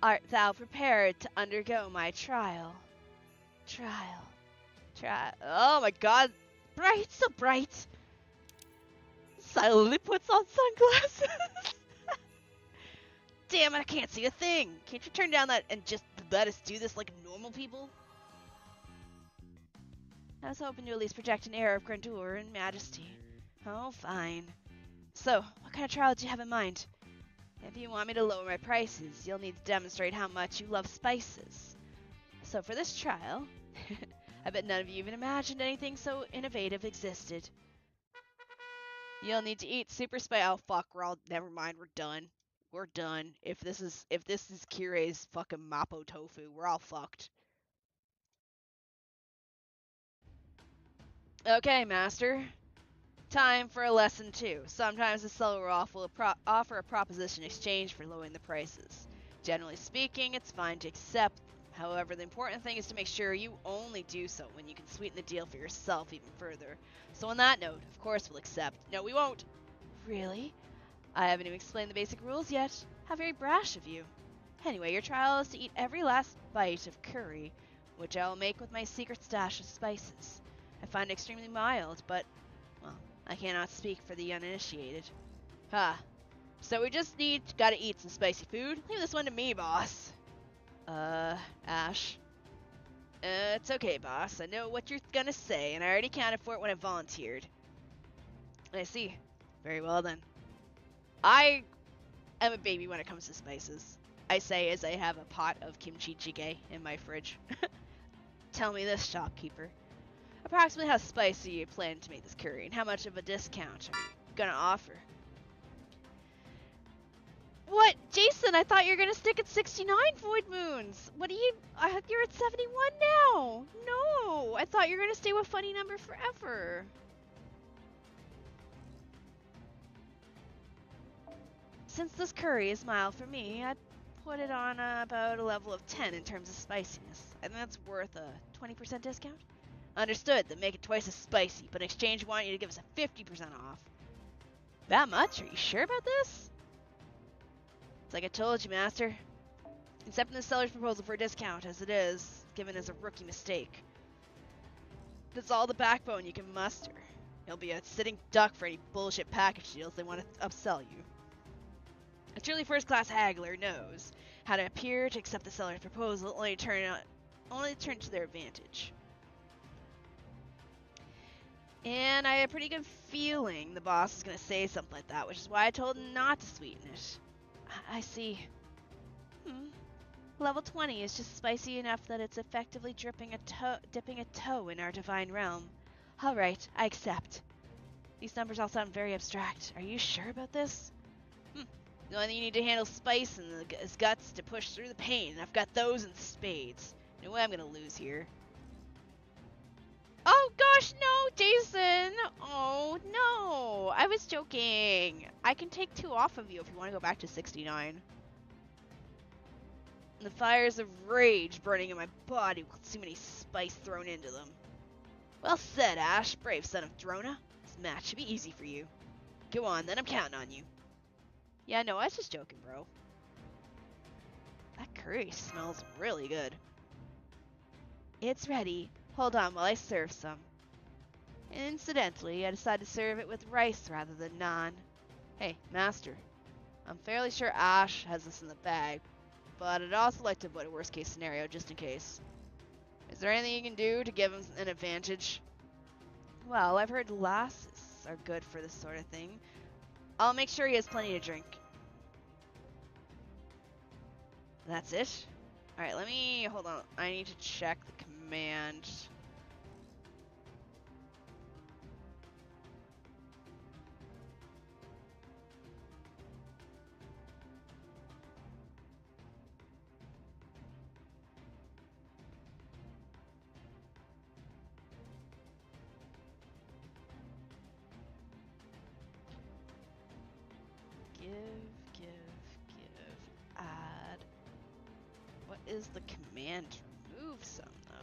Art thou prepared to undergo my trial? Trial. Oh my god. Bright, so bright. Silently puts on sunglasses. Damn it, I can't see a thing. Can't you turn down that and just let us do this like normal people? I was hoping to at least project an air of grandeur and majesty. Oh, fine. So, what kind of trial do you have in mind? If you want me to lower my prices, you'll need to demonstrate how much you love spices. So for this trial, I bet none of you even imagined anything so innovative existed. You'll need to eat super spice. Oh fuck, never mind, we're done. We're done. If this is Kirei's fucking Mapo tofu, we're all fucked. Okay, master. Time for a lesson 2. Sometimes the seller will offer a proposition in exchange for lowering the prices. Generally speaking, it's fine to accept. However, the important thing is to make sure you only do so when you can sweeten the deal for yourself even further. So on that note, of course we'll accept. No, we won't. Really? I haven't even explained the basic rules yet. How very brash of you. Anyway, your trial is to eat every last bite of curry, which I will make with my secret stash of spices. I find it extremely mild, but, well, I cannot speak for the uninitiated. Huh. So we just gotta eat some spicy food? Leave this one to me, boss. Ash. It's okay, boss. I know what you're gonna say, and I already accounted for it when I volunteered. I see. Very well then. I am a baby when it comes to spices. I say as I have a pot of kimchi jjigae in my fridge. Tell me this, shopkeeper. Approximately how spicy you plan to make this curry, and how much of a discount are you gonna offer? What? Jason, I thought you were going to stick at 69 void moons. What are you... you're at 71 now. No, I thought you were going to stay with funny number forever. Since this curry is mild for me, I'd put it on about a level of 10 in terms of spiciness. I think that's worth a 20% discount. Understood, then make it twice as spicy, but in exchange I want you to give us a 50% off. That much? Are you sure about this? It's like I told you, Master. Accepting the seller's proposal for a discount as it is, given as a rookie mistake. That's all the backbone you can muster. You'll be a sitting duck for any bullshit package deals they want to upsell you. A truly first-class haggler knows how to appear to accept the seller's proposal, only to turn to their advantage. And I had a pretty good feeling the boss is going to say something like that, which is why I told him not to sweeten it. I see. Level 20 is just spicy enough that it's effectively dipping a toe in our divine realm. Alright, I accept. These numbers all sound very abstract. Are you sure about this? The only thing you need to handle spice and is guts to push through the pain, and I've got those in spades. No way I'm going to lose here. Oh gosh, no, Jason! Oh no! I was joking. I can take 2 off of you if you want to go back to 69. And the fires of rage burning in my body with too many spice thrown into them. Well said, Ash, brave son of Drona. This match should be easy for you. Go on, then I'm counting on you. Yeah, no, I was just joking, bro. That curry smells really good. It's ready. Hold on while I serve some. Incidentally, I decided to serve it with rice rather than naan. Hey, Master. I'm fairly sure Ash has this in the bag, but I'd also like to avoid a worst-case scenario just in case. Is there anything you can do to give him an advantage? Well, I've heard lasses are good for this sort of thing. I'll make sure he has plenty to drink. That's it? Alright, hold on. I need to check the command. Add. What is the command to remove some, though?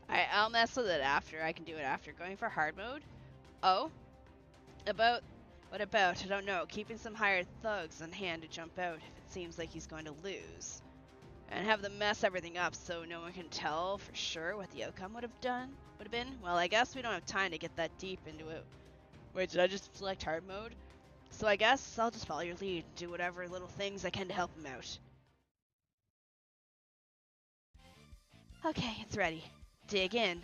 Alright, I'll mess with it after. I can do it after. Going for hard mode? Oh? What about? I don't know. Keeping some hired thugs on hand to jump out if it seems like he's going to lose. And have them mess everything up so no one can tell for sure what the outcome would have been? Well, I guess we don't have time to get that deep into it. Wait, did I just select hard mode? So I guess I'll just follow your lead and do whatever little things I can to help him out. Okay, it's ready. Dig in.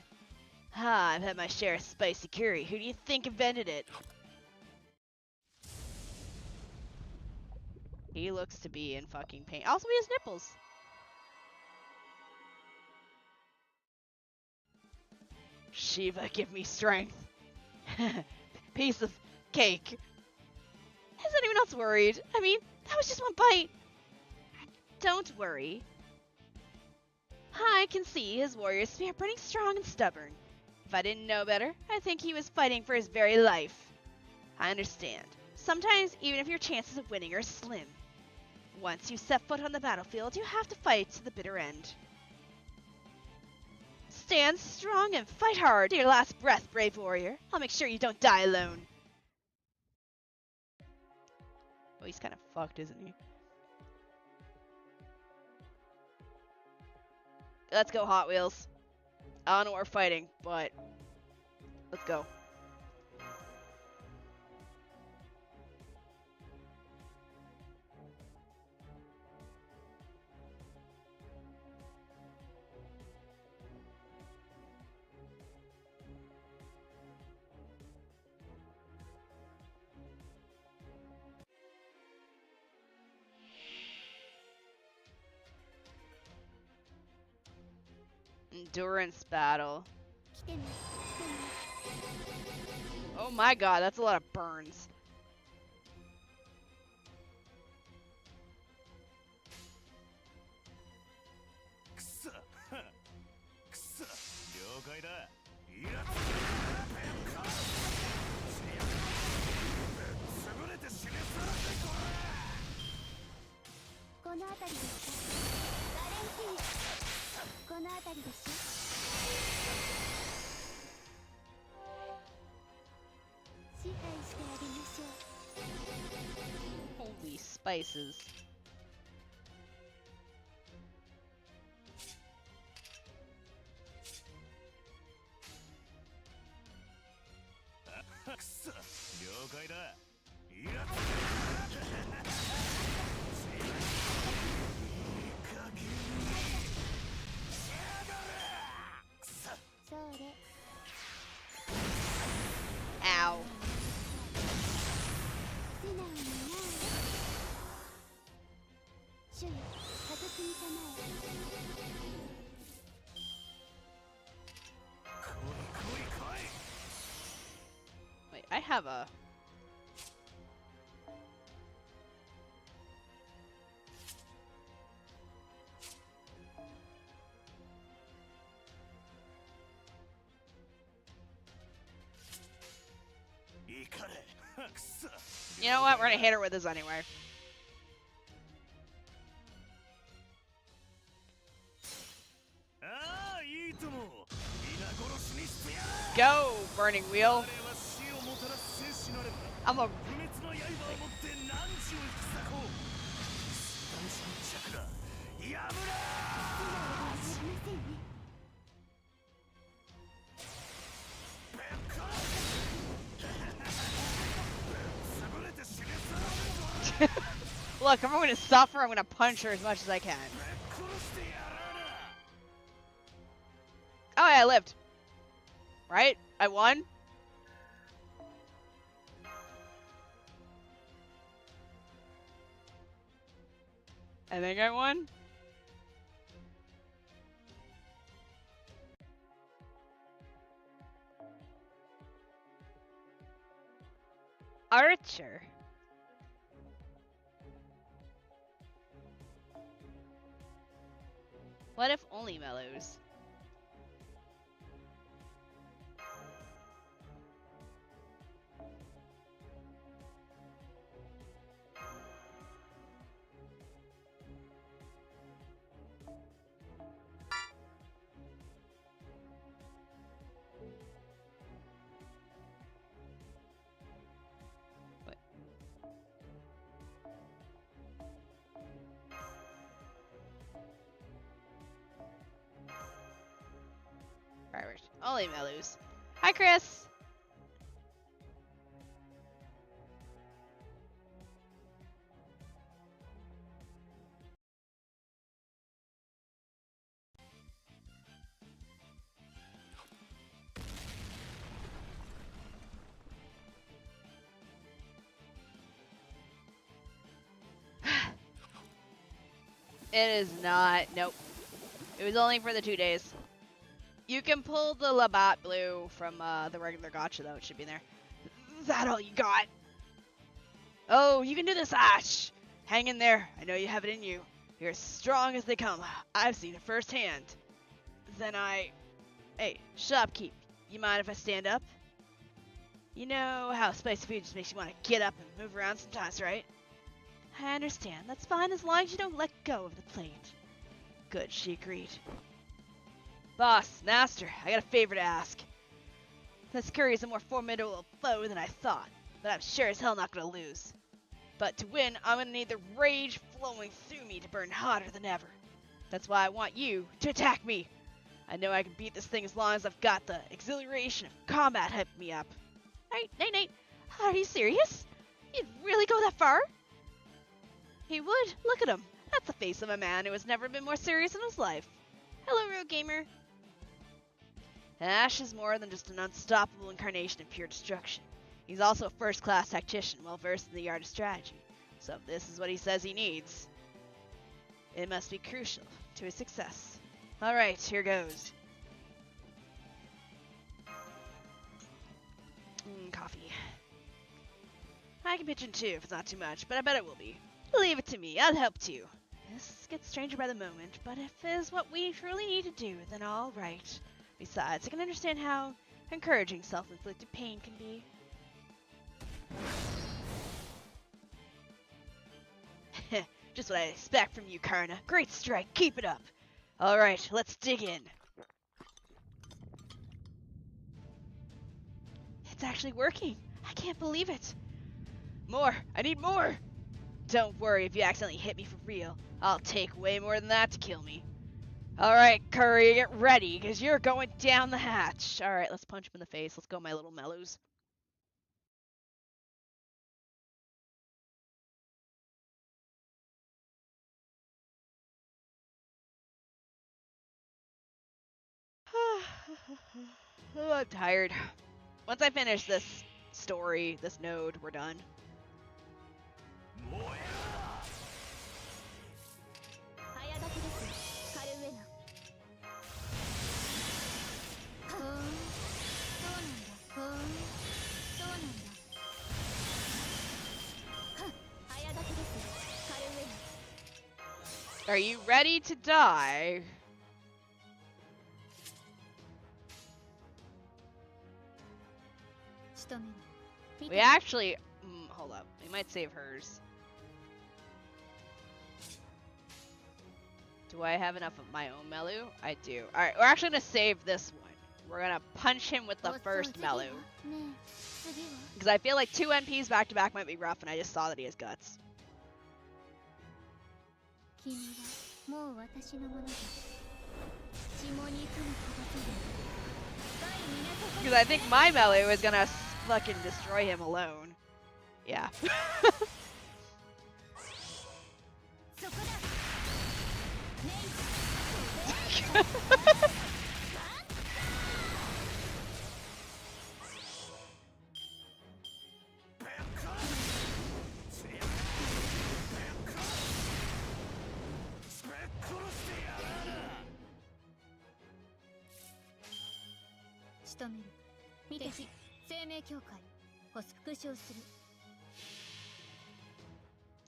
Ah, I've had my share of spicy curry. Who do you think invented it? He looks to be in fucking pain. Also, he has nipples. Shiva, give me strength. Piece of cake. Is anyone else worried? I mean, that was just one bite. Don't worry. I can see his warrior spirit burning strong and stubborn. If I didn't know better, I'd think he was fighting for his very life. I understand. Sometimes, even if your chances of winning are slim, once you set foot on the battlefield, you have to fight to the bitter end. Stand strong and fight hard to your last breath, brave warrior. I'll make sure you don't die alone. Oh, he's kind of fucked, isn't he? Let's go, Hot Wheels. I don't know we're fighting, but let's go. Endurance battle. Oh my god, that's a lot of burns. Holy spices. Ow. Wait, I have a... You know what? We're gonna hit her with this anyway. Go, Burning Wheel. I'm a... Look, if I'm gonna suffer, I'm gonna punch her as much as I can. Oh, yeah, I lived. Right? I won? I think I won? Archer. What if only Mellows? What? Alright, only Mellows. Hi, Chris! It is not. Nope. It was only for the 2 days. You can pull the Labatt Blue from the regular gacha, though. It should be there. Is that all you got? Oh, you can do this, Ash! Hang in there. I know you have it in you. You're as strong as they come. I've seen it firsthand. Then Hey, shopkeep. You mind if I stand up? You know how spicy food just makes you want to get up and move around sometimes, right? I understand. That's fine as long as you don't let go of the plate. Good, she agreed. Boss, master, I got a favor to ask. This curry is a more formidable foe than I thought, but I'm sure as hell not gonna lose. But to win, I'm gonna need the rage flowing through me to burn hotter than ever. That's why I want you to attack me. I know I can beat this thing as long as I've got the exhilaration of combat hyping me up. Nate, are you serious? You'd really go that far? He would. Look at him. That's the face of a man who has never been more serious in his life. Hello, Rogue Gamer. Ash is more than just an unstoppable incarnation of pure destruction. He's also a first-class tactician, well-versed in the art of strategy. So if this is what he says he needs, it must be crucial to his success. Alright, here goes. Coffee. I can pitch in two if it's not too much, but I bet it will be. Leave it to me, I'll help too. This gets stranger by the moment, but if it is what we truly need to do, then all right. Besides, I can understand how encouraging self-inflicted pain can be. Just what I expect from you, Karna. Great strike, keep it up. Alright, let's dig in. It's actually working. I can't believe it. More, I need more. Don't worry if you accidentally hit me for real. I'll take way more than that to kill me. Alright, Curry, get ready, because you're going down the hatch. Alright, let's punch him in the face. Let's go, my little mellows. Oh, I'm tired. Once I finish this story, this node, we're done. Are you ready to die? We actually... hold up. We might save hers. Do I have enough of my own Melu? I do. Alright, we're actually going to save this one. We're going to punch him with the first Melu. Because I feel like 2 NPs back to back might be rough, and I just saw that he has guts. Because I think my Melu is going to fucking destroy him alone. Yeah.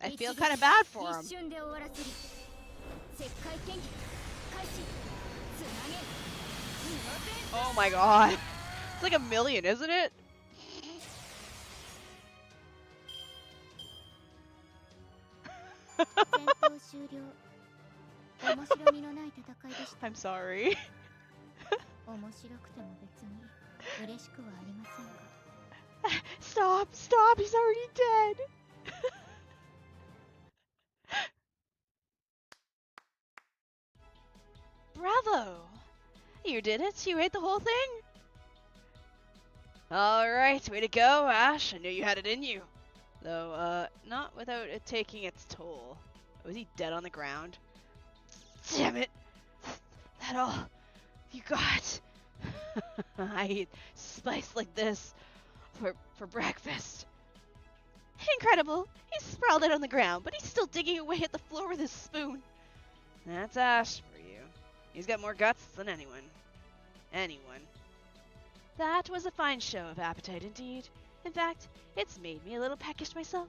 I feel kind of bad for him. Oh my god. It's like 1,000,000, isn't it? I'm sorry. Stop, stop, he's already dead. Bravo! You did it, you ate the whole thing? Alright, way to go, Ash. I knew you had it in you. Though, not without it taking its toll. Was he dead on the ground? Damn it! That all you got? I eat spice like this for breakfast. Incredible! He's sprawled out on the ground, but he's still digging away at the floor with his spoon. That's Ash for you. He's got more guts than anyone. Anyone. That was a fine show of appetite indeed. In fact, it's made me a little peckish myself.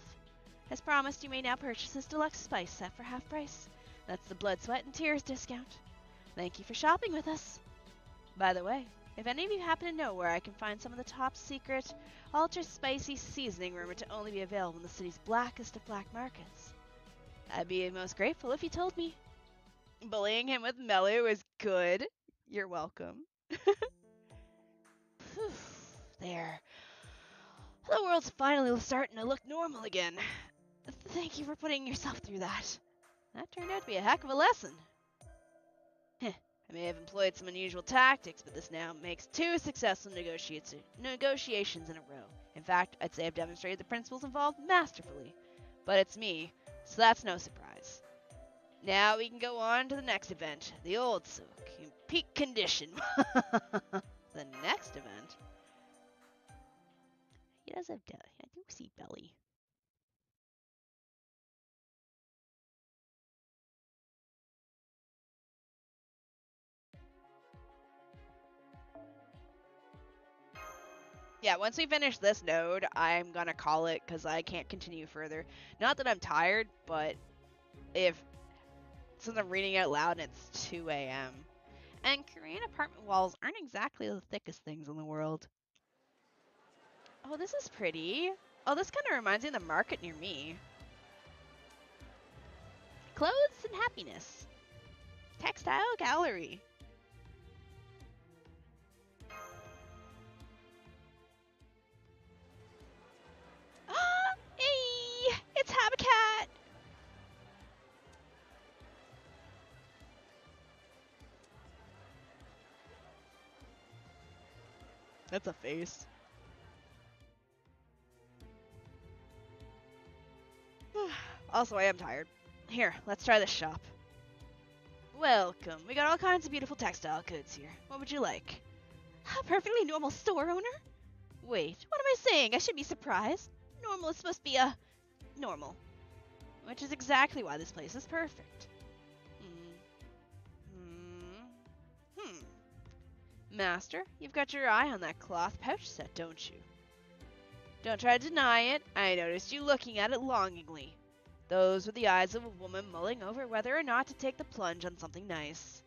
As promised, you may now purchase this deluxe spice set for half price. That's the blood, sweat, and tears discount. Thank you for shopping with us. By the way, if any of you happen to know where I can find some of the top secret, ultra spicy seasoning rumored to only be available in the city's blackest of black markets, I'd be most grateful if you told me. Bullying him with Melu is good. You're welcome. Whew, there. The world's finally starting to look normal again. Thank you for putting yourself through that. That turned out to be a heck of a lesson. I may have employed some unusual tactics, but this now makes 2 successful negotiations in a row. In fact, I'd say I've demonstrated the principles involved masterfully. But it's me, so that's no surprise. Now we can go on to the next event, the Old Sook, in peak condition. The next event? He does have belly. I do see belly. Yeah, once we finish this node, I'm gonna call it because I can't continue further. Not that I'm tired, but since I'm reading out loud and it's 2 a.m. And Korean apartment walls aren't exactly the thickest things in the world. Oh, this is pretty. Oh, this kind of reminds me of the market near me. Clothes and happiness. Textile gallery. Hey, it's Habitat. That's a face. Also, I am tired. Here, let's try this shop. Welcome. We got all kinds of beautiful textile goods here. What would you like? A perfectly normal store owner? Wait, what am I saying? I should be surprised. Normal is supposed to be normal. Which is exactly why this place is perfect. Master, you've got your eye on that cloth pouch set, don't you? Don't try to deny it. I noticed you looking at it longingly. Those were the eyes of a woman mulling over whether or not to take the plunge on something nice.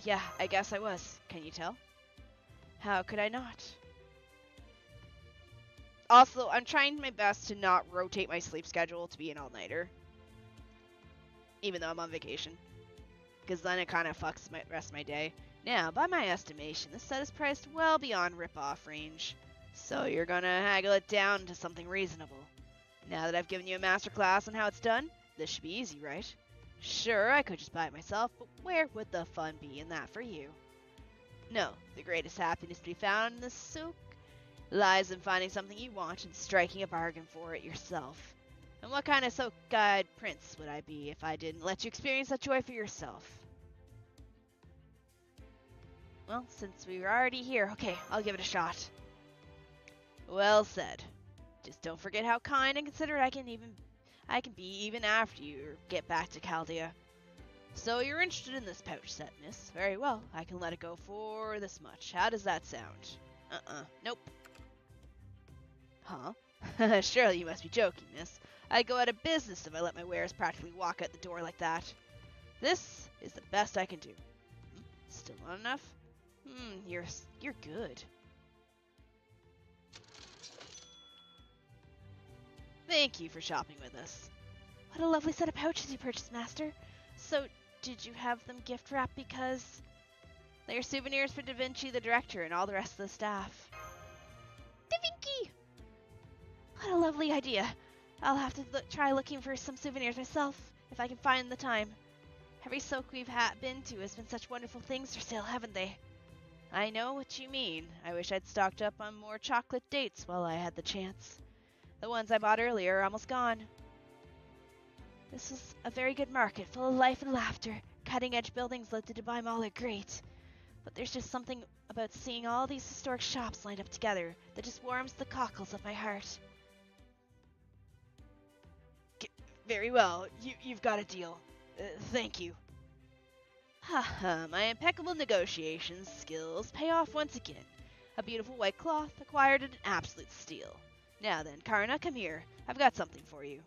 Yeah, I guess I was. Can you tell? How could I not? Also, I'm trying my best to not rotate my sleep schedule to be an all-nighter. Even though I'm on vacation. Because then it kind of fucks the rest of my day. Now, by my estimation, this set is priced well beyond rip-off range. So you're gonna haggle it down to something reasonable. Now that I've given you a masterclass on how it's done, this should be easy, right? Sure, I could just buy it myself, but where would the fun be in that for you? No, the greatest happiness to be found in this souk lies in finding something you want and striking a bargain for it yourself. And what kind of souk guide prince would I be if I didn't let you experience that joy for yourself? Well, since we were already here, okay, I'll give it a shot. Well said. Just don't forget how kind and considerate I can be even after you get back to Chaldea. So you're interested in this pouch set, miss? Very well, I can let it go for this much. How does that sound? Nope. Huh? Surely you must be joking, miss. I'd go out of business if I let my wares practically walk out the door like that. This is the best I can do. Still not enough? You're good. Thank you for shopping with us. What a lovely set of pouches you purchased, Master. So, did you have them gift wrapped because... They're souvenirs for Da Vinci, the director, and all the rest of the staff. Da Vinci! What a lovely idea. I'll have to try looking for some souvenirs myself, if I can find the time. Every soak we've been to has been such wonderful things for sale, haven't they? I know what you mean. I wish I'd stocked up on more chocolate dates while I had the chance. The ones I bought earlier are almost gone. This was a very good market, full of life and laughter. Cutting-edge buildings led to Dubai Mall are great. But there's just something about seeing all these historic shops lined up together that just warms the cockles of my heart. Very well. You've got a deal. Thank you. Haha, my impeccable negotiation skills pay off once again. A beautiful white cloth acquired at an absolute steal. Now then, Karna, come here. I've got something for you.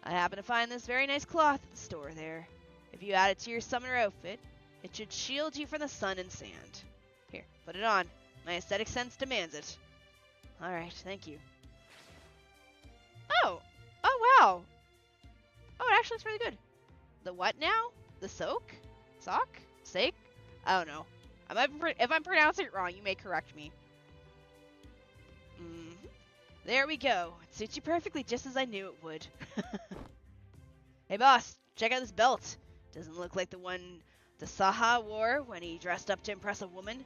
I happen to find this very nice cloth at the store there. If you add it to your summoner outfit, it should shield you from the sun and sand. Here, put it on. My aesthetic sense demands it. Alright, thank you. Oh! Oh, wow! Oh, it actually looks really good. The what now? The soak? Sock? Sake? I don't know. If I'm pronouncing it wrong, you may correct me. There we go. It suits you perfectly, just as I knew it would. Hey boss, check out this belt. Doesn't look like the one the Saha wore when he dressed up to impress a woman.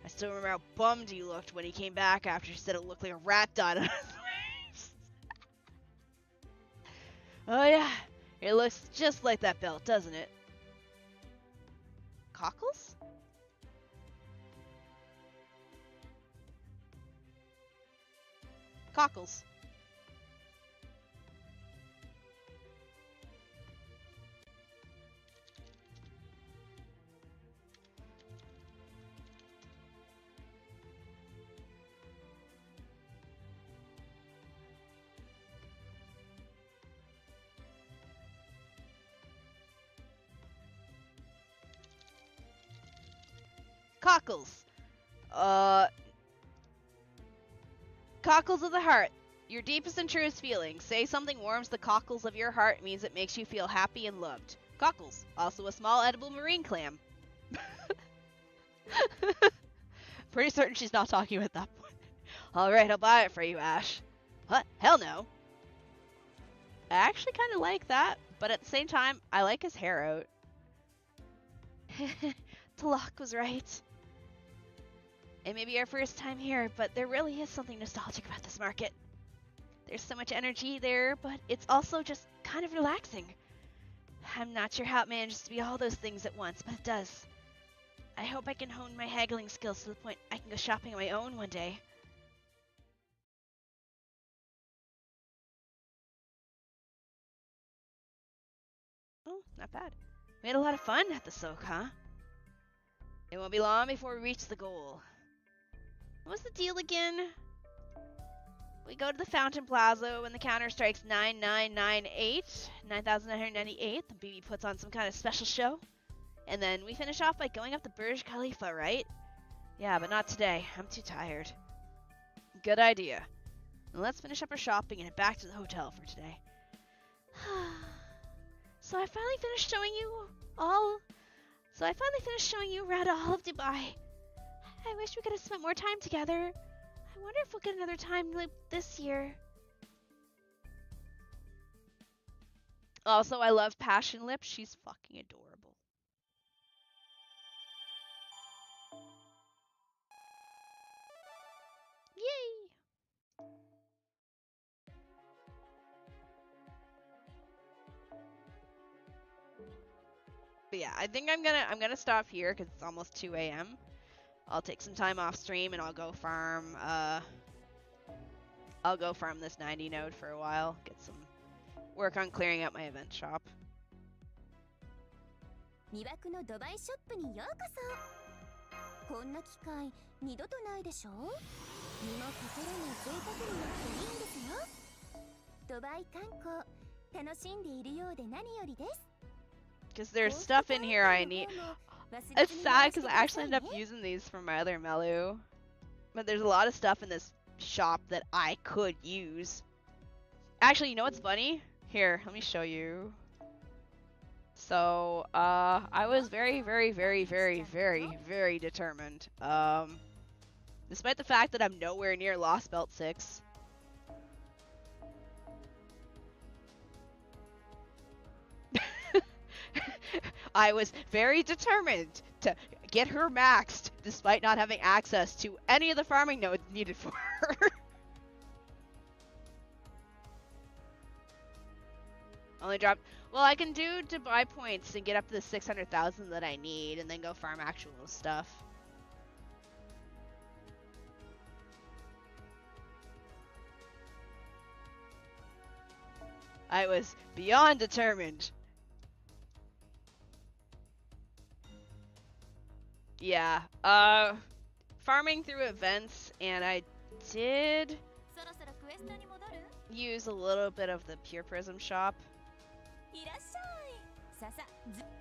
I still remember how bummed he looked when he came back after she said it looked like a rat died on his waist. Oh yeah, it looks just like that belt, doesn't it? Cockles? Cockles. Cockles. Cockles of the heart. Your deepest and truest feelings. Say something warms the cockles of your heart means it makes you feel happy and loved. Cockles. Also a small edible marine clam. Pretty certain she's not talking about that point. Alright, I'll buy it for you, Ash. What? Hell no. I actually kind of like that, but at the same time, I like his hair out. Talak was right. It may be our first time here, but there really is something nostalgic about this market. There's so much energy there, but it's also just kind of relaxing. I'm not sure how it manages to be all those things at once, but it does. I hope I can hone my haggling skills to the point I can go shopping on my own one day. Oh, not bad. We had a lot of fun at the soak, huh? It won't be long before we reach the goal. What's the deal again? We go to the Fountain Plaza when the counter strikes 9998, 9,998. The BB puts on some kind of special show. And then we finish off by going up the Burj Khalifa, right? Yeah, but not today. I'm too tired. Good idea. Now let's finish up our shopping and head back to the hotel for today. So I finally finished showing you around all of Dubai. I wish we could have spent more time together. I wonder if we'll get another time like this year. Also, I love Passion Lips. She's fucking adorable. Yay! But yeah, I think I'm gonna stop here because it's almost 2 a.m. I'll take some time off stream and I'll go farm this 90 node for a while. Get some work on clearing out my event shop. 魅惑のドバイショップにようこそ。こんな機会二度とないでしょ。身も心も贅沢になっていいんですよ。ドバイ観光楽しんでいるようで何よりです。Because there's stuff in here I need. It's sad because I actually ended up using these for my other Melu. But there's a lot of stuff in this shop that I could use. Actually, you know what's funny? Here, let me show you. So, I was very, very, very, very, very, very determined. Despite the fact that I'm nowhere near Lost Belt 6. I was very determined to get her maxed, despite not having access to any of the farming nodes needed for her. Only dropped. Well, I can do to buy points and get up to the 600,000 that I need, and then go farm actual stuff. I was beyond determined Yeah. Farming through events, and I did そろそろクエストに戻る？ use a little bit of the Pure Prism shop. いらっしゃい。ささ、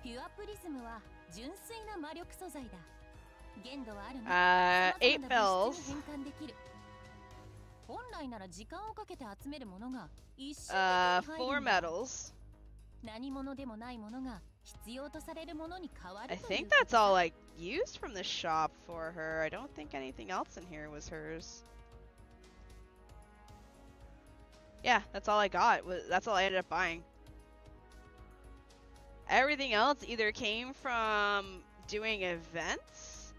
ピュアプリズムは純粋な魔力素材だ。限度はあるが、8様々な物 bells. 質に変換できる。本来なら時間をかけて集めるものが一瞬で手に入る 4 んだ。 metals. 何者でもないものが必要とされるものに変わ I るという think こと that's さ。 all I used from the shop for her. I don't think anything else in here was hers. Yeah, that's all I got. That's all I ended up buying. Everything else either came from doing events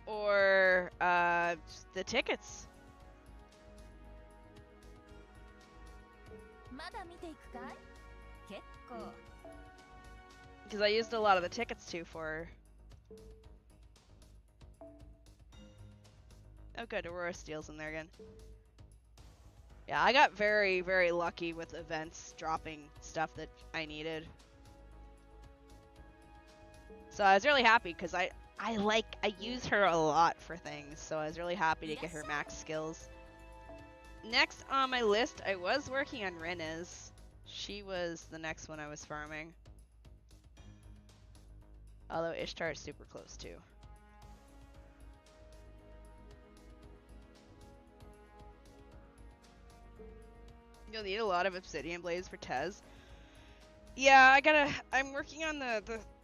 or the tickets. まだ見ていくかい？結構。 Because I used a lot of the tickets too for her. Oh good, Aurora Steel's in there again. Yeah, I got very, very lucky with events dropping stuff that I needed. So I was really happy because I use her a lot for things, so I was really happy to get her max skills. Next on my list, I was working on Rena's. She was the next one I was farming. Although Ishtar is super close too. You'll need a lot of obsidian blades for Tez. Yeah, I'm working on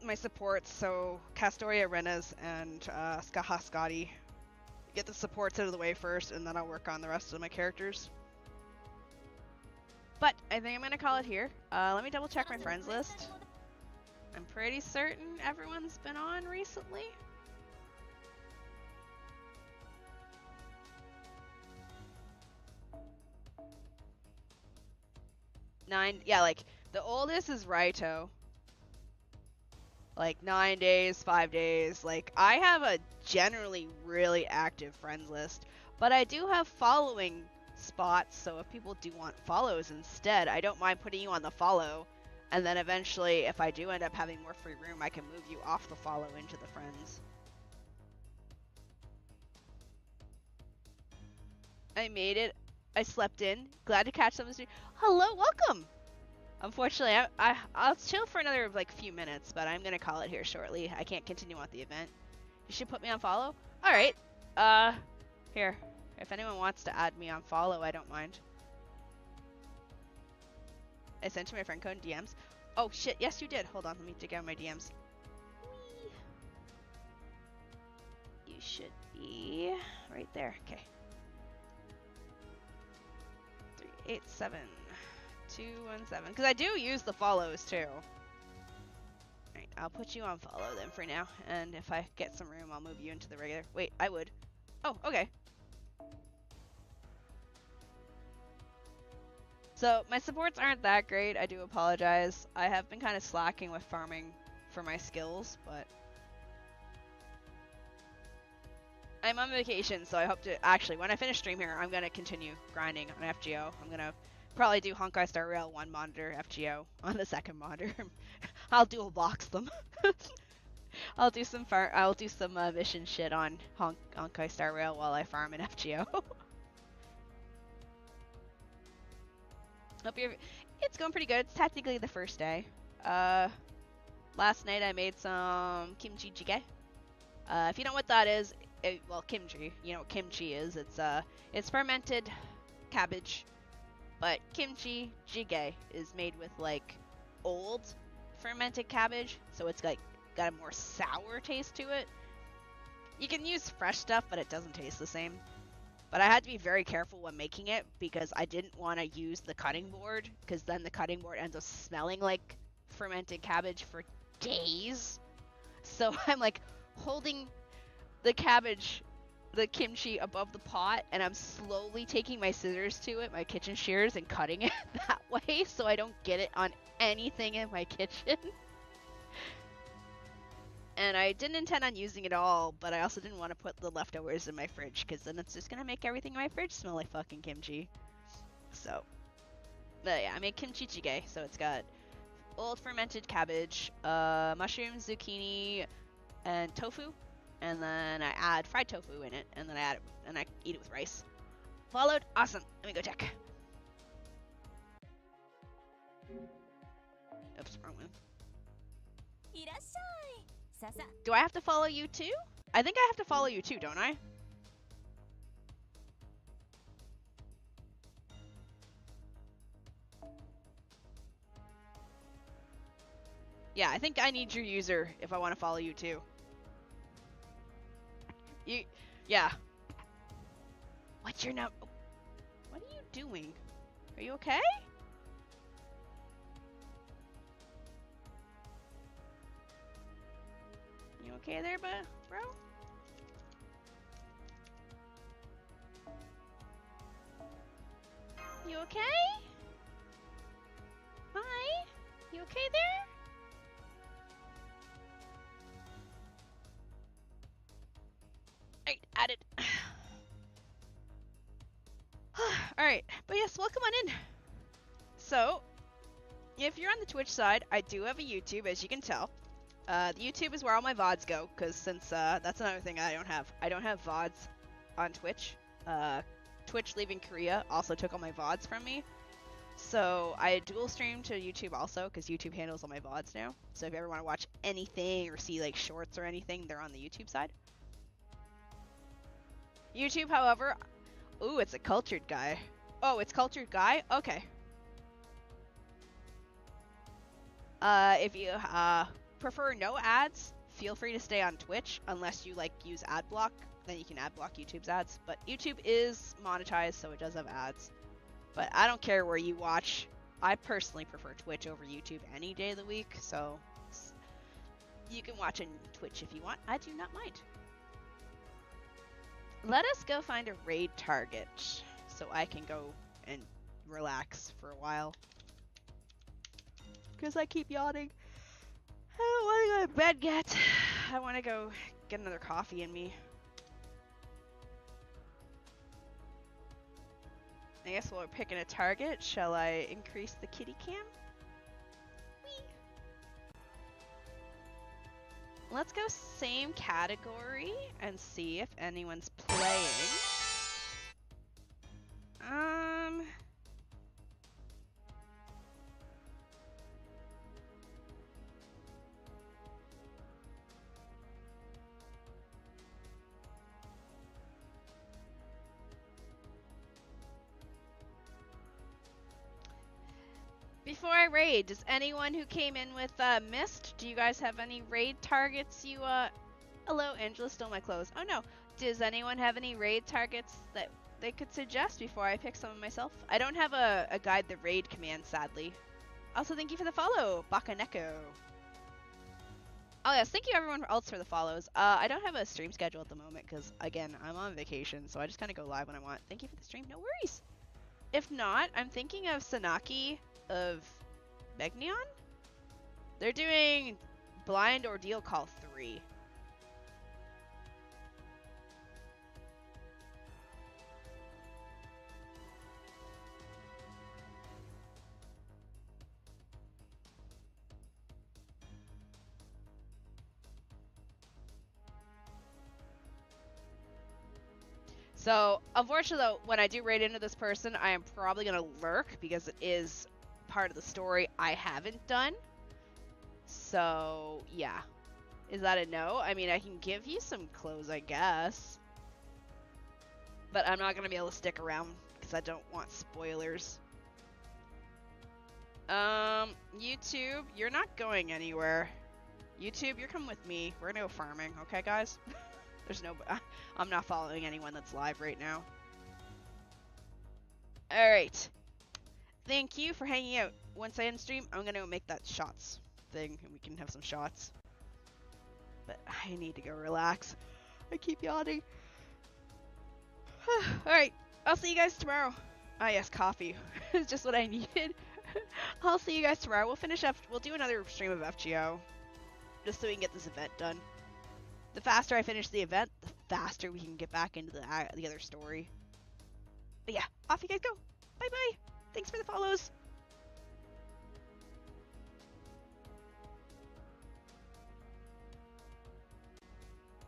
my supports, so Castoria, Renas, and Skaha Scotty. Get the supports out of the way first, and then I'll work on the rest of my characters. But I think I'm gonna call it here. Let me double check my friends list. I'm pretty certain everyone's been on recently. Yeah, like the oldest is Raito. Like 9 days, 5 days. Like I have a generally really active friends list, but I do have following spots. So if people do want follows instead, I don't mind putting you on the follow, and then eventually, if I do end up having more free room, I can move you off the follow into the friends. I made it. I slept in. Glad to catch some of this. Hello, welcome. Unfortunately, I'll chill for another like few minutes, but I'm gonna call it here shortly. I can't continue on the event. You should put me on follow. All right. Here. If anyone wants to add me on follow, I don't mind. I sent you my friend code in DMs. Oh shit! Yes, you did. Hold on. Let me dig out my DMs. Whee. You should be right there. Okay. 387-217. Because I do use the follows too. Alright, I'll put you on follow then for now. And if I get some room, I'll move you into the regular. Wait, I would. Oh, okay. So, my supports aren't that great. I do apologize. I have been kind of slacking with farming for my skills, but I'm on vacation, so I hope to actually, when I finish stream here, I'm going to continue grinding on FGO. I'm going to probably do Honkai Star Rail 1 monitor FGO on the second monitor. I'll dual box them. I'll do some mission shit on Honkai Star Rail while I farm in FGO. It's going pretty good. It's technically the first day. Last night I made some kimchi jjigae. If you know what that is, well, kimchi. You know what kimchi is. It's fermented cabbage, but kimchi jjigae is made with like old fermented cabbage, so it's like got a more sour taste to it. You can use fresh stuff, but it doesn't taste the same. But I had to be very careful when making it because I didn't want to use the cutting board, because then the cutting board ends up smelling like fermented cabbage for days. So I'm like holding the cabbage, the kimchi above the pot, and I'm slowly taking my scissors to it, my kitchen shears, and cutting it that way so I don't get it on anything in my kitchen. And I didn't intend on using it all, but I also didn't want to put the leftovers in my fridge, because then it's just going to make everything in my fridge smell like fucking kimchi. So, but yeah, I made kimchi jjigae, so it's got old fermented cabbage, mushrooms, zucchini, and tofu, and then I add fried tofu in it, and then I add it, and I eat it with rice. Followed? Awesome. Let me go check. Oops, wrong one. いらっしゃい。ささ。 Do I have to follow you too? I think I have to follow you too, don't I? Yeah, I think I need your user if I want to follow you too. Yeah. What's your number? What are you doing? Are you okay? You okay there, bro? You okay? Hi? You okay there? Alright, added. Alright, but yes, welcome on in. So, if you're on the Twitch side, I do have a YouTube, as you can tell. The YouTube is where all my VODs go, because since, that's another thing I don't have. I don't have VODs on Twitch. Twitch leaving Korea also took all my VODs from me. So, I dual stream to YouTube also, because YouTube handles all my VODs now. So if you ever want to watch anything, or see, like, shorts or anything, they're on the YouTube side. YouTube, however... Ooh, it's a cultured guy. Oh, it's cultured guy? Okay. If you, prefer no ads, feel free to stay on Twitch, unless you, like, use ad block. Then you can ad block YouTube's ads. But YouTube is monetized, so it does have ads. But I don't care where you watch. I personally prefer Twitch over YouTube any day of the week, so you can watch on Twitch if you want. I do not mind. Let us go find a raid target so I can go and relax for a while. Because I keep yawning. I don't want to go to bed yet. I want to go get another coffee in me. I guess while we're picking a target, shall I increase the kitty cam? Whee! Let's go same category and see if anyone's playing. Before I raid, does anyone who came in with Mist, do you guys have any raid targets you, hello, Angela stole my clothes. Oh no, does anyone have any raid targets that they could suggest before I pick some of myself? I don't have a guide the raid command, sadly. Also, thank you for the follow, Bakaneko. Oh yes, thank you everyone else for the follows. I don't have a stream schedule at the moment because, again, I'm on vacation, so I just kind of go live when I want. Thank you for the stream, no worries. If not, I'm thinking of Sanaki of Megneon? They're doing Blind Ordeal Call 3. So, unfortunately though, when I do raid into this person, I am probably going to lurk because it is part of the story I haven't done. So, yeah. Is that a no? I mean, I can give you some clothes, I guess. But I'm not going to be able to stick around because I don't want spoilers. YouTube, you're not going anywhere. YouTube, you're coming with me. We're going to go farming, okay, guys? There's no... I'm not following anyone that's live right now. Alright. Thank you for hanging out. Once I end stream, I'm going to make that shots thing, and we can have some shots. But I need to go relax. I keep yawning. Alright, I'll see you guys tomorrow. Ah yes, coffee. It's just what I needed. I'll see you guys tomorrow. We'll finish up, we'll do another stream of FGO. Just so we can get this event done. The faster I finish the event, the faster we can get back into the other story. But yeah, off you guys go. Bye bye. Thanks for the follows.